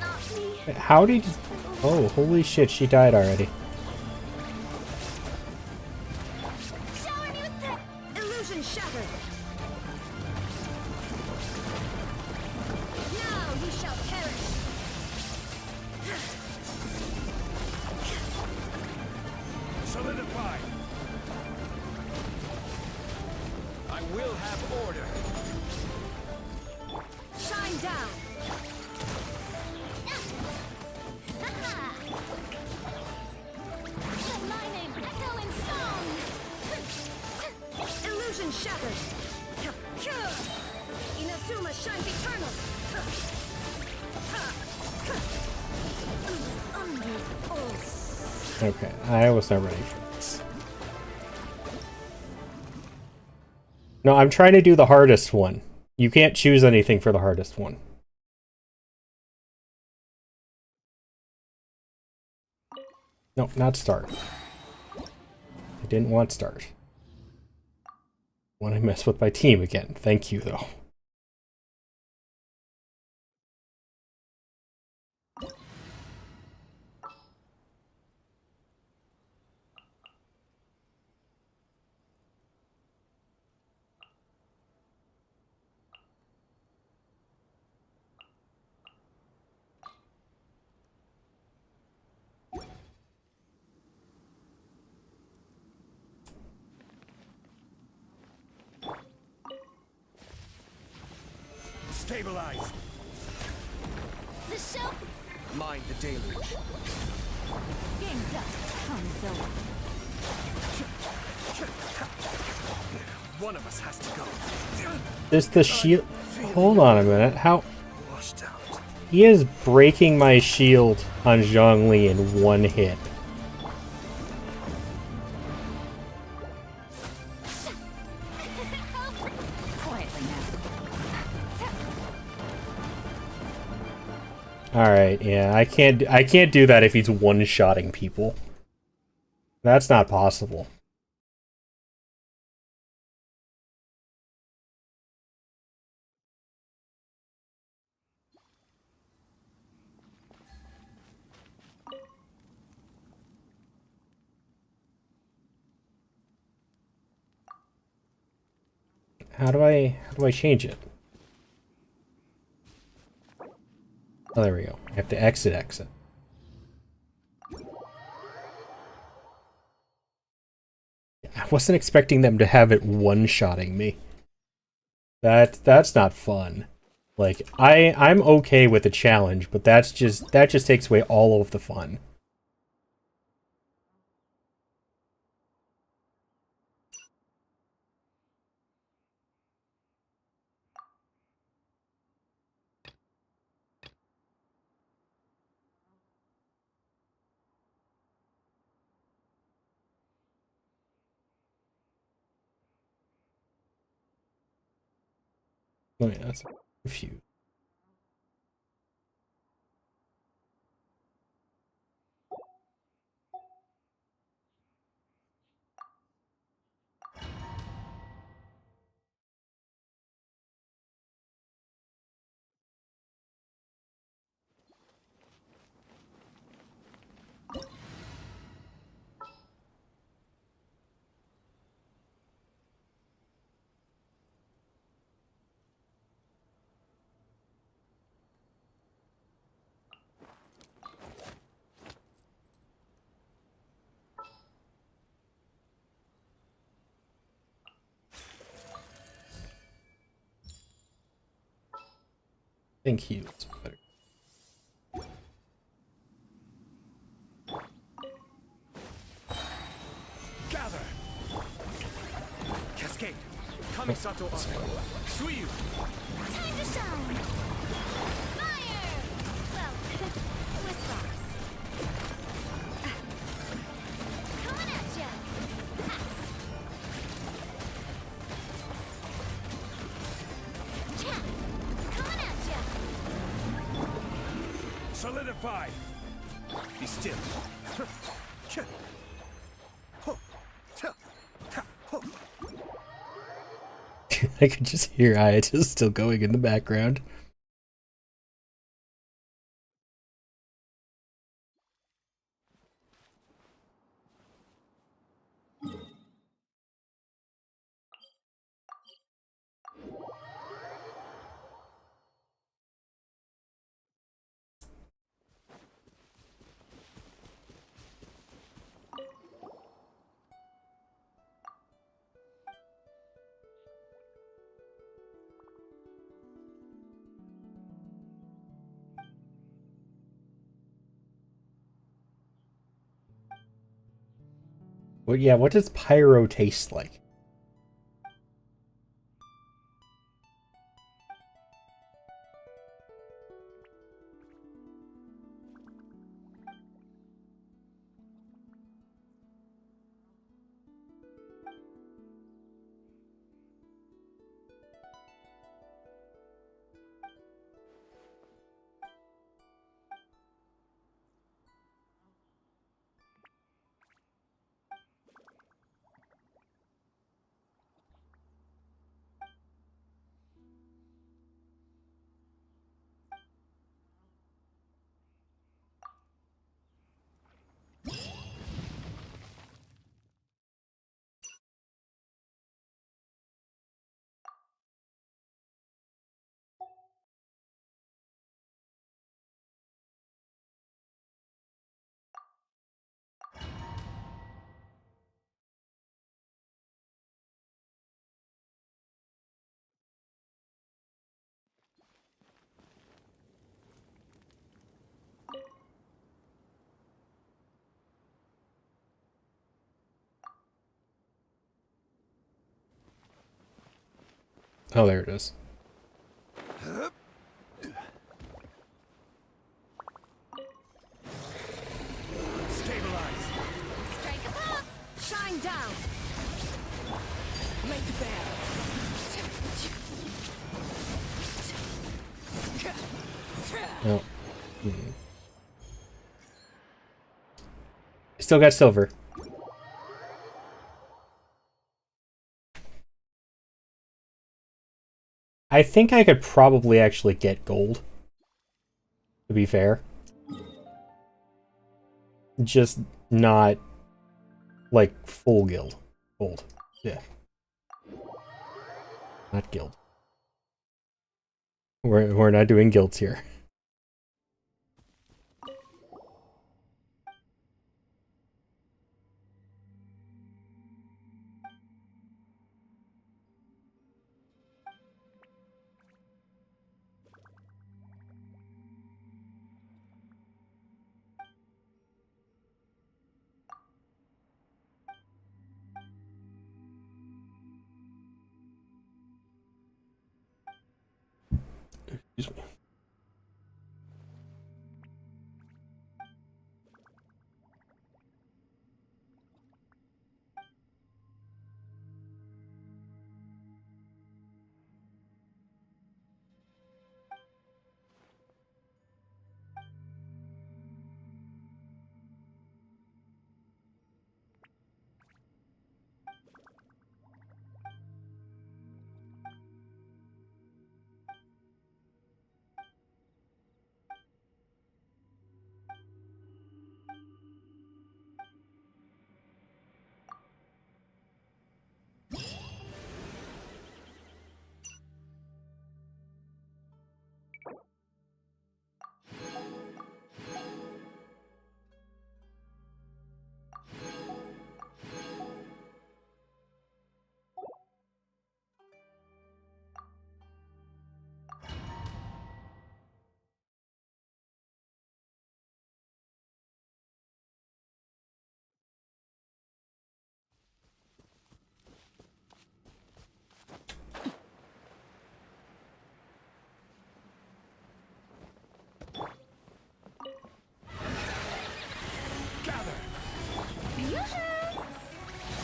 not me. How did... Oh, holy shit, she died already. Shower me with the illusion shattered. Now you shall perish. Solidify. I will have order. Shine down. Let my name echo in song. Illusion shattered. shines eternal. Okay, I was not ready for this. No, I'm trying to do the hardest one. You can't choose anything for the hardest one. No, not start. I didn't want start. Want to mess with my team again. Thank you, though. Stabilize. The show Mind the deluge. game's up. Comes over. One of us has to go. Is the shield... Hold on a minute. How... Washed out. He is breaking my shield on Zhongli in one hit. Alright, yeah, I can't do that if he's one-shotting people. That's not possible. How do I change it? Oh, there we go. I have to exit. I wasn't expecting them to have it one-shotting me. That's not fun. Like, I'm okay with the challenge, but that just takes away all of the fun. Oh yeah, that's confused. I think he was better. Gather. Cascade. Kamisato Ake. Suiyu. Time to shine. Fire. Well, with rocks. Coming at ya. Coming at ya. Solidify. Be still. I could just hear Ayatus still going in the background. Well, yeah, what does pyro taste like? Oh, there it is. Stabilize. Strike a pop! Shine down! Make the bad. No. Still got silver. I think I could probably actually get gold, to be fair. Just not, like, full guild. Gold. Yeah. Not guild. We're not doing guilds here. Excuse me.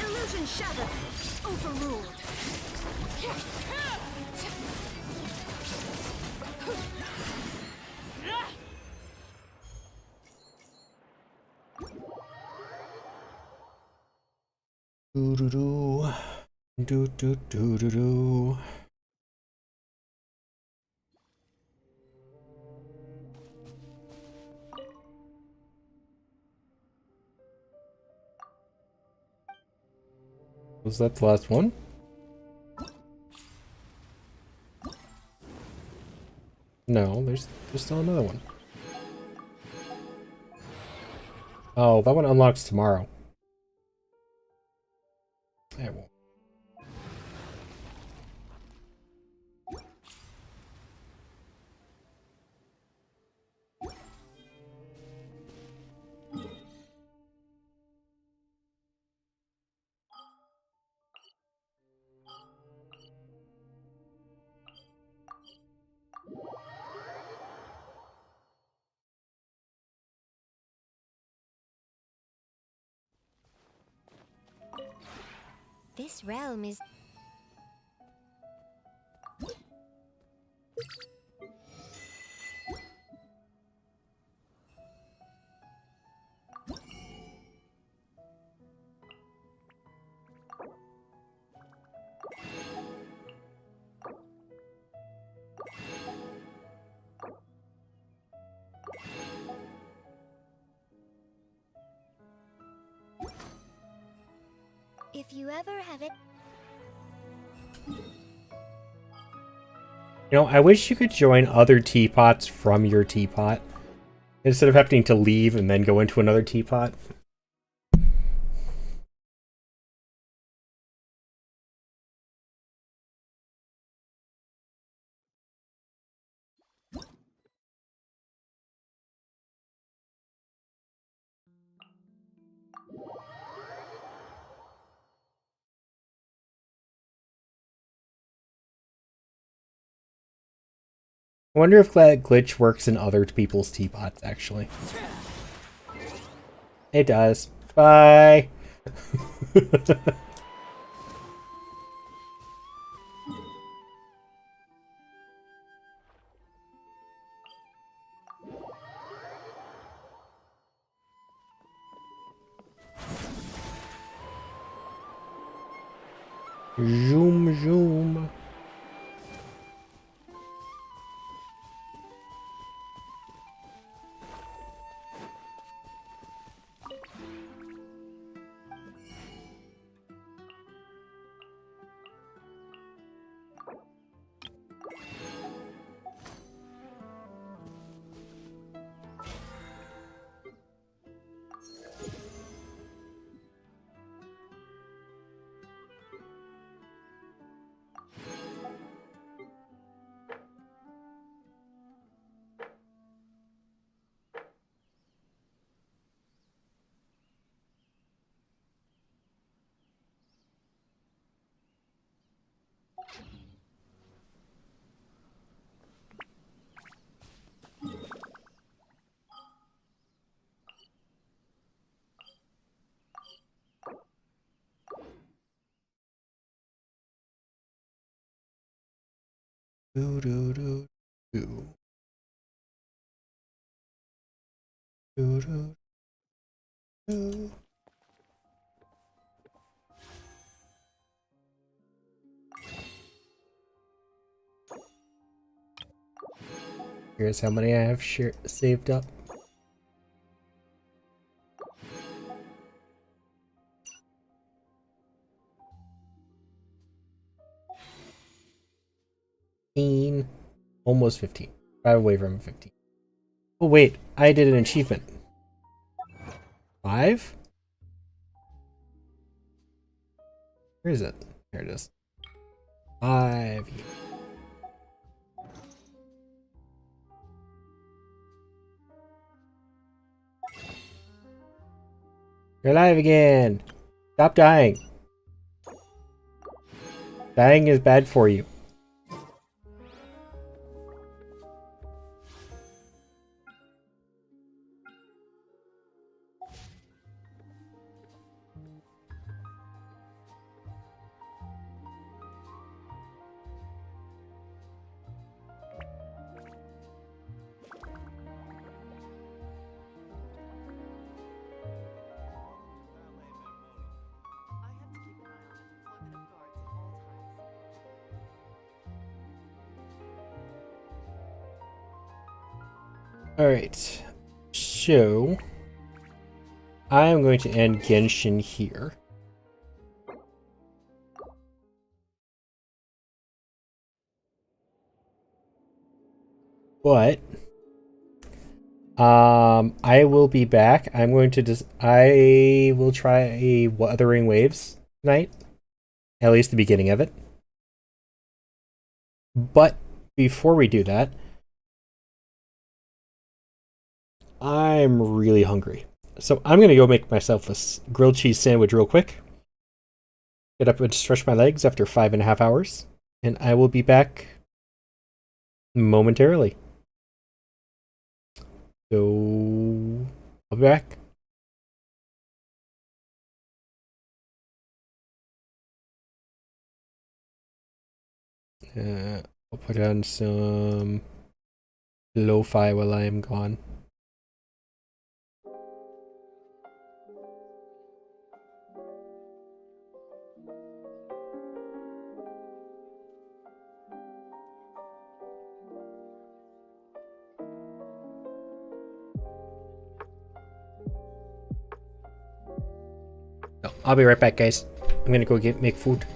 Illusion shattered! Overruled! Do do do. Do do do do do. Was that the last one? No, there's still another one. Oh, that one unlocks tomorrow. It won't. This realm is... If you ever have it... You know, I wish you could join other teapots from your teapot instead of having to leave and then go into another teapot. I wonder if that glitch works in other people's teapots, actually. It does. Bye! Zoom, zoom. Do do do do. Do do do. Here's how many I have saved up. Almost 15. 5 away from 15. Oh wait, I did an achievement. 5? Where is it? There it is. 5. You're alive again! Stop dying! Dying is bad for you. Alright, so I am going to end Genshin here. But I will be back. I'm going to I will try a Wuthering Waves tonight. At least the beginning of it. But before we do that, I'm really hungry. So I'm going to go make myself a grilled cheese sandwich real quick. Get up and stretch my legs after 5.5 hours. And I will be back momentarily. So I'll be back. I'll put on some lo-fi while I am gone. No, I'll be right back, guys. I'm gonna go make food.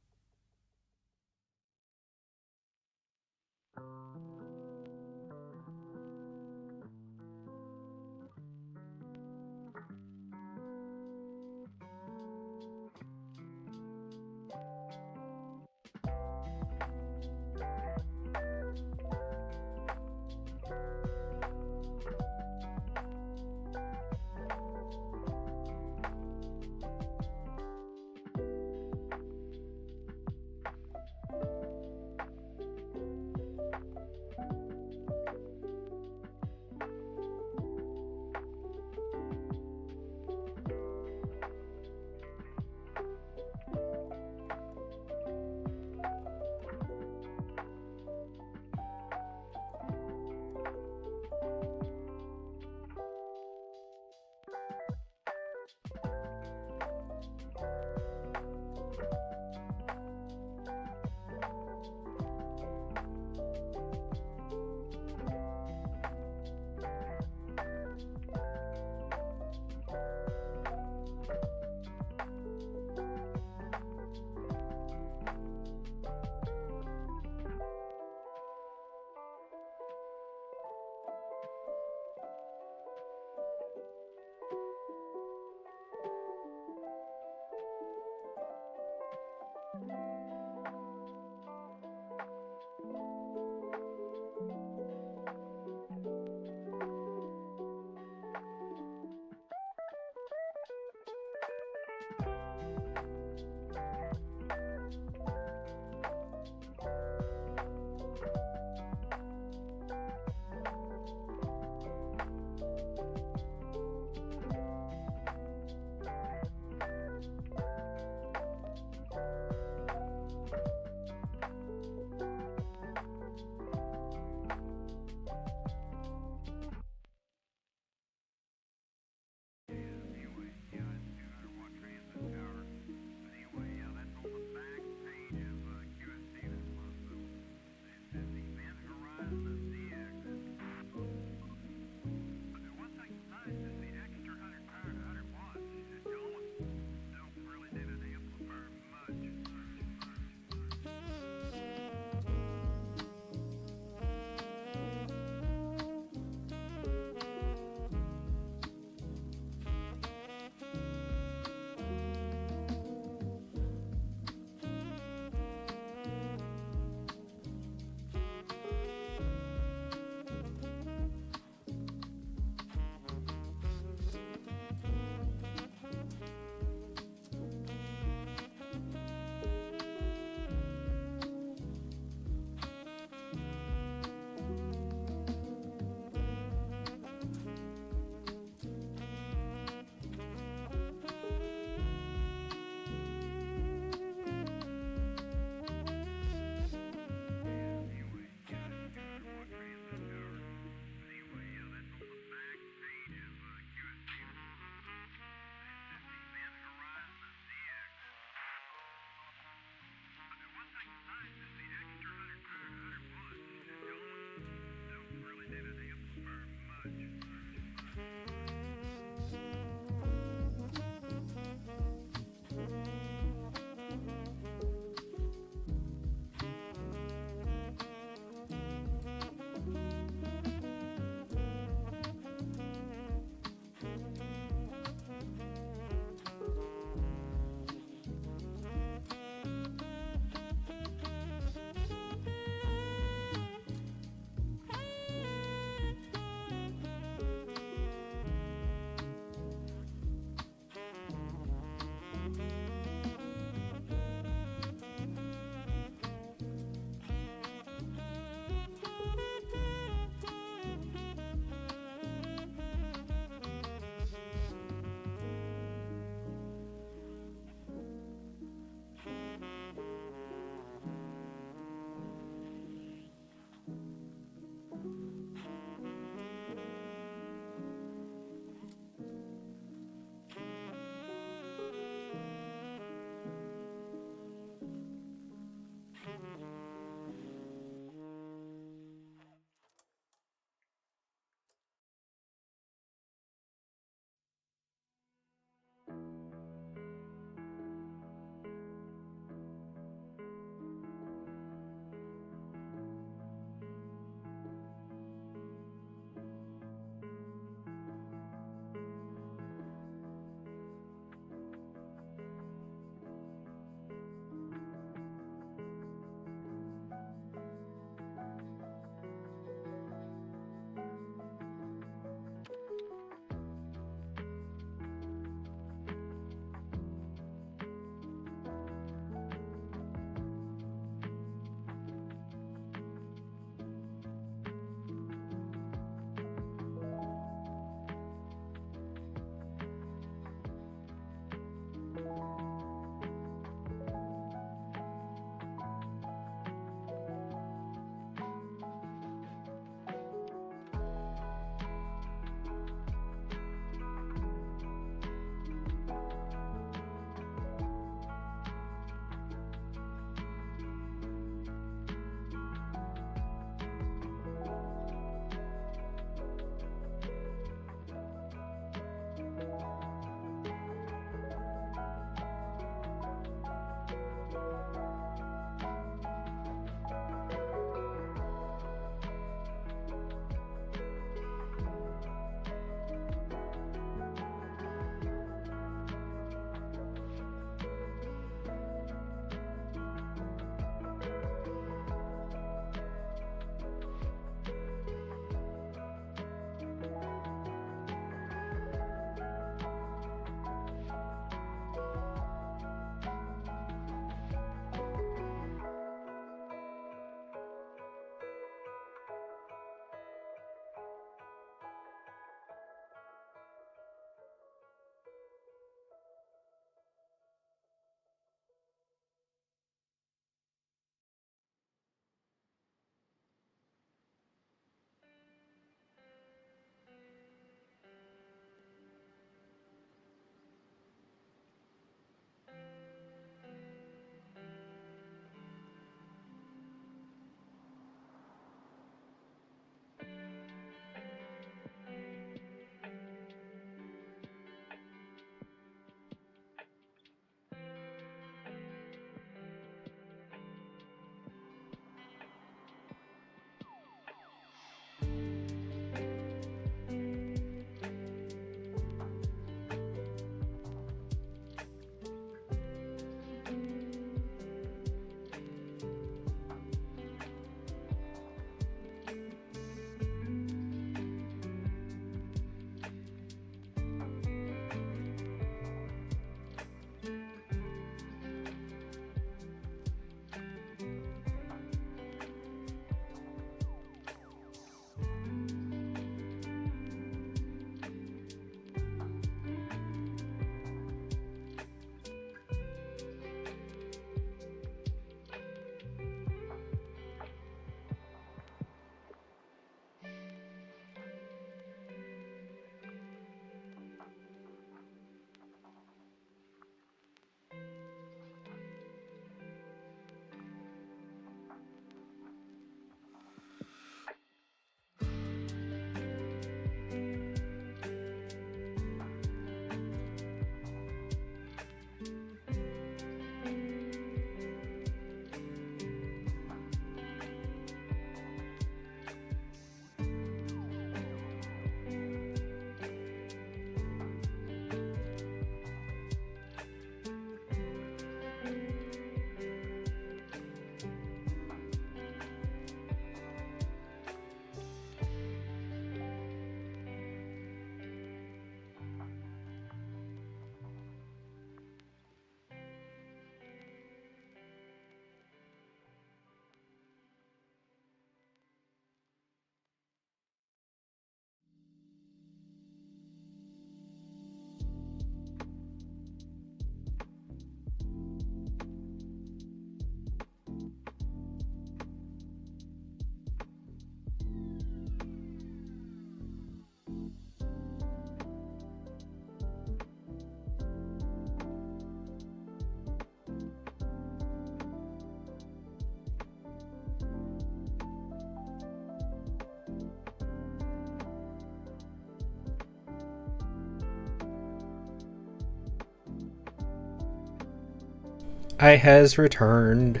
I has returned.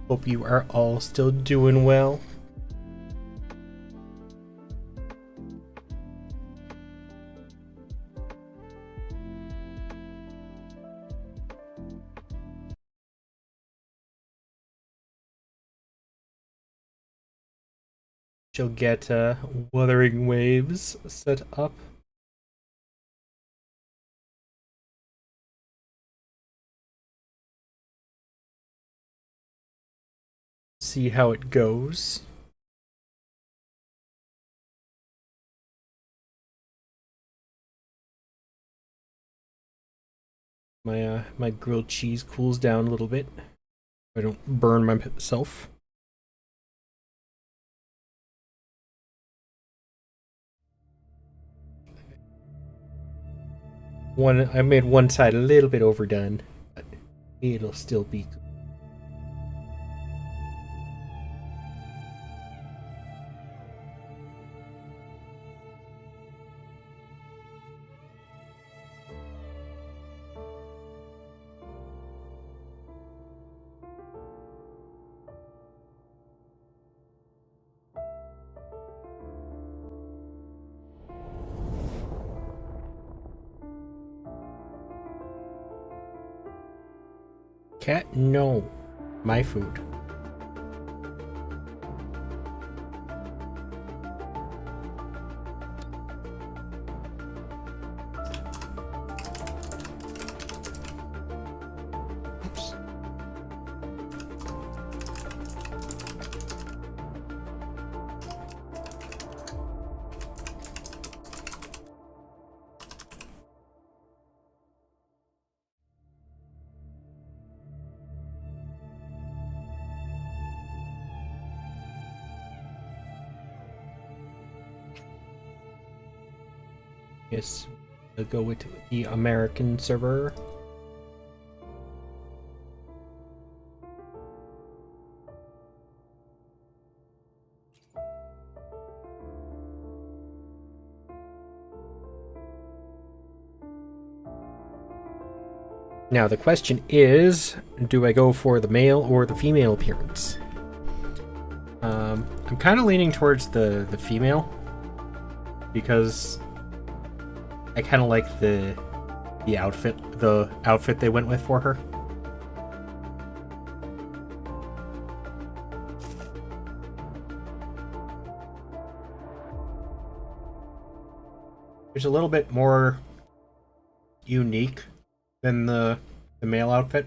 Hope you are all still doing well. She'll get Wuthering Waves set up. See how it goes. My grilled cheese cools down a little bit. I don't burn myself. I made one side a little bit overdone, but it'll still be good. Cat, no. My food. Oops. Yes, we'll go with the American server. Now the question is, do I go for the male or the female appearance? I'm kind of leaning towards the female because I kind of like the outfit they went with for her. It's a little bit more unique than the male outfit.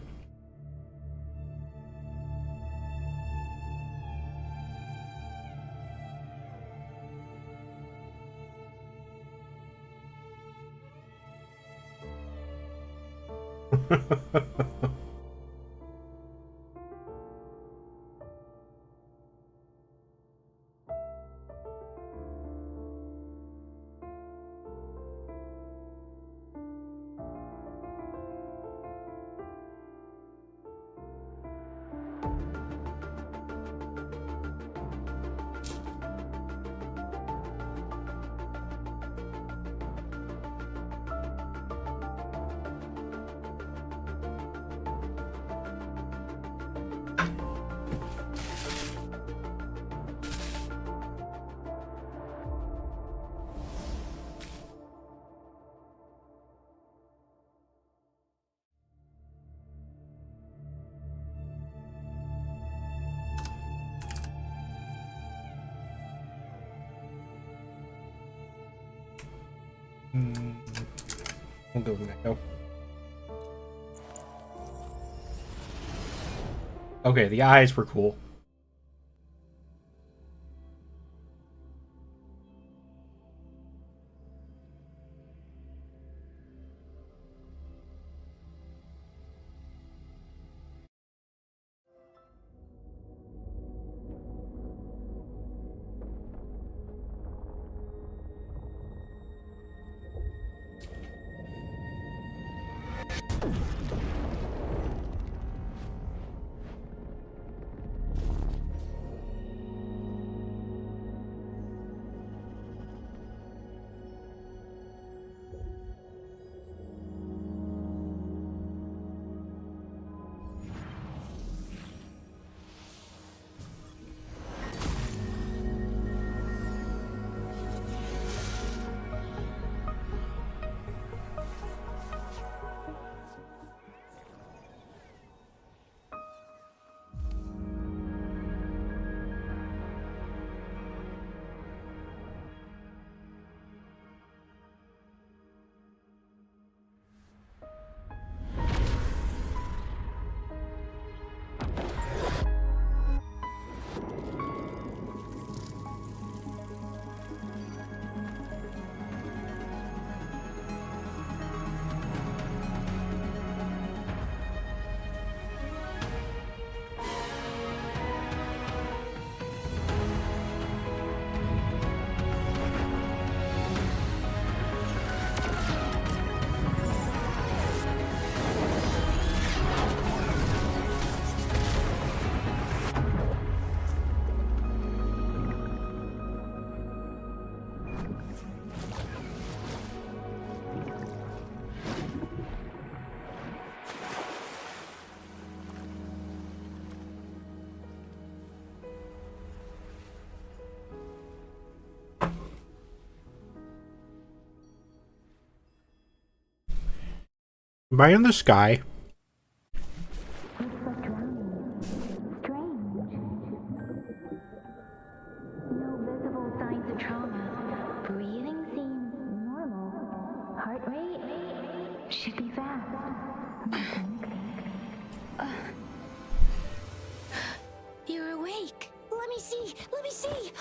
We'll go with Echo. Okay, the eyes were cool. Am I in the sky? No visible signs of trauma. Breathing seems normal. Heart rate should be fast. You're awake. Let me see. Let me see.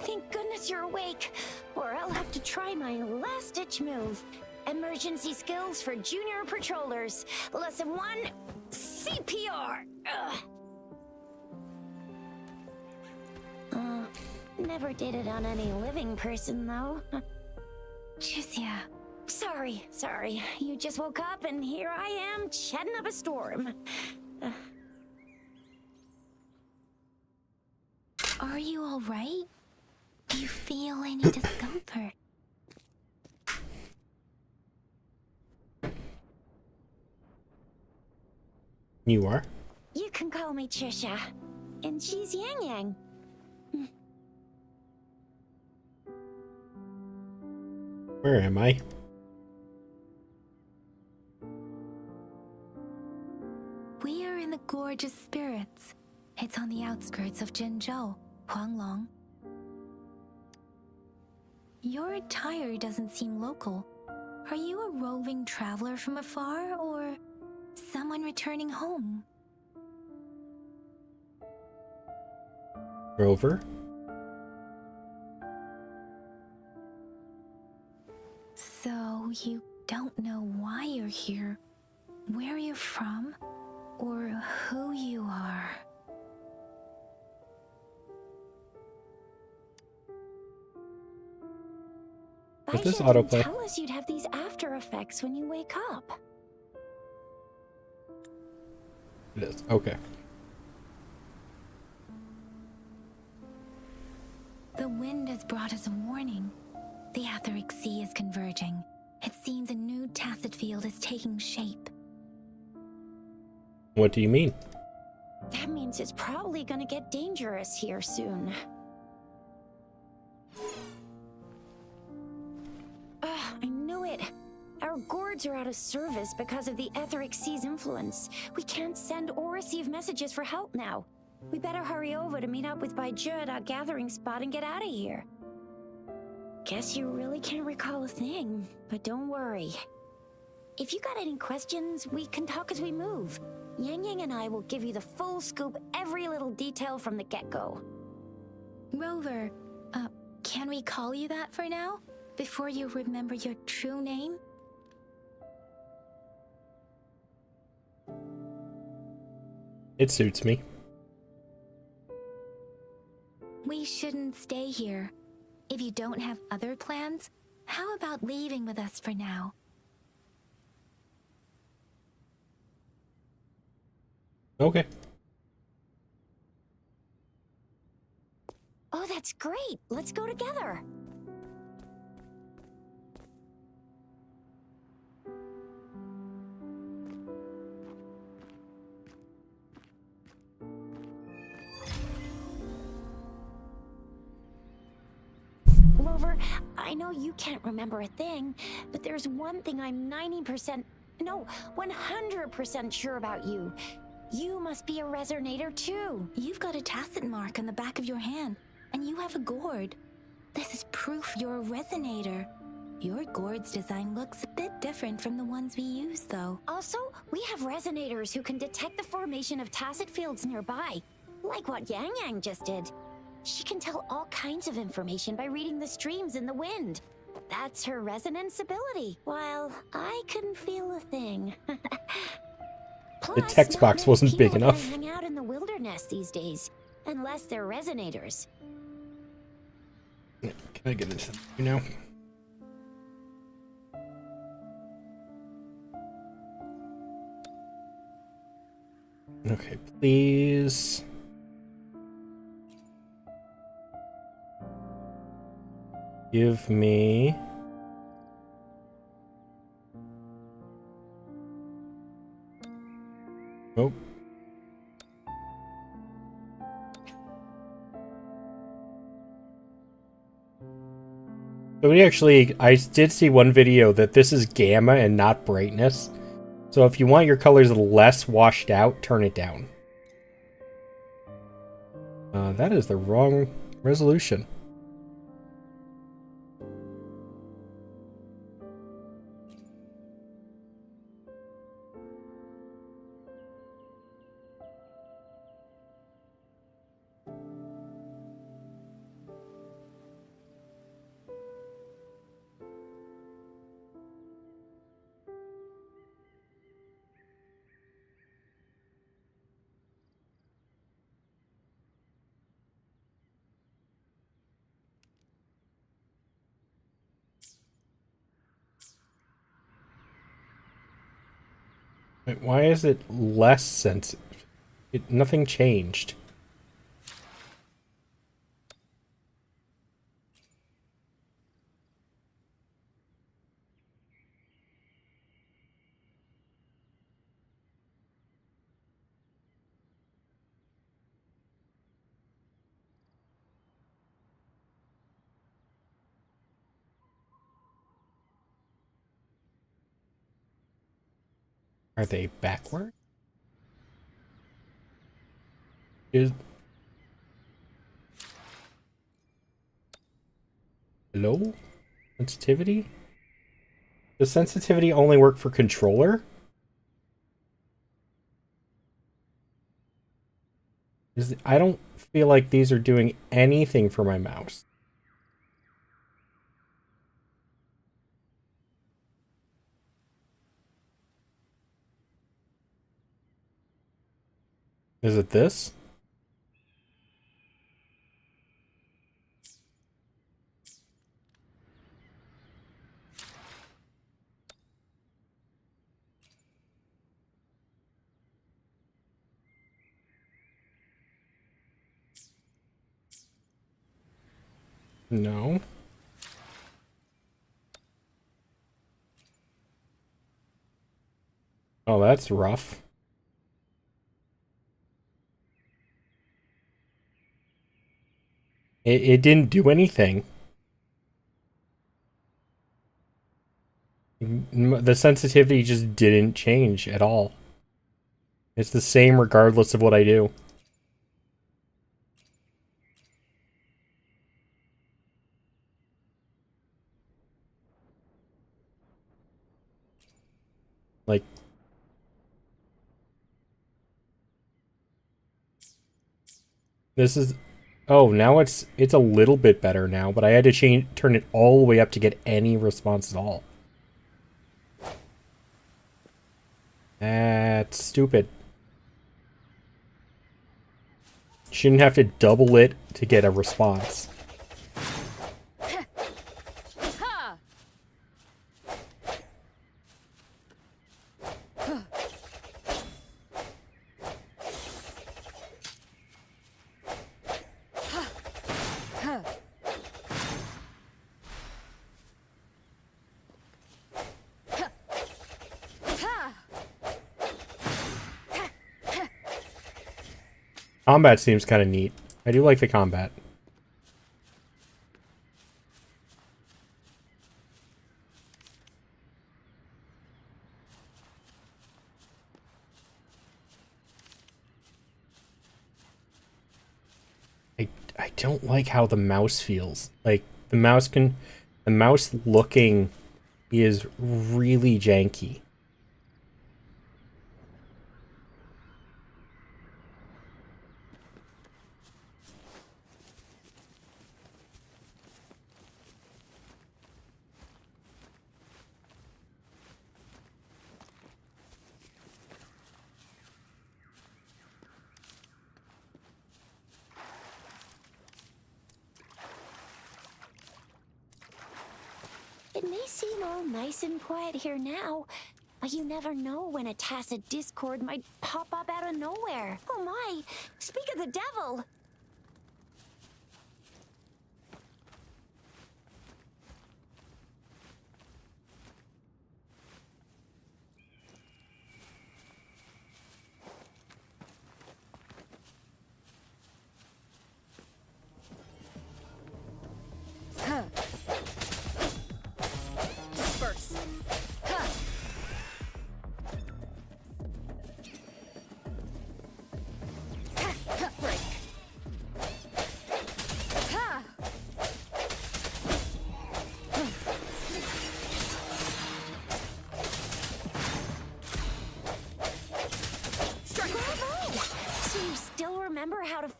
Thank goodness you're awake. Or I'll have to try my last-ditch move. Emergency skills for junior patrollers. Lesson 1, CPR. Never did it on any living person, though. Jusia. Sorry. You just woke up and here I am, chatting up a storm. Are you all right? Do you feel any discomfort? You are? You can call me Trisha. And she's Yang Yang. Where am I? We are in the Gorgeous Spirits. It's on the outskirts of Zhenzhou, Huanglong. Your attire doesn't seem local. Are you a roving traveler from afar, or someone returning home? Rover? So you don't know why you're here, where you're from, or who you are. Is this Baisha didn't autoplay? tell us you'd have these after effects when you wake up. It is. Okay. The wind has brought us a warning. The Etheric Sea is converging. It seems a new tacit field is taking shape. What do you mean? That means it's probably gonna get dangerous here soon. I knew it. Our gourds are out of service because of the Etheric Sea's influence. We can't send or receive messages for help now. We better hurry over to meet up with Baiju at our gathering spot and get out of here. Guess you really can't recall a thing, but don't worry. If you got any questions, we can talk as we move. Yang Yang and I will give you the full scoop, every little detail from the get-go. Rover, can we call you that for now? Before you remember your true name? It suits me. We shouldn't stay here. If you don't have other plans, how about leaving with us for now? Okay. Oh, that's great. Let's go together. Rover, I know you can't remember a thing, but there's one thing I'm 90%, no, 100% sure about you. You must be a resonator too. You've got a tacit mark on the back of your hand, and you have a gourd. This is proof you're a resonator. Your gourd's design looks a bit different from the ones we use, though. Also, we have resonators who can detect the formation of tacit fields nearby, like what Yang Yang just did. She can tell all kinds of information by reading the streams in the wind. That's her resonance ability, while I couldn't feel a thing. Plus, The text box wasn't big people enough. hang out in the wilderness these days, unless they're resonators. Can I get into you now? Okay, please. Give me... Oh. So I did see one video that this is gamma and not brightness. So if you want your colors less washed out, turn it down. That is the wrong resolution. Wait, why is it less sensitive? Nothing changed. Are they backward? Hello? Sensitivity? Does sensitivity only work for controller? I don't feel like these are doing anything for my mouse. Is it this? No. Oh, that's rough. It didn't do anything. The sensitivity just didn't change at all. It's the same regardless of what I do. Like, this is... Oh, now it's a little bit better now, but I had to turn it all the way up to get any response at all. That's stupid. Shouldn't have to double it to get a response. Combat seems kind of neat. I do like the combat. I don't like how the mouse feels. Like, the mouse looking is really janky. It may seem all nice and quiet here now, but you never know when a tacit discord might pop up out of nowhere. Oh my! Speak of the devil!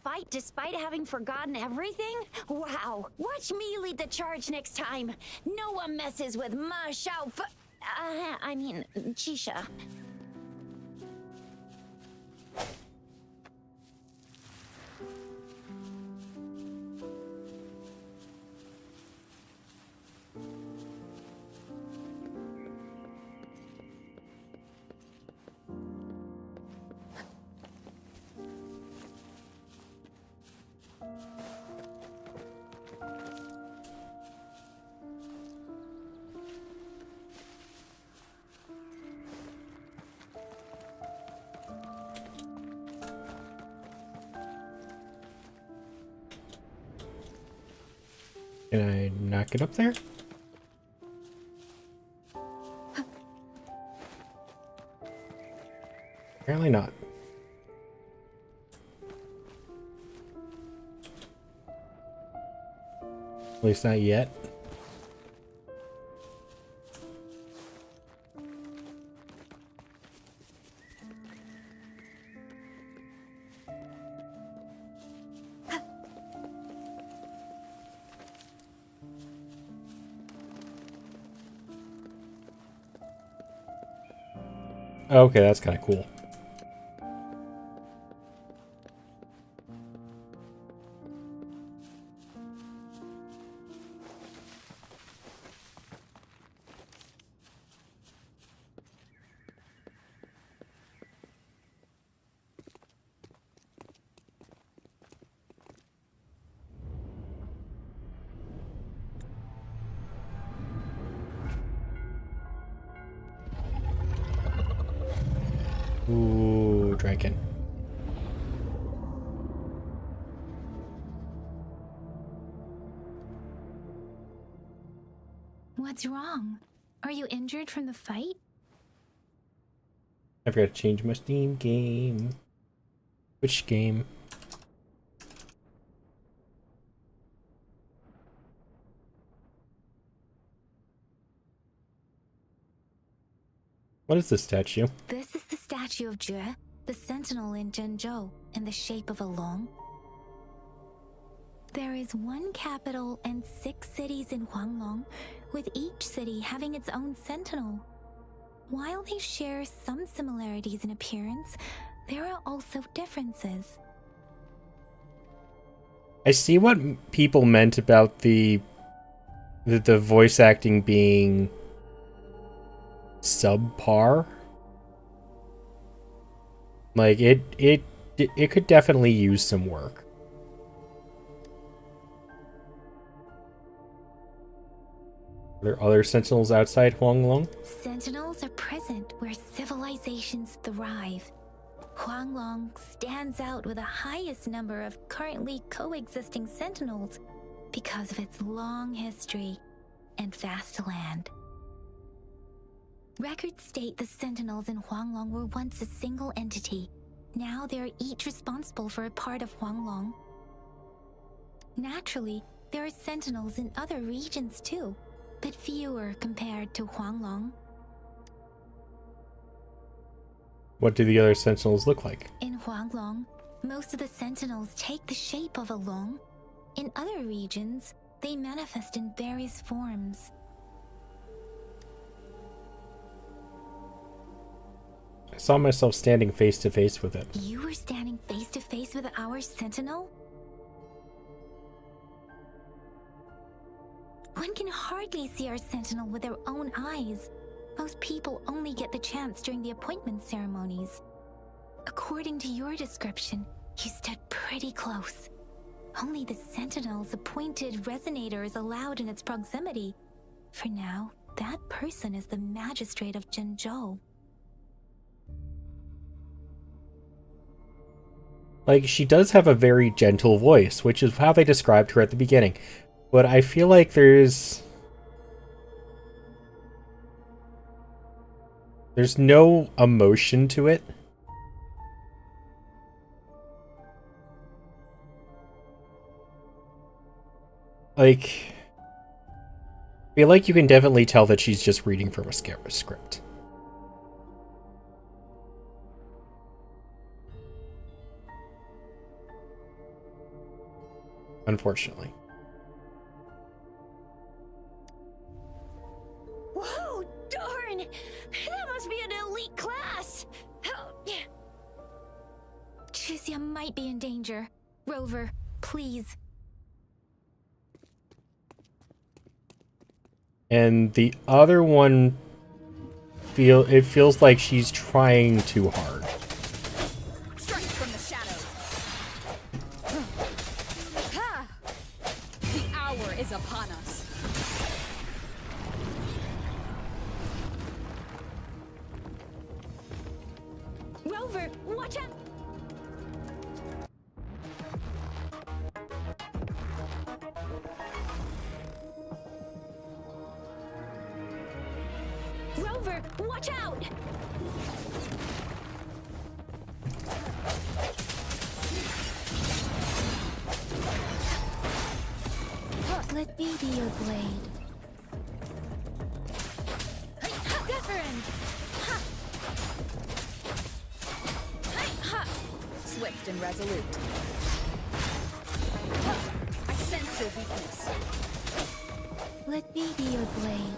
fight despite having forgotten everything? Wow. Watch me lead the charge next time. No one messes with Ma Xiao I mean, Chisha. Can I not get up there? Apparently not. At least not yet. Okay, that's kind of cool. Ooh, dragon. What's wrong? Are you injured from the fight? I forgot to change my Steam game. Which game? What is this statue? This is the statue of Jue, the sentinel in Zhenzhou, in the shape of a long. There is one capital and 6 cities in Huanglong, with each city having its own sentinel. While they share some similarities in appearance, there are also differences. I see what people meant about the voice acting being subpar. Like it could definitely use some work. Are there other sentinels outside Huanglong? Sentinels are present where civilizations thrive. Huanglong stands out with the highest number of currently coexisting sentinels because of its long history and vast land. Records state the sentinels in Huanglong were once a single entity. Now they are each responsible for a part of Huanglong. Naturally, there are sentinels in other regions too, but fewer compared to Huanglong. What do the other sentinels look like? In Huanglong, most of the sentinels take the shape of a long. In other regions, they manifest in various forms. I saw myself standing face to face with it. You were standing face to face with our sentinel? One can hardly see our sentinel with their own eyes. Most people only get the chance during the appointment ceremonies. According to your description, you stood pretty close. Only the sentinel's appointed resonator is allowed in its proximity. For now, that person is the magistrate of Zhenzhou. Like, she does have a very gentle voice, which is how they described her at the beginning. But I feel like there's no emotion to it. Like, I feel like you can definitely tell that she's just reading from a script. unfortunately. Whoa, darn! That must be an elite class! Tricia might be in danger. Rover, please. And the other one feels like she's trying too hard. Strike from the shadows. Ha! The hour is upon us. Rover, watch out! Rover, watch out! Let me be your blade. Different. Swift and resolute. I sense your weakness. Let me be your blade.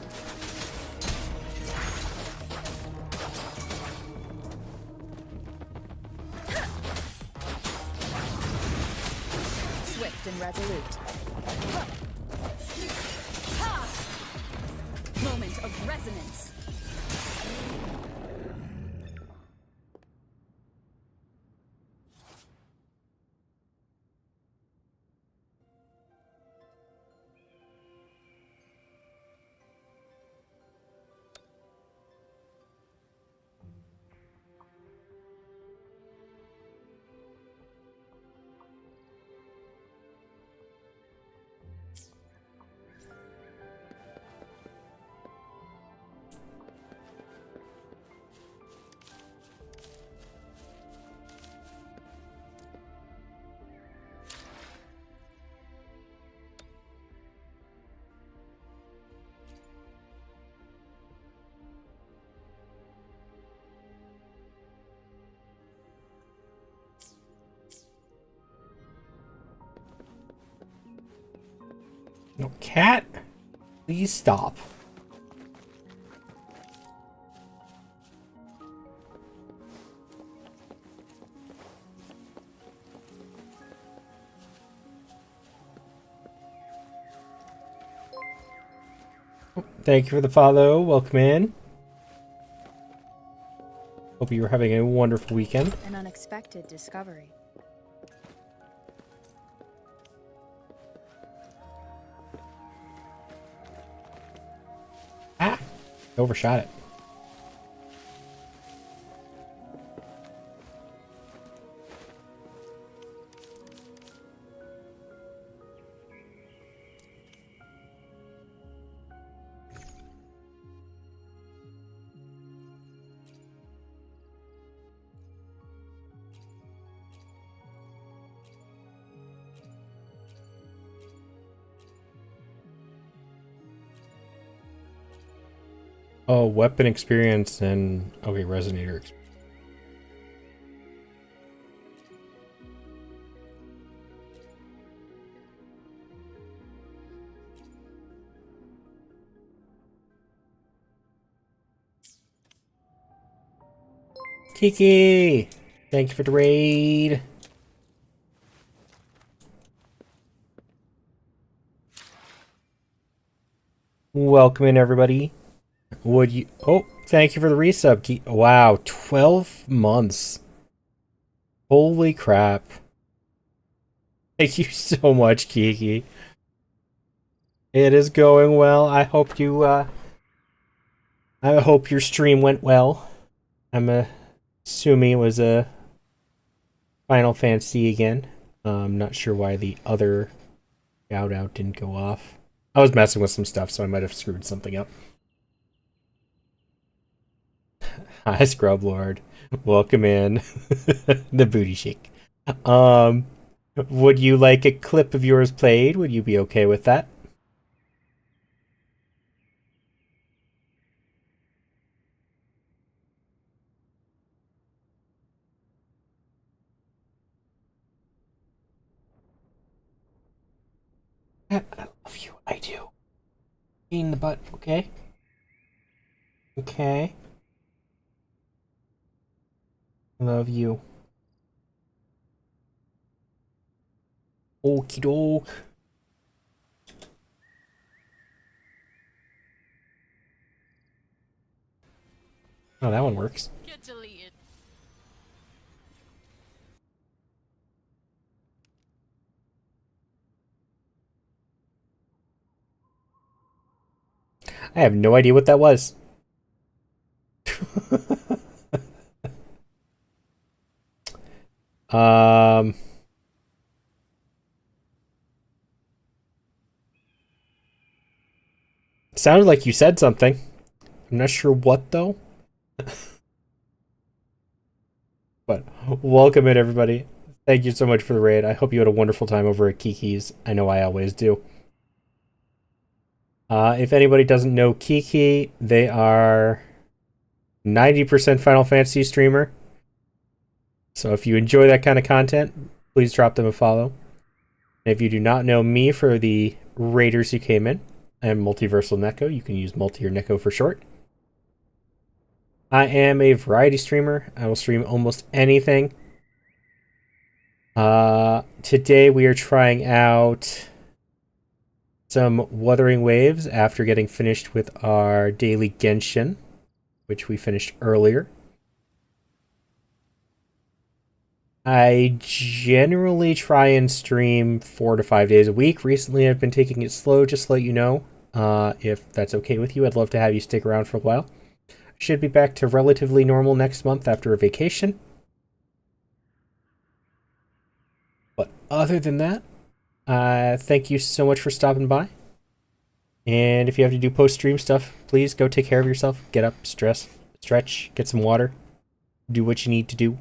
Swift and resolute. Ha! Moment of resonance. No, cat, please stop. Thank you for the follow. Welcome in. Hope you were having a wonderful weekend. An unexpected discovery. Ah! Overshot it. Oh, weapon experience and okay, resonator experience. Kiki, thank you for the raid. Welcome in, everybody. Would you? Oh, thank you for the resub. Wow, 12 months. Holy crap. Thank you so much, Kiki. It is going well. I hope your stream went well. I'm assuming it was a Final Fantasy again. I'm not sure why the other shout out didn't go off. I was messing with some stuff, so I might have screwed something up. Hi, Scrub Lord. Welcome in. The booty shake. Would you like a clip of yours played? Would you be okay with that? In the butt. Okay. Okay. Love you. Okie doke. Oh, that one works. Get deleted. I have no idea what that was. um... Sounded like you said something. I'm not sure what, though. But welcome in, everybody. Thank you so much for the raid. I hope you had a wonderful time over at Kiki's. I know I always do. If anybody doesn't know Kiki, they are 90% Final Fantasy streamer. So if you enjoy that kind of content, please drop them a follow. And if you do not know me, for the raiders who came in, I am Multiversal Neko. You can use Multi or Neko for short. I am a variety streamer. I will stream almost anything. Today we are trying out some Wuthering Waves after getting finished with our daily Genshin, which we finished earlier. I generally try and stream 4 to 5 days a week. Recently I've been taking it slow, just to let you know. If that's okay with you, I'd love to have you stick around for a while. Should be back to relatively normal next month after a vacation. But other than that, thank you so much for stopping by. And if you have to do post-stream stuff, please go take care of yourself. Get up, stretch, get some water. Do what you need to do.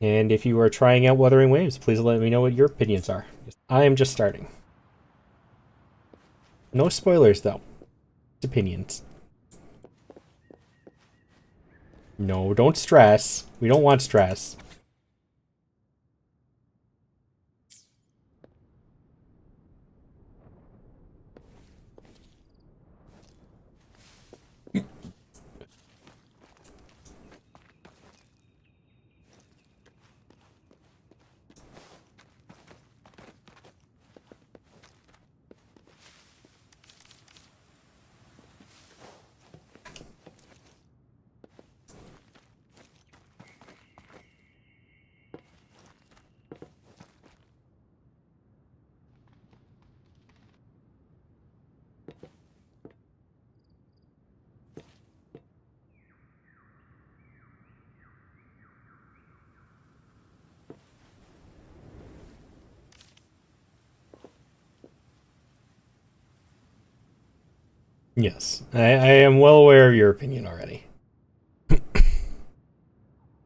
And if you are trying out Wuthering Waves, please let me know what your opinions are. I am just starting. No spoilers, though. Just opinions. No, don't stress. We don't want stress. Yes, I am well aware of your opinion already.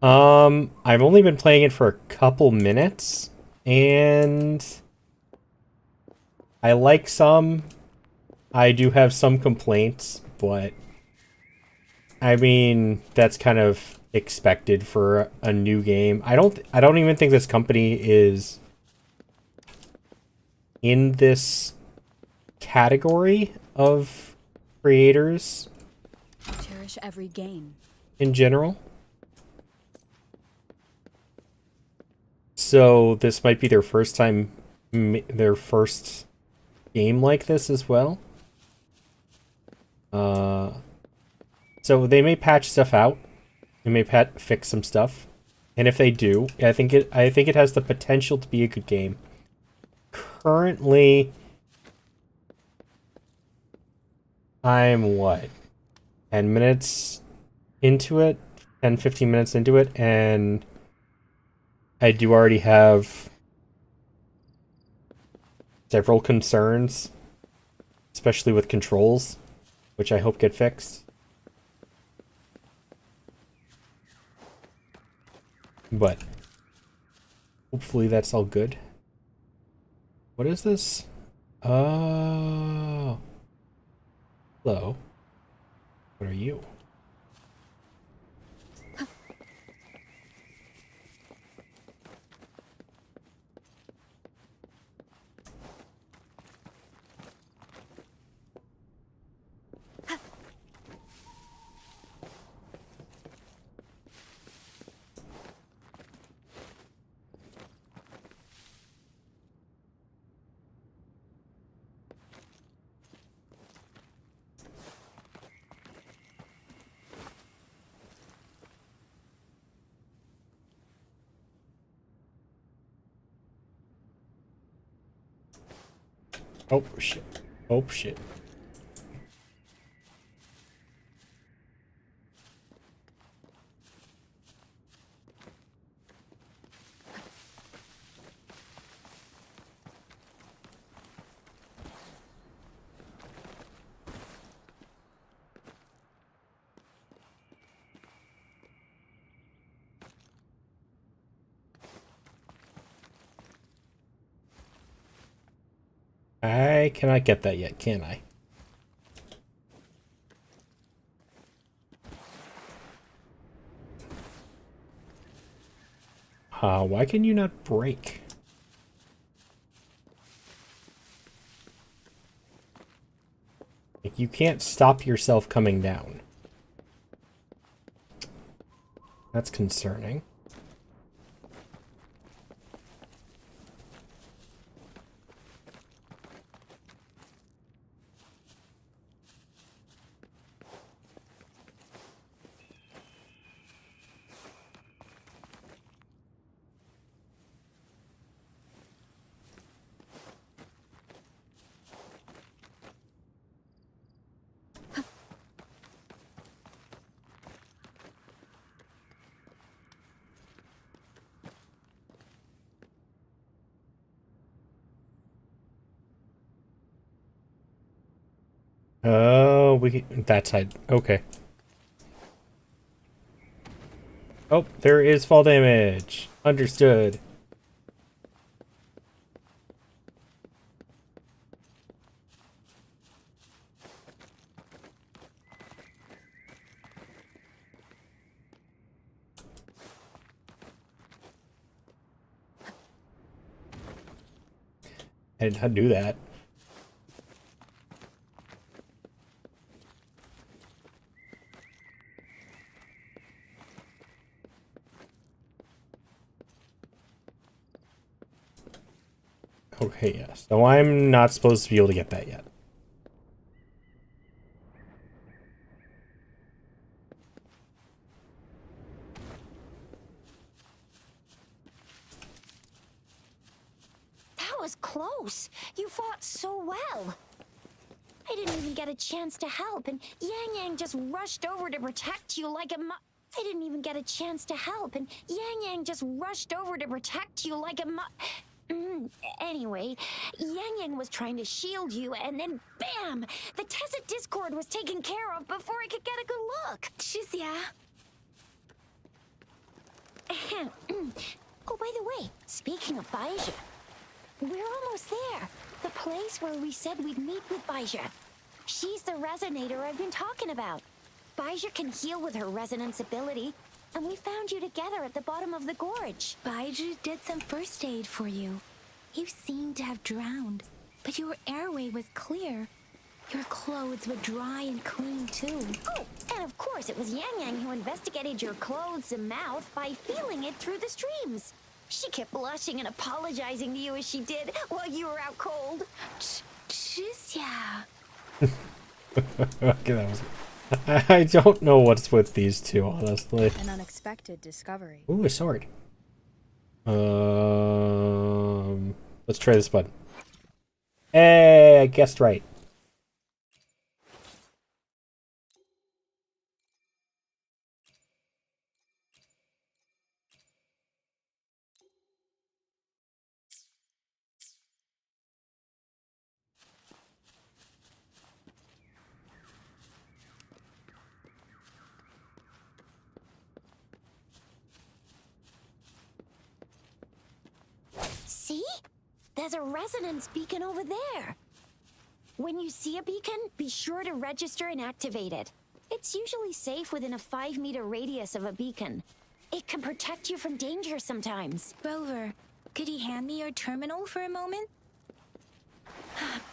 I've only been playing it for a couple minutes, and I like some. I do have some complaints, but I mean, that's kind of expected for a new game. I don't even think this company is in this category of creators Cherish every game. in general. So this might be their first time, their first game like this as well. So they may patch stuff out. They may fix some stuff, and if they do, I think it has the potential to be a good game. Currently, I'm what, 10 minutes into it, 10-15 minutes into it, and I do already have several concerns, especially with controls, which I hope get fixed. But hopefully that's all good. What is this? Oh. Hello. What are you? Oh shit. Oh shit. I cannot get that yet, can I? Why can you not break? Like, you can't stop yourself coming down. That's concerning. Oh, that side. Okay. Oh, there is fall damage. Understood. I did not do that. Okay, yes. So I'm not supposed to be able to get that yet. That was close. You fought so well. I didn't even get a chance to help, and Yang Yang just rushed over to protect you like a I didn't even get a chance to help, and Yang Yang just rushed over to protect you like a Anyway, Yang Yang was trying to shield you, and then BAM! The Tessa Discord was taken care of before I could get a good look. Shizia. Oh, by the way, speaking of Baija, we're almost there. The place where we said we'd meet with Baija. She's the resonator I've been talking about. Baija can heal with her resonance ability, and we found you together at the bottom of the gorge. Baiju did some first aid for you. You seemed to have drowned, but your airway was clear. Your clothes were dry and clean, too. Oh, and of course it was Yang Yang who investigated your clothes and mouth by feeling it through the streams. She kept blushing and apologizing to you as she did while you were out cold. Shizia. Okay, that was... I don't know what's with these two, honestly. An unexpected discovery. Ooh, a sword. Let's try this button. Hey, I guessed right. See? There's a resonance beacon over there. When you see a beacon, be sure to register and activate it. It's usually safe within a 5-meter radius of a beacon. It can protect you from danger sometimes. Rover, could you hand me your terminal for a moment?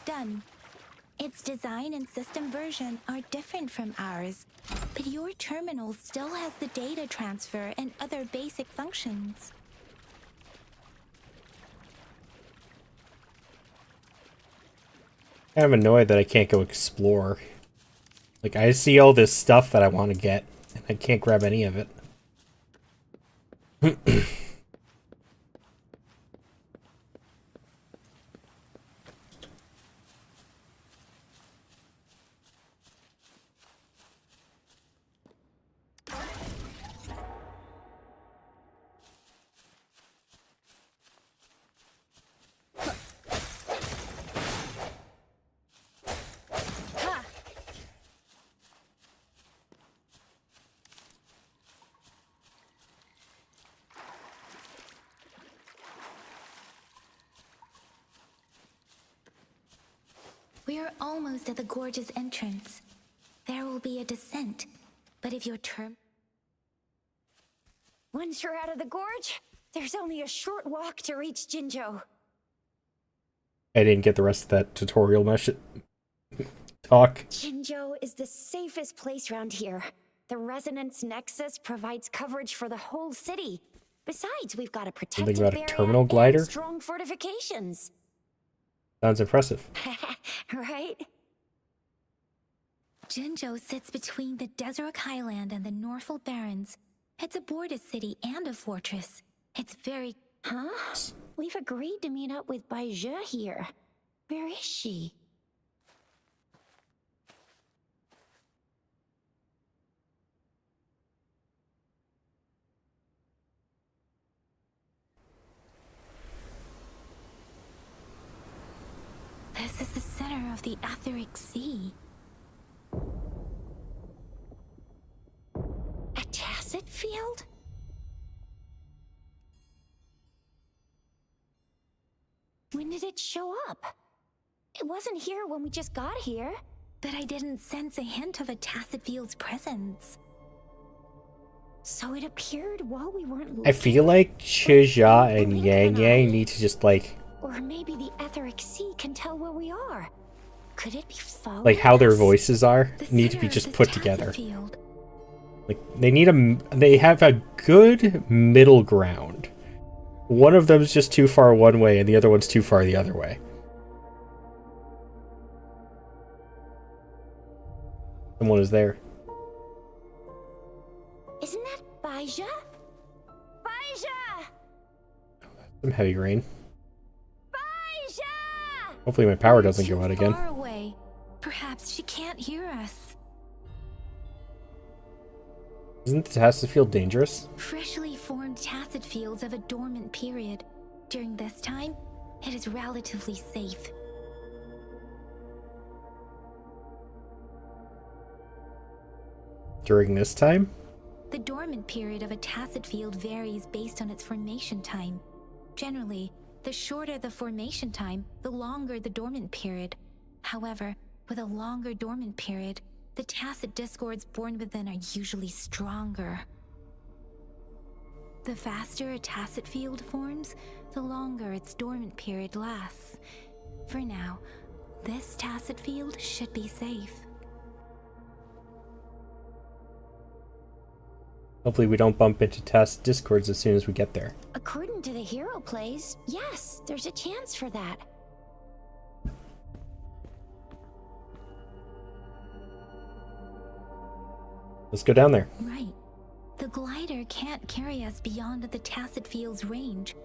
Done. Its design and system version are different from ours, but your terminal still has the data transfer and other basic functions. I'm annoyed that I can't go explore. Like, I see all this stuff that I want to get, and I can't grab any of it. We are almost at the gorge's entrance. There will be a descent, but if your term... Once you're out of the gorge, there's only a short walk to reach Jinzhou. I didn't get the rest of that tutorial talk. Jinzhou is the safest place around here. The Resonance Nexus provides coverage for the whole city. Besides, we've got a protective Something about a barrier terminal and glider? strong fortifications. Sounds impressive. Right? Jinzhou sits between the Desert Highland and the Northful Barrens. It's a border city and a fortress. It's very... Huh? We've agreed to meet up with Baizhe here. Where is she? This is the center of the Etheric Sea. A tacit field? When did it show up? It wasn't here when we just got here. But I didn't sense a hint of a tacit field's presence. So it appeared while we weren't looking. I feel like Chixia and Yang Yang need to just like... Or maybe the Etheric Sea can tell where we are. Could it be following Like how their us? voices are need to be just put together. Like they have a good middle ground. One of them's just too far one way and the other one's too far the other way. Someone is there. Isn't that Baizhe? Baizhe! Some heavy rain. Baizhe! Hopefully my power doesn't go out again. Far away. Perhaps she can't hear us. Isn't the tacit field dangerous? Freshly formed tacit fields have a dormant period. During this time, it is relatively safe. During this time? The dormant period of a tacit field varies based on its formation time. Generally, the shorter the formation time, the longer the dormant period. However, with a longer dormant period, the tacit discords born within are usually stronger. The faster a tacit field forms, the longer its dormant period lasts. For now, this tacit field should be safe. Hopefully we don't bump into tacit discords as soon as we get there. According to the hero plays, yes, there's a chance for that. Let's go down there. Right. The glider can't carry us beyond the tacit field's range.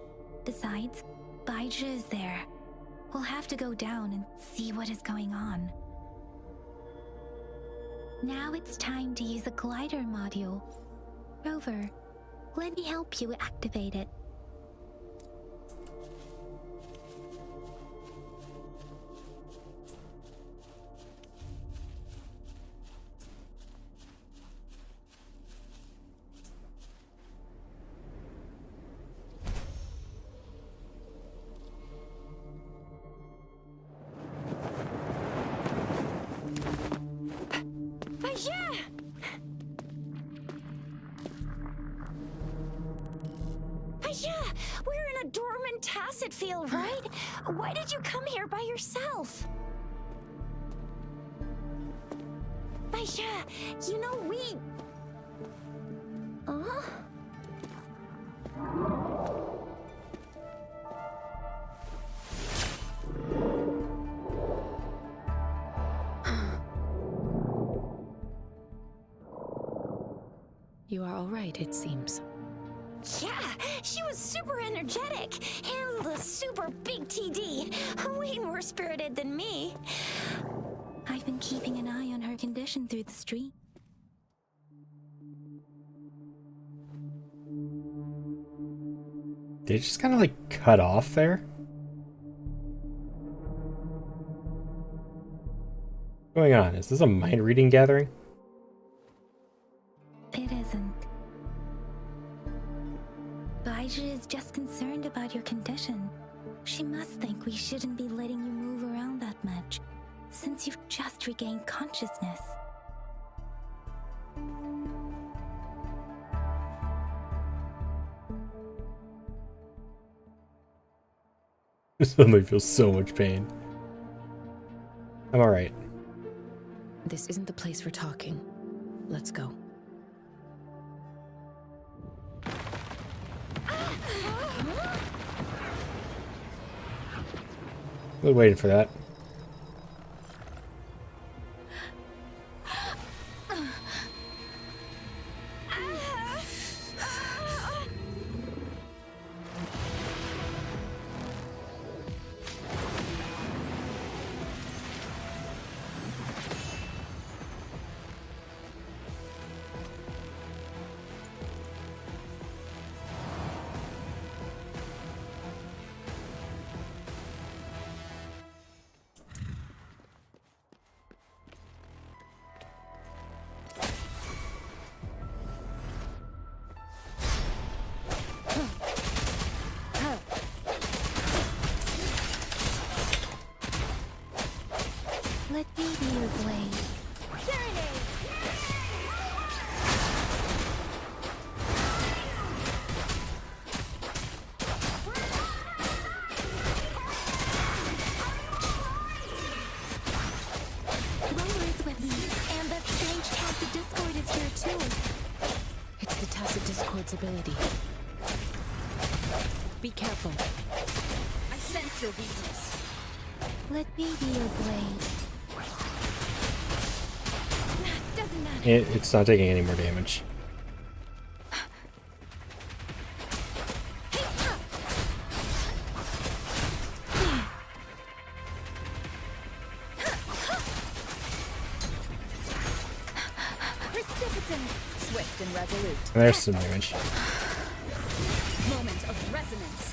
Besides, Baizhe is there. We'll have to go down and see what is going on. Now it's time to use the glider module. Rover, let me help you activate it. We're in a dormant tacit field, right? Why did you come here by yourself? Baizhe, you know we... You are all right, it seems. Yeah, she was super energetic. Handled a super big TD. Way more spirited than me. I've been keeping an eye on her condition through the street. Did it just kind of like cut off there? What's going on? Is this a mind reading gathering? It isn't. Baizhe is just concerned about your condition. She must think we shouldn't be letting you move around that much. since you've just regained consciousness. I suddenly feel so much pain. I'm alright. This isn't the place for talking. Let's go. We're waiting for that. Let me be your blade. Roller is with me, and that strange tacit discord is here too. It's the tacit discord's ability. Be careful. I sense your weakness. Let me be your blade. Doesn't matter. It's not taking any more damage. Precipitant. Swift and resolute. There's some damage. Moment of resonance.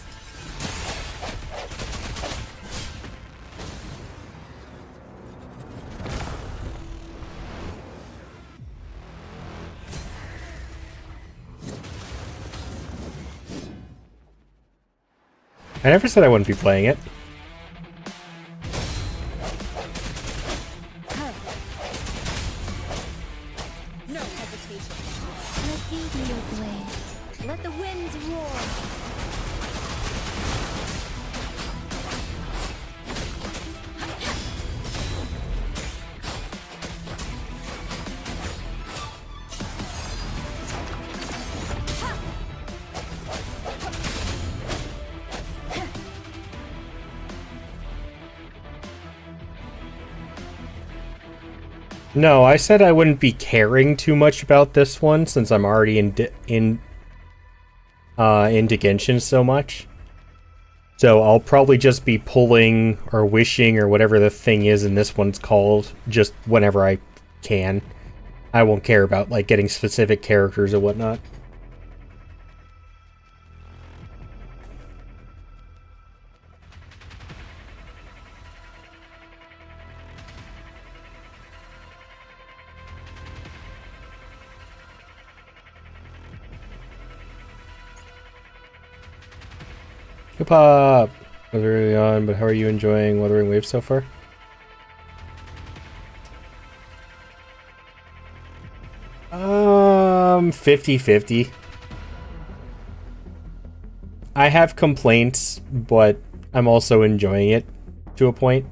I never said I wouldn't be playing it. No hesitation. Let me be your blade. Let the winds roar. No, I said I wouldn't be caring too much about this one since I'm already into Genshin so much. So I'll probably just be pulling or wishing or whatever the thing is in this one's called just whenever I can. I won't care about like getting specific characters or whatnot. Hip hop! Was early on, but how are you enjoying Wuthering Waves so far? Um, 50-50. I have complaints, but I'm also enjoying it to a point.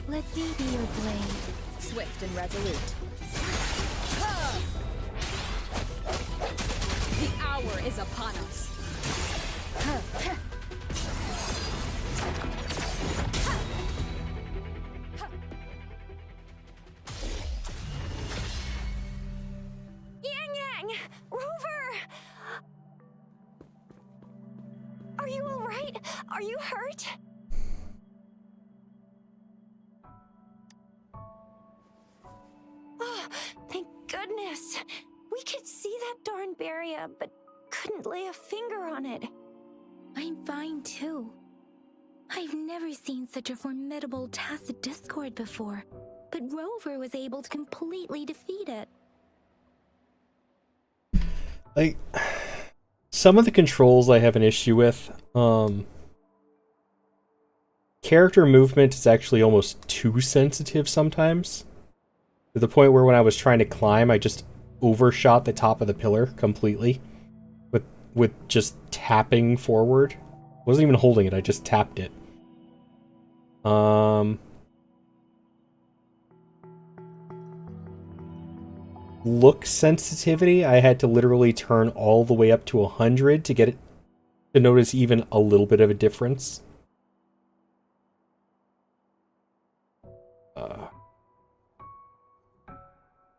Let me be your blade. Swift and resolute. The hour is upon us. Yang Yang! Rover! Are you alright? Are you hurt? Yes, we could see that darn barrier, but couldn't lay a finger on it. I'm fine too. I've never seen such a formidable tacit discord before, but Rover was able to completely defeat it. Like, some of the controls I have an issue with. Character movement is actually almost too sensitive sometimes. To the point where when I was trying to climb, I just overshot the top of the pillar completely. With just tapping forward. Wasn't even holding it, I just tapped it. Look sensitivity, I had to literally turn all the way up to 100 to get it to notice even a little bit of a difference. I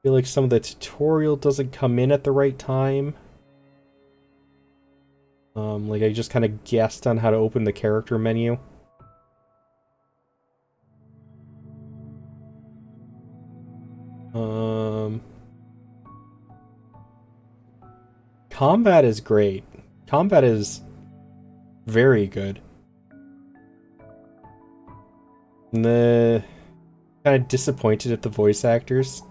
feel like some of the tutorial doesn't come in at the right time. Like I just kind of guessed on how to open the character menu. Combat is great. Combat is very good. And kind of disappointed at the voice actors.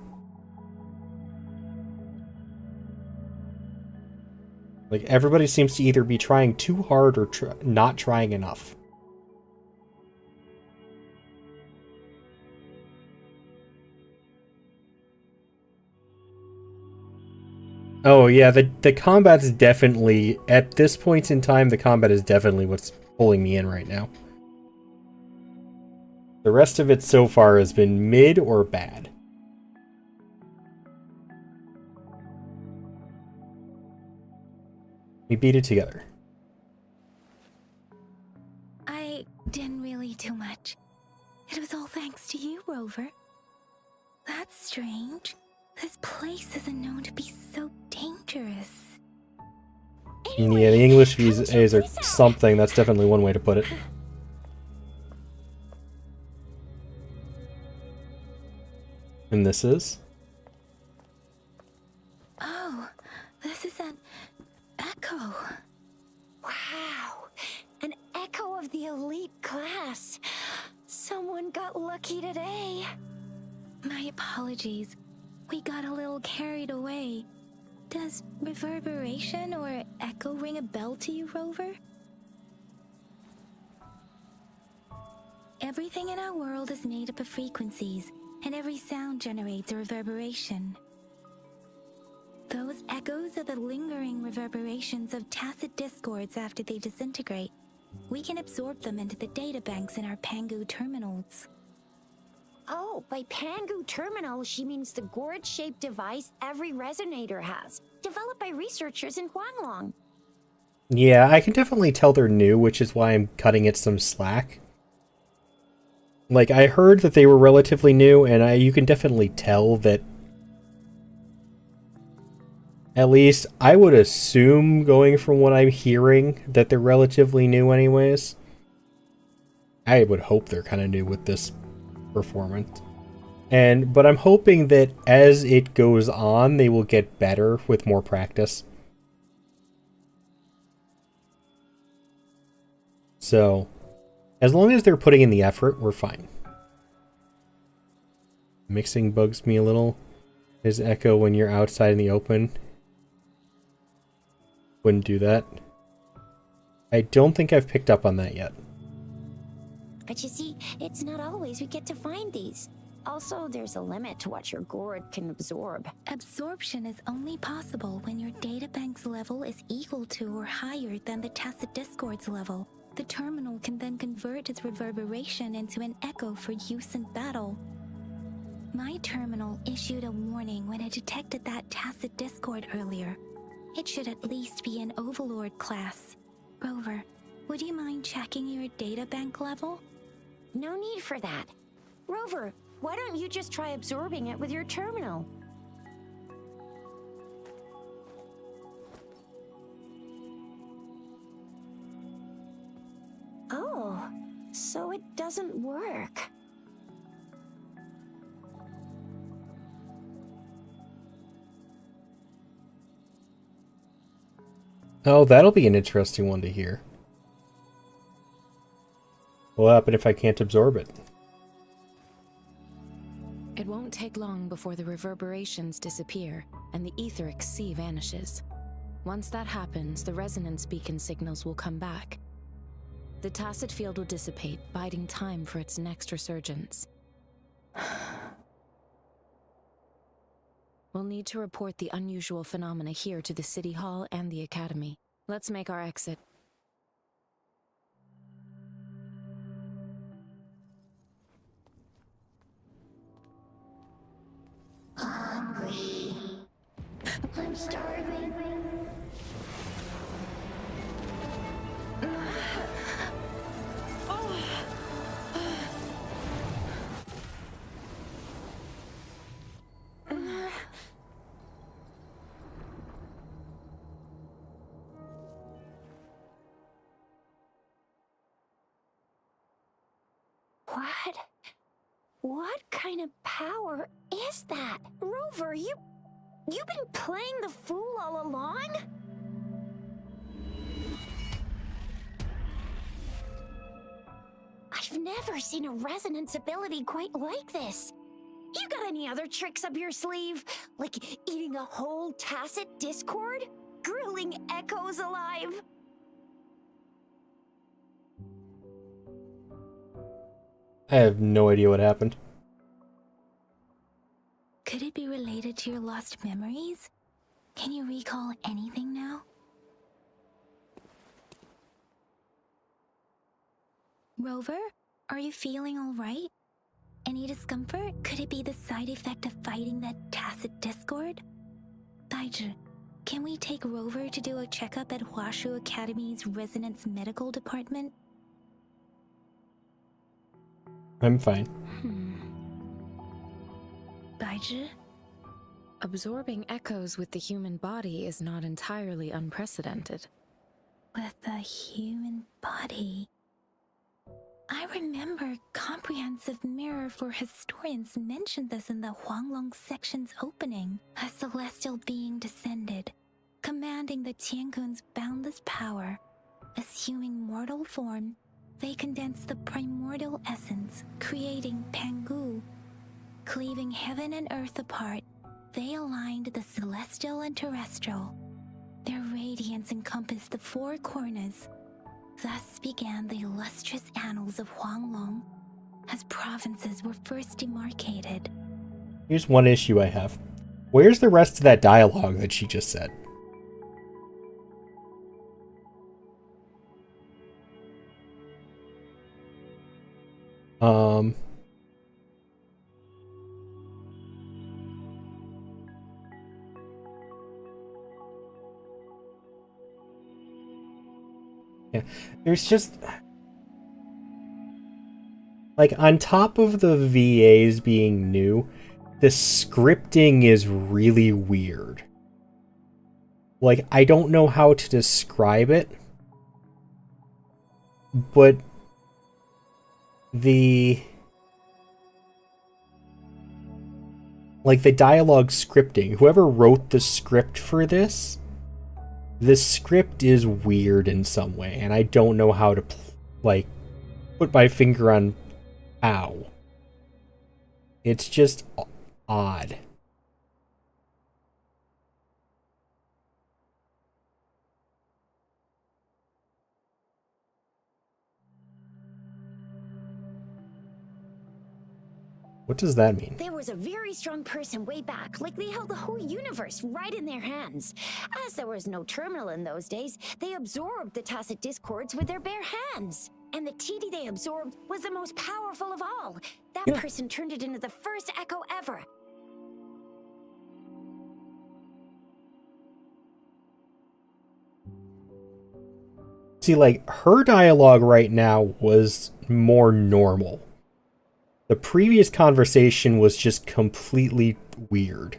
Like, everybody seems to either be trying too hard or not trying enough. Oh yeah, the combat is definitely, at this point in time, the combat is definitely what's pulling me in right now. The rest of it so far has been mid or bad. We beat it together. I didn't really do much. It was all thanks to you, Rover. That's strange. This place isn't known to be so dangerous. Anyway, yeah, the English VAs are something. That's definitely one way to put it. And this is? Oh, this is an echo. Wow, an echo of the elite class. Someone got lucky today. My apologies. We got a little carried away. Does reverberation or echo ring a bell to you, Rover? Everything in our world is made up of frequencies, and every sound generates a reverberation. Those echoes are the lingering reverberations of tacit discords after they disintegrate. We can absorb them into the databanks in our Pangu terminals. Oh, by Pangu terminal, she means the gourd-shaped device every resonator has, developed by researchers in Huanglong. Yeah, I can definitely tell they're new, which is why I'm cutting it some slack. Like, I heard that they were relatively new, and you can definitely tell that... At least, I would assume, going from what I'm hearing, that they're relatively new anyways. I would hope they're kind of new with this performance. But I'm hoping that as it goes on, they will get better with more practice. So, as long as they're putting in the effort, we're fine. Mixing bugs me a little. There's echo when you're outside in the open. Wouldn't do that. I don't think I've picked up on that yet. But you see, it's not always we get to find these. Also, there's a limit to what your gourd can absorb. Absorption is only possible when your databank's level is equal to or higher than the tacit discord's level. The terminal can then convert its reverberation into an echo for use in battle. My terminal issued a warning when it detected that tacit discord earlier. It should at least be an Overlord class. Rover, would you mind checking your databank level? No need for that. Rover, why don't you just try absorbing it with your terminal? Oh, so it doesn't work. Oh, that'll be an interesting one to hear. What'll happen if I can't absorb it? It won't take long before the reverberations disappear and the etheric sea vanishes. Once that happens, the resonance beacon signals will come back. The tacit field will dissipate, biding time for its next resurgence. We'll need to report the unusual phenomena here to the City Hall and the Academy. Let's make our exit. Hungry. I'm starving. What? What kind of power is that? Rover, you've been playing the fool all along? I've never seen a resonance ability quite like this. You got any other tricks up your sleeve? Like eating a whole tacit discord? Grilling echoes alive? I have no idea what happened. Could it be related to your lost memories? Can you recall anything now? Rover, are you feeling all right? Any discomfort? Could it be the side effect of fighting that tacit discord? Daiju, can we take Rover to do a checkup at Hwashu Academy's Resonance Medical Department? I'm fine. Daiju? Absorbing echoes with the human body is not entirely unprecedented. With the human body. I remember Comprehensive Mirror for Historians mentioned this in the Huanglong section's opening. A celestial being descended, commanding the Tiankun's boundless power. Assuming mortal form, they condensed the primordial essence, creating Pangu. Cleaving heaven and earth apart, they aligned the celestial and terrestrial. Their radiance encompassed the four corners. Thus began the illustrious annals of Huanglong, as provinces were first demarcated. Here's one issue I have. Where's the rest of that dialogue that she just said? Yeah, there's just... like, on top of the VAs being new, the scripting is really weird. Like, I don't know how to describe it, but the dialogue scripting, whoever wrote the script for this, the script is weird in some way, and I don't know how to, put my finger on how. It's just odd. What does that mean? There was a very strong person way back, like they held the whole universe right in their hands. As there was no terminal in those days, they absorbed the tacit discords with their bare hands. And the TD they absorbed was the most powerful of all. That person turned it into the first echo ever. See, like, her dialogue right now was more normal. The previous conversation was just completely weird.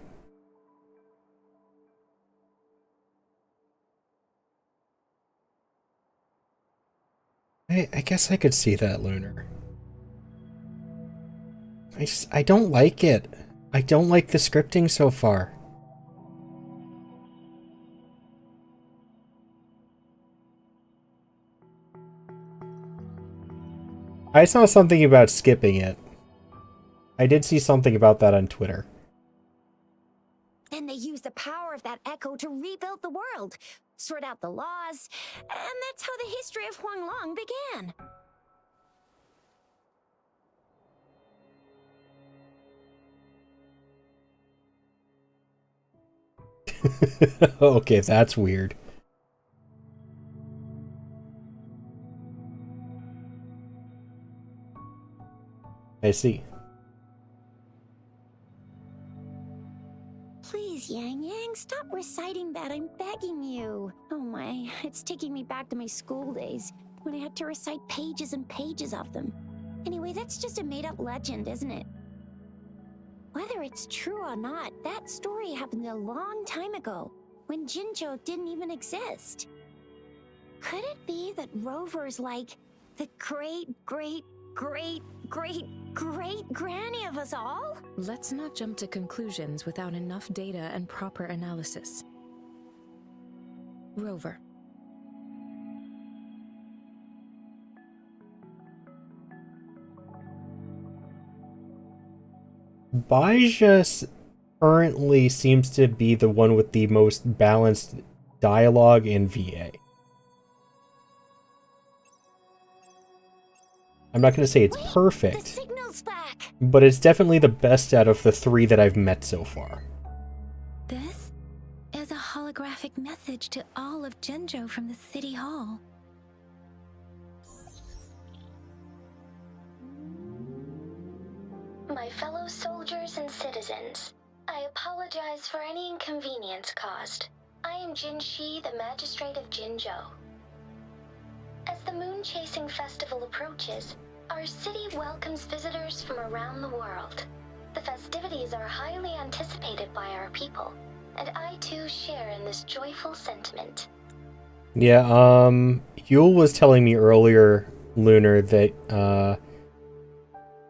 I guess I could see that, Lunar. I don't like it. I don't like the scripting so far. I saw something about skipping it. I did see something about that on Twitter. Then they use the power of that echo to rebuild the world, sort out the laws, and that's how the history of Huanglong began. Okay, that's weird. I see. Please, Yang Yang, stop reciting that. I'm begging you. Oh my, it's taking me back to my school days when I had to recite pages and pages of them. Anyway, that's just a made-up legend, isn't it? Whether it's true or not, that story happened a long time ago, when Jinzhou didn't even exist. Could it be that Rover's like the great-great-great-great-great-granny of us all? Let's not jump to conclusions without enough data and proper analysis. Rover. Baija currently seems to be the one with the most balanced dialogue in VA. I'm not going to say it's perfect, but it's definitely the best out of the 3 that I've met so far. This is a holographic message to all of Jinzhou from the City Hall. My fellow soldiers and citizens, I apologize for any inconvenience caused. I am Jin Shi, the Magistrate of Jinzhou. As the Moon-Chasing Festival approaches, our city welcomes visitors from around the world. The festivities are highly anticipated by our people, and I too share in this joyful sentiment. Yeah, Yule was telling me earlier, Lunar, that,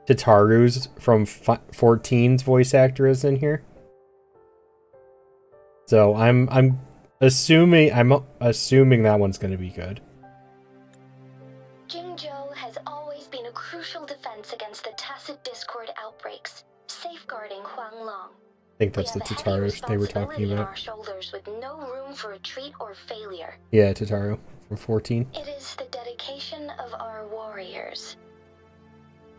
Tataru's from 14's voice actor is in here. So I'm assuming that one's going to be good. Jinzhou has always been a crucial defense against the tacit discord outbreaks, safeguarding Huanglong. I think that's the Tataru they were talking On about. our shoulders with no room for retreat or failure. Yeah, Tataru from 14. It is the dedication of our warriors,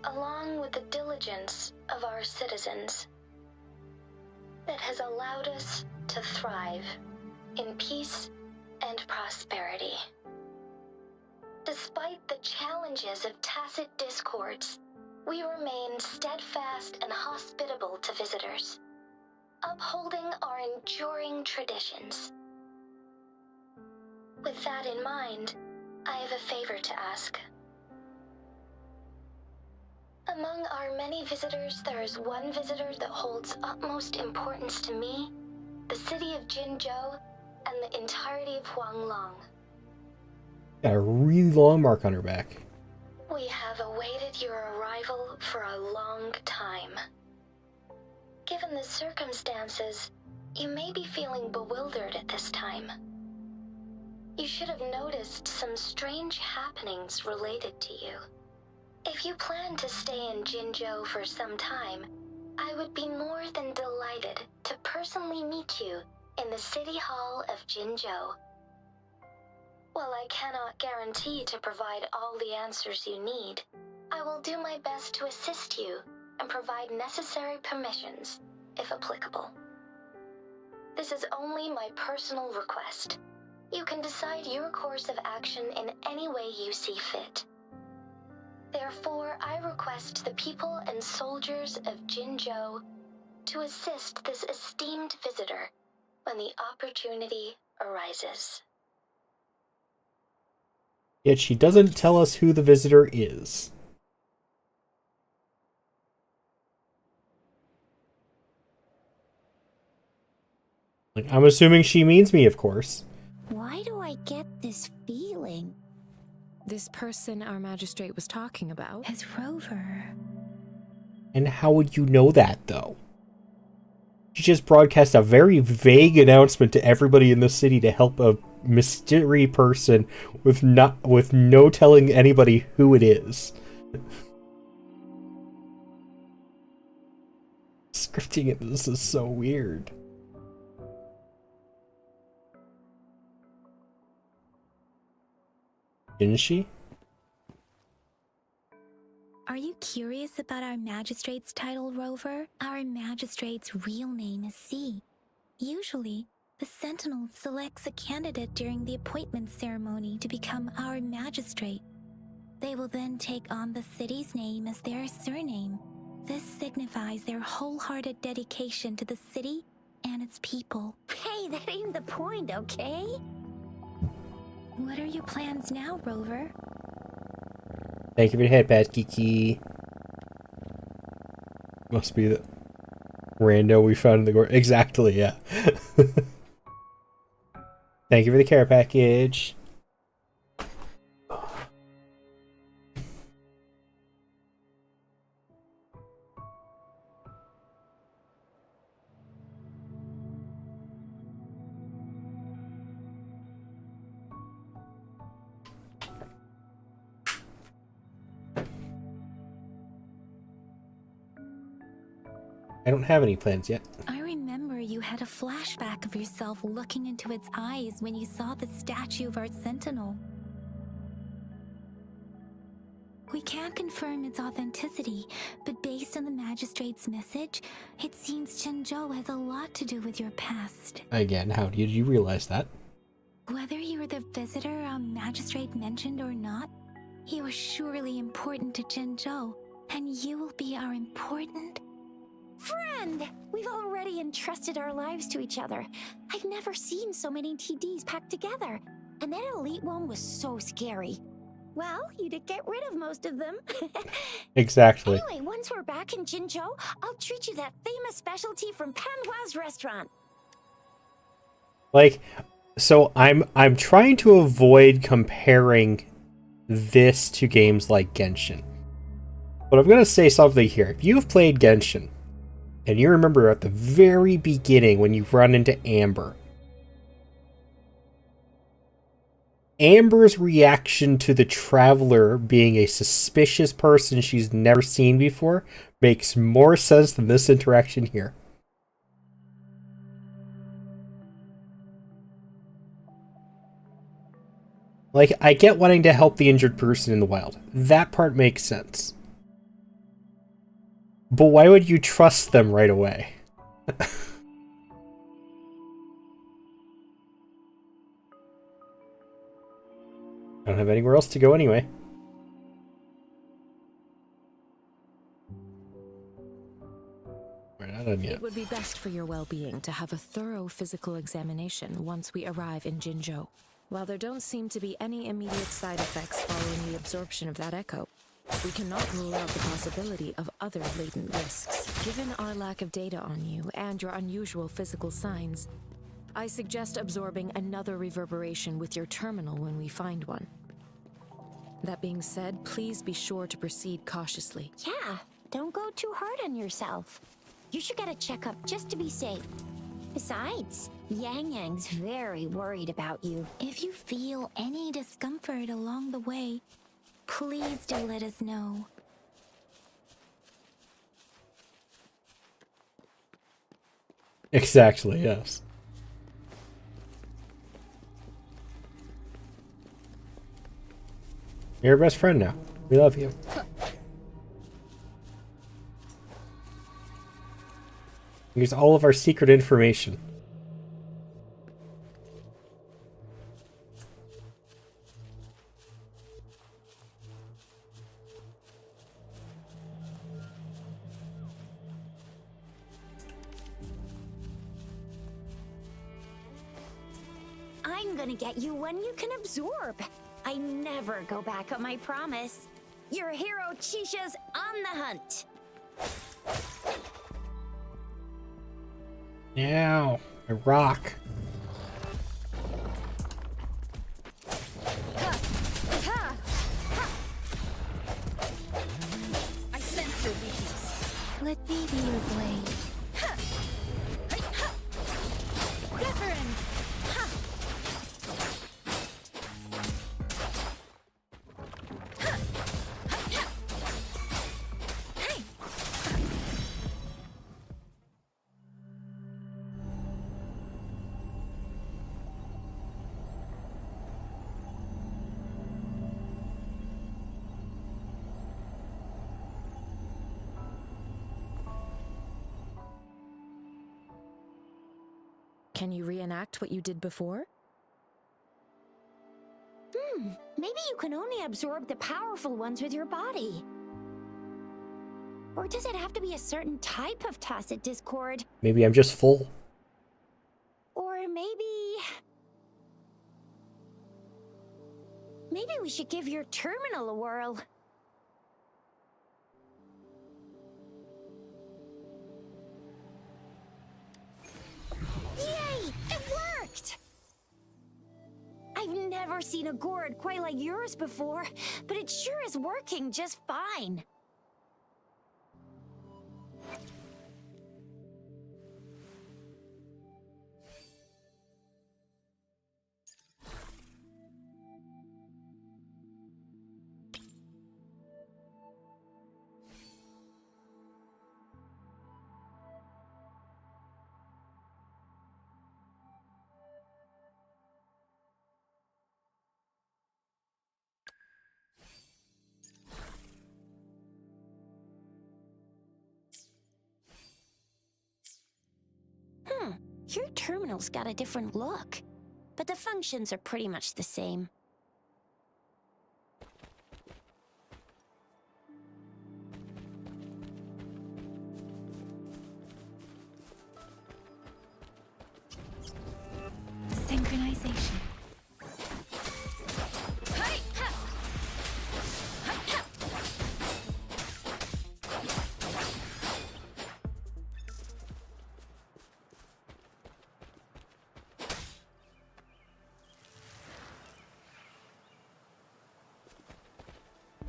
along with the diligence of our citizens, that has allowed us to thrive in peace and prosperity. Despite the challenges of tacit discords, we remain steadfast and hospitable to visitors, upholding our enduring traditions. With that in mind, I have a favor to ask. Among our many visitors, there is one visitor that holds utmost importance to me, the city of Jinzhou, and the entirety of Huanglong. Got a really long mark on her back. We have awaited your arrival for a long time. Given the circumstances, you may be feeling bewildered at this time. You should have noticed some strange happenings related to you. If you plan to stay in Jinzhou for some time, I would be more than delighted to personally meet you in the City Hall of Jinzhou. While I cannot guarantee to provide all the answers you need, I will do my best to assist you and provide necessary permissions, if applicable. This is only my personal request. You can decide your course of action in any way you see fit. Therefore, I request the people and soldiers of Jinzhou to assist this esteemed visitor when the opportunity arises. Yet she doesn't tell us who the visitor is. Like, I'm assuming she means me, of course. Why do I get this feeling? This person our magistrate was talking about is Rover. And how would you know that, though? She just broadcast a very vague announcement to everybody in the city to help a mystery person with no telling anybody who it is. Scripting it, this is so weird. Genshin? Are you curious about our magistrate's title, Rover? Our magistrate's real name is C. Usually, the Sentinel selects a candidate during the appointment ceremony to become our magistrate. They will then take on the city's name as their surname. This signifies their wholehearted dedication to the city and its people. Hey, that ain't the point, okay? What are your plans now, Rover? Thank you for the head pat, Kiki. Must be the rando we found in the gore. Exactly, yeah. Thank you for the care package. I don't have any plans yet. I remember you had a flashback of yourself looking into its eyes when you saw the statue of our Sentinel. We can't confirm its authenticity, but based on the Magistrate's message, it seems Zhenzhou has a lot to do with your past. Again, how did you realize that? Whether you were the visitor our Magistrate mentioned or not, you are surely important to Zhenzhou, and you will be our important Friend! We've already entrusted our lives to each other. I've never seen so many TDs packed together. And that elite one was so scary. Well, you did get rid of most of them. Exactly. Anyway, once we're back in Jinzhou, I'll treat you that famous specialty from Panhua's restaurant. Like, so I'm trying to avoid comparing this to games like Genshin. But I'm gonna say something here. If you've played Genshin, and you remember at the very beginning when you run into Amber, Amber's reaction to the Traveler being a suspicious person she's never seen before makes more sense than this interaction here. Like, I get wanting to help the injured person in the wild. That part makes sense. But why would you trust them right away? I don't have anywhere else to go anyway. We're not done yet. It would be best for your well-being to have a thorough physical examination once we arrive in Jinzhou. While there don't seem to be any immediate side effects following the absorption of that echo, we cannot rule out the possibility of other latent risks. Given our lack of data on you and your unusual physical signs, I suggest absorbing another reverberation with your terminal when we find one. That being said, please be sure to proceed cautiously. Yeah, don't go too hard on yourself. You should get a checkup just to be safe. Besides, Yang Yang's very worried about you. If you feel any discomfort along the way, please do let us know. Exactly, yes. You're our best friend now. We love you. Here's all of our secret information. I'm gonna get you one you can absorb. I never go back on my promise. Your hero Chisha's on the hunt. Now, I rock. I sense your weakness. Let me be your blade. Different. Can you reenact what you did before? Maybe you can only absorb the powerful ones with your body. Or does it have to be a certain type of tacit discord? Maybe I'm just full. Or maybe we should give your terminal a whirl. Yay! It worked! I've never seen a gourd quite like yours before, but it sure is working just fine. Your terminal's got a different look, but the functions are pretty much the same. Synchronization.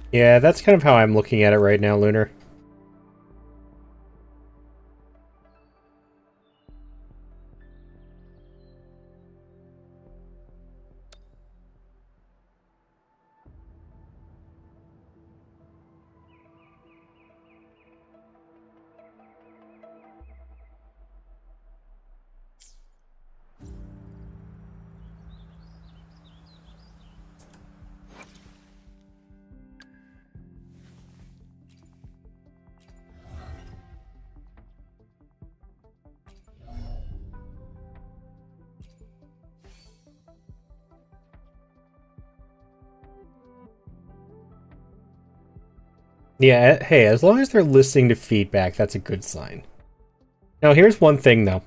Yeah, that's kind of how I'm looking at it right now, Lunar. Yeah, hey, as long as they're listening to feedback, that's a good sign. Now, here's one thing, though.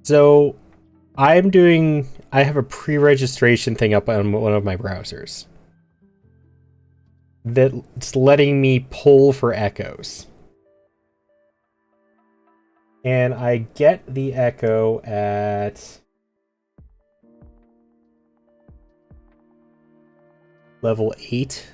So, I have a pre-registration thing up on one of my browsers that's letting me pull for echoes. And I get the echo at level 8.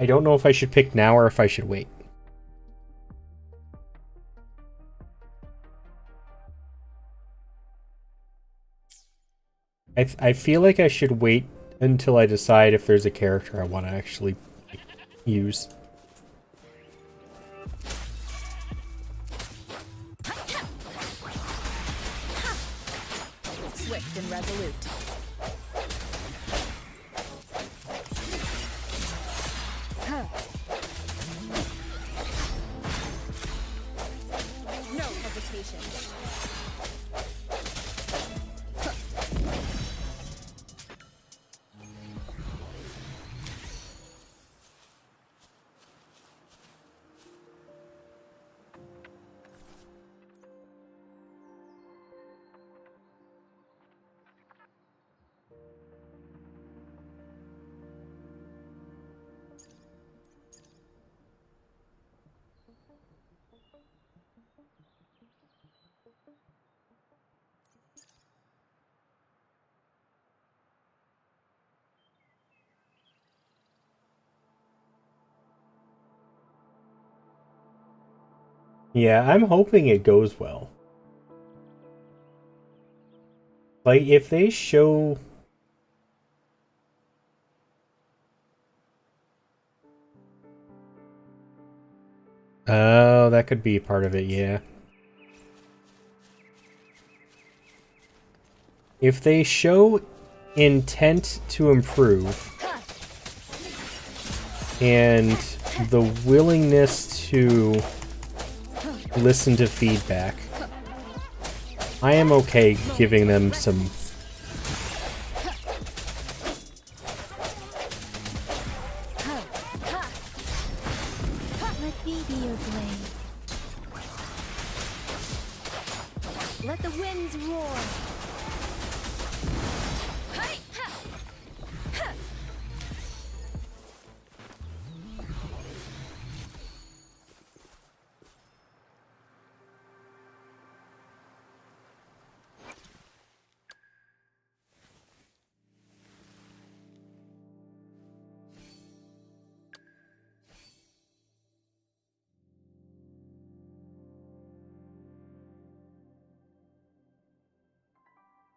I don't know if I should pick now or if I should wait. I feel like I should wait until I decide if there's a character I want to actually use. Swift and resolute. No hesitation. Yeah, I'm hoping it goes well. Like, if they show... Oh, that could be part of it, yeah. if they show intent to improve and the willingness to listen to feedback, I am okay giving them some. Let me be your blade. Let the winds roar.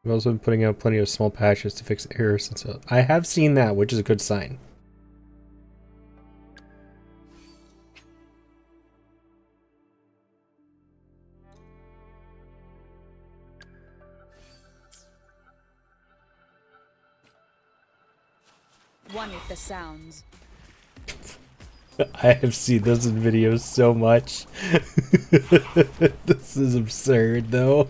I've also been putting out plenty of small patches to fix errors, and so I have seen that, which is a good sign. One with the sounds. I have seen those in videos so much. This is absurd, though.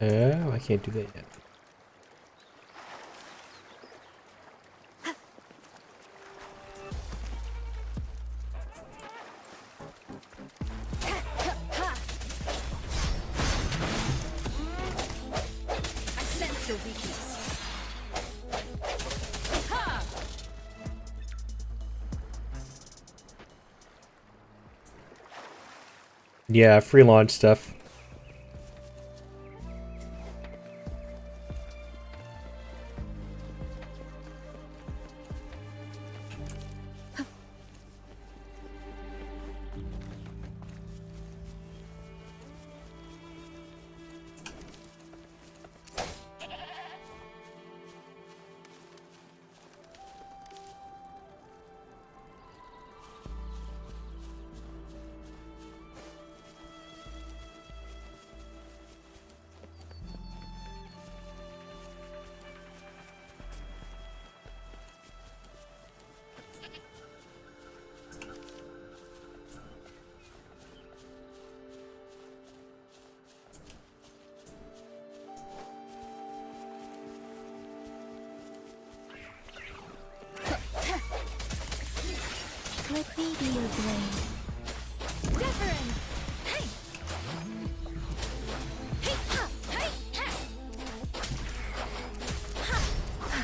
Oh, I can't do that yet. I sense your weakness. Yeah, free launch stuff. Let me be your blade. Deference! Hey! Hey, ha! Hey, ha! Ha!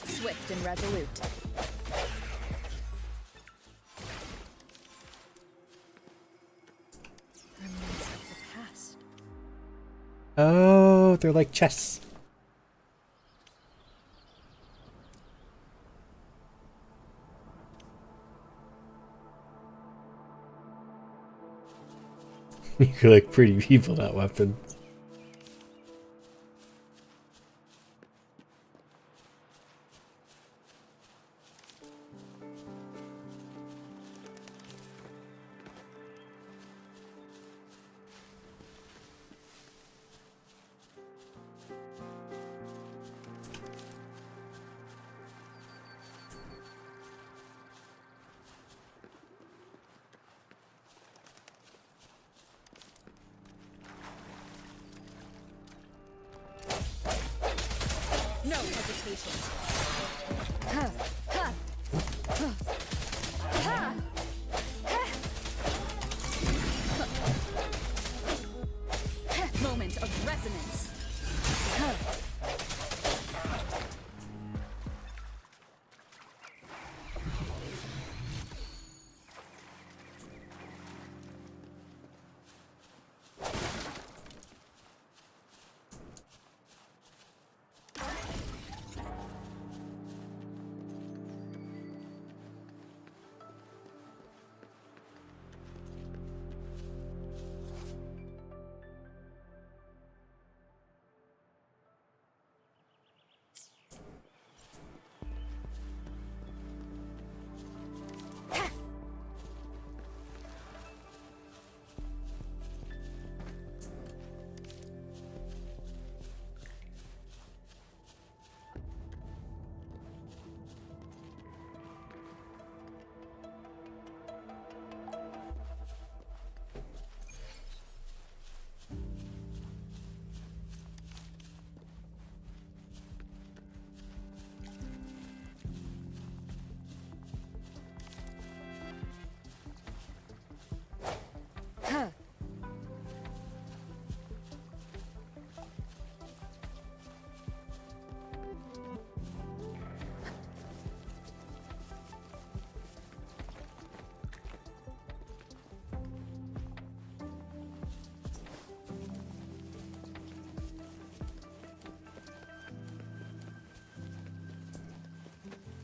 Swift and resolute. Remnants of the past. Oh, they're like chess. You could like pretty people, that weapon. No hesitation. Ha, ha, ha, ha, ha. Moment of resonance. Ha. Huh.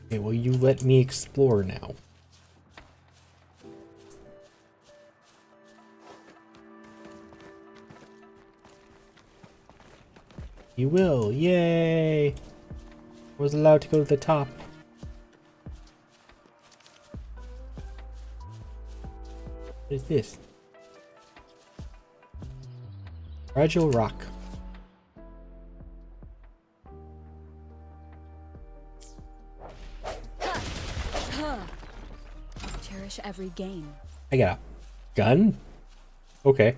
Okay, will you let me explore now? You will, yay! I was allowed to go to the top. What is this? Fragile rock. Cherish every gain. I got a gun? Okay.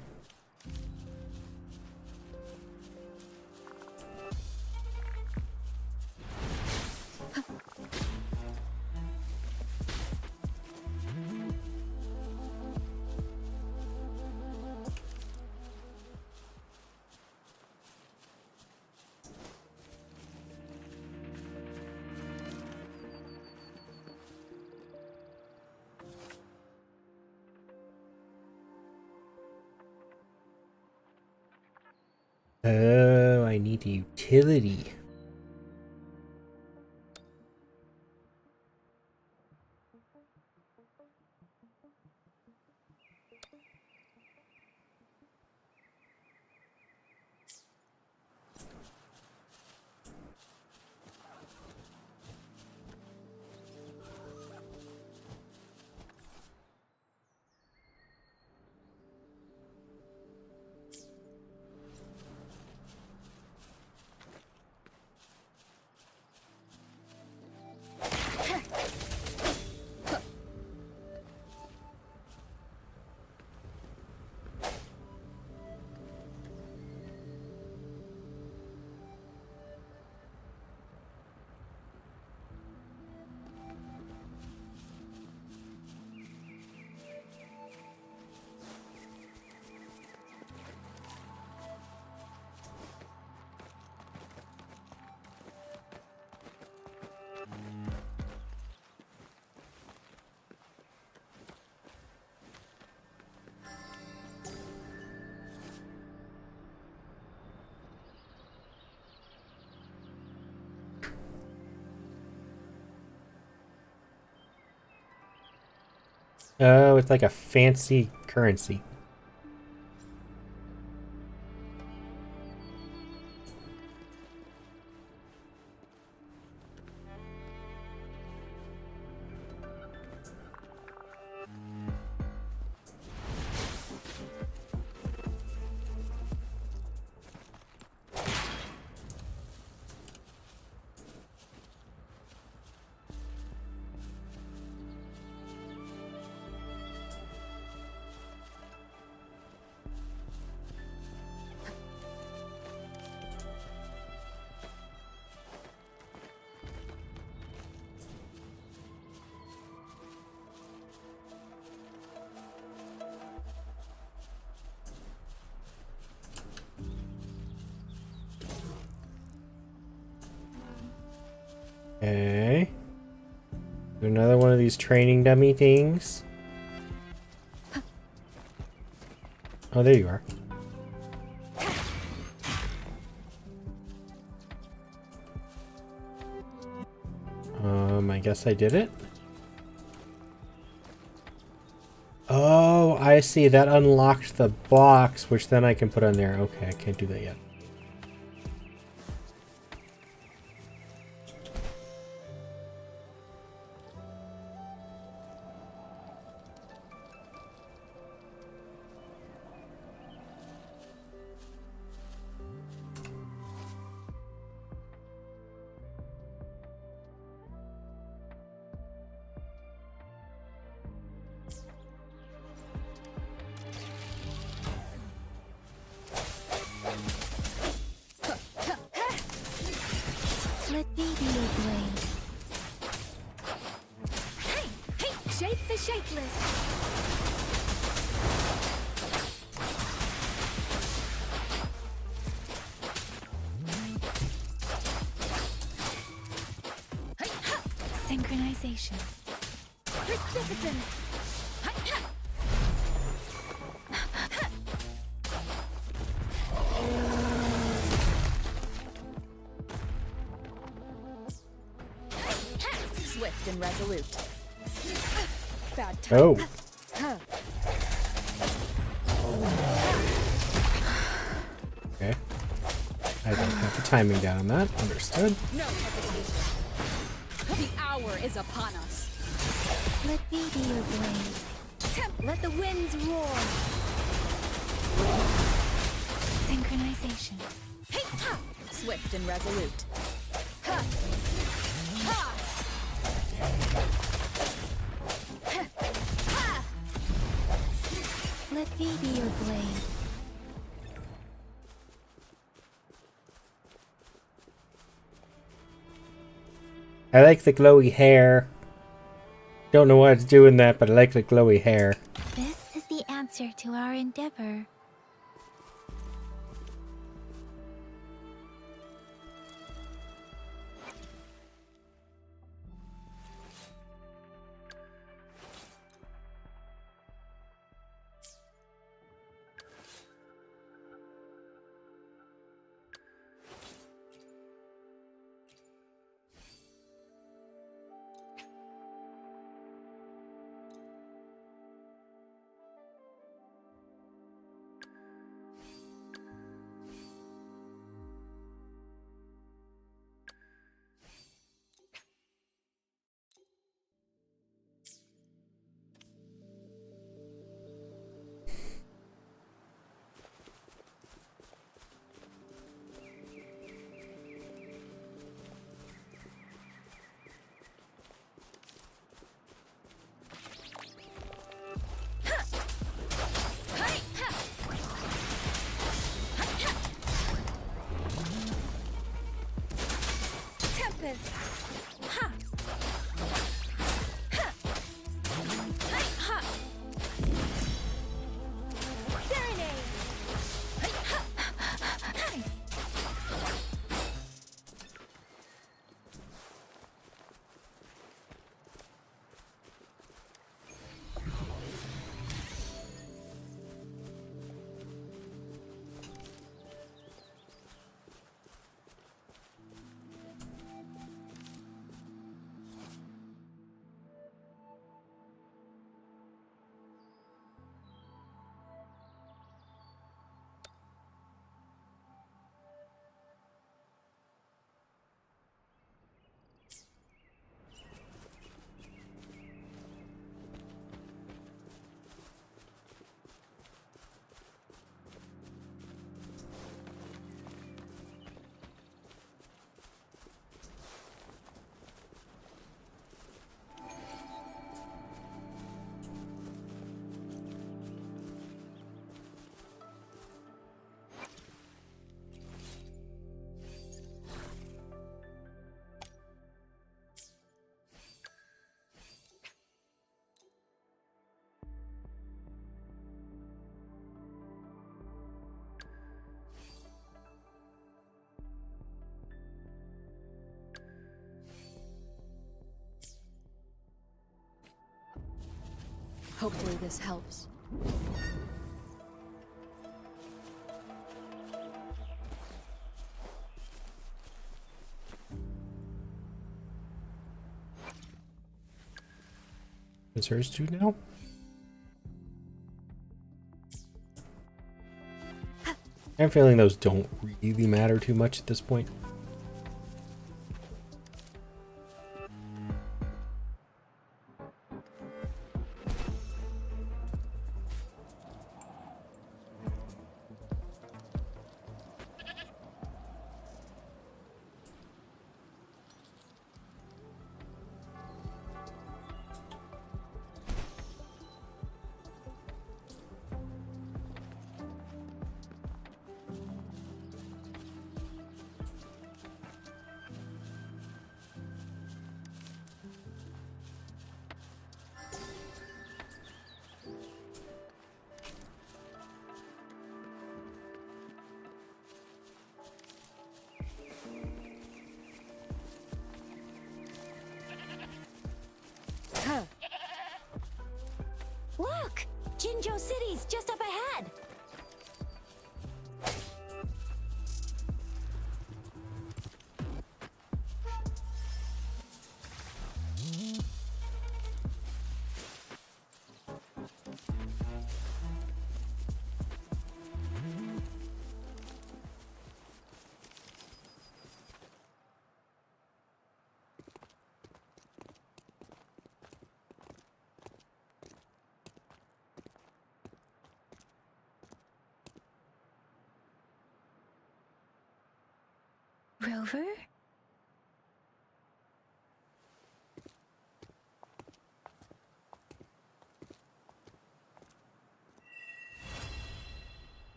Oh, I need a utility. Oh, it's like a fancy currency. Okay. Another one of these training dummy things. Oh, there you are. I guess I did it. Oh, I see. That unlocked the box, which then I can put on there. Okay, I can't do that yet. Let me be your blade. Hey, hey, shape the shapeless. Hey, ha! Synchronization. Precipitant. Hey, ha! Swift and resolute. Bad time. Oh. Okay. I don't have the timing down on that. Understood. No hesitation. The hour is upon us. Let me be your blade. Let the winds roar. Synchronization. Hey, ha! Swift and resolute. Ha! Ha! Ha! Let me be your blade. I like the glowy hair. Don't know why it's doing that, but I like the glowy hair. This is the answer to our endeavor. Hopefully this helps. Is hers too now? I'm feeling those don't really matter too much at this point. Look! Jinzhou City's just up ahead! Rover?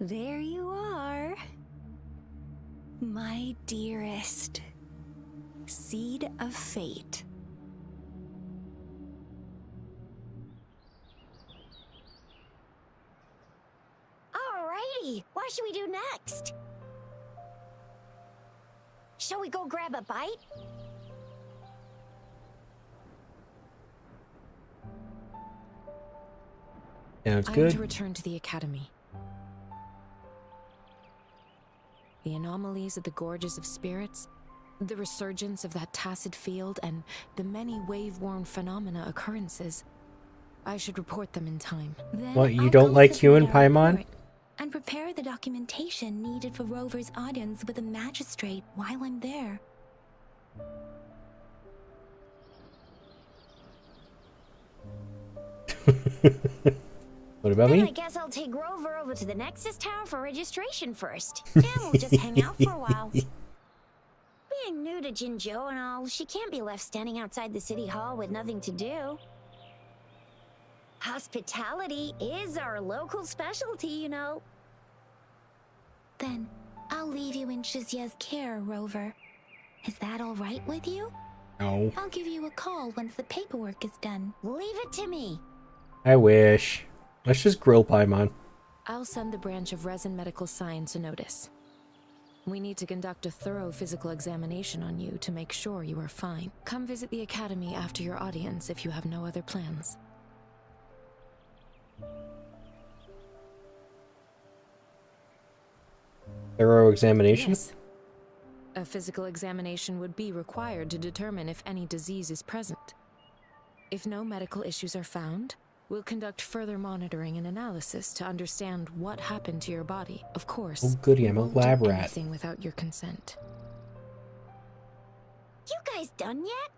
There you are. My dearest. Seed of Fate. Alrighty, what should we do next? Shall we go grab a bite? Sounds I good. am to return to the academy. The anomalies of the gorges of spirits, the resurgence of that tacit field, and the many wave-worn phenomena occurrences. I should report them in time. Then What, you I'll don't go like submit Huon our Paimon? report and prepare the documentation needed for Rover's audience with the magistrate while I'm there. What about Then I me? guess I'll take Rover over to the Nexus Tower for registration first. And we'll just hang out for a while. Being new to Jinzhou and all, she can't be left standing outside the city hall with nothing to do. Hospitality is our local specialty, you know. Then I'll leave you in Shizia's care, Rover. Is that all right with you? No. I'll give you a call once the paperwork is done. Leave it to me. I wish. Let's just grill Paimon. I'll send the branch of Resin Medical Science a notice. We need to conduct a thorough physical examination on you to make sure you are fine. Come visit the academy after your audience if you have no other plans. Thorough examination? Yes. A physical examination would be required to determine if any disease is present. If no medical issues are found, we'll conduct further monitoring and analysis to understand what happened to your body. Of course, Oh goody, we I'm a won't do lab rat. anything without your consent. You guys done yet?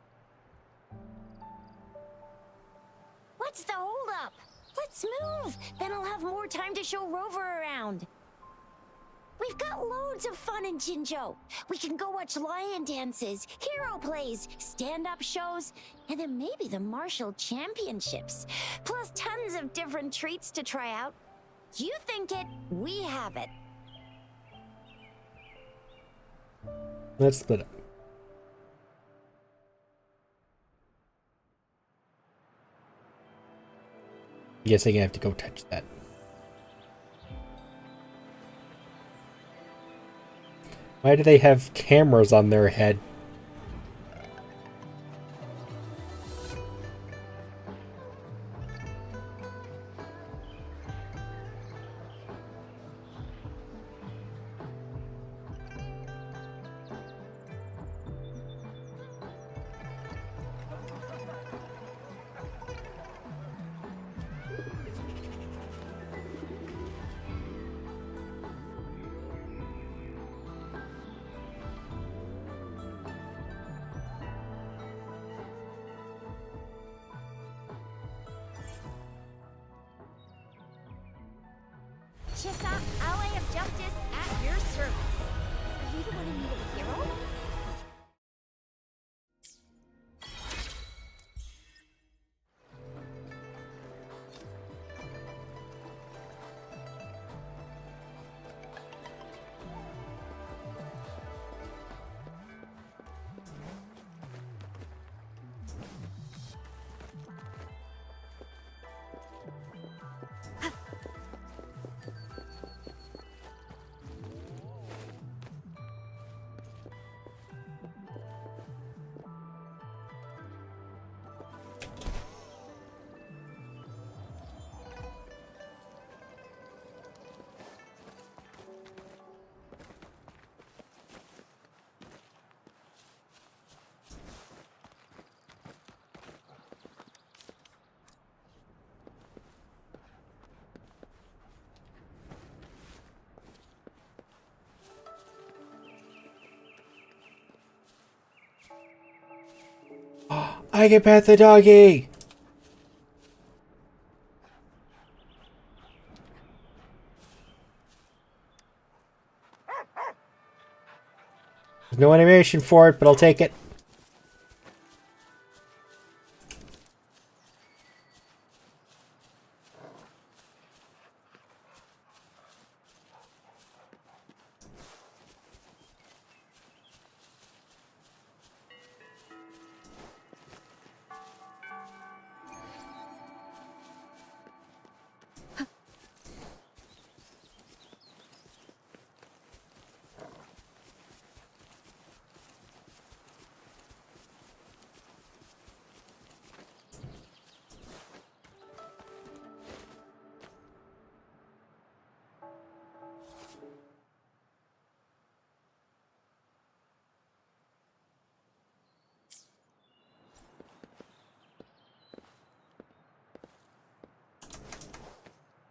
What's the holdup? Let's move! Then I'll have more time to show Rover around. We've got loads of fun in Jinzhou. We can go watch lion dances, hero plays, stand-up shows, and then maybe the martial championships. Plus tons of different treats to try out. You think it, we have it. Let's split up. Guessing I have to go touch that. Why do they have cameras on their head? Chisa, ally of justice, at your service. Are you the one who needed a hero? I can pet the doggy! There's no animation for it, but I'll take it.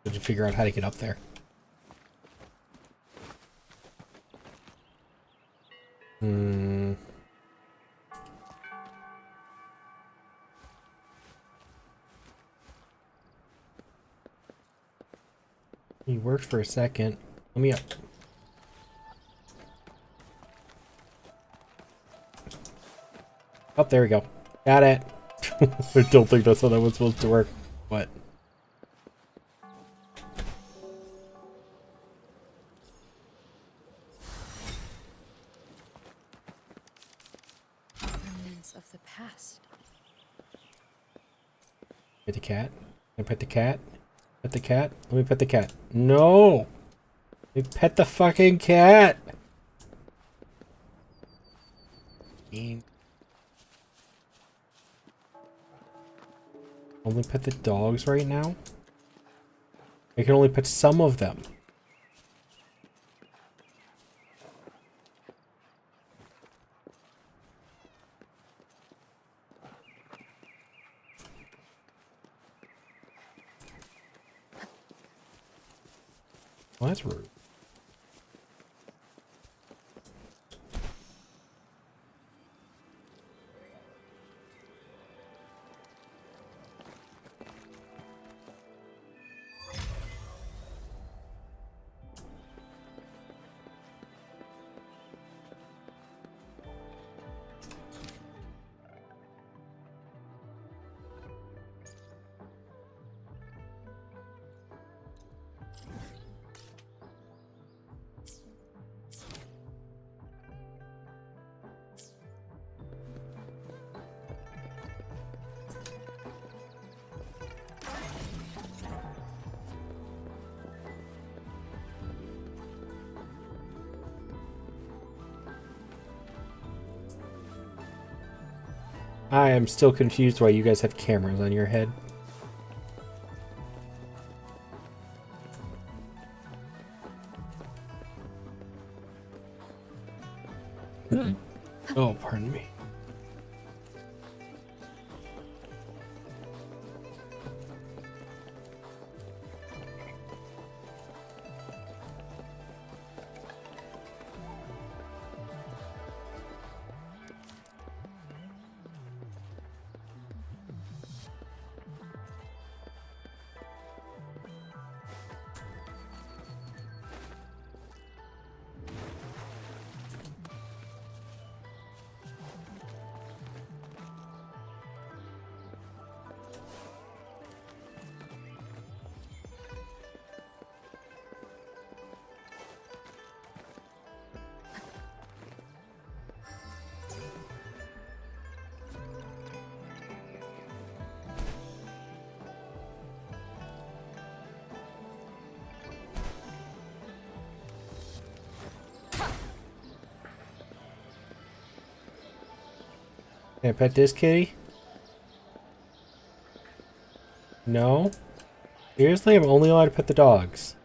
To figure out how to get up there. He worked for a second. Let me up. Oh, there we go. Got it. I don't think that's how that was supposed to work. What? Remnants of the past. Pet the cat. Can I pet the cat? Pet the cat? Let me pet the cat. No! Let me pet the fucking cat! Only pet the dogs right now? I can only pet some of them. Well, that's rude. I am still confused why you guys have cameras on your head. Oh, pardon me. Can I pet this kitty? No? Seriously, I'm only allowed to pet the dogs.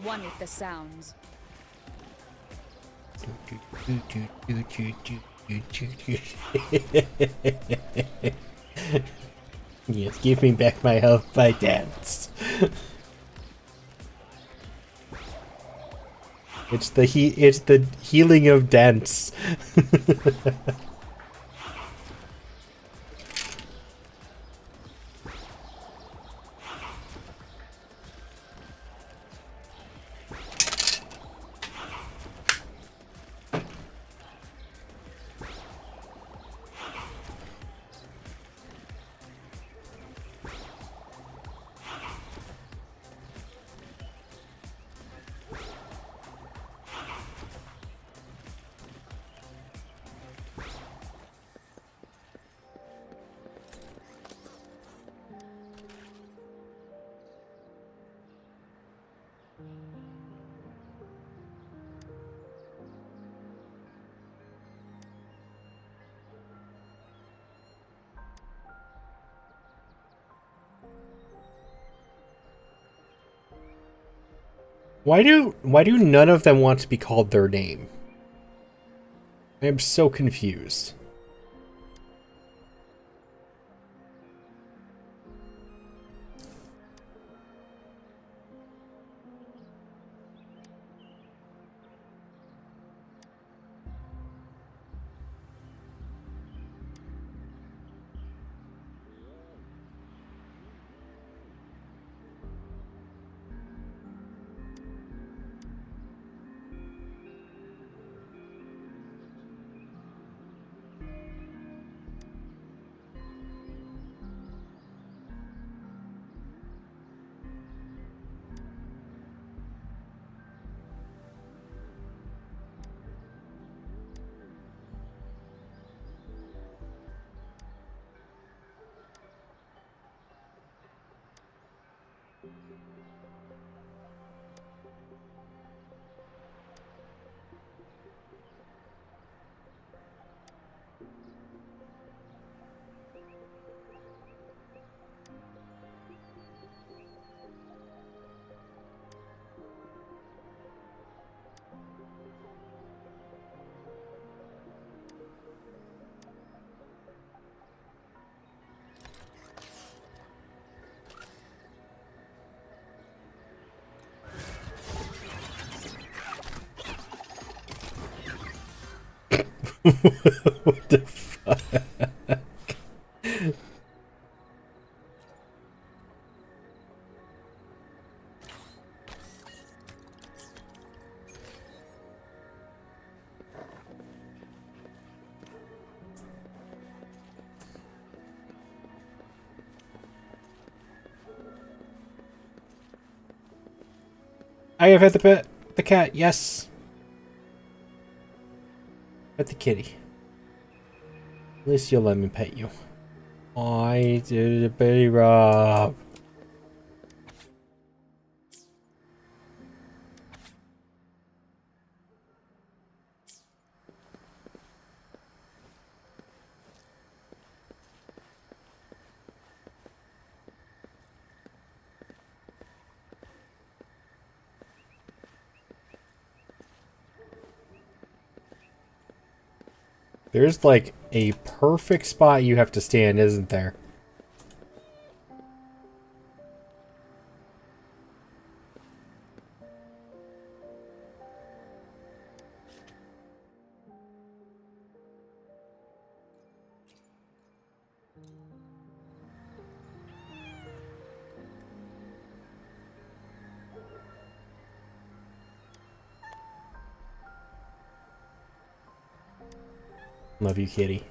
One with the sounds. Yes, give me back my health by dance. It's the healing of dance. Why do none of them want to be called their name? I am so confused. What the fuck? I have had to pet the cat, yes. Pet the kitty. At least you'll let me pet you. I did a baby Rob. There's like a perfect spot you have to stand, isn't there? Love you, kitty.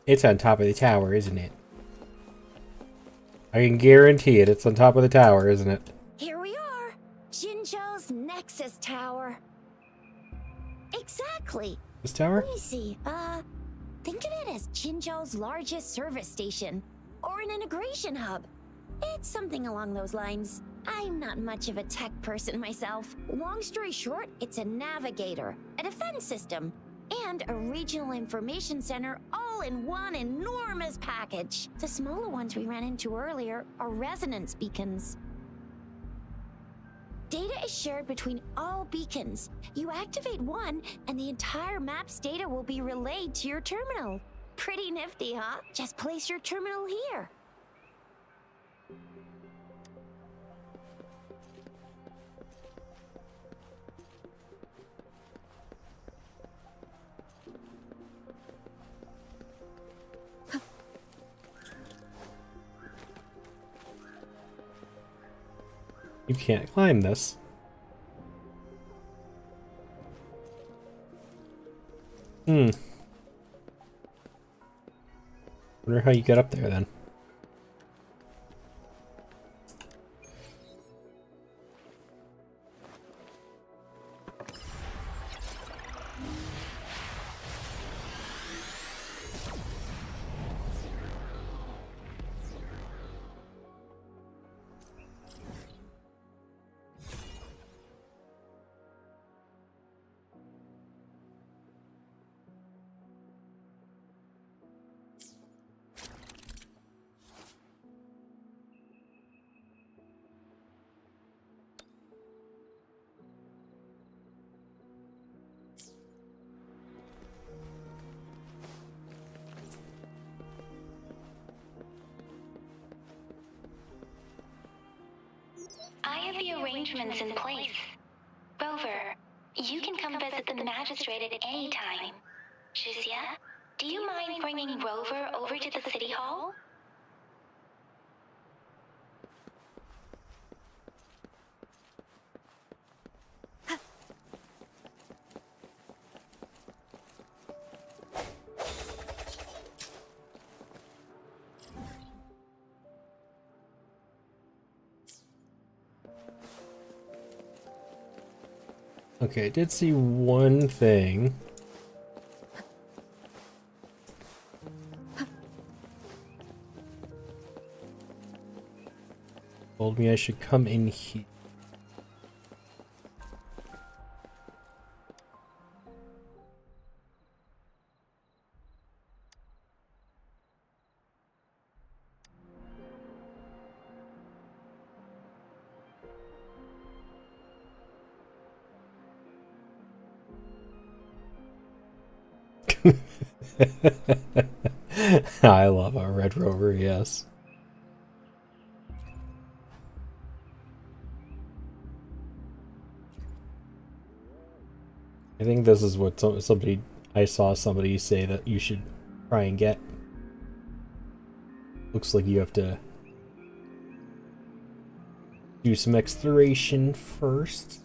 It's on top of the tower, isn't it? I can guarantee it. It's on top of the tower, isn't it? Here we are, Jinzhou's Nexus Tower. Exactly. This tower? Let me see. Think of it as Jinzhou's largest service station, or an integration hub. It's something along those lines. I'm not much of a tech person myself. Long story short, it's a navigator, a defense system, and a regional information center all in one enormous package. The smaller ones we ran into earlier are resonance beacons. Data is shared between all beacons. You activate one, and the entire map's data will be relayed to your terminal. Pretty nifty, huh? Just place your terminal here. You can't climb this. Wonder how you get up there then. I have the arrangements in place. Rover, you can come visit the magistrate at any time. Jizya, do you mind bringing Rover over to the city hall? Okay, I did see one thing. Told me I should come in here. I love a Red Rover, yes. I think this is what I saw somebody say that you should try and get. Looks like you have to do some exploration first.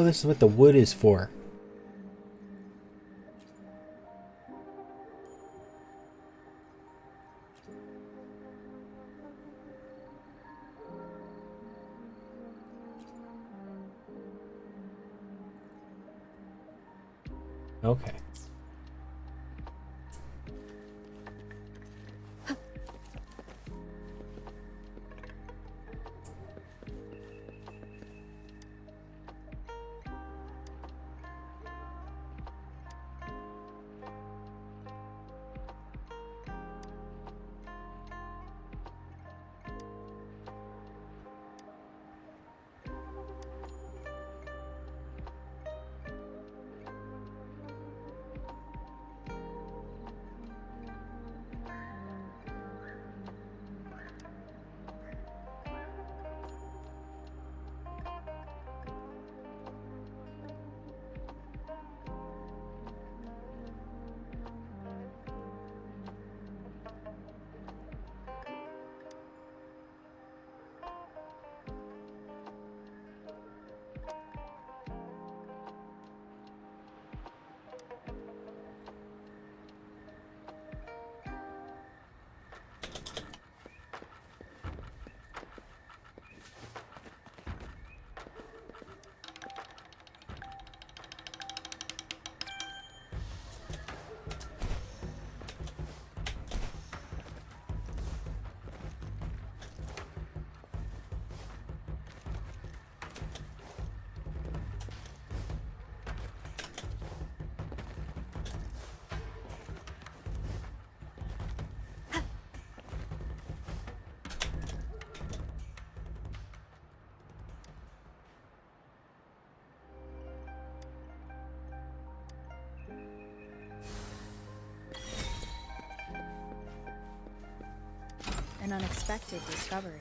Oh, this is what the wood is for. Okay. An unexpected discovery.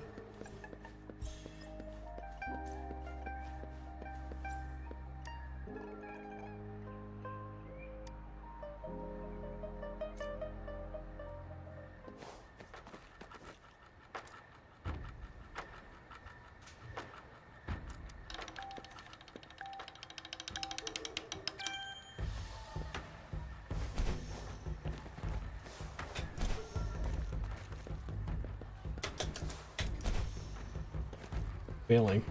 Failing.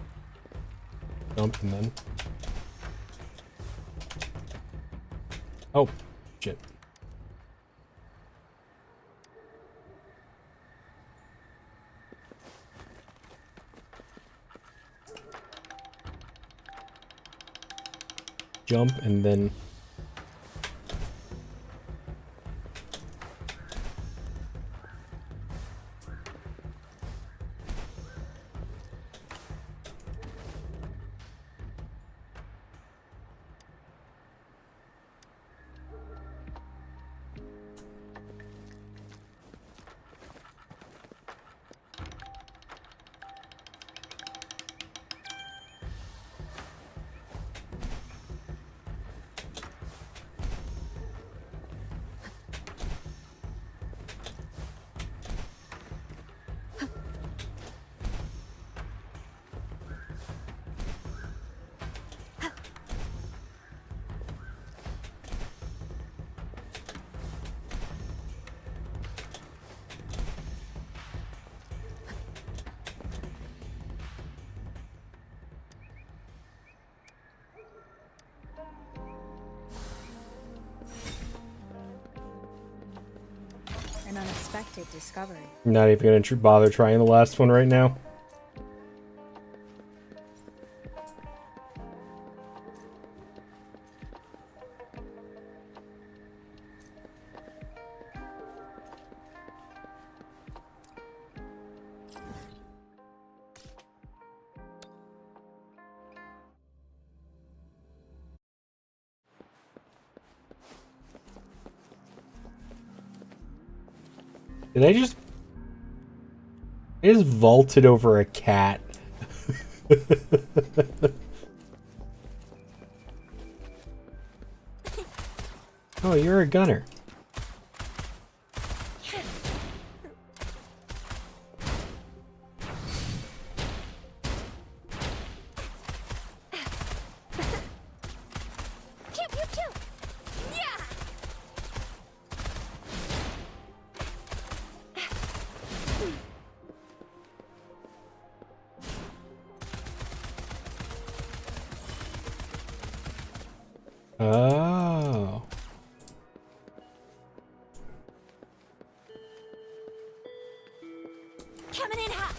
Jump and then. Oh, shit. Jump and then. An unexpected discovery. I'm not even gonna bother trying the last one right now. Did I just vaulted over a cat? Oh, you're a gunner. Oh. Coming in hot.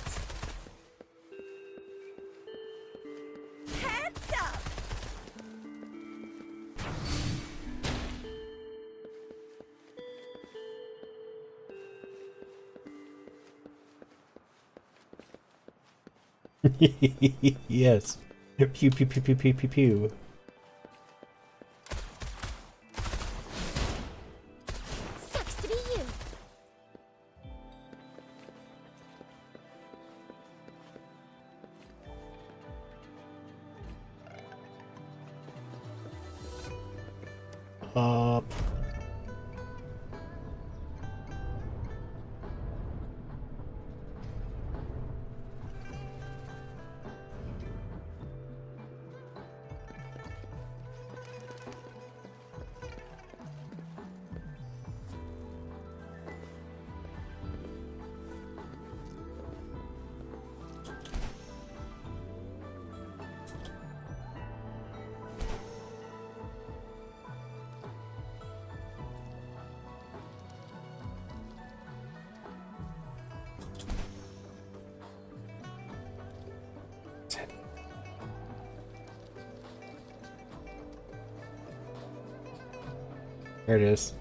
Heads up. Yes. Pew pew pew pew pew pew pew. Sucks to be you. Up. There it is.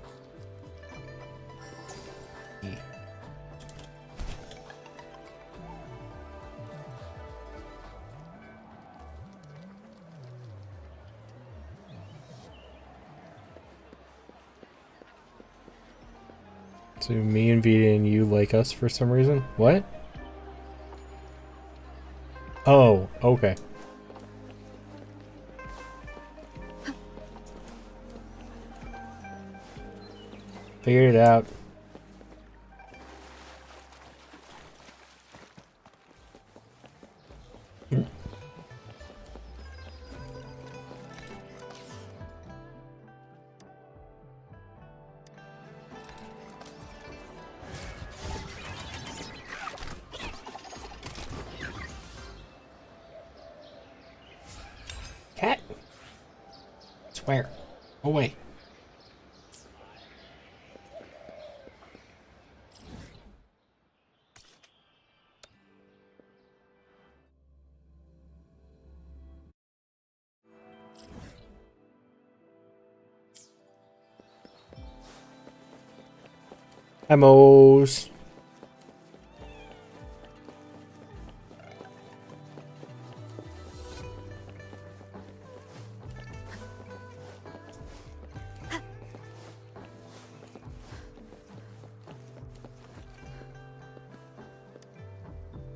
So me and Vita and you like us for some reason? What? Oh, okay. Figured it out. Cat? Swear. Away. Emos.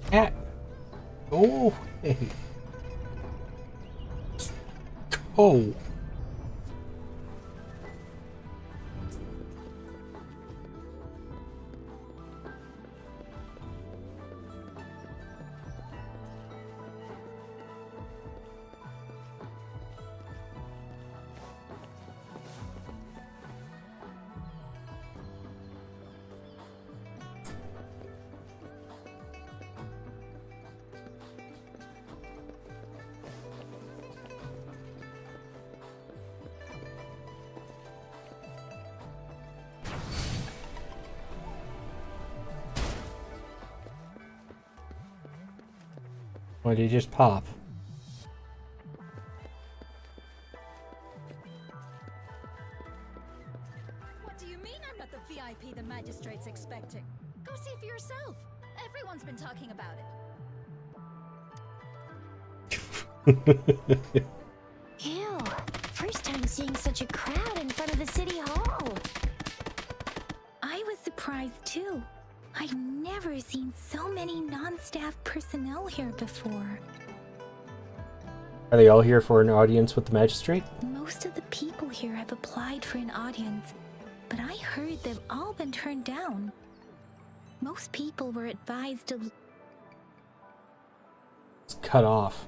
Cat. Oh. Hey. Oh. Why did he just pop? What do you mean I'm not the VIP the magistrate's expecting? Go see for yourself. Everyone's been talking about it. Ew. First time seeing such a crowd in front of the city hall. I was surprised too. I've never seen so many non-staff personnel here before. Are they all here for an audience with the magistrate? Most of the people here have applied for an audience, but I heard they've all been turned down. Most people were advised to... It's cut off.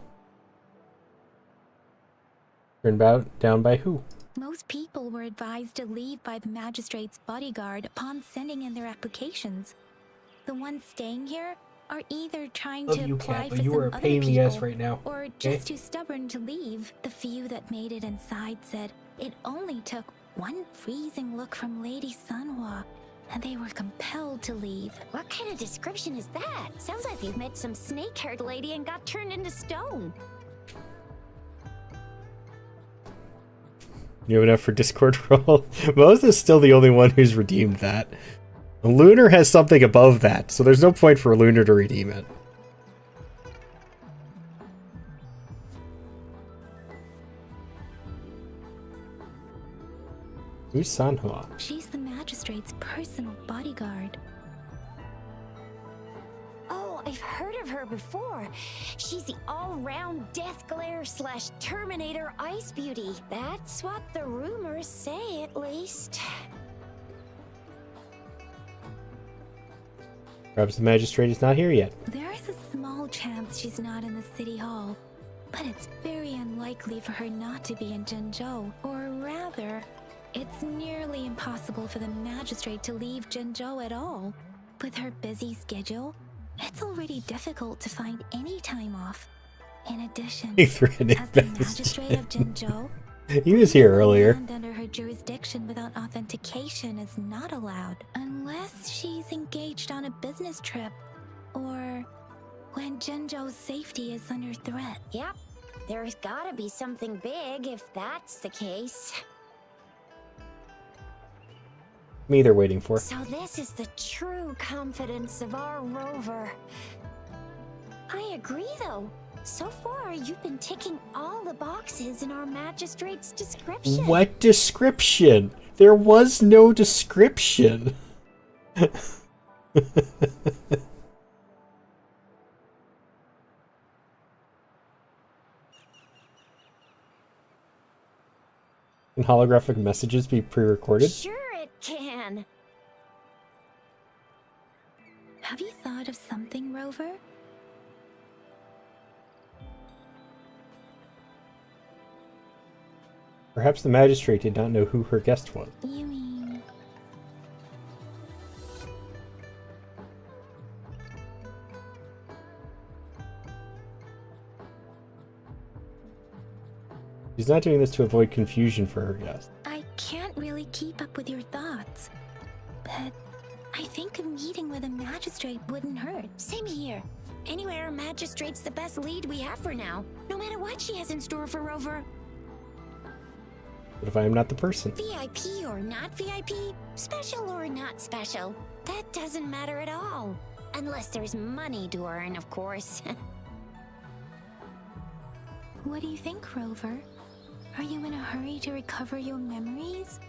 Turned down by who? Most people were advised to leave by the magistrate's bodyguard upon sending in their applications. The ones staying here are either trying Love to you, apply Cat, but for you some are a other pain in the ass people, right now. or Okay? just too stubborn to leave. The few that made it inside said it only took one freezing look from Lady Sunhua, and they were compelled to leave. What kind of description is that? Sounds like you've met some snake-haired lady and got turned into stone. You have enough for Discord roll? Mose is still the only one who's redeemed that. Lunar has something above that, so there's no point for Lunar to redeem it. Who's Sanhua? She's the magistrate's personal bodyguard. Oh, I've heard of her before. She's the all-round Death Glare / Terminator Ice Beauty. That's what the rumors say, at least. Perhaps the magistrate is not here yet. There is a small chance she's not in the city hall, but it's very unlikely for her not to be in Zhengzhou. Or rather, it's nearly impossible for the magistrate to leave Zhengzhou at all. With her busy schedule, it's already difficult to find any time off. In addition, as the magistrate of Zhengzhou, He was here earlier. land under her jurisdiction without authentication is not allowed, unless she's engaged on a business trip, or when Zhengzhou's safety is under threat. Yep, there's gotta be something big if that's the case. Me they're waiting for. So this is the true confidence of our rover. I agree, though. So far, you've been ticking all the boxes in our magistrate's description. What description? There was no description. Can holographic messages be pre-recorded? Sure it can. Have you thought of something, Rover? Perhaps the magistrate did not know who her guest was. You mean... She's not doing this to avoid confusion for her guest. I can't really keep up with your thoughts, but I think a meeting with a magistrate wouldn't hurt. Same here. Anywhere a magistrate's the best lead we have for now, no matter what she has in store for Rover. What if I am not the person? VIP or not VIP, special or not special, that doesn't matter at all. Unless there's money to earn, of course. What do you think, Rover? Are you in a hurry to recover your memories?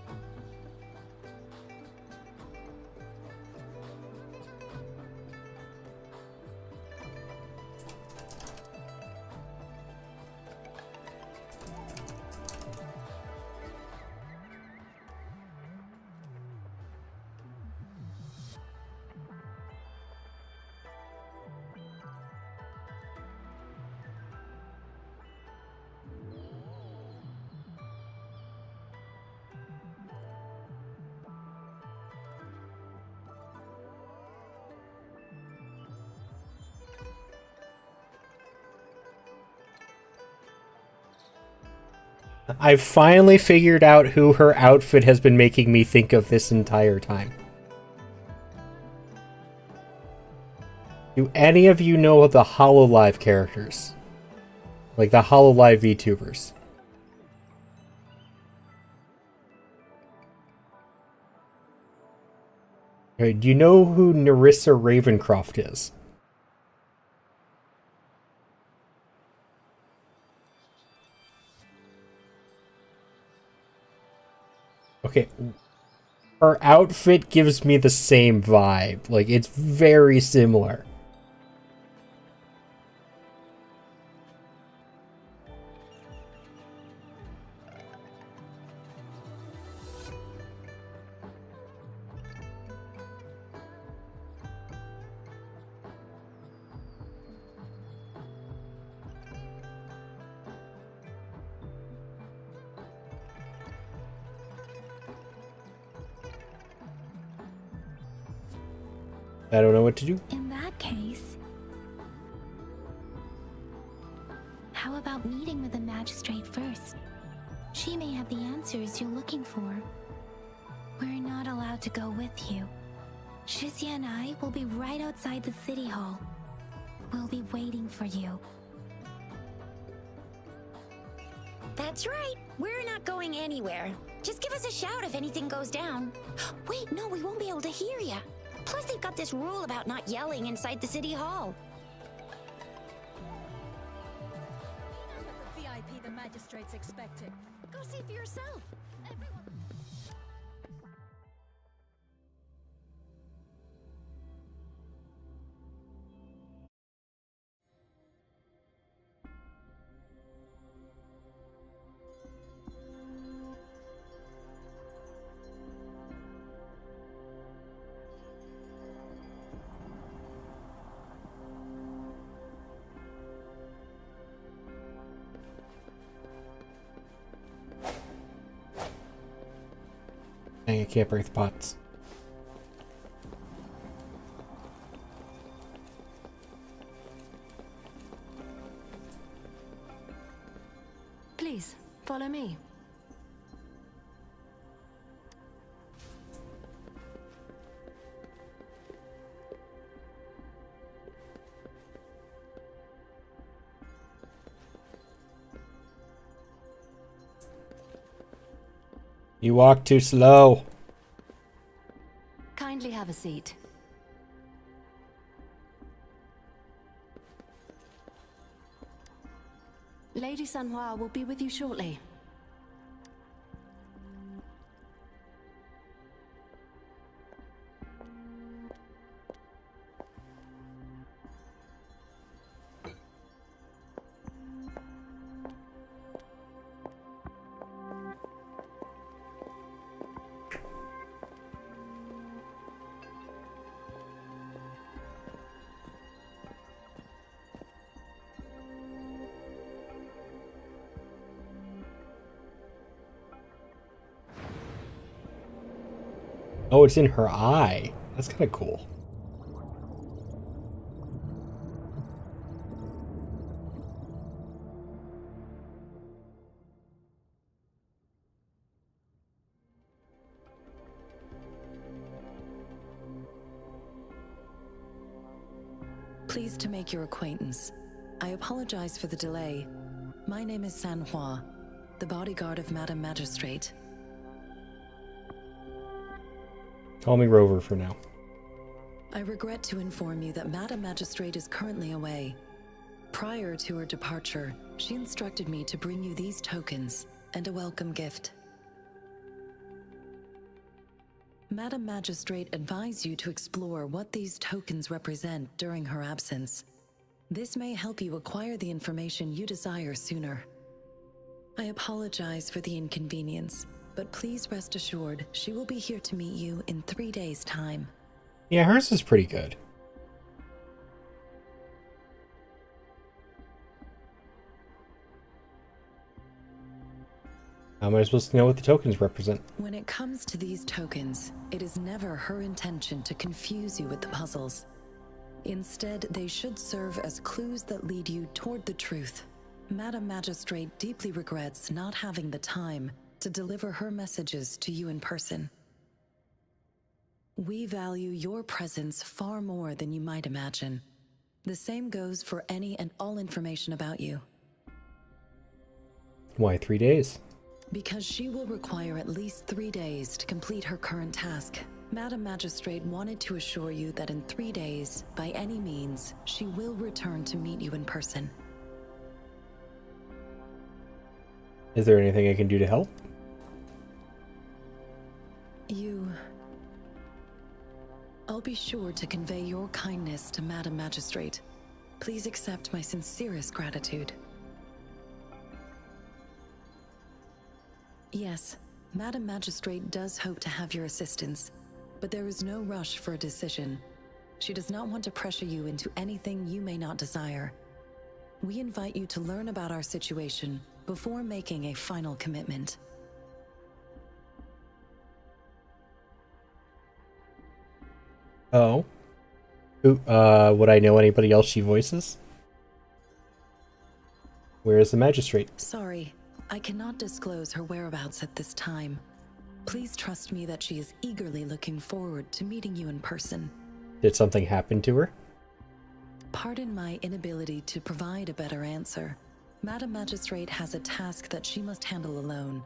I've finally figured out who her outfit has been making me think of this entire time. Do any of you know the HoloLive characters? Like the HoloLive VTubers? Okay, do you know who Nerissa Ravencroft is? Okay, her outfit gives me the same vibe. Like, it's very similar. I don't know what to do. In that case, How about meeting with the magistrate first? She may have the answers you're looking for. We're not allowed to go with you. Shizia and I will be right outside the city hall. We'll be waiting for you. That's right. We're not going anywhere. Just give us a shout if anything goes down. Wait, no, we won't be able to hear ya. Plus, they've got this rule about not yelling inside the city hall. The VIP the magistrates expected. Go see for yourself. Everyone. Dang, I can't break the pots. Please, follow me. You walk too slow. Kindly have a seat. Lady Sanhua will be with you shortly. Oh, it's in her eye. That's kind of cool. Pleased to make your acquaintance. I apologize for the delay. My name is Sanhua, the bodyguard of Madam Magistrate. Call me Rover for now. I regret to inform you that Madam Magistrate is currently away. Prior to her departure, she instructed me to bring you these tokens and a welcome gift. Madam Magistrate advised you to explore what these tokens represent during her absence. This may help you acquire the information you desire sooner. I apologize for the inconvenience, but please rest assured she will be here to meet you in 3 days' time. Yeah, hers is pretty good. How am I supposed to know what the tokens represent? When it comes to these tokens, it is never her intention to confuse you with the puzzles. Instead, they should serve as clues that lead you toward the truth. Madam Magistrate deeply regrets not having the time to deliver her messages to you in person. We value your presence far more than you might imagine. The same goes for any and all information about you. Why 3 days? Because she will require at least 3 days to complete her current task. Madam Magistrate wanted to assure you that in 3 days, by any means, she will return to meet you in person. Is there anything I can do to help? I'll be sure to convey your kindness to Madam Magistrate. Please accept my sincerest gratitude. Yes, Madam Magistrate does hope to have your assistance, but there is no rush for a decision. She does not want to pressure you into anything you may not desire. We invite you to learn about our situation before making a final commitment. Oh. Who, would I know anybody else she voices? Where is the magistrate? Sorry, I cannot disclose her whereabouts at this time. Please trust me that she is eagerly looking forward to meeting you in person. Did something happen to her? Pardon my inability to provide a better answer. Madam Magistrate has a task that she must handle alone,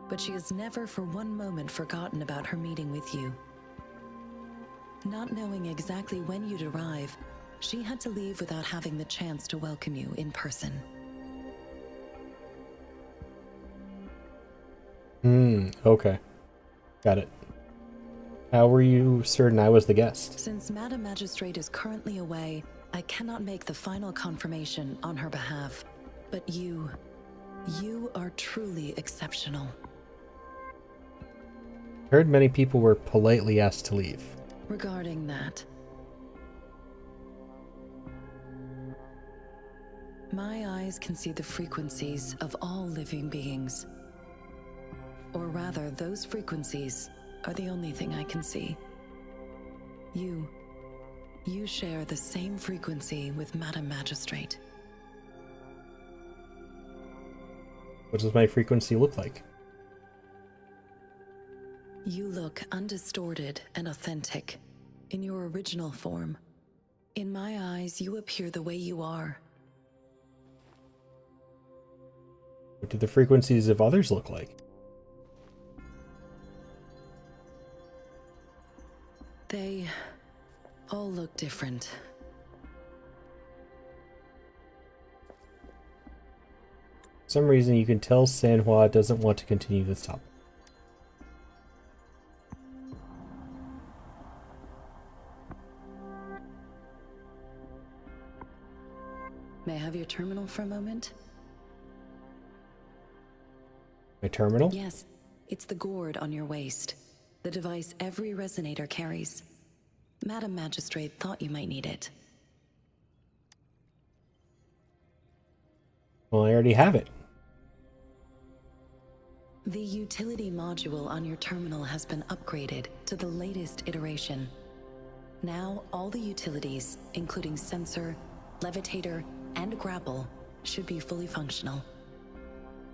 but she has never for one moment forgotten about her meeting with you. Not knowing exactly when you'd arrive, she had to leave without having the chance to welcome you in person. Okay. Got it. How were you certain I was the guest? Since Madam Magistrate is currently away, I cannot make the final confirmation on her behalf. But you are truly exceptional. Heard many people were politely asked to leave. Regarding that, my eyes can see the frequencies of all living beings. Or rather, those frequencies are the only thing I can see. You share the same frequency with Madam Magistrate. What does my frequency look like? You look undistorted and authentic, in your original form. In my eyes, you appear the way you are. What do the frequencies of others look like? They all look different. For some reason you can tell Sanhua doesn't want to continue this topic. May I have your terminal for a moment? My terminal? Yes, it's the gourd on your waist. The device every resonator carries. Madam Magistrate thought you might need it. Well, I already have it. The utility module on your terminal has been upgraded to the latest iteration. Now, all the utilities, including sensor, levitator, and grapple, should be fully functional.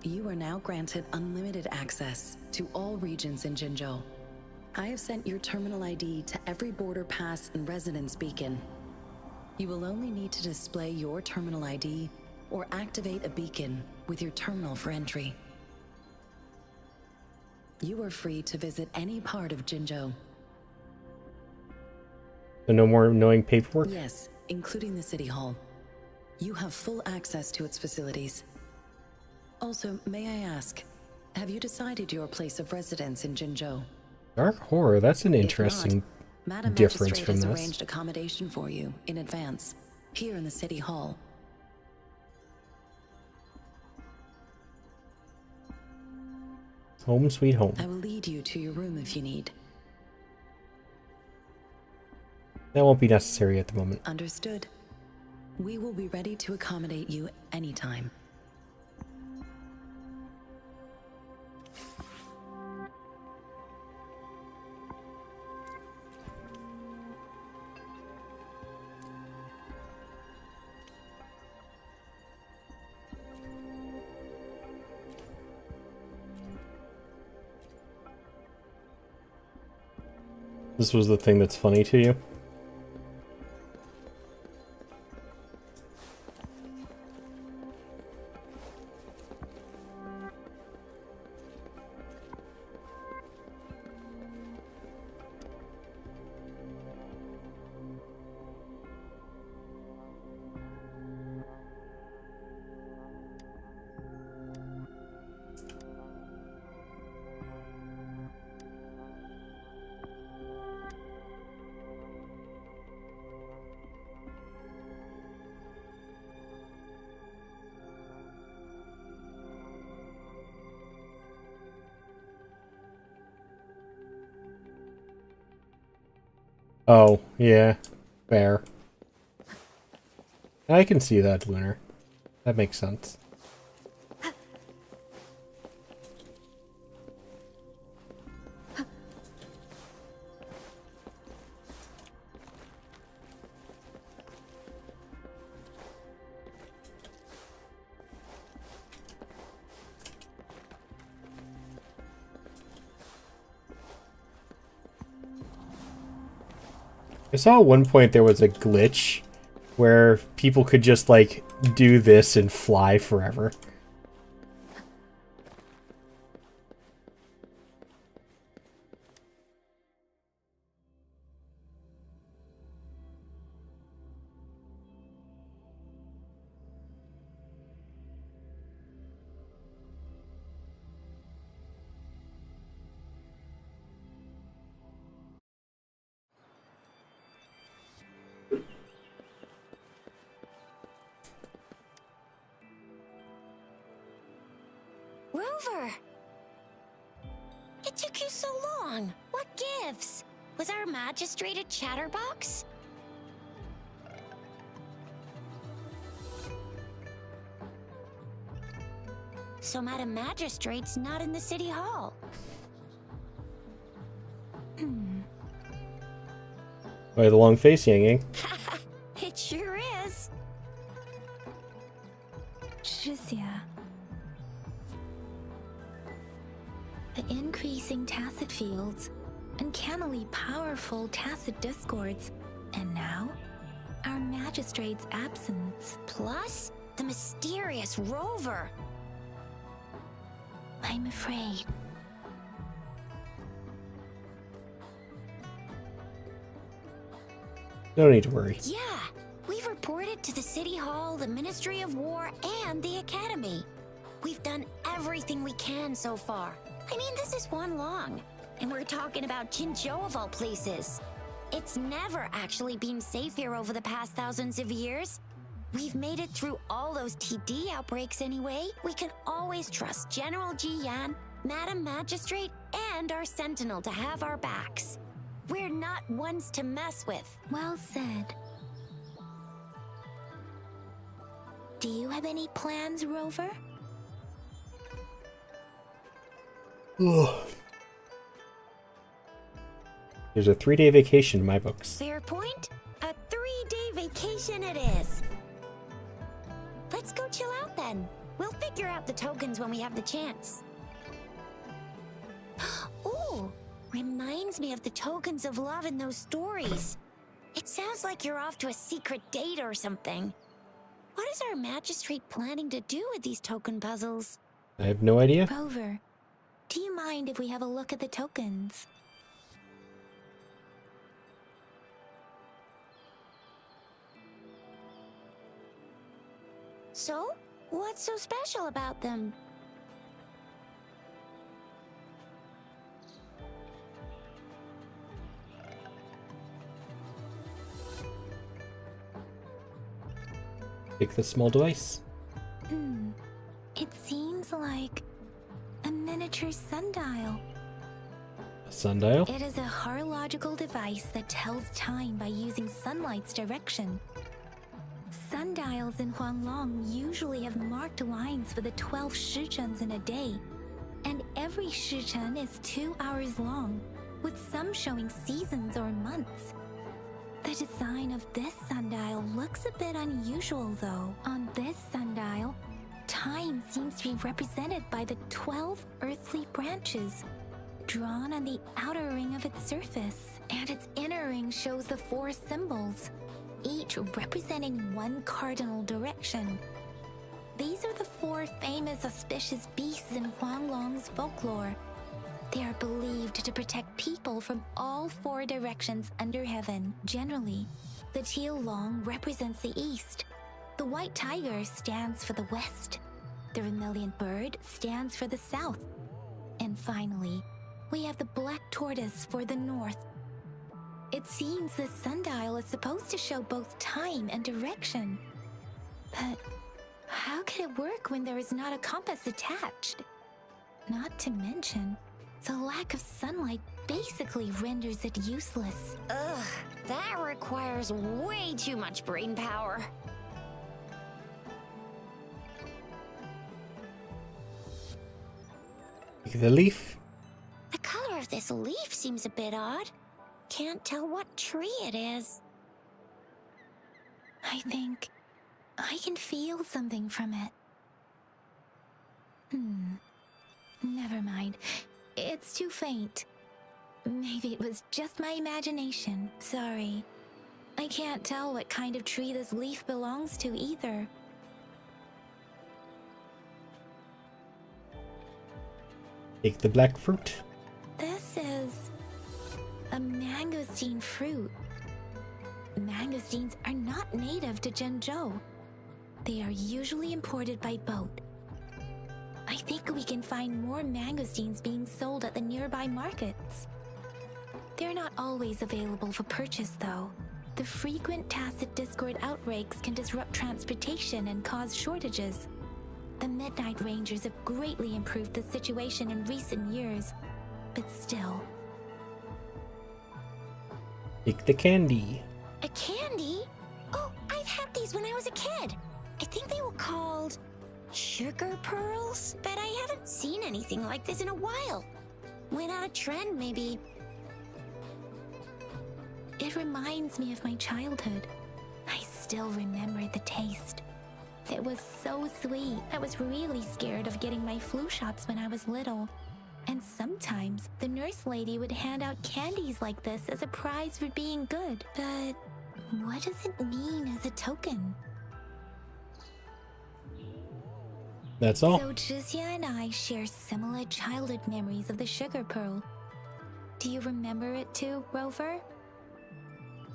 You are now granted unlimited access to all regions in Jinzhou. I have sent your terminal ID to every border pass and residence beacon. You will only need to display your terminal ID or activate a beacon with your terminal for entry. You are free to visit any part of Jinzhou. So no more annoying paperwork? Yes, including the City Hall. You have full access to its facilities. Also, may I ask, have you decided your place of residence in Jinzhou? Dark horror, that's an interesting Madam difference Magistrate from has this. arranged accommodation for you in advance, here in the City Hall. Home sweet home. I will lead you to your room if you need. That won't be necessary at the moment. Understood. We will be ready to accommodate you anytime. This was the thing that's funny to you? Oh, yeah. Fair. I can see that, Lunar. That makes sense. I saw at one point there was a glitch where people could just, like, do this and fly forever. Rover! It took you so long. What gives? Was our magistrate a chatterbox? So Madam Magistrate's not in the city hall. By the long face, Yang Yang. It sure is. Shizia. The increasing tacit fields, uncannily powerful tacit discords, and now, our magistrate's absence. Plus, the mysterious Rover. I'm afraid. No need to worry. Yeah, we've reported to the City Hall, the Ministry of War, and the Academy. We've done everything we can so far. I mean, this is one long, and we're talking about Jinzhou of all places. It's never actually been safe here over the past thousands of years. We've made it through all those TD outbreaks anyway. We can always trust General Ji Yan, Madam Magistrate, and our Sentinel to have our backs. We're not ones to mess with. Well said. Do you have any plans, Rover? There's a 3-day vacation in my books. Fair point. A 3-day vacation it is. Let's go chill out then. We'll figure out the tokens when we have the chance. Ooh, reminds me of the tokens of love in those stories. It sounds like you're off to a secret date or something. What is our magistrate planning to do with these token puzzles? I have no idea. Rover, do you mind if we have a look at the tokens? So, what's so special about them? Take the small device. It seems like a miniature sundial. A sundial? It is a horological device that tells time by using sunlight's direction. Sundials in Huanglong usually have marked lines for the 12 shichens in a day, and every shichen is 2 hours long, with some showing seasons or months. The design of this sundial looks a bit unusual though. On this sundial, time seems to be represented by the 12 earthly branches, drawn on the outer ring of its surface, and its inner ring shows the 4 symbols, each representing one cardinal direction. These are the 4 famous auspicious beasts in Huanglong's folklore. They are believed to protect people from all 4 directions under heaven. Generally, the teal long represents the east, the white tiger stands for the west, the vermilion bird stands for the south, and finally, we have the black tortoise for the north. It seems this sundial is supposed to show both time and direction. But how could it work when there is not a compass attached? Not to mention, the lack of sunlight basically renders it useless. Ugh, that requires way too much brain power. The leaf? The color of this leaf seems a bit odd. Can't tell what tree it is. I think I can feel something from it. Never mind. It's too faint. Maybe it was just my imagination. Sorry. I can't tell what kind of tree this leaf belongs to either. Take the black fruit. This is a mangosteen fruit. Mangosteens are not native to Zhengzhou. They are usually imported by boat. I think we can find more mangosteens being sold at the nearby markets. They're not always available for purchase, though. The frequent tacit discord outbreaks can disrupt transportation and cause shortages. The Midnight Rangers have greatly improved the situation in recent years, but still. Take the candy. A candy? Oh, I've had these when I was a kid. I think they were called sugar pearls, but I haven't seen anything like this in a while. Went out of trend, maybe. It reminds me of my childhood. I still remember the taste. It was so sweet. I was really scared of getting my flu shots when I was little. And sometimes the nurse lady would hand out candies like this as a prize for being good. But what does it mean as a token? That's all. So Jizya and I share similar childhood memories of the sugar pearl. Do you remember it too, Rover?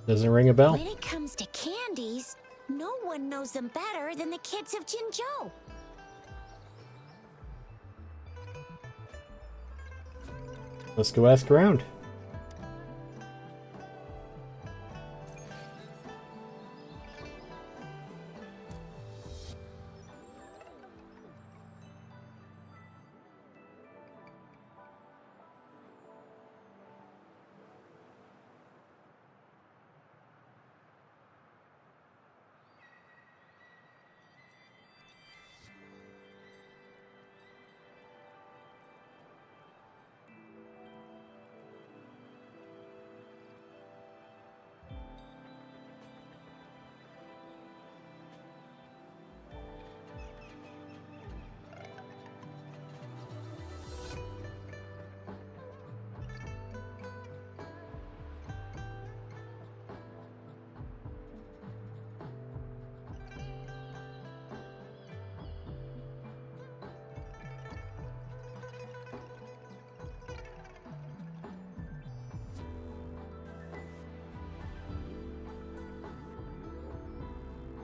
Doesn't ring a bell. When it comes to candies, no one knows them better than the kids of Jinzhou. Let's go ask around.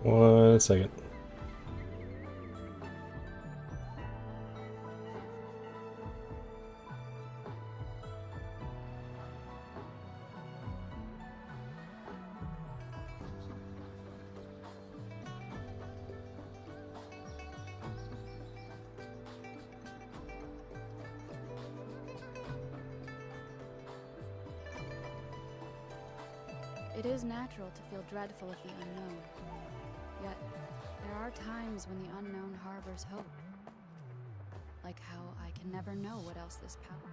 One second. It is natural to feel dreadful of the unknown. Yet, there are times when the unknown harbors hope. Like how I can never know what else this power.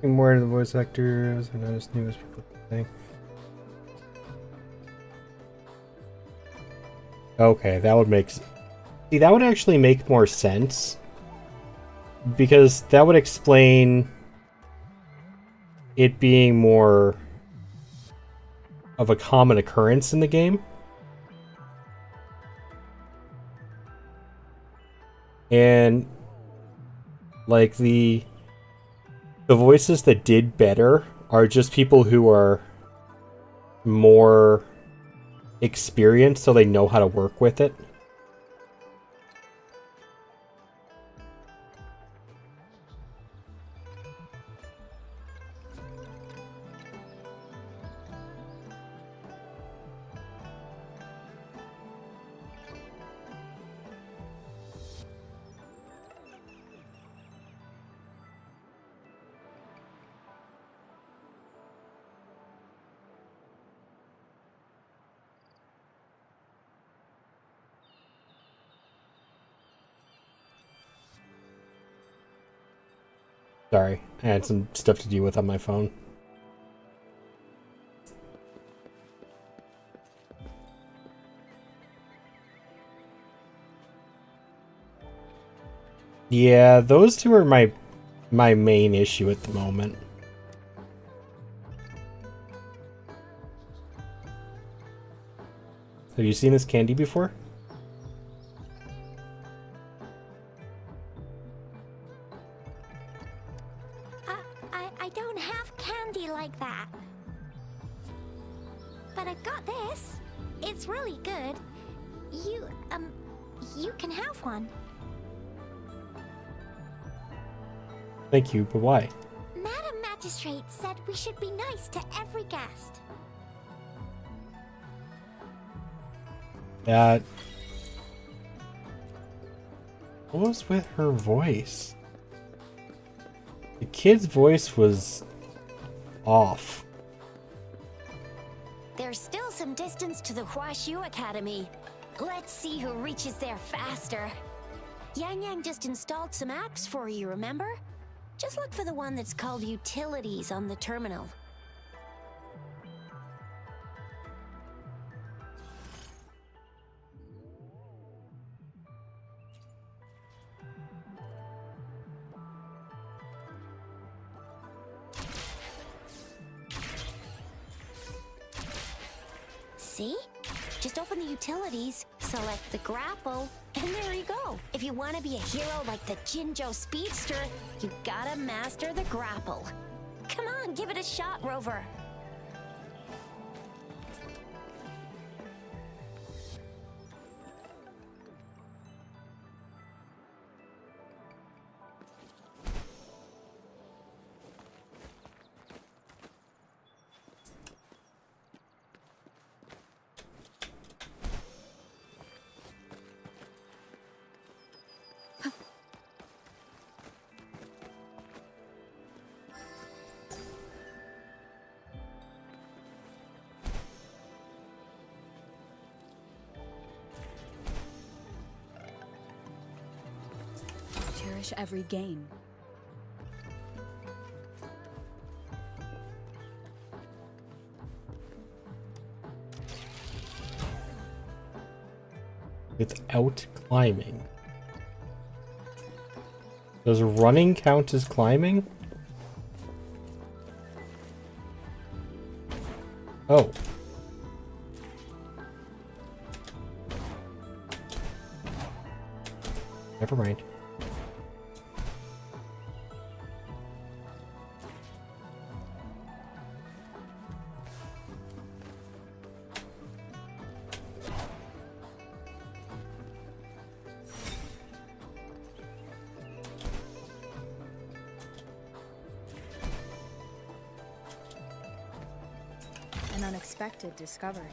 More of the voice actors. I noticed news people thing. Okay, that would make. See, that would actually make more sense. Because that would explain it being more of a common occurrence in the game. And like the voices that did better are just people who are more experienced, so they know how to work with it. Sorry, I had some stuff to deal with on my phone. Yeah, those two are my main issue at the moment. Have you seen this candy before? I don't have candy like that. But I've got this. It's really good. You can have one. Thank you, but why? Madam Magistrate said we should be nice to every guest. That... What was with her voice? The kid's voice was off. There's still some distance to the Huashu Academy. Let's see who reaches there faster. Yang Yang just installed some apps for you, remember? Just look for the one that's called Utilities on the terminal. See? Just open the utilities, select the grapple, and there you go. If you want to be a hero like the Jinjo Speedster, you gotta master the grapple. Come on, give it a shot, Rover. Cherish every gain. Without climbing. Does running count as climbing? Oh. Never mind. An unexpected discovery.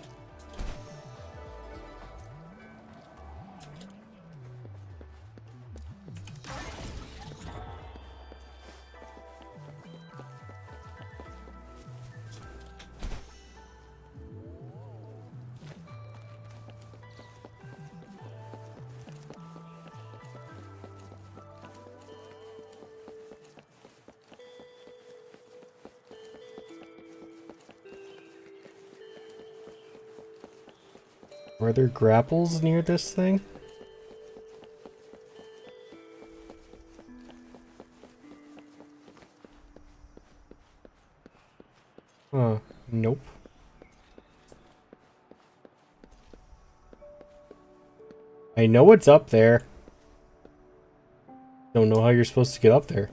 Were there grapples near this thing? Huh. Nope. I know it's up there. Don't know how you're supposed to get up there.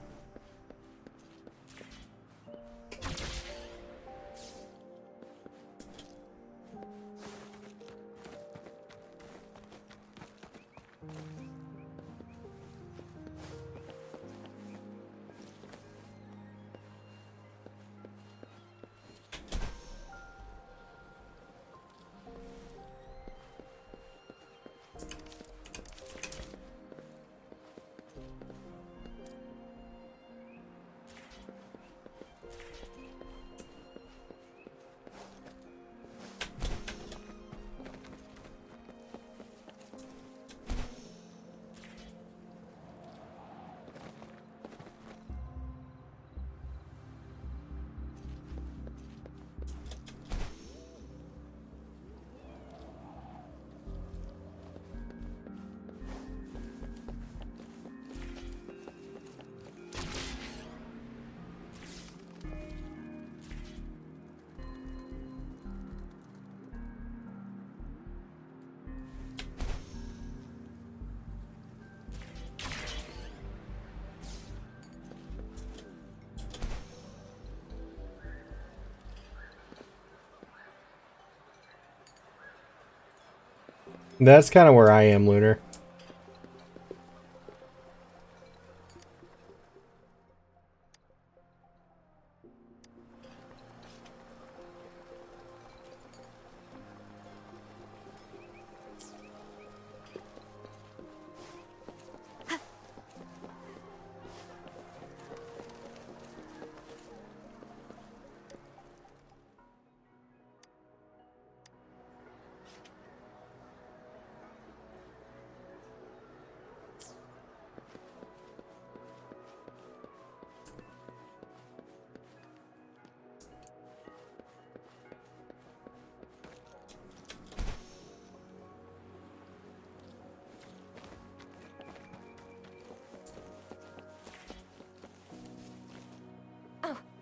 That's kind of where I am, Lunar.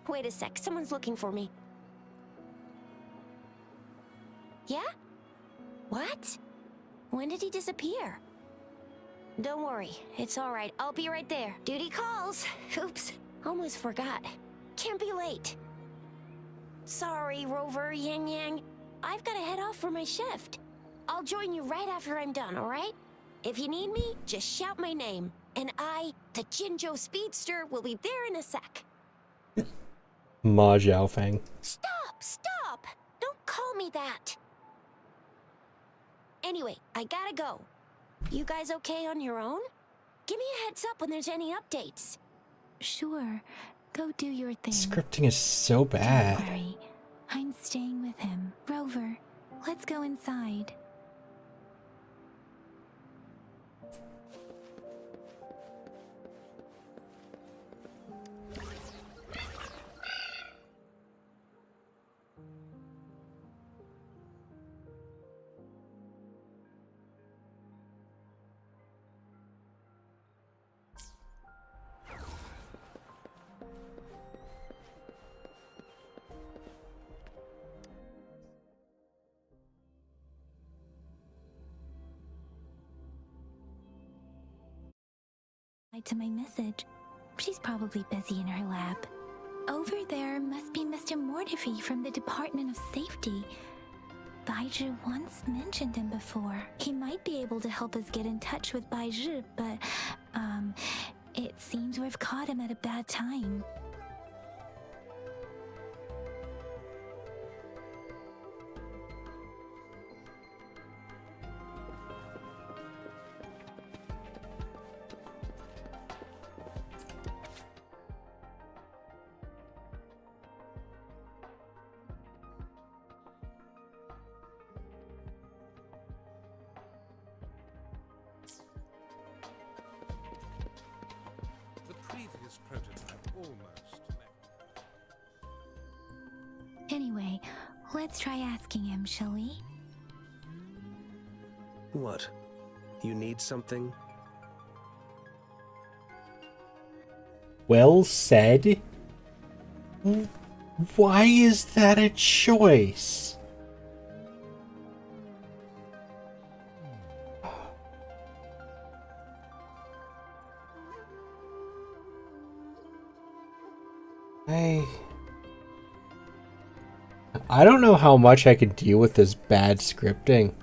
Wait a sec, someone's looking for me. Yeah? What? When did he disappear? Don't worry, it's alright. I'll be right there. Duty calls. Oops, almost forgot. Can't be late. Sorry, Rover, Yang Yang. I've gotta head off for my shift. I'll join you right after I'm done, alright? If you need me, just shout my name. And I, the Jinzhou Speedster, will be there in a sec. Ma Zhaofeng. Stop! Don't call me that. Anyway, I gotta go. You guys okay on your own? Give me a heads up when there's any updates. Sure. Go do your thing. Scripting is so bad. Don't worry. I'm staying with him. Rover, let's go inside. To my message. She's probably busy in her lab. Over there must be Mr. Mortefi from the Department of Safety. Baizhi once mentioned him before. He might be able to help us get in touch with Baizhi, but, it seems we've caught him at a bad time. Anyway, let's try asking him, shall we? What? You need something? Well said. Why is that a choice? I don't know how much I can deal with this bad scripting.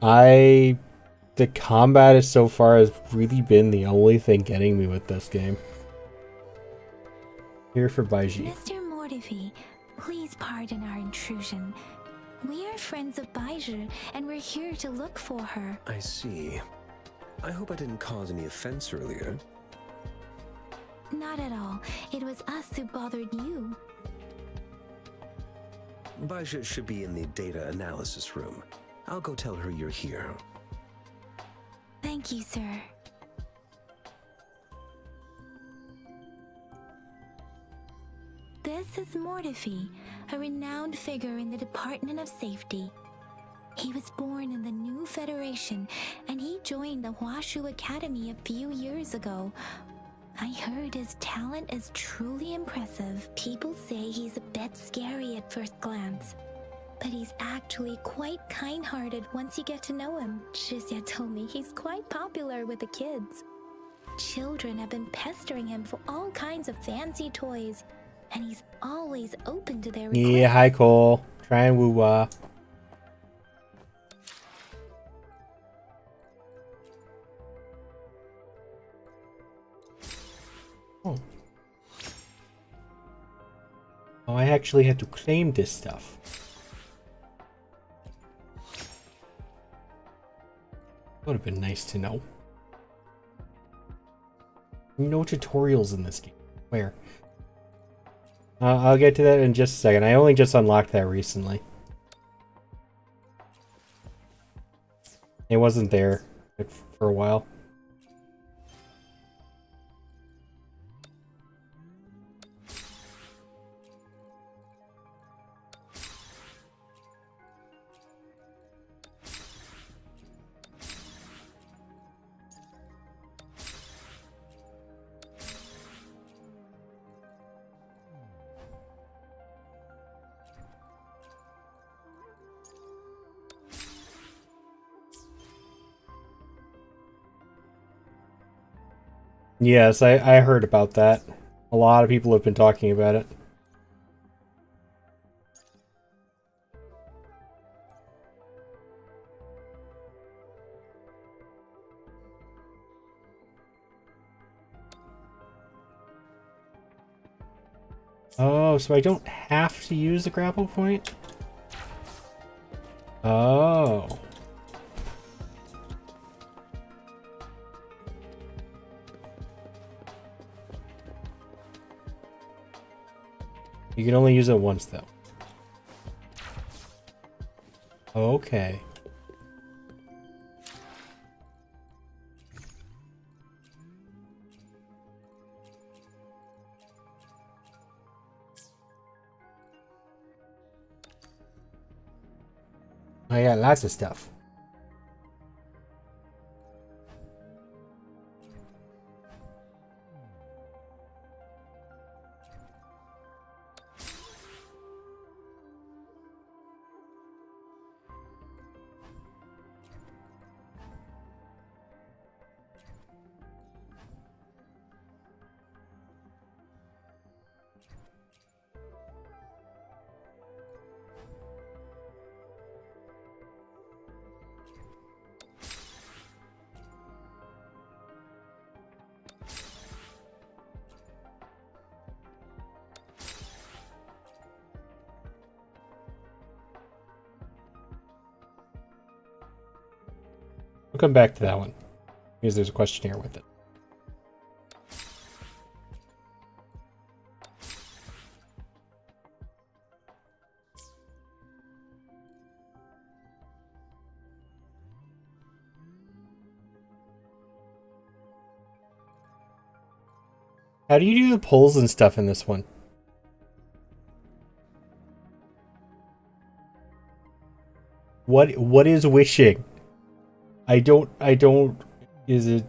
The combat is so far has really been the only thing getting me with this game. Here for Baiji. Mr. Mortifi, please pardon our intrusion. We are friends of Baiju, and we're here to look for her. I see. I hope I didn't cause any offense earlier. Not at all. It was us who bothered you. Baija should be in the data analysis room. I'll go tell her you're here. Thank you, sir. This is Mortifi, a renowned figure in the Department of Safety. He was born in the new Federation, and he joined the Huashu Academy a few years ago. I heard his talent is truly impressive. People say he's a bit scary at first glance, but he's actually quite kind-hearted once you get to know him. Shizia told me he's quite popular with the kids. Children have been pestering him for all kinds of fancy toys, and he's always open to their requests. Yeah, hi Cole. Try and WuWa. Oh. Oh, I actually had to claim this stuff. Would have been nice to know. No tutorials in this game. Where? I'll get to that in just a second. I only just unlocked that recently. It wasn't there for a while. Yes, I heard about that. A lot of people have been talking about it. Oh, so I don't have to use the grapple point? Oh. You can only use it once, though. Okay. I got lots of stuff. We'll come back to that one because there's a questionnaire with it. How do you do the pulls and stuff in this one? What is wishing? I don't is it?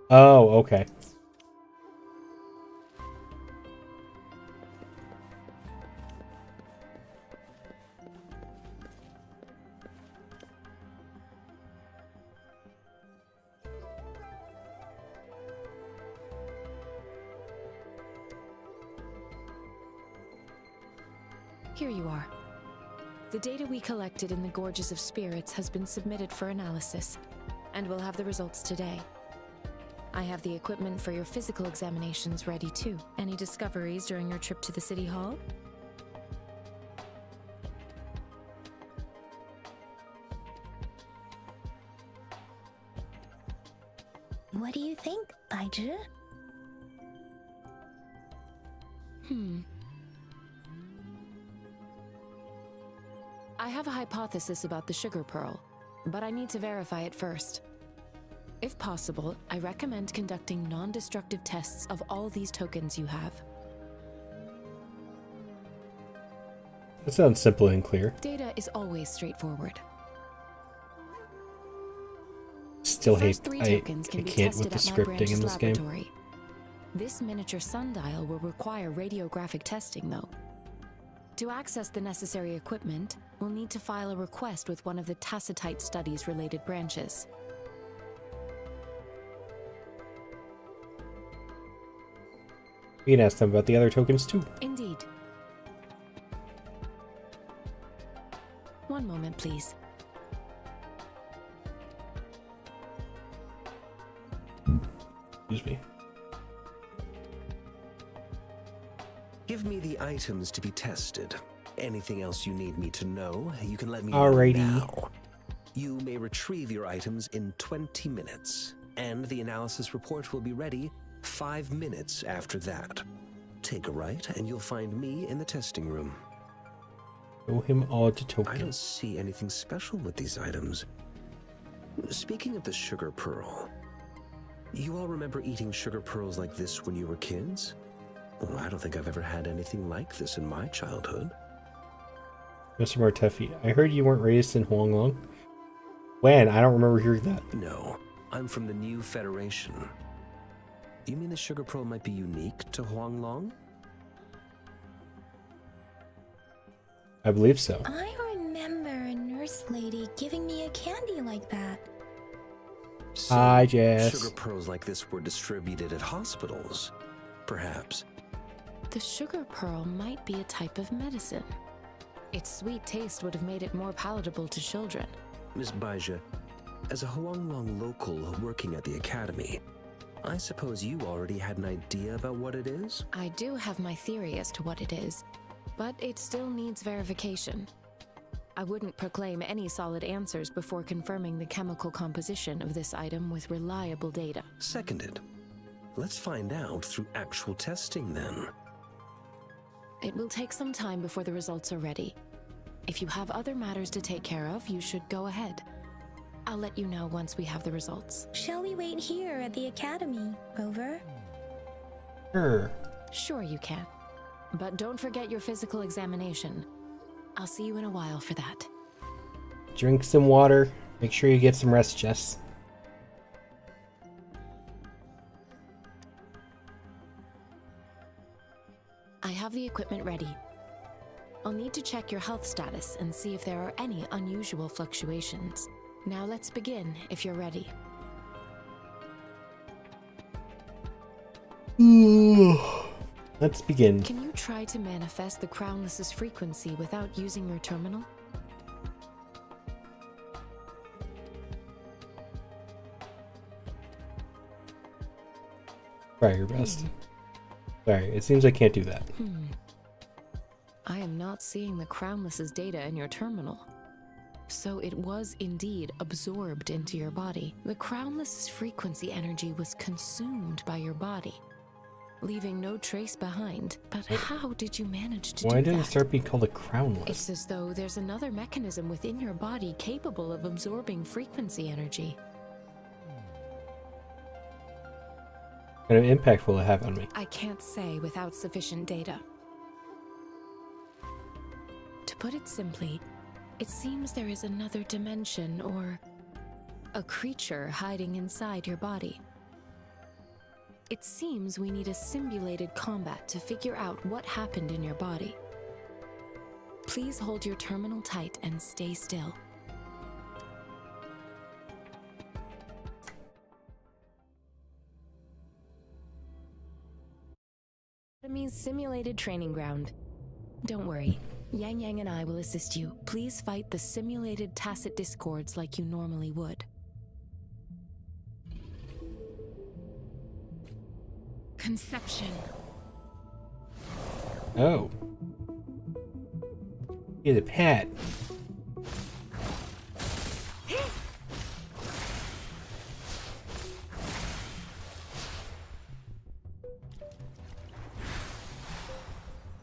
Oh, okay. Here you are. The data we collected in the Gorges of Spirits has been submitted for analysis, and we'll have the results today. I have the equipment for your physical examinations ready too. Any discoveries during your trip to the City Hall? What do you think, Baizhi? I have a hypothesis about the sugar pearl, but I need to verify it first. If possible, I recommend conducting non-destructive tests of all these tokens you have. That sounds simple and clear. Data is always straightforward. Still hate First three I tokens can be can't with tested the at my scripting branch's in this game. laboratory. This miniature sundial will require radiographic testing, though. To access the necessary equipment, we'll need to file a request with one of the Tacitite Studies related branches. We can ask them about the other tokens too. Indeed. One moment, please. Excuse me. Give me the items to be tested. Anything else you need me to know, you can let me Alrighty. know now. You may retrieve your items in 20 minutes, and the analysis report will be ready 5 minutes after that. Take a right, and you'll find me in the testing room. Show him all the tokens. I don't see anything special with these items. Speaking of the sugar pearl, you all remember eating sugar pearls like this when you were kids? Well, I don't think I've ever had anything like this in my childhood. Mr. Martefi, I heard you weren't raised in Huanglong. When? I don't remember hearing that. No, I'm from the New Federation. You mean the sugar pearl might be unique to Huanglong? I believe so. I remember a nurse lady giving me a candy like that. So, Hi, Jess. sugar pearls like this were distributed at hospitals, perhaps. The sugar pearl might be a type of medicine. Its sweet taste would have made it more palatable to children. Miss Baizhi, as a Huanglong local working at the academy, I suppose you already had an idea about what it is? I do have my theory as to what it is, but it still needs verification. I wouldn't proclaim any solid answers before confirming the chemical composition of this item with reliable data. Seconded. Let's find out through actual testing then. It will take some time before the results are ready. If you have other matters to take care of, you should go ahead. I'll let you know once we have the results. Shall we wait here at the academy, Rover? Sure. Sure you can. But don't forget your physical examination. I'll see you in a while for that. Drink some water. Make sure you get some rest, Jess. I have the equipment ready. I'll need to check your health status and see if there are any unusual fluctuations. Now let's begin, if you're ready. Let's begin. Can you try to manifest the Crownless's frequency without using your terminal? Try your best. Sorry, it seems I can't do that. I am not seeing the Crownless's data in your terminal. So it was indeed absorbed into your body. The Crownless's frequency energy was consumed by your body, leaving no trace behind. But how did you manage to do that? Why did it start being called a crownless? It's as though there's another mechanism within your body capable of absorbing frequency energy. What kind of impact will it have on me? I can't say without sufficient data. put it simply, it seems there is another dimension or a creature hiding inside your body. It seems we need a simulated combat to figure out what happened in your body. Please hold your terminal tight and stay still. Enemy's simulated training ground. Don't worry, Yang Yang and I will assist you. Please fight the simulated tacit discords like you normally would. Conception. Oh. Get a pet.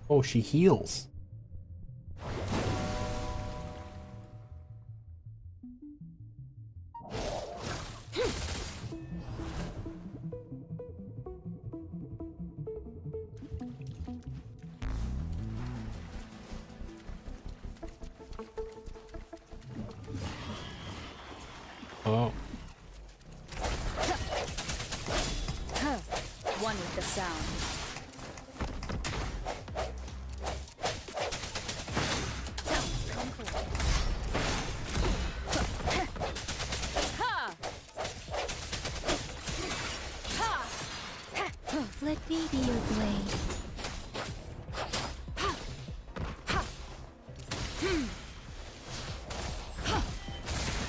Oh, she heals. Oh. One with the sound. Let me be your blade.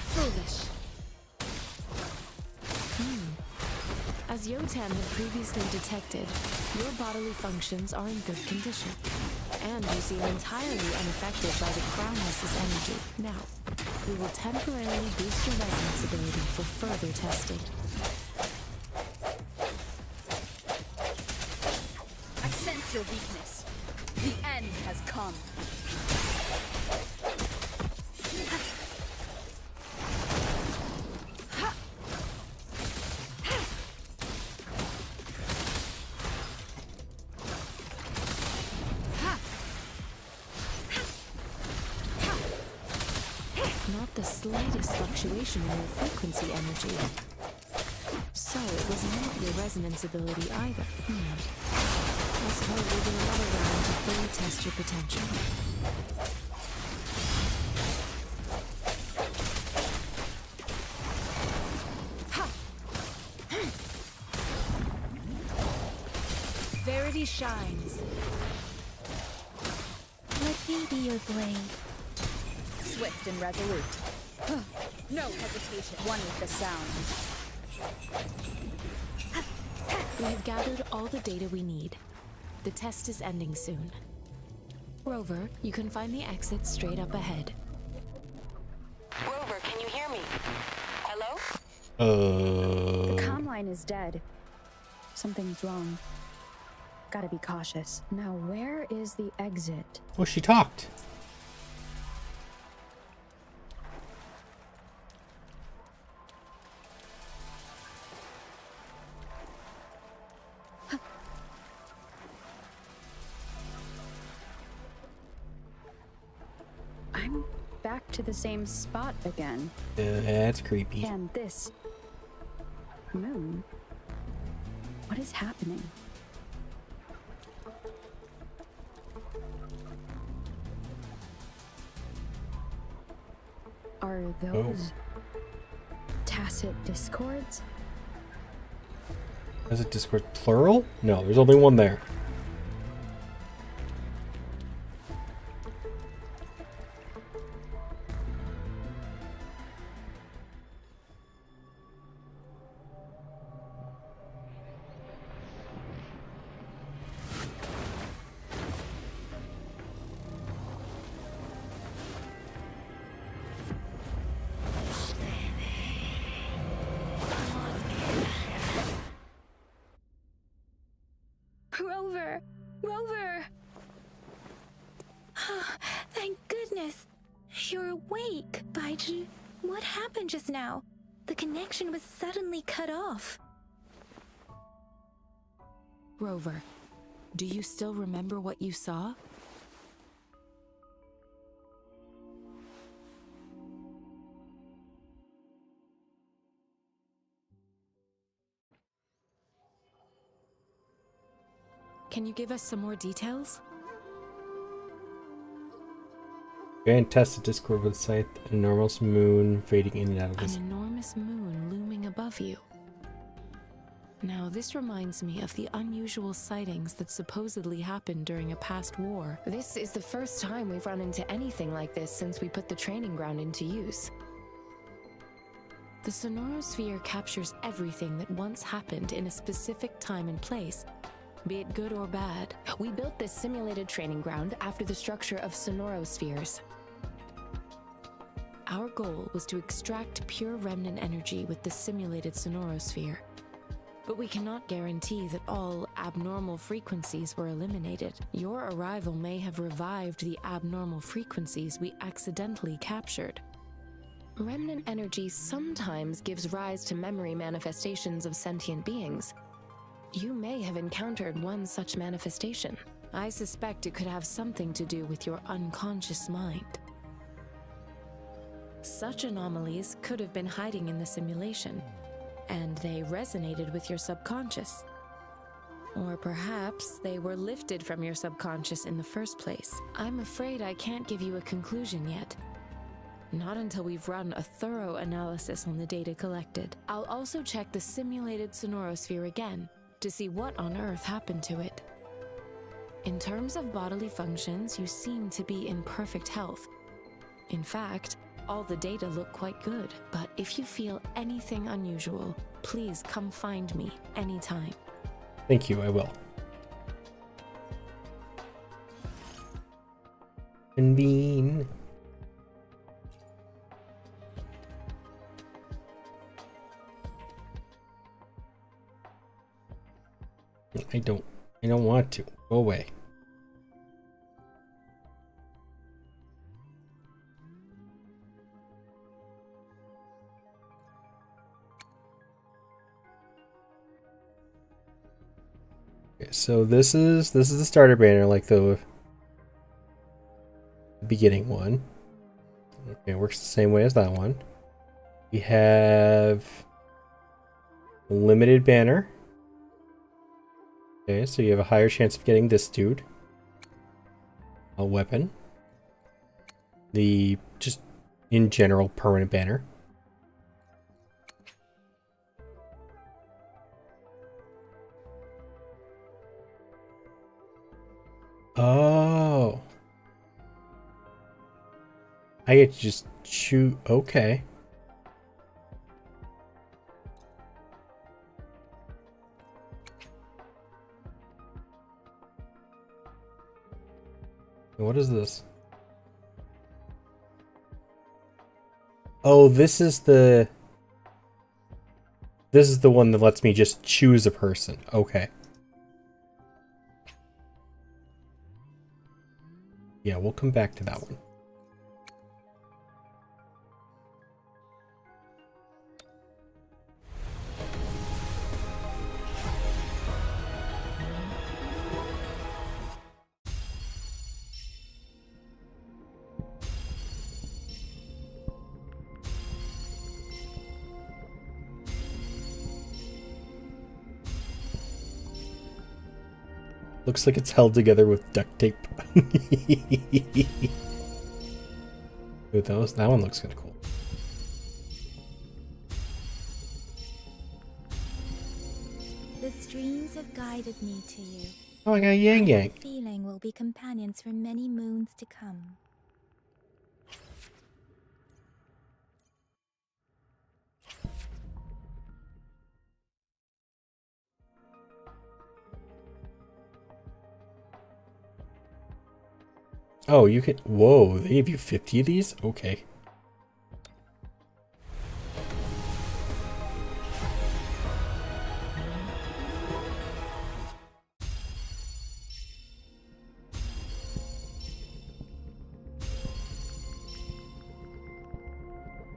Foolish. As Yotan had previously detected, your bodily functions are in good condition, and you seem entirely unaffected by the Crownless's energy. Now, we will temporarily boost your resonance ability for further testing. I sense your weakness. The end has come. Not the slightest fluctuation in your frequency energy. So it was not your resonance ability either. I suppose we'll do another round to fully test your potential. Verity shines. Let me be your blade. Swift and resolute. No hesitation. One with the sound. We have gathered all the data we need. The test is ending soon. Rover, you can find the exit straight up ahead. Rover, can you hear me? Hello? The comm line is dead. Something's wrong. Gotta be cautious. Now, where is the exit? Oh, she talked. I'm back to the same spot again. That's creepy. And this moon. What is happening? Are those tacit discords? Is it Discord plural? No, there's only one there. Rover! Rover! Thank goodness. You're awake, Baiji. What happened just now? The connection was suddenly cut off. Rover, do you still remember what you saw? Can you give us some more details? Giant tested Discord with sight, enormous moon fading in and out of An this. enormous moon looming above you. Now, this reminds me of the unusual sightings that supposedly happened during a past war. This is the first time we've run into anything like this since we put the training ground into use. The sonorosphere captures everything that once happened in a specific time and place, be it good or bad. We built this simulated training ground after the structure of sonorospheres. Our goal was to extract pure remnant energy with the simulated sonorosphere. But we cannot guarantee that all abnormal frequencies were eliminated. Your arrival may have revived the abnormal frequencies we accidentally captured. Remnant energy sometimes gives rise to memory manifestations of sentient beings. You may have encountered one such manifestation. I suspect it could have something to do with your unconscious mind. Such anomalies could have been hiding in the simulation, and they resonated with your subconscious. Or perhaps they were lifted from your subconscious in the first place. I'm afraid I can't give you a conclusion yet. Not until we've run a thorough analysis on the data collected. I'll also check the simulated sonorosphere again to see what on earth happened to it. In terms of bodily functions, you seem to be in perfect health. In fact, all the data look quite good, but if you feel anything unusual, please come find me anytime. Thank you, I will. Convene. I don't want to. Go away. Okay, so this is the starter banner, like the beginning one. Okay, it works the same way as that one. We have a limited banner. Okay, so you have a higher chance of getting this dude. A weapon. The, just in general, permanent banner. Oh. I get to just shoot. Okay. What is this? Oh, this is the one that lets me just choose a person. Okay. Yeah, we'll come back to that one. Looks like it's held together with duct tape. Ooh, that one looks kind of cool. The streams have guided me to you. Oh, I got Yang Yang. I have a feeling we'll be companions for many moons to come. Oh, you can. Whoa, they gave you 50 of these? Okay.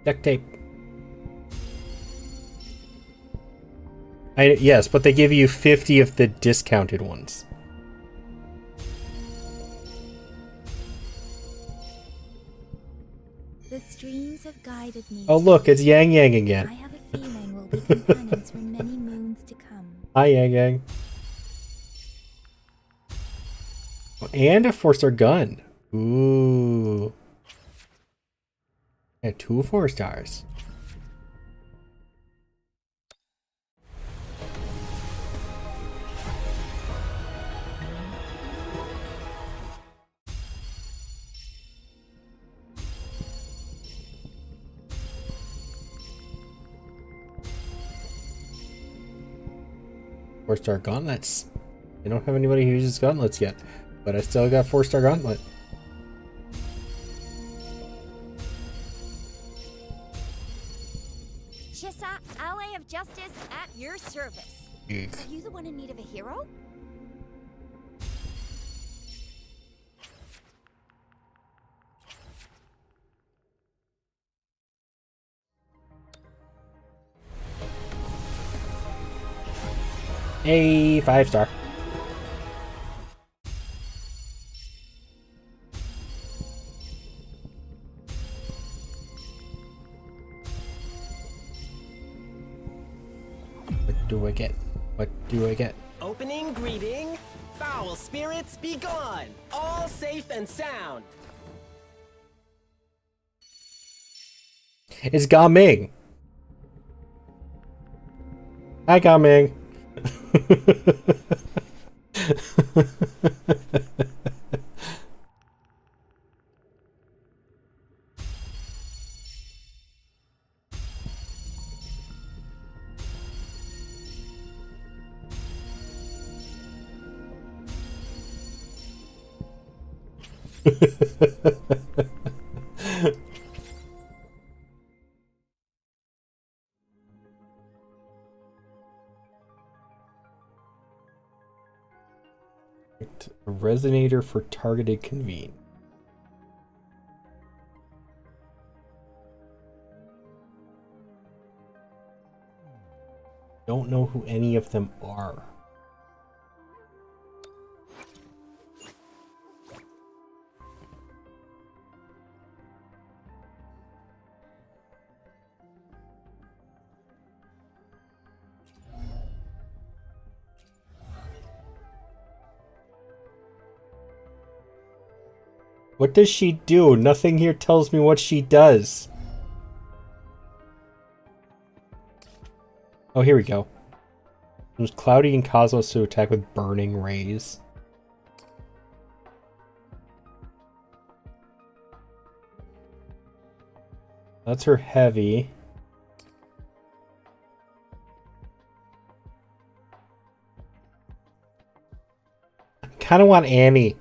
Duct tape. Yes, but they give you 50 of the discounted ones. The streams have guided me. Oh, look, it's Yang Yang again. I have a feeling we'll be companions for many moons to come. Hi, Yang Yang. And a 4-star gun. Ooh. And 2 4-stars. Four-star gauntlets. I don't have anybody who uses gauntlets yet, but I still got 4-star gauntlet. Shissa, ally of justice at your service. Ugh. Are you the one in need of a hero? A 5-star. What do I get? What do I get? Opening greeting. Foul spirits be gone. All safe and sound. It's Ga Ming. Hi, Ga Ming. A resonator for targeted convene. Don't know who any of them are. What does she do? Nothing here tells me what she does. Oh, here we go. It was Cloudy and Cosmos to attack with burning rays. That's her heavy. I kind of want Annie.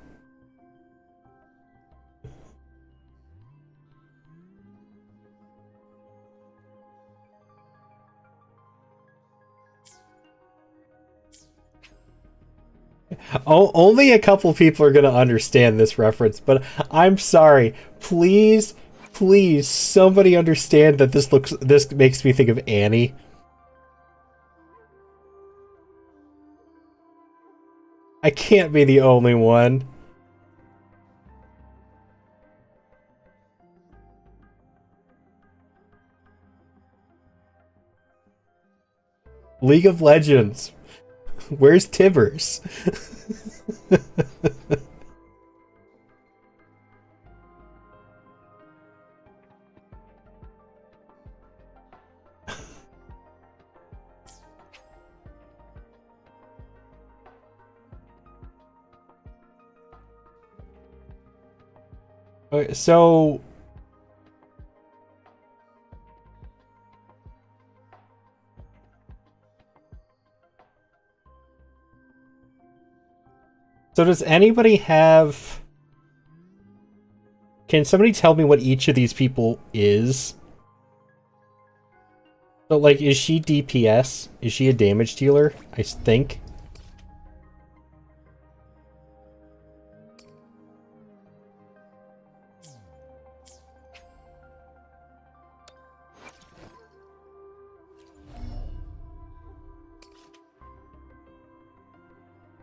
Oh, only a couple people are going to understand this reference, but I'm sorry. Please, please, somebody understand that this makes me think of Annie. I can't be the only one. League of Legends. Where's Tibbers? Okay, so does anybody have... Can somebody tell me what each of these people is? So, like, is she DPS? Is she a damage dealer? I think.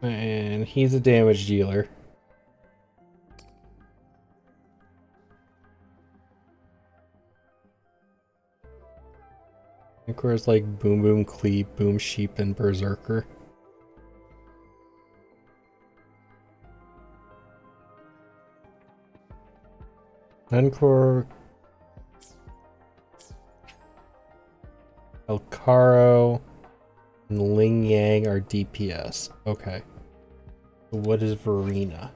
And he's a damage dealer. Of course, like Boom Boom Cleep, Boom Sheep, and Berserker. Encore, El Caro, and Ling Yang are DPS. Okay. So what is Verena?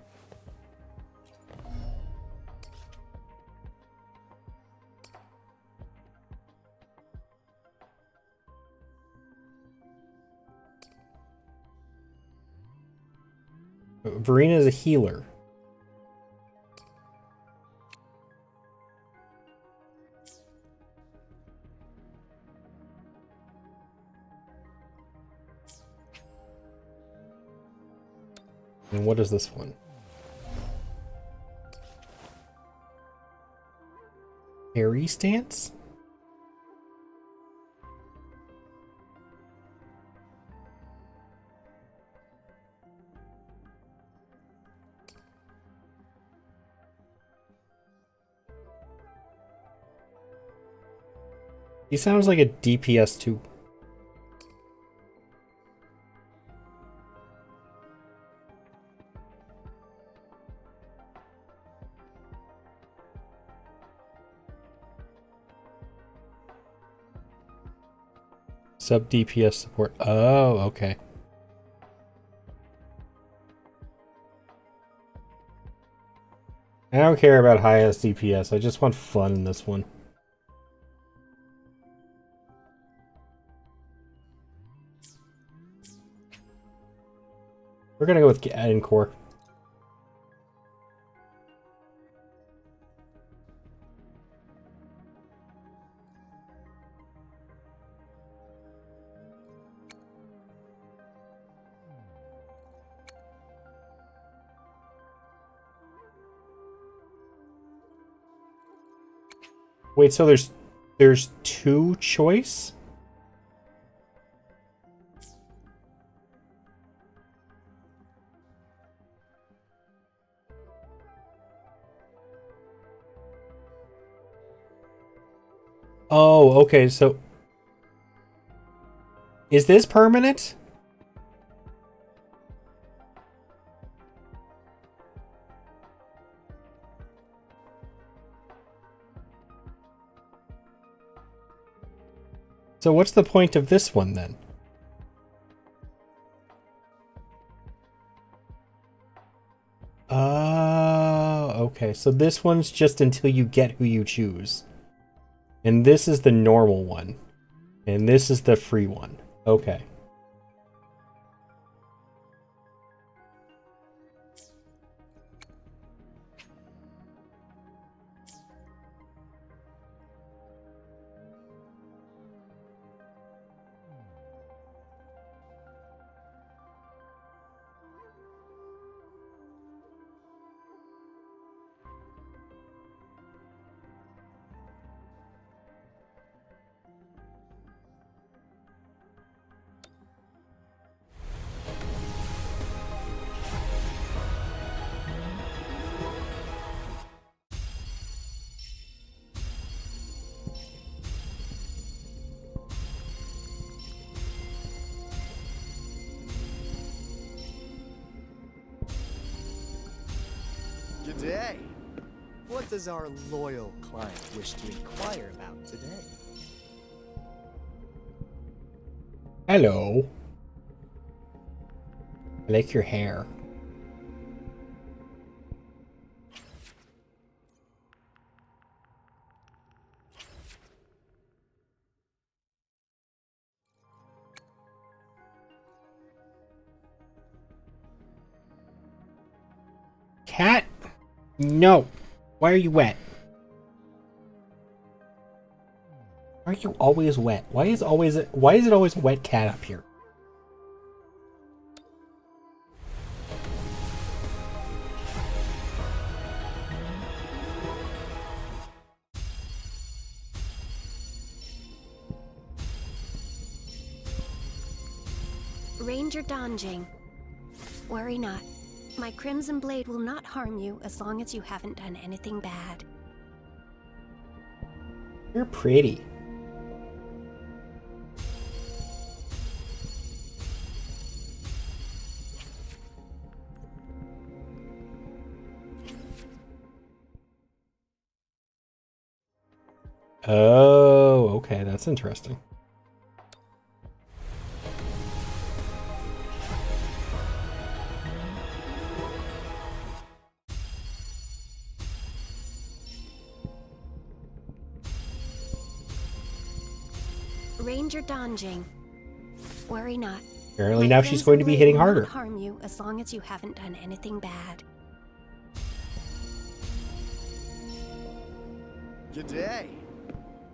Verena is a healer. And what is this one? Harry stance? He sounds like a DPS too. Sub DPS support. Oh, okay. I don't care about highest DPS. I just want fun in this one. We're gonna go with Encore. Wait, so there's two choice? Oh, okay, so is this permanent? So what's the point of this one then? Oh, okay. So this one's just until you get who you choose. And this is the normal one. And this is the free one. Okay. G'day. What does our loyal client wish to inquire about today? Hello. I like your hair. Cat? No. Why are you wet? Why are you always wet? Why is it always a wet cat up here? Ranger Donjing. Worry not. My Crimson Blade will not harm you as long as you haven't done anything bad. You're pretty. Oh, okay, that's interesting. Ranger Donjing. Worry not. Apparently My now she's Crimson going to be Blade hitting will harder. not harm you as long as you haven't done anything bad. G'day.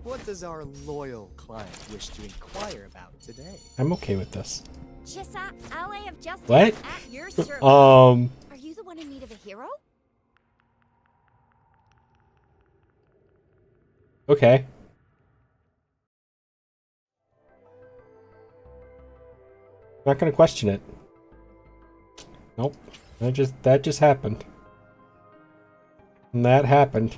What does our loyal client wish to inquire about today? I'm okay with this. Chissa, ally of justice What? at your service. Are you the one in need of a hero? Okay. Not gonna question it. Nope. That just happened. And that happened.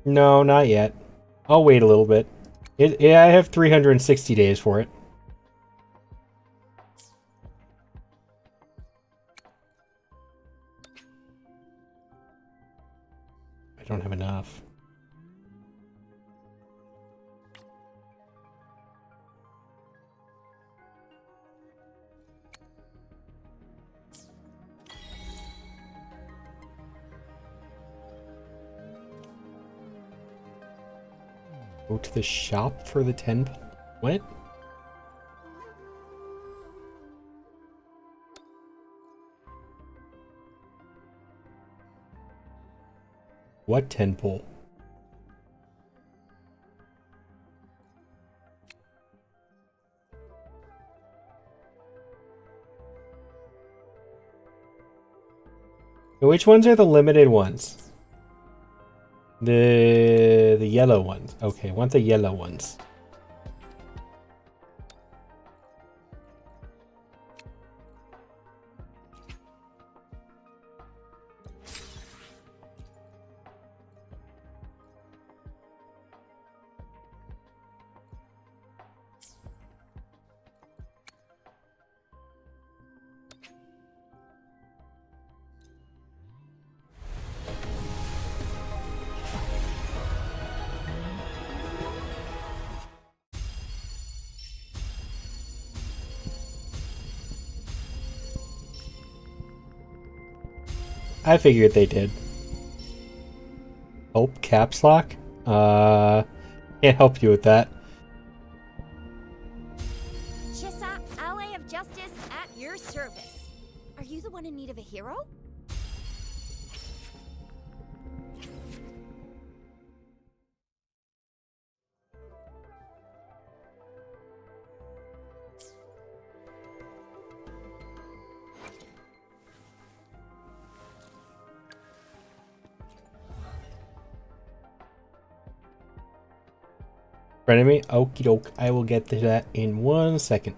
No, not yet. I'll wait a little bit. I have 360 days for it. I don't have enough. Go to the shop for the 10. What? What 10 pull? Which ones are the limited ones? The yellow ones. Okay, want the yellow ones. I figured they did. Oh, caps lock? Can't help you with that. Chissa, ally of justice at your service. Are you the one in need of a hero? Frenemy? Okie doke. I will get to that in 1 second.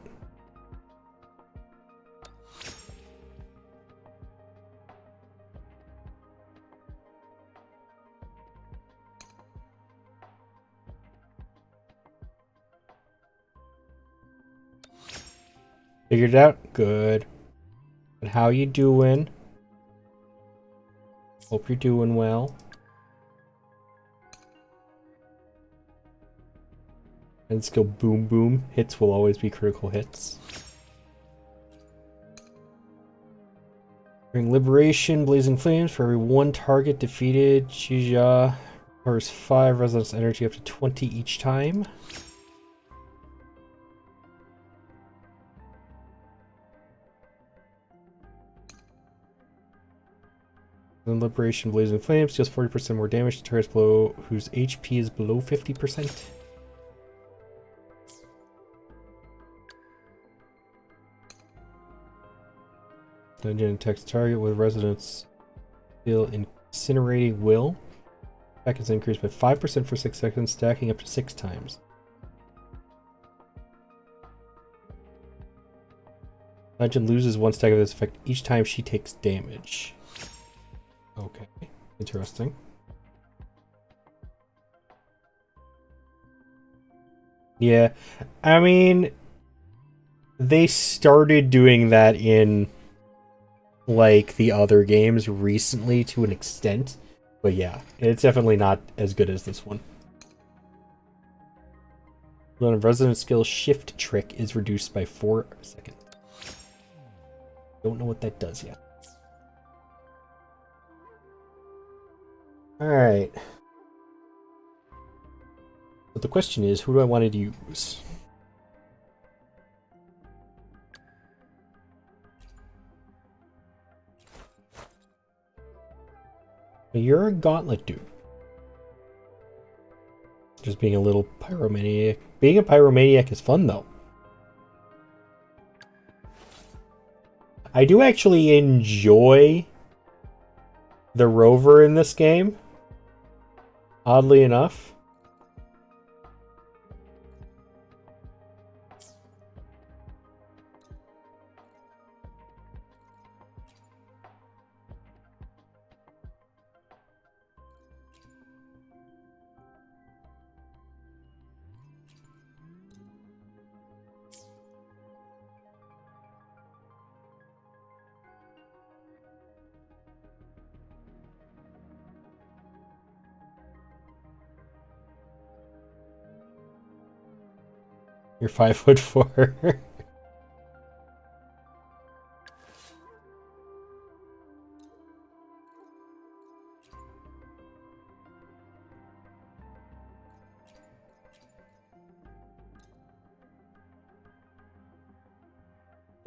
Figured it out? Good. But how you doing? Hope you're doing well. And skill boom boom. Hits will always be critical hits. During Liberation, Blazing Flames, for every 1 target defeated, Chija recovers 5 resonance energy up to 20 each time. Then Liberation, Blazing Flames deals 40% more damage to targets below whose HP is below 50%. Dungeon attacks target with resonance still incinerating will. Attack is increased by 5% for 6 seconds, stacking up to 6 times. Dungeon loses 1 stack of this effect each time she takes damage. Okay, interesting. Yeah, I mean, They started doing that in like the other games recently to an extent, but yeah, it's definitely not as good as this one. The resident skill shift trick is reduced by 4 seconds. Don't know what that does yet. Alright. But the question is, who do I want to use? You're a gauntlet dude. Just being a little pyromaniac. Being a pyromaniac is fun, though. I do actually enjoy the rover in this game. Oddly enough. You're 5'4".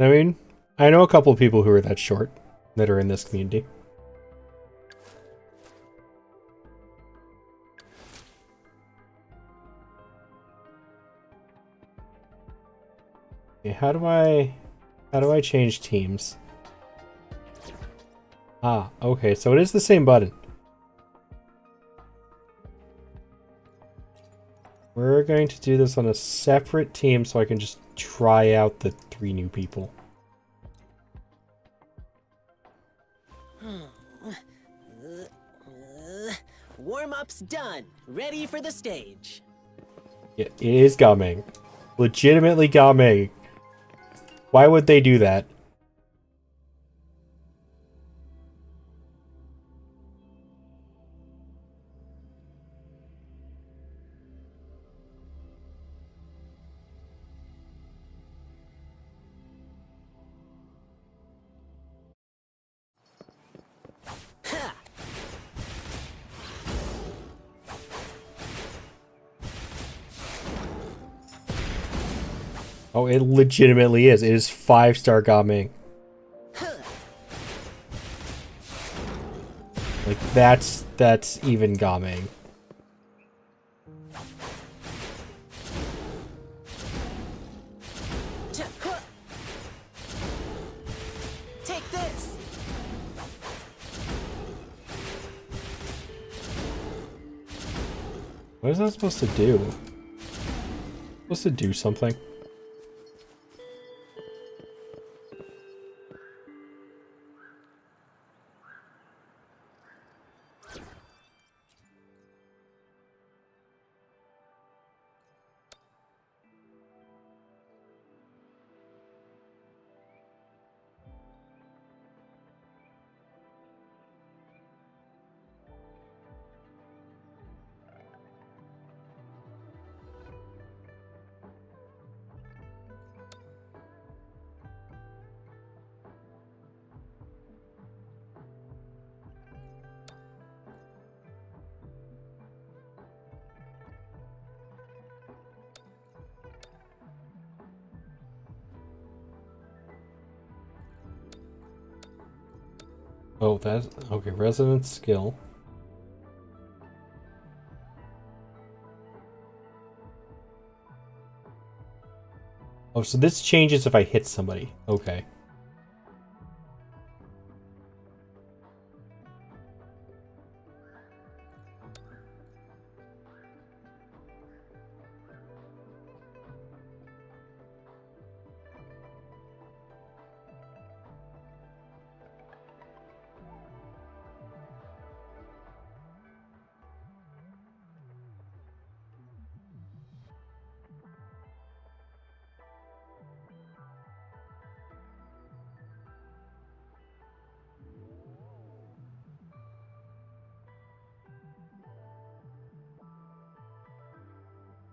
I mean, I know a couple of people who are that short that are in this community. Okay, how do I change teams? Ah, okay, so it is the same button. We're going to do this on a separate team so I can just try out the 3 new people. Warm-up's done. Ready for the stage. Yeah, it is Gaming. Legitimately Gaming. Why would they do that? Oh, it legitimately is. It is 5-star Gaming. Like, that's even Gaming. Take this. What is that supposed to do? Supposed to do something? Oh, that's okay. Resident skill. Oh, so this changes if I hit somebody. Okay.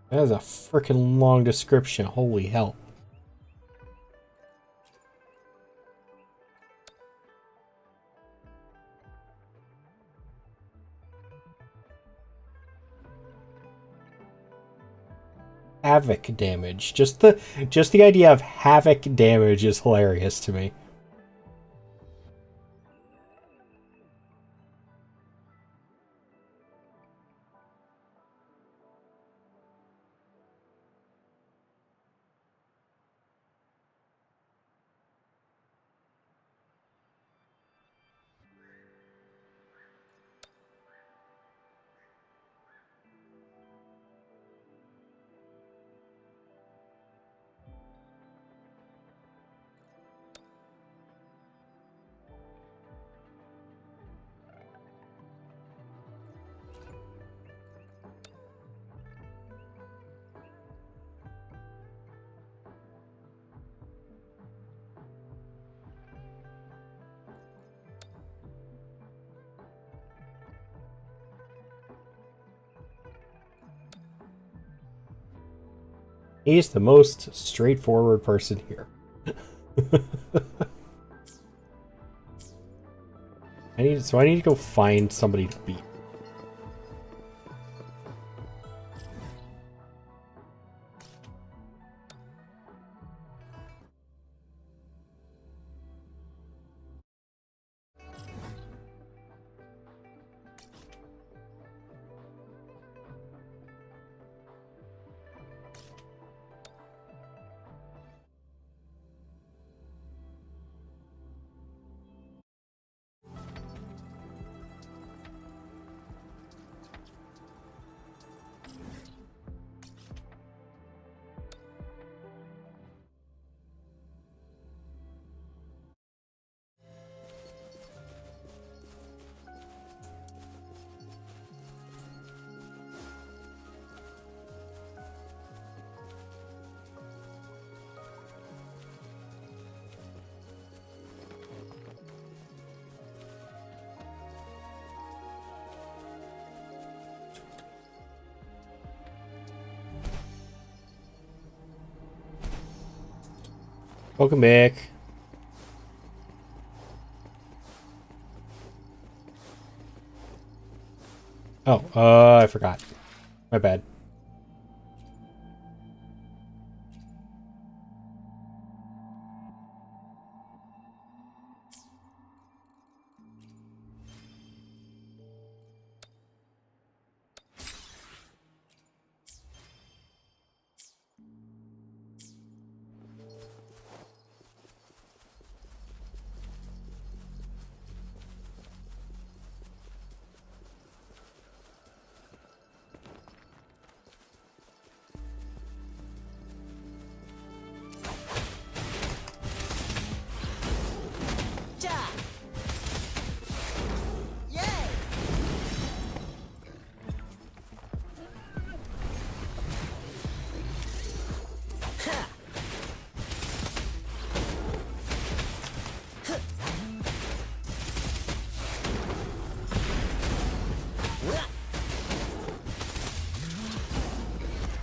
That is a freaking long description. Holy hell. Havoc damage. Just the idea of havoc damage is hilarious to me. He's the most straightforward person here. I need to go find somebody to beat. Welcome back. Oh, I forgot. My bad.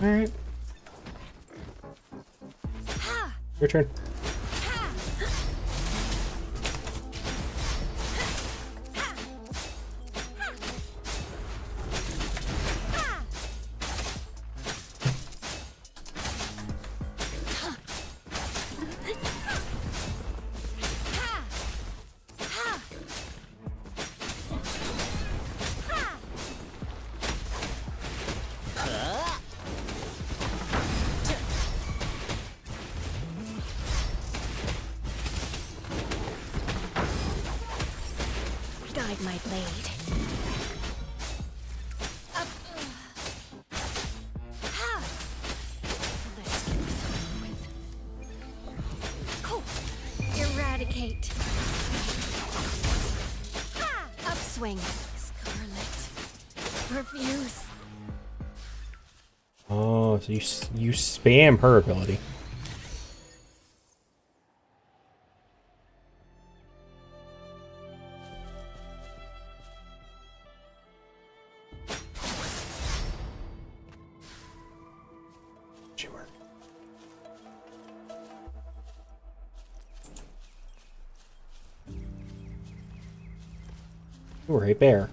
Alright. Your turn. Guide my blade. Up. Ha! Let's get this over with. Cool. Eradicate. Ha! Upswing. Scarlet. Refuse. Oh, so you spam her ability. You're a bear.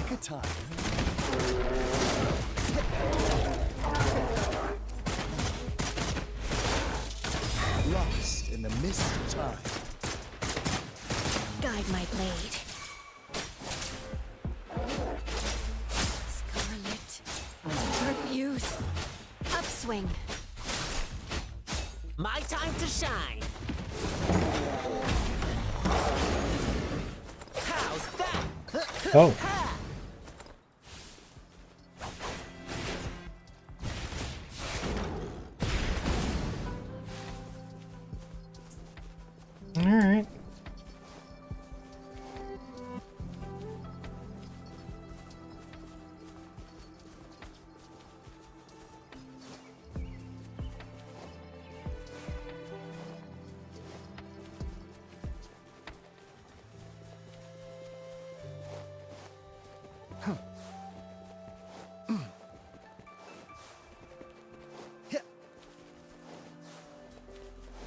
Good time. Lost in the mist of time. Guide my blade. Scarlet. Refuse. Upswing. My time to shine. How's that? Oh. All right.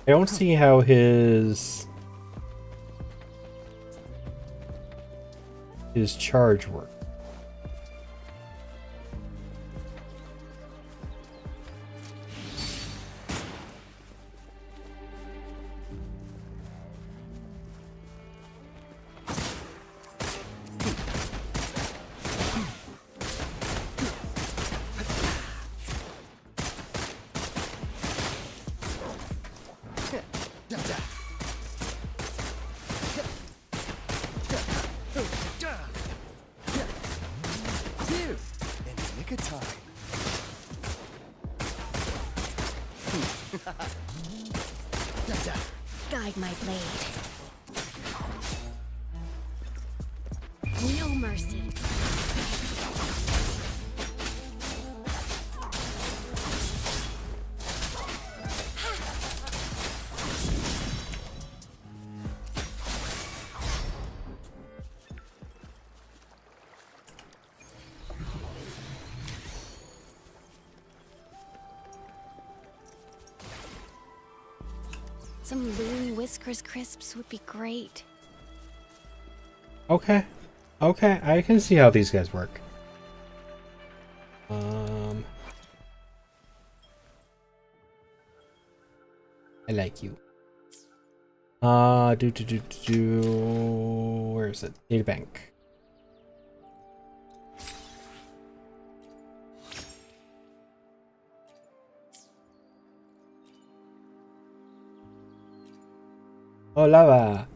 I don't see how his charge works. In the nick of time. Guide my blade. No mercy. Some loon Whiskers crisps would be great. Okay. Okay, I can see how these guys work. I like you. Where is it? Data bank. Oh, lava.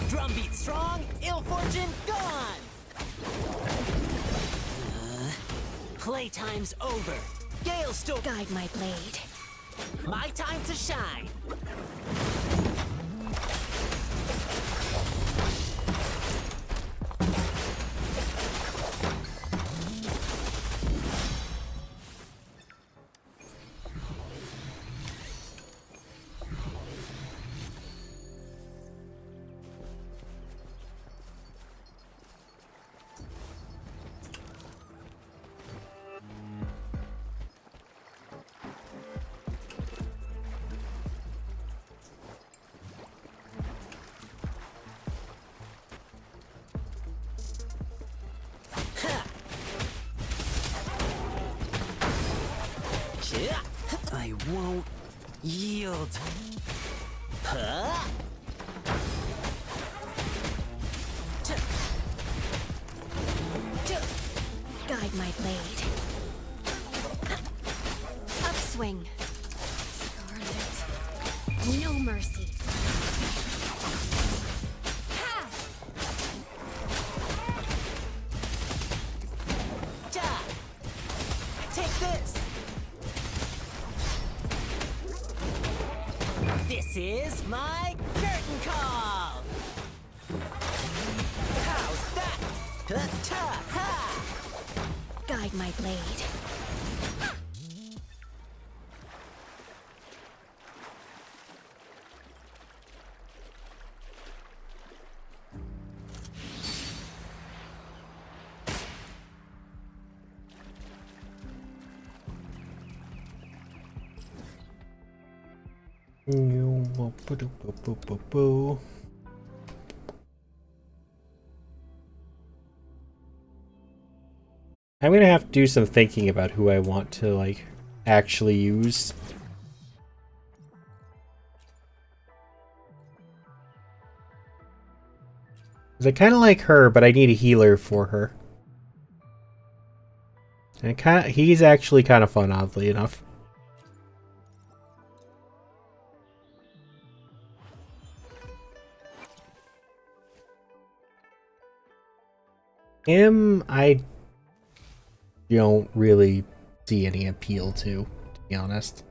Drumbeat strong, ill fortune gone. Playtime's over. Gale still guide my blade. My time to shine. I won't yield. Huh? Guide my blade. Upswing. Scarlet. No mercy. Ha! Ja! Take this! This is my curtain call! How's that? Ha! Guide my blade. I'm gonna have to do some thinking about who I want to, like, actually use. Cause I kind of like her, but I need a healer for her. And he's actually kind of fun, oddly enough. Him, I don't really see any appeal to be honest.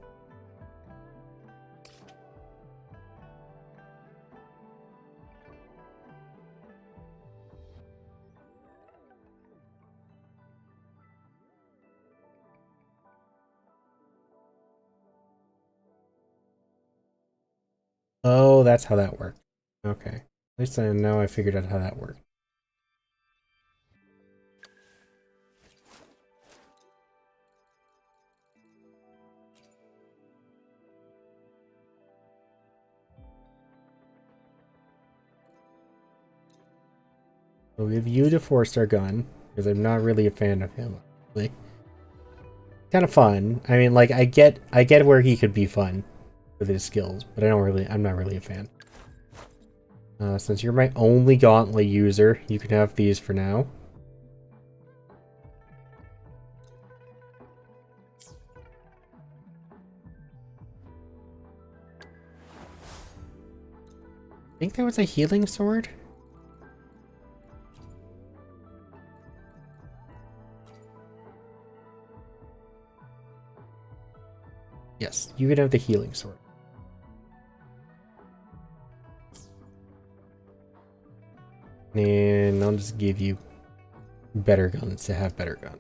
Oh, that's how that worked. Okay. At least I know I figured out how that worked. So we have you to 4-star gun, because I'm not really a fan of him, honestly. Kind of fun. I mean, like, I get where he could be fun with his skills, but I'm not really a fan. Since you're my only gauntlet user, you can have these for now. I think there was a healing sword. Yes, you can have the healing sword. And I'll just give you better guns to have better guns.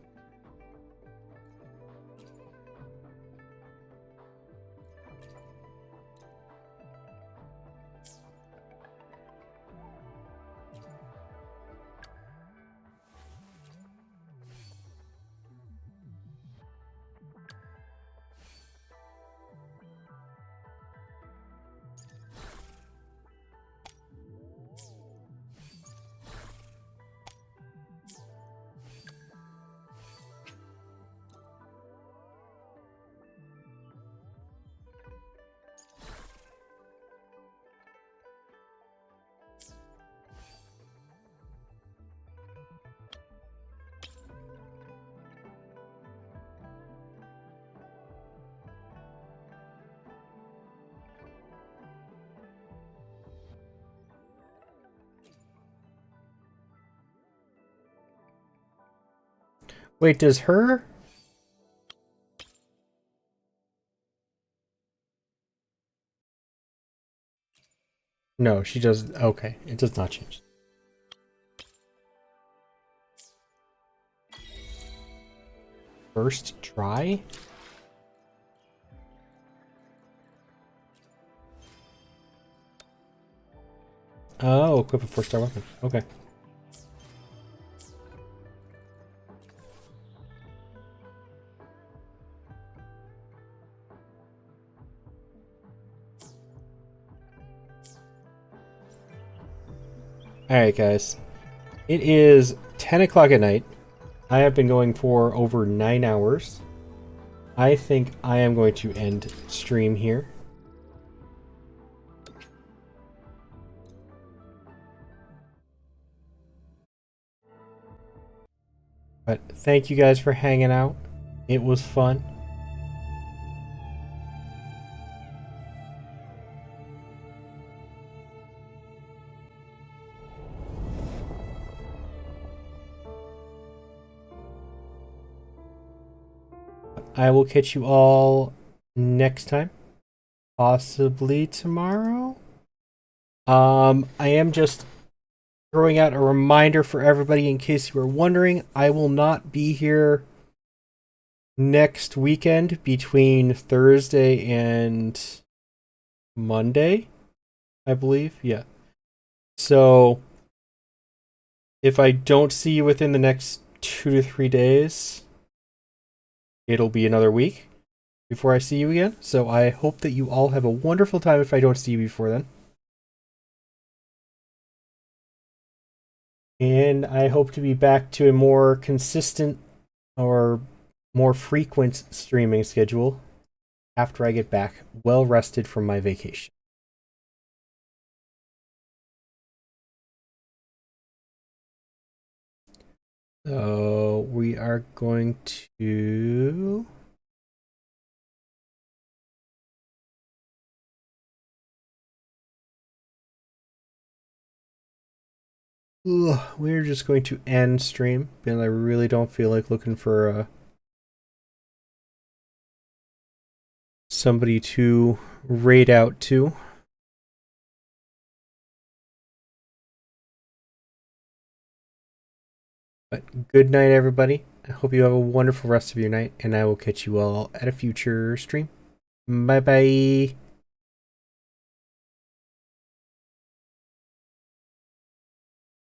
Wait, does her... No, she does... Okay, it does not change. First try? Oh, equip a 4-star weapon. Okay. Alright, guys. It is 10 o'clock at night. I have been going for over 9 hours. I think I am going to end stream here. But thank you guys for hanging out. It was fun. I will catch you all next time. Possibly tomorrow. I am just throwing out a reminder for everybody in case you were wondering. I will not be here next weekend between Thursday and Monday, I believe. Yeah. So if I don't see you within the next 2 to 3 days, it'll be another week before I see you again. So I hope that you all have a wonderful time if I don't see you before then. And I hope to be back to a more consistent or more frequent streaming schedule after I get back well rested from my vacation. So we are going to... we're just going to end stream because I really don't feel like looking for somebody to raid out to. But good night, everybody. I hope you have a wonderful rest of your night, and I will catch you all at a future stream. Bye bye.